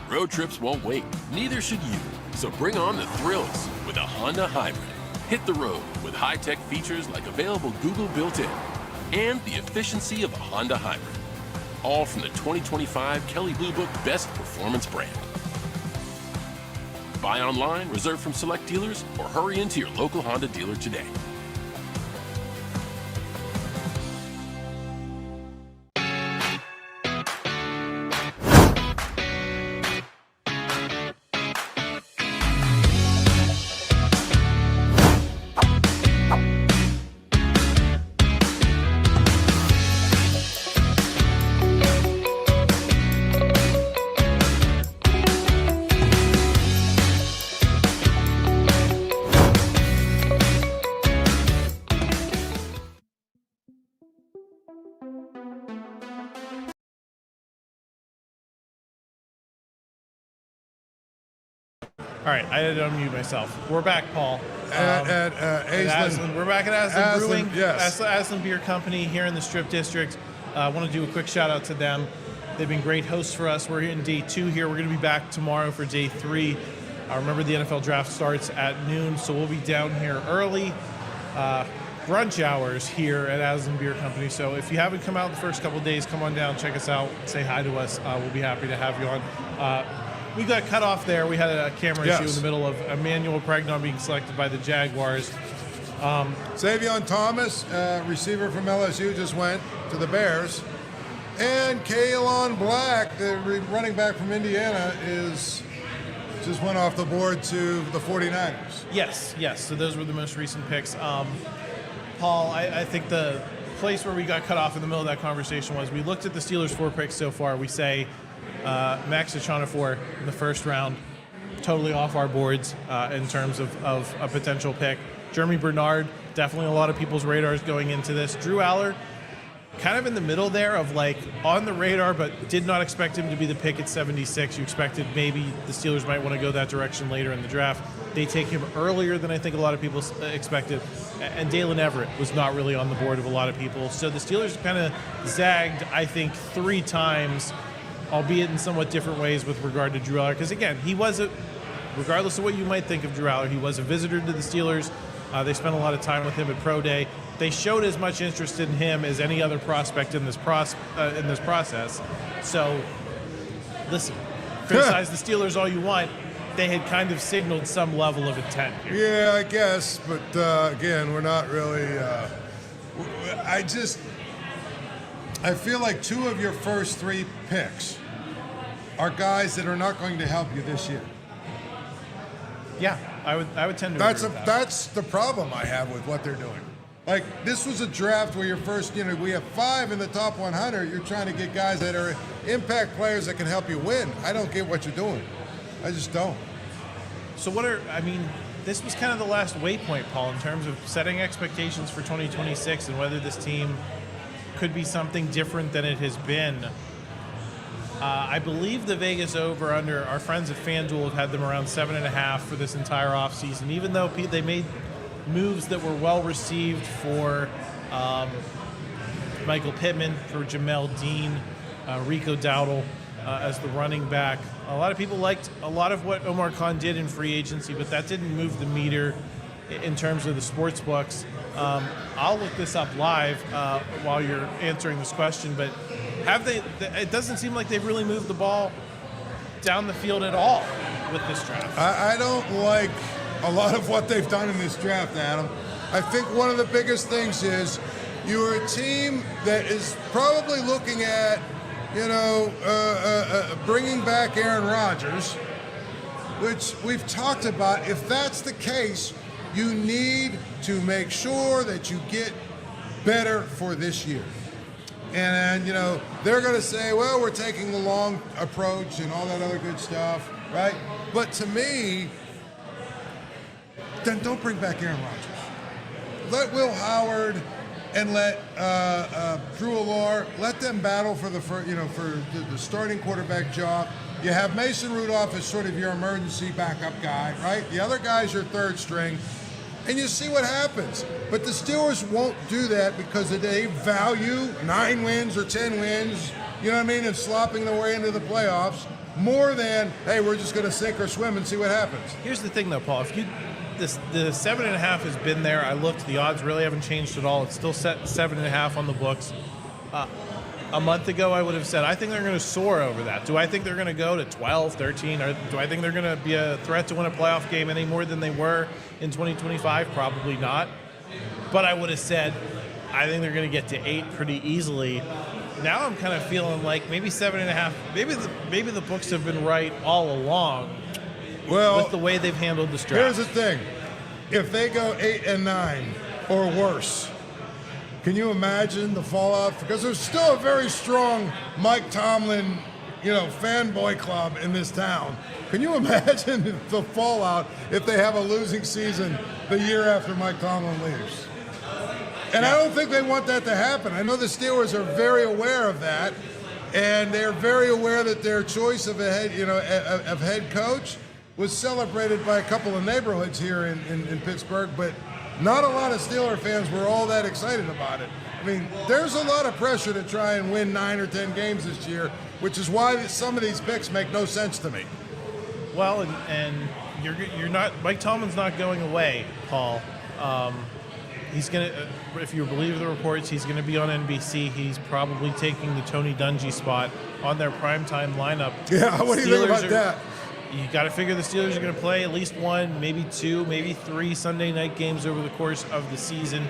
Road trips won't wait, neither should you. So bring on the thrills with a Honda Hybrid. Hit the road with high-tech features like available Google built-in and the efficiency of a Honda Hybrid. All from the 2025 Kelley Blue Book Best Performance Brand. Buy online, reserve from select dealers, or hurry into your local Honda dealer today. All right, I had to unmute myself. We're back, Paul. At Aslin. We're back at Aslin Brewing, yes. Aslin Beer Company here in the Strip District. I want to do a quick shout out to them. They've been great hosts for us. We're in day 2 here. We're going to be back tomorrow for day 3. Remember, the NFL draft starts at noon, so we'll be down here early. Brunch hours here at Aslin Beer Company. So if you haven't come out the first couple of days, come on down, check us out, say hi to us. We'll be happy to have you on. We got cut off there. We had a camera issue in the middle of Emmanuel Pregnon being selected by the Jaguars. Savion Thomas, receiver from LSU, just went to the Bears. And Kaelon Black, the running back from Indiana, is just went off the board to the 49ers. Yes. So those were the most recent picks. Paul, I think the place where we got cut off in the middle of that conversation was we looked at the Steelers' 4 picks so far. We say Max Iheanachor in the first round, totally off our boards in terms of a potential pick. Germie Bernard, definitely a lot of people's radars going into this. Drew Allar, kind of in the middle there of like on the radar, but did not expect him to be the pick at 76. You expected maybe the Steelers might want to go that direction later in the draft. They take him earlier than I think a lot of people expected. And Dalen Everett was not really on the board of a lot of people. So the Steelers kind of zagged, I think, 3 times, albeit in somewhat different ways with regard to Drew Allar. Because again, he was regardless of what you might think of Drew Allar, he was a visitor to the Steelers. They spent a lot of time with him at Pro Day. They showed as much interest in him as any other prospect in this process. So, listen, criticize the Steelers all you want. They had kind of signaled some level of intent here. Yeah, I guess, but again, we're not really. I feel like 2 of your first 3 picks are guys that are not going to help you this year. Yeah, I would tend to agree with that. That's the problem I have with what they're doing. Like, this was a draft where your first, we have 5 in the top 100. You're trying to get guys that are impact players that can help you win. I don't get what you're doing. I just don't. So this was kind of the last waypoint, Paul, in terms of setting expectations for 2026 and whether this team could be something different than it has been. I believe the Vegas over-under, our friends at FanDuel have had them around 7.5 for this entire offseason, even though they made moves that were well received for Michael Pittman, for Jamel Dean, Rico Dowdle as the running back. A lot of people liked a lot of what Omar Khan did in free agency, but that didn't move the meter in terms of the sports books. I'll look this up live while you're answering this question, but it doesn't seem like they've really moved the ball down the field at all with this draft. I don't like a lot of what they've done in this draft, Adam. I think one of the biggest things is you're a team that is probably looking at, bringing back Aaron Rodgers, which we've talked about. If that's the case, you need to make sure that you get better for this year. And, they're going to say, well, we're taking the long approach and all that other good stuff, right? But to me, then don't bring back Aaron Rodgers. Let Will Howard and let Drew Allar, let them battle for the starting quarterback job. You have Mason Rudolph as sort of your emergency backup guy, right? The other guy's your 3rd string. And you see what happens. But the Steelers won't do that because they value 9 wins or 10 wins, and slopping their way into the playoffs more than, hey, we're just going to sink or swim and see what happens. Here's the thing, though, Paul. The 7.5 has been there. I looked. The odds really haven't changed at all. It's still set 7.5 on the books. A month ago, I would have said, I think they're going to soar over that. Do I think they're going to go to 12, 13? Or do I think they're going to be a threat to win a playoff game any more than they were in 2025? Probably not. But I would have said, I think they're going to get to 8 pretty easily. Now I'm kind of feeling like maybe 7.5. Maybe the books have been right all along with the way they've handled this draft. Here's the thing. If they go 8 and 9 or worse, can you imagine the fallout? Because there's still a very strong Mike Tomlin, fanboy club in this town. Can you imagine the fallout if they have a losing season the year after Mike Tomlin leaves? And I don't think they want that to happen. I know the Steelers are very aware of that, and they're very aware that their choice of a head coach was celebrated by a couple of neighborhoods here in Pittsburgh, but not a lot of Steeler fans were all that excited about it. I mean, there's a lot of pressure to try and win 9 or 10 games this year, which is why some of these picks make no sense to me. Well, and you're not. Mike Tomlin's not going away, Paul. He's gonna, if you believe the reports, he's gonna be on NBC. He's probably taking the Tony Dungy spot on their primetime lineup. Yeah, what do you think about that? You got to figure the Steelers are going to play at least 1, maybe 2, maybe 3 Sunday night games over the course of the season.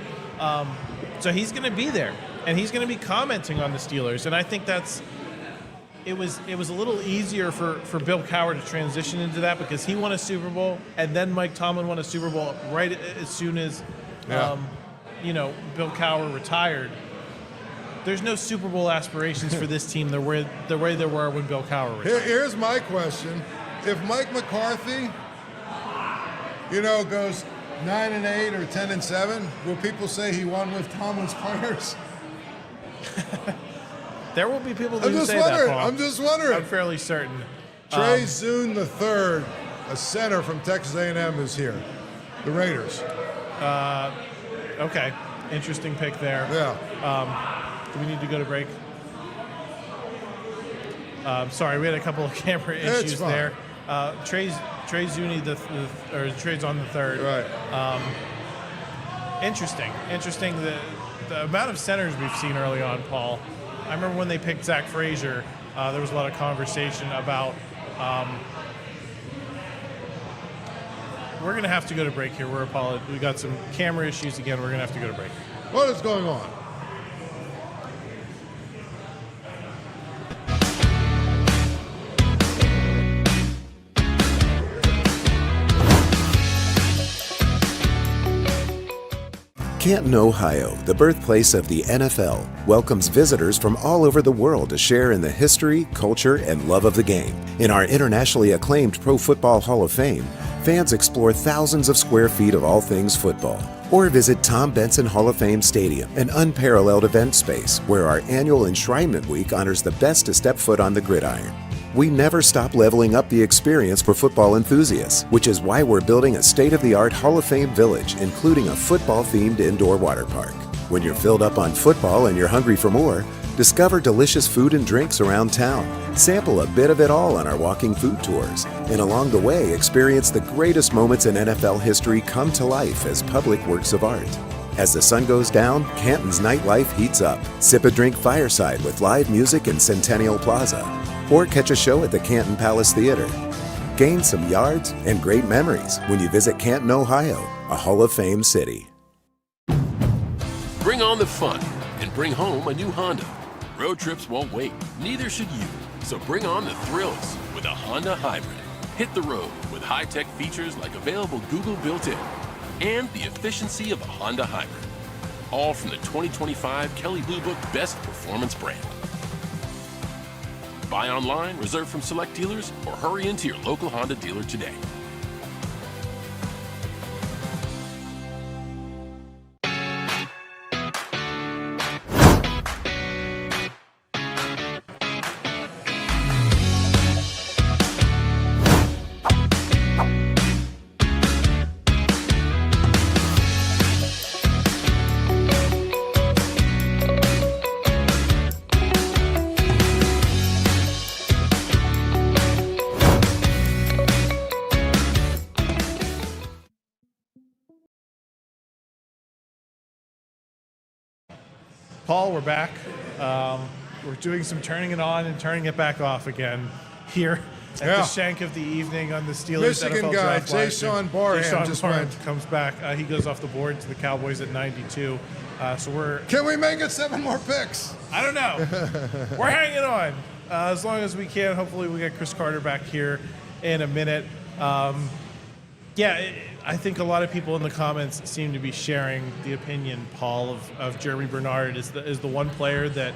So he's going to be there, and he's going to be commenting on the Steelers. And I think it was a little easier for Bill Cowher to transition into that because he won a Super Bowl, and then Mike Tomlin won a Super Bowl right as soon as Bill Cowher retired. There's no Super Bowl aspirations for this team the way there were when Bill Cowher retired. Here's my question: if Mike McCarthy, goes 9-8 or 10-7, will people say he won with Tomlin's players? There will be people who say that, Paul. I'm just wondering. I'm fairly certain. Trey Zune III, a center from Texas A&M, is here. The Raiders. Okay, interesting pick there. Yeah. Do we need to go to break? Sorry, we had a couple of camera issues there. Trey Zune, Trey's on the third. Right. Interesting. The amount of centers we've seen early on, Paul. I remember when they picked Zach Frazier, there was a lot of conversation about. We're going to have to go to break here. We got some camera issues again. We're going to have to go to break. What is going on? Canton, Ohio, the birthplace of the NFL, welcomes visitors from all over the world to share in the history, culture, and love of the game. In our internationally acclaimed Pro Football Hall of Fame, fans explore thousands of square feet of all things football. Or visit Tom Benson Hall of Fame Stadium, an unparalleled event space where our annual Enshrinement Week honors the best to step foot on the gridiron. We never stop leveling up the experience for football enthusiasts, which is why we're building a state-of-the-art Hall of Fame village, including a football-themed indoor water park. When you're filled up on football and you're hungry for more, discover delicious food and drinks around town. Sample a bit of it all on our walking food tours. And along the way, experience the greatest moments in NFL history come to life as public works of art. As the sun goes down, Canton's nightlife heats up. Sip a drink fireside with live music in Centennial Plaza. Or catch a show at the Canton Palace Theater. Gain some yards and great memories when you visit Canton, Ohio, a Hall of Fame city. Bring on the fun and bring home a new Honda. Road trips won't wait, neither should you. So bring on the thrills with a Honda Hybrid. Hit the road with high-tech features like available Google built-in and the efficiency of a Honda Hybrid. All from the 2025 Kelley Blue Book Best Performance Brand. Buy online, reserve from select dealers, or hurry into your local Honda dealer today. Paul, we're back. We're doing some turning it on and turning it back off again here at the shank of the evening on the Steelers Michigan NFL guy, Draft Live. Jason Barham just went. Comes back. He goes off the board to the Cowboys at 92. So we're... Can we make it 7 more picks? I don't know. We're hanging on as long as we can. Hopefully we get Chris Carter back here in a minute. I think a lot of people in the comments seem to be sharing the opinion, Paul, of Germie Bernard is the one player that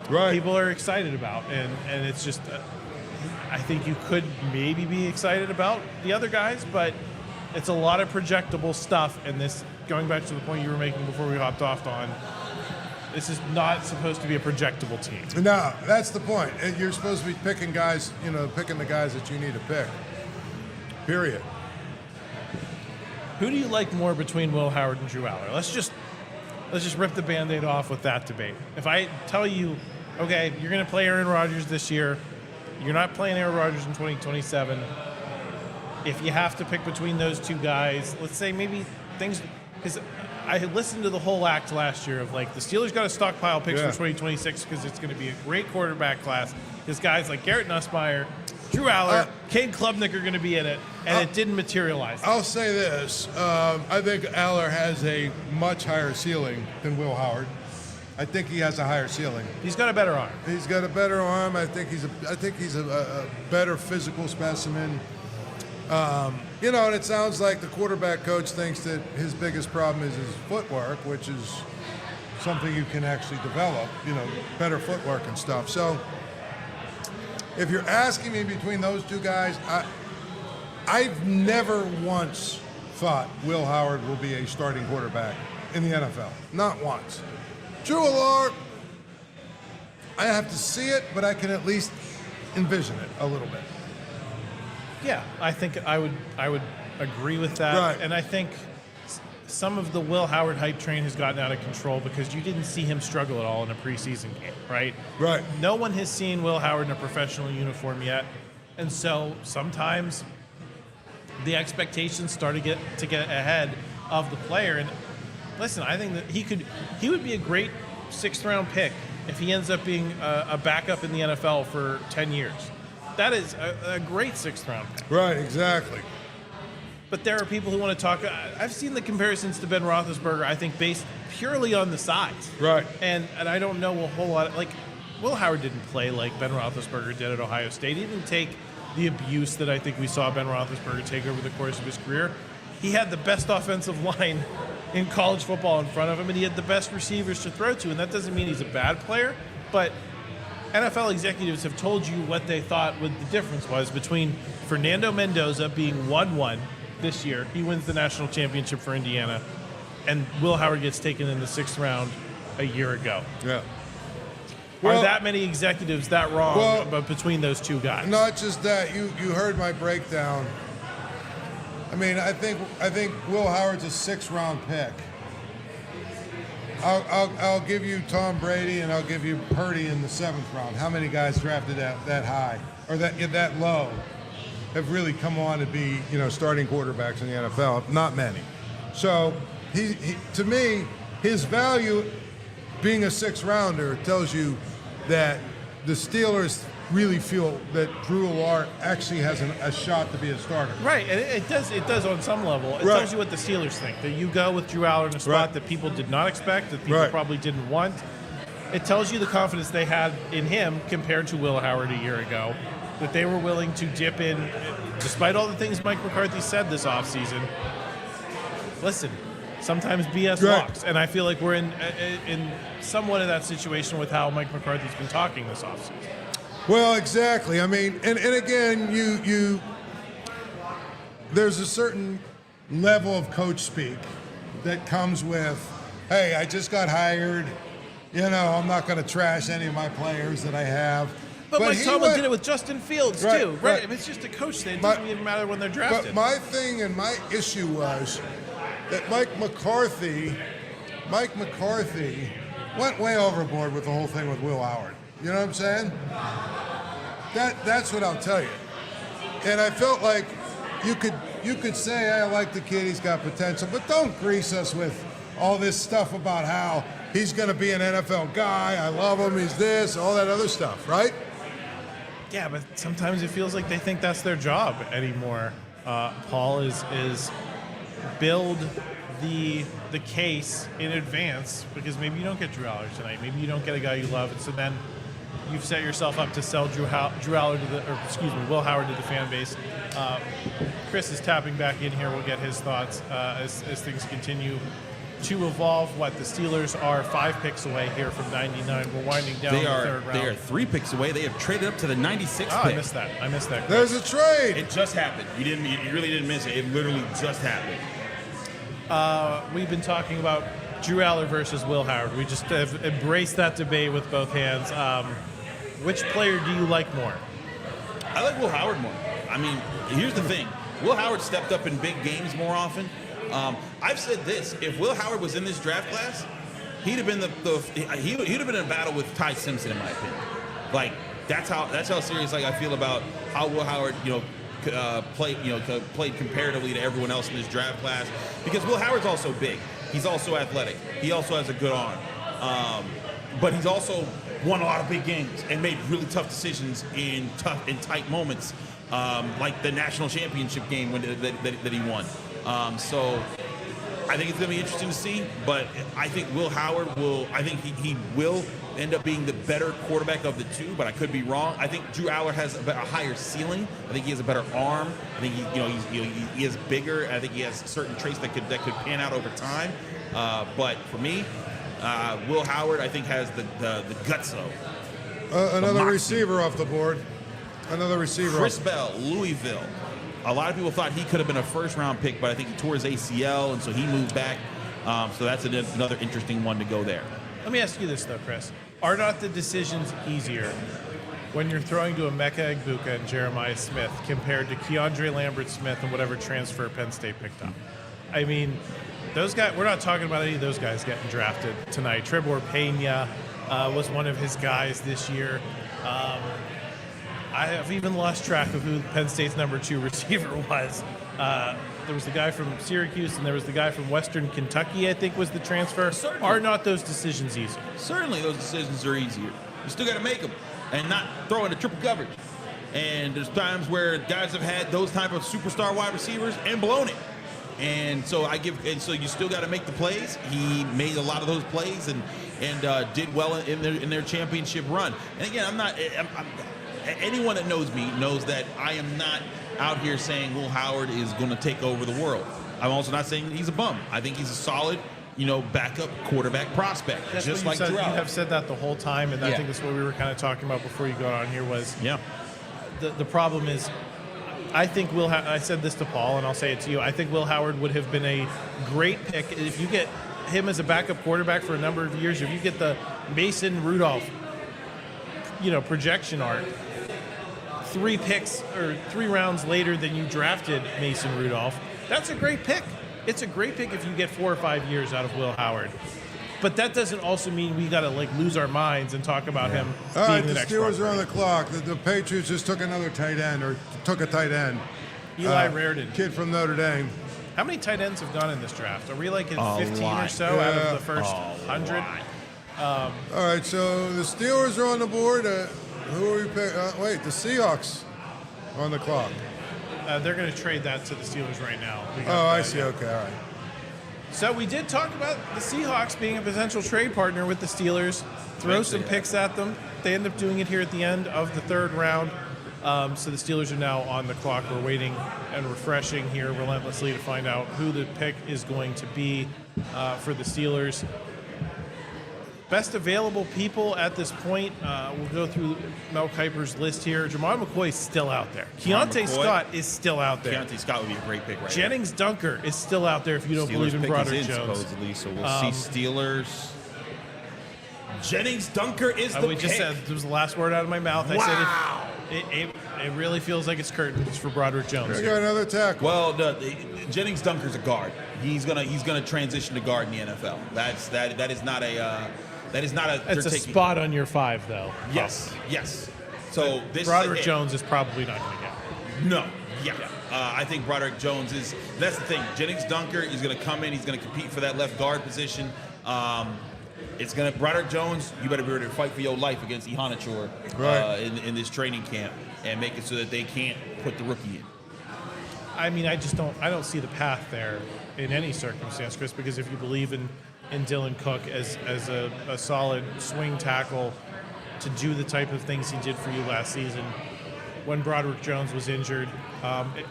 people are excited about, and it's just I think you could maybe be excited about the other guys, but it's a lot of projectable stuff. And this, going back to the point you were making before we hopped off on, this is not supposed to be a projectable team. No, that's the point. You're supposed to be picking guys, picking the guys that you need to pick. Period. Who do you like more between Will Howard and Drew Allar? Let's just rip the Band-Aid off with that debate. If I tell you, okay, you're going to play Aaron Rodgers this year, you're not playing Aaron Rodgers in 2027. If you have to pick between those two guys, let's say maybe things, because I listened to the whole act last year of the Steelers got to stockpile picks for 2026 because it's going to be a great quarterback class. Because guys like Garrett Nussmeier, Drew Allar, Cade Klubnik are going to be in it, and it didn't materialize. I'll say this. I think Allar has a much higher ceiling than Will Howard. I think he has a higher ceiling. He's got a better arm. He's got a better arm. I think he's a better physical specimen. You know, and it sounds like the quarterback coach thinks that his biggest problem is his footwork, which is something you can actually develop, you know, better footwork and stuff. So if you're asking me between those two guys, I've never once thought Will Howard will be a starting quarterback in the NFL. Not once. Drew Allar, I have to see it, but I can at least envision it a little bit. Yeah, I think I would agree with that. Right. And I think some of the Will Howard hype train has gotten out of control because you didn't see him struggle at all in a preseason game, right? Right. No one has seen Will Howard in a professional uniform yet. And so sometimes the expectations start to get ahead of the player. And listen, I think that he would be a great 6th round pick if he ends up being a backup in the NFL for 10 years. That is a great 6th round pick. Right, exactly. But there are people who want to talk. I've seen the comparisons to Ben Roethlisberger, I think, based purely on the size. Right. And I don't know a whole lot. Like, Will Howard didn't play like Ben Roethlisberger did at Ohio State. He didn't take the abuse that I think we saw Ben Roethlisberger take over the course of his career. He had the best offensive line in college football in front of him, and he had the best receivers to throw to. And that doesn't mean he's a bad player, but NFL executives have told you what they thought what the difference was between Fernando Mendoza being 1-1 this year. He wins the national championship for Indiana, and Will Howard gets taken in the 6th round a year ago. Yeah. Are that many executives that wrong but between those two guys? Not just that. You heard my breakdown. I mean, I think Will Howard's a 6th round pick. I'll give you Tom Brady and I'll give you Purdy in the 7th round. How many guys drafted that high or that low have really come on to be, you know, starting quarterbacks in the NFL? Not many. So he to me, his value being a 6th rounder tells you that the Steelers really feel that Drew Allar actually has a shot to be a starter. Right, and it does on some level. It tells you what the Steelers think, that you go with Drew Allar in a spot that people did not expect, that people probably didn't want. It tells you the confidence they had in him compared to Will Howard a year ago, that they were willing to dip in, despite all the things Mike McCarthy said this offseason. Listen, sometimes BS walks, and I feel like we're in somewhat of that situation with how Mike McCarthy's been talking this offseason. Well, exactly. I mean, and again, you there's a certain level of coach speak that comes with, hey, I just got hired. You know, I'm not going to trash any of my players that I have. But Mike Tomlin did it with Justin Fields, too. Right. Right. I mean, it's just a coach thing. It doesn't even matter when they're drafted. But my thing and my issue was that Mike McCarthy went way overboard with the whole thing with Will Howard. You know what I'm saying? That's what I'll tell you. And I felt like you could say, hey, I like the kid, he's got potential, but don't grease us with all this stuff about how he's going to be an NFL guy, I love him, he's this, all that other stuff, right? Yeah, but sometimes it feels like they think that's their job anymore. Paul is build the case in advance, because maybe you don't get Drew Allar tonight, maybe you don't get a guy you love, and so then you've set yourself up to sell Will Howard to the fan base. Chris is tapping back in here. We'll get his thoughts as things continue to evolve. The Steelers are 5 picks away here from 99. We're winding down the 3rd round. They are 3 picks away. They have traded up to the 96th pick. I missed that. There's a trade. It just happened. You really didn't miss it. It literally just happened. We've been talking about Drew Allar versus Will Howard. We just have embraced that debate with both hands. Which player do you like more? I like Will Howard more. I mean, here's the thing. Will Howard stepped up in big games more often. I've said this: if Will Howard was in this draft class, he'd have been he'd have been in a battle with Ty Simpson, in my opinion. Like that's how serious I feel about how Will Howard played comparatively to everyone else in this draft class, because Will Howard's also big. He's also athletic. He also has a good arm. But he's also won a lot of big games and made really tough decisions in tight moments, like the national championship game that he won. So I think it's going to be interesting to see, but I think Will Howard will. I think he will end up being the better quarterback of the two, but I could be wrong. I think Drew Allar has a higher ceiling. I think he has a better arm. I think he is bigger. I think he has certain traits that could pan out over time. But for me, Will Howard, I think, has the guts though. Another receiver off the board. Another receiver. Chris Bell, Louisville. A lot of people thought he could have been a first-round pick, but I think he tore his ACL, and so he moved back. So that's another interesting one to go there. Let me ask you this, though, Chris. Are not the decisions easier when you're throwing to a Emeka Egbuka and Jeremiah Smith compared to Keandre Lambert-Smith and whatever transfer Penn State picked up? I mean, those guys, we're not talking about any of those guys getting drafted tonight. Trevor Pena was one of his guys this year. I have even lost track of who Penn State's number 2 receiver was. There was the guy from Syracuse, and there was the guy from Western Kentucky, I think, was the transfer. Certainly. Are not those decisions easier? Certainly those decisions are easier. You still got to make them and not throw into triple coverage. And there's times where guys have had those type of superstar wide receivers and blown it. And so so you still got to make the plays. He made a lot of those plays and did well in their championship run. And again, anyone that knows me knows that I am not out here saying Will Howard is going to take over the world. I'm also not saying he's a bum. I think he's a solid, backup quarterback prospect. That's just like you Drew Allar. have said that the whole time, and I think that's what we were kind of talking about before you got on here was the problem is I think I said this to Paul, and I'll say it to you. I think Will Howard would have been a great pick if you get him as a backup quarterback for a number of years. If you get the Mason Rudolph, projection art, 3 picks or 3 rounds later than you drafted Mason Rudolph, that's a great pick. It's a great pick if you get 4 or 5 years out of Will Howard. But that doesn't also mean we got to lose our minds and talk about him All being right, the the next Steelers are on runner. the clock. The Patriots just took another tight end, or took a tight end. Eli Raridon. Kid from Notre Dame. How many tight ends have gone in this draft? Are we at 15 lot. or so out of the first 100? All right, so the Steelers are on the board. Who are we picking? The Seahawks are on the clock. They're going to trade that to the Steelers right now. I see. Okay, all right. So we did talk about the Seahawks being a potential trade partner with the Steelers. Throw some picks at them. They end up doing it here at the end of the 3rd round. So the Steelers are now on the clock. We're waiting and refreshing here relentlessly to find out who the pick is going to be for the Steelers. Best available people at this point. We'll go through Mel Kiper's list here. Jamar McCoy is still out there. Keontae Scott is still out there. Keontae Scott would be a great pick right Jennings Dunker is still out there if you don't believe in Broderick Jones. Supposedly, so we'll see Steelers. Jennings Dunker is the We pick. just said, it was the last word out of my mouth. Wow. I said it really feels like it's curtains for Broderick Jones. We got another tackle. Well, Jennings Dunker's a guard. He's gonna transition to guard in the NFL. That is not a. It's a spot on your 5, though. Yes. So this Broderick is Jones is probably not going to get it. No. Yeah. I think Broderick Jones is. That's the thing. Jennings Dunker is going to come in. He's going to compete for that left guard position. Broderick Jones. You better be ready to fight for your life against Iheanachor in this training camp and make it so that they can't put the rookie in. I mean, I don't see the path there in any circumstance, Chris, because if you believe in Dylan Cook as a solid swing tackle to do the type of things he did for you last season when Broderick Jones was injured,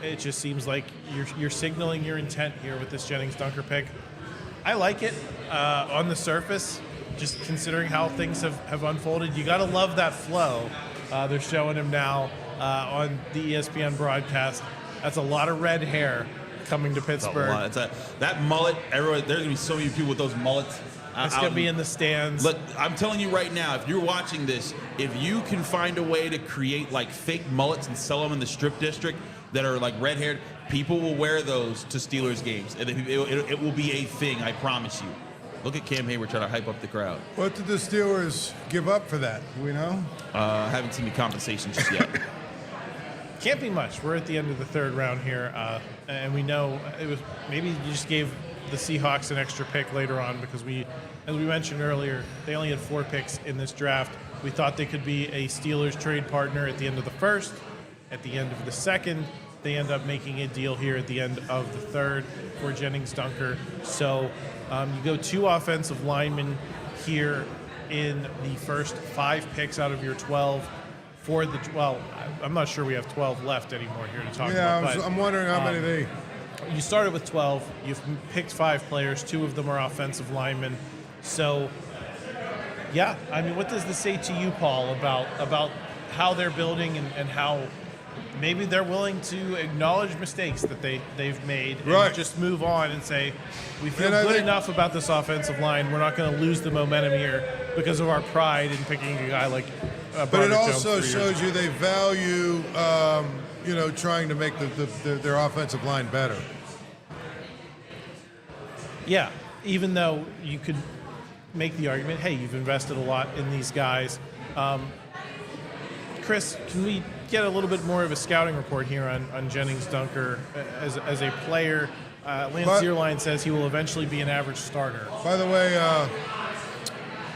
it just seems like you're signaling your intent here with this Jennings Dunker pick. I like it on the surface, just considering how things have unfolded. You got to love that flow. They're showing him now on the ESPN broadcast. That's a lot of red hair coming to Pittsburgh. That mullet, there's going to be so many people with those mullets. It's going to be in the stands. Look, I'm telling you right now, if you're watching this, if you can find a way to create fake mullets and sell them in the strip district that are red-haired, people will wear those to Steelers games. And it will be a thing, I promise you. Look at Cam Hayward trying to hype up the crowd. What did the Steelers give up for that? Do we know? Haven't seen the compensation just yet. Can't be much. We're at the end of the 3rd round here, and we know it was maybe you just gave the Seahawks an extra pick later on because as we mentioned earlier, they only had 4 picks in this draft. We thought they could be a Steelers trade partner at the end of the 1st, at the end of the 2nd, they end up making a deal here at the end of the third for Jennings Dunker. So you go 2 offensive linemen here in the first 5 picks out of your 12 for the, well, I'm not sure we have 12 left anymore here to talk about. I'm wondering how many they... You started with 12. You've picked 5 players. 2 of them are offensive linemen. So, yeah, I mean, what does this say to you, Paul, about how they're building and how maybe they're willing to acknowledge mistakes that they've made and just move on and say, we feel good enough about this offensive line. We're not going to lose the momentum here because of our pride in picking a guy like But it also shows you they value, trying to make their offensive line better. Yeah, even though you could make the argument, hey, you've invested a lot in these guys. Chris, can we get a little bit more of a scouting report here on Jennings Dunker as a player? Lance Zierlein says he will eventually be an average starter. By the way,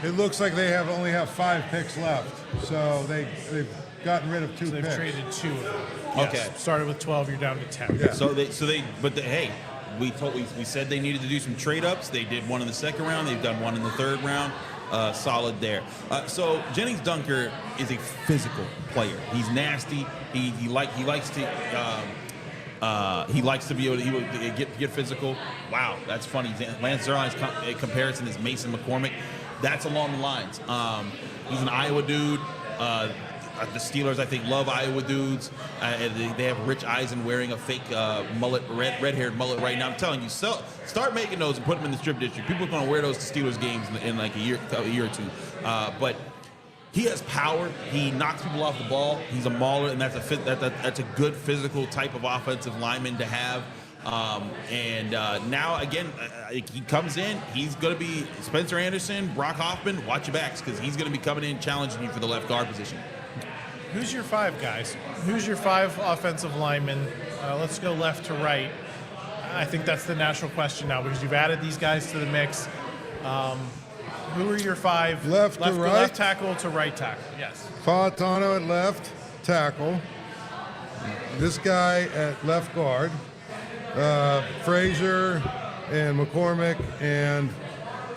it looks like they only have 5 picks left, so they've gotten rid of 2 They've picks. traded 2 of them. Okay. Yes, started with 12, you're down to 10. Yeah. Hey, we said they needed to do some trade ups. They did one in the second round. They've done one in the third round. Solid there. So Jennings Dunker is a physical player. He's nasty. He likes to be able to get physical. Wow, that's funny. Lance Zierlein's comparison is Mason McCormick. That's along the lines. He's an Iowa dude. The Steelers, I think, love Iowa dudes. They have Rich Eisen wearing a fake mullet, red-haired mullet right now. I'm telling you, start making those and put them in the strip district. People are going to wear those to Steelers games in like a year or two. But he has power. He knocks people off the ball. He's a mauler, and that's a good physical type of offensive lineman to have. Now, again, he comes in. He's going to be Spencer Anderson, Brock Hoffman. Watch your backs because he's going to be coming in challenging you for the left guard position. Who's your 5 guys? Who's your 5 offensive linemen? Let's go left to right. I think that's the natural question now because you've added these guys to the mix. Who are your 5? Left to right? Left tackle to right tackle, yes. Fautano at left tackle. This guy at left guard. Frazier and McCormick and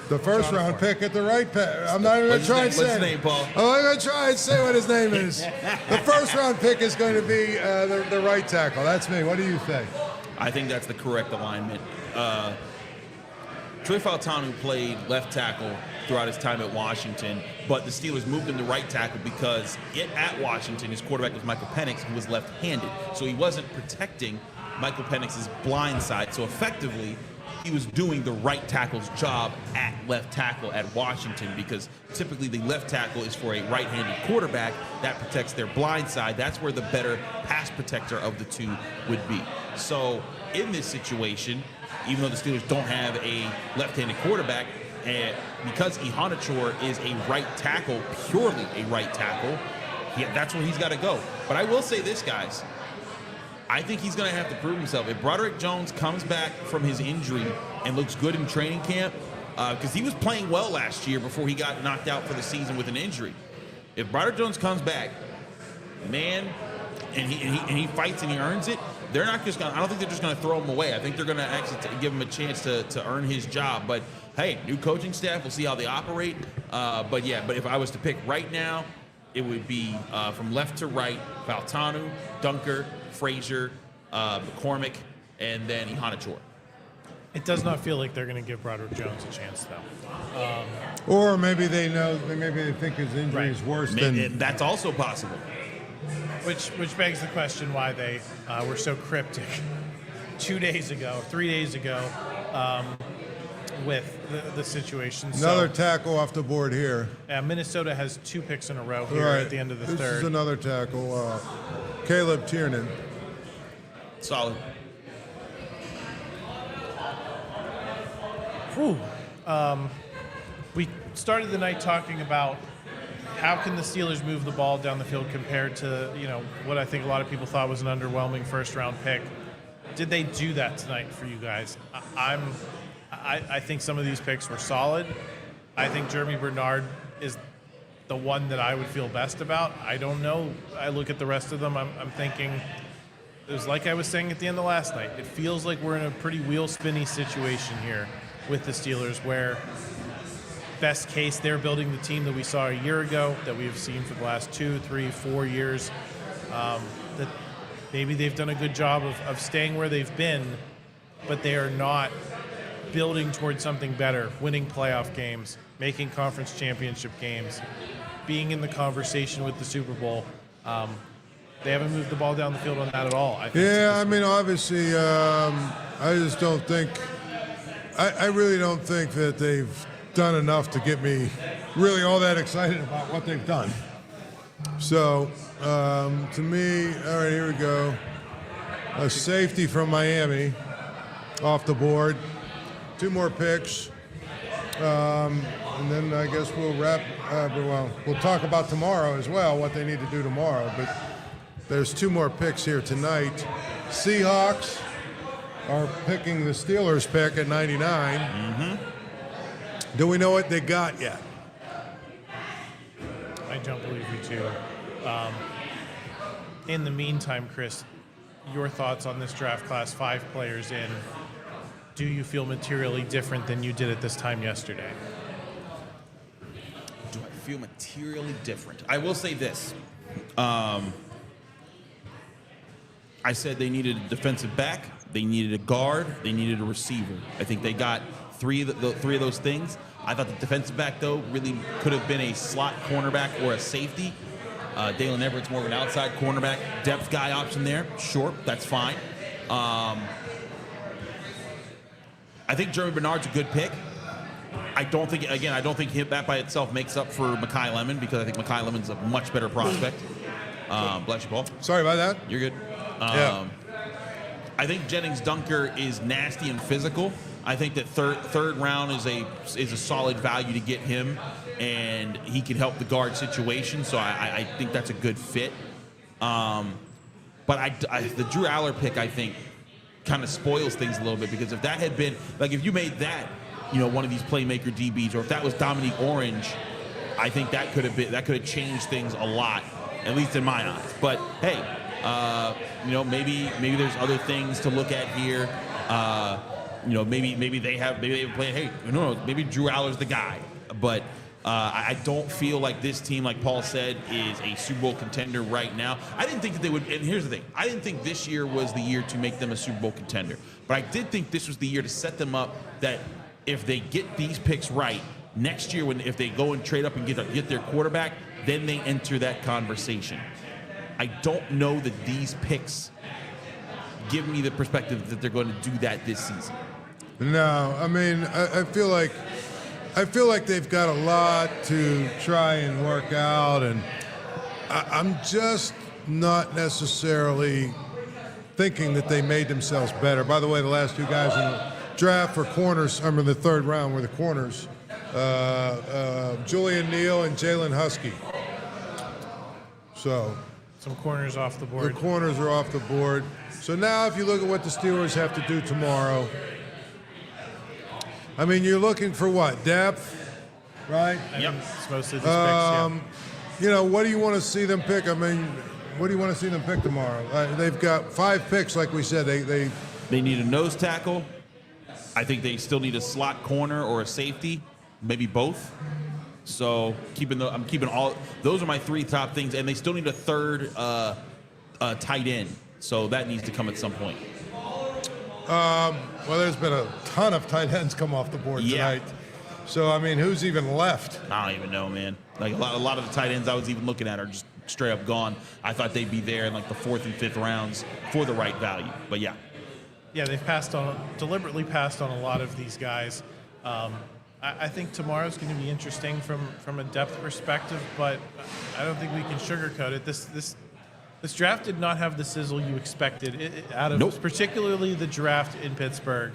the first round pick at the right. I'm not even going to try and say. What's his name, Paul? I'm not going to try and say what his name is. The first round pick is going to be the right tackle. That's me. What do you think? I think that's the correct alignment. Troy Fautanu played left tackle throughout his time at Washington, but the Steelers moved him to right tackle because at Washington, his quarterback was Michael Penix, who was left-handed. So he wasn't protecting Michael Penix's blind side. So effectively, he was doing the right tackle's job at left tackle at Washington because typically the left tackle is for a right-handed quarterback that protects their blind side. That's where the better pass protector of the two would be. So in this situation, even though the Steelers don't have a left-handed quarterback, because Iheanachor is a right tackle, purely a right tackle, that's where he's got to go. But I will say this, guys. I think he's going to have to prove himself. If Broderick Jones comes back from his injury and looks good in training camp, because he was playing well last year before he got knocked out for the season with an injury. If Broderick Jones comes back, man, and he fights and he earns it, they're not just going to, I don't think they're just going to throw him away. I think they're going to actually give him a chance to earn his job. But, hey, new coaching staff, we'll see how they operate. But if I was to pick right now, it would be from left to right, Fautanu, Dunker, Frazier, McCormick, and then Iheanachor. It does not feel like they're going to give Broderick Jones a chance, though. Or maybe they think his injury is worse than... That's also possible. Which begs the question why they were so cryptic 3 days ago, with the situation. Another tackle off the board here. Minnesota has 2 picks in a row here at the end of the third. This is another tackle. Caleb Tiernan. Solid. Whew. We started the night talking about how can the Steelers move the ball down the field compared to, what I think a lot of people thought was an underwhelming first-round pick. Did they do that tonight for you guys? I think some of these picks were solid. I think Germie Bernard is the one that I would feel best about. I don't know. I look at the rest of them. I'm thinking it was like I was saying at the end of last night. It feels like we're in a pretty wheel-spinny situation here with the Steelers, where best case they're building the team that we saw a year ago, that we have seen for the last 2, 3, 4 years. That maybe they've done a good job of staying where they've been, but they are not building towards something better, winning playoff games, making conference championship games, being in the conversation with the Super Bowl. They haven't moved the ball down the field on that at all. I think obviously, I just don't think – I really don't think that they've done enough to get me really all that excited about what they've done. So, to me, all right, here we go. A safety from Miami off the board. 2 more picks. And then I guess we'll wrap. We'll talk about tomorrow as well, what they need to do tomorrow. But there's 2 more picks here tonight. Seahawks are picking the Steelers pick at 99. Mm-hmm. Do we know what they got yet? I don't believe we do. In the meantime, Chris, your thoughts on this draft class, 5 players in. Do you feel materially different than you did at this time yesterday? Do I feel materially different? I will say this. I said they needed a defensive back, they needed a guard, they needed a receiver. I think they got 3 of those things. I thought the defensive back, though, really could have been a slot cornerback or a safety. Dalen Everett's more of an outside cornerback, depth guy option there. Sure, that's fine. I think Germie Bernard's a good pick. I don't think that by itself makes up for Makai Lemon, because I think Makai Lemon's a much better prospect. Bless you, Paul. Sorry about that. You're good. Yeah. I think Jennings Dunker is nasty and physical. I think that third round is a solid value to get him, and he can help the guard situation. So I think that's a good fit. But the Drew Allar pick, I think, kind of spoils things a little bit, because if that had been if you made that, one of these playmaker DBs, or if that was Dominique Orange, I think that could have changed things a lot, at least in my eyes. But hey, maybe there's other things to look at here. Maybe they have played. Hey, maybe Drew Allar's the guy. But I don't feel like this team, like Paul said, is a Super Bowl contender right now. I didn't think that they would. And here's the thing: I didn't think this year was the year to make them a Super Bowl contender. But I did think this was the year to set them up that if they get these picks right next year, if they go and trade up and get their quarterback, then they enter that conversation. I don't know that these picks give me the perspective that they're going to do that this season. No, I mean, I feel like they've got a lot to try and work out, and I'm just not necessarily thinking that they made themselves better. By the way, the last 2 guys in the draft for corners, the 3rd round were the corners, Julian Neal and Jalen Husky. So some corners off the board. The corners are off the board. So now if you look at what the Steelers have to do tomorrow, I mean, you're looking for what? Depth, right? Yep. It's mostly the specs, yeah. What do you want to see them pick? I mean, what do you want to see them pick tomorrow? They've got 5 picks, like we said. They need a nose tackle. I think they still need a slot corner or a safety, maybe both. So I'm keeping all. Those are my 3 top things, and they still need a 3rd tight end. So that needs to come at some point. Well, there's been a ton of tight ends come off the board tonight. So, I mean, who's even left? I don't even know, man. Like a lot of the tight ends I was even looking at are just straight up gone. I thought they'd be there in like the 4th and 5th rounds for the right value. But yeah. Yeah, they've deliberately passed on a lot of these guys. I think tomorrow's going to be interesting from a depth perspective, but I don't think we can sugarcoat it. This draft did not have the sizzle you expected out of Nope. Particularly the draft in Pittsburgh.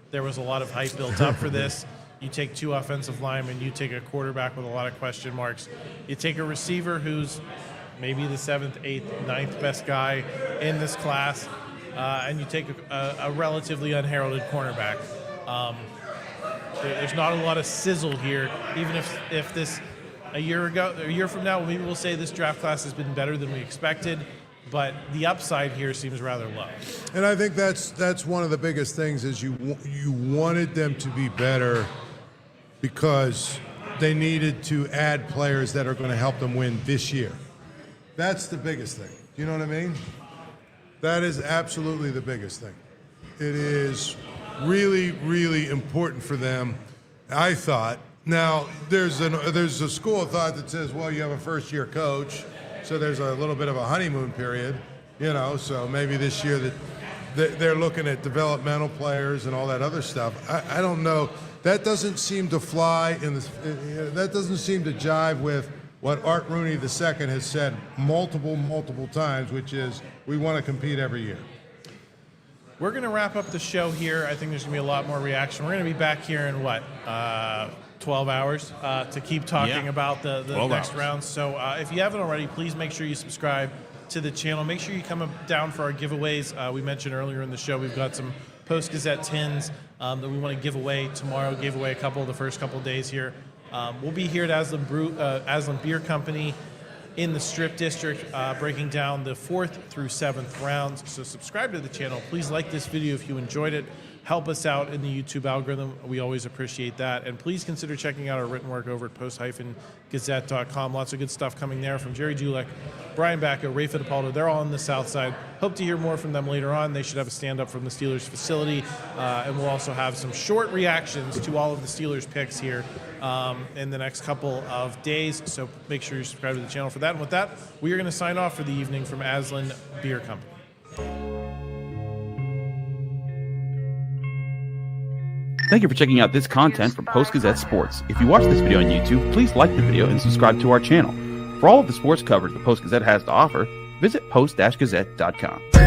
There was a lot of hype built up for this. You take 2 offensive linemen, you take a quarterback with a lot of question marks, you take a receiver who's maybe the 7th, 8th, 9th best guy in this class, and you take a relatively unheralded cornerback. There's not a lot of sizzle here, even if this a year from now, maybe we'll say this draft class has been better than we expected. but the upside here seems rather low. And I think that's one of the biggest things is you wanted them to be better because they needed to add players that are going to help them win this year. That's the biggest thing. You know what I mean? That is absolutely the biggest thing. It is really, really important for them, I thought. Now, there's a school of thought that says, well, you have a first-year coach, so there's a little bit of a honeymoon period, so maybe this year that they're looking at developmental players and all that other stuff. I don't know. That doesn't seem to fly that doesn't seem to jive with what Art Rooney II has said multiple times, which is we want to compete every year. We're going to wrap up the show here. I think there's going to be a lot more reaction. We're going to be back here in 12 hours to keep talking about the next round. So if you haven't already, please make sure you subscribe to the channel. Make sure you come down for our giveaways. We mentioned earlier in the show we've got some Post-Gazette tins that we want to give away tomorrow. Gave away a couple the first couple days here. We'll be here at Aslin Beer Company in the Strip District, breaking down the 4th through 7th rounds. So subscribe to the channel. Please like this video if you enjoyed it. Help us out in the YouTube algorithm. We always appreciate that. And please consider checking out our written work over at post-gazette.com. Lots of good stuff coming there from Jerry Dulek, Brian Batko, Ray Fittipaldo. They're all on the south side. Hope to hear more from them later on. They should have a stand-up from the Steelers facility. And we'll also have some short reactions to all of the Steelers picks here in the next couple of days. So make sure you subscribe to the channel for that. And with that, we are going to sign off for the evening from Aslin Beer Company. Thank you for checking out this content from Post-Gazette Sports. If you watch this video on YouTube, please like the video and subscribe to our channel. For all of the sports coverage the Post-Gazette has to offer, visit post-gazette.com.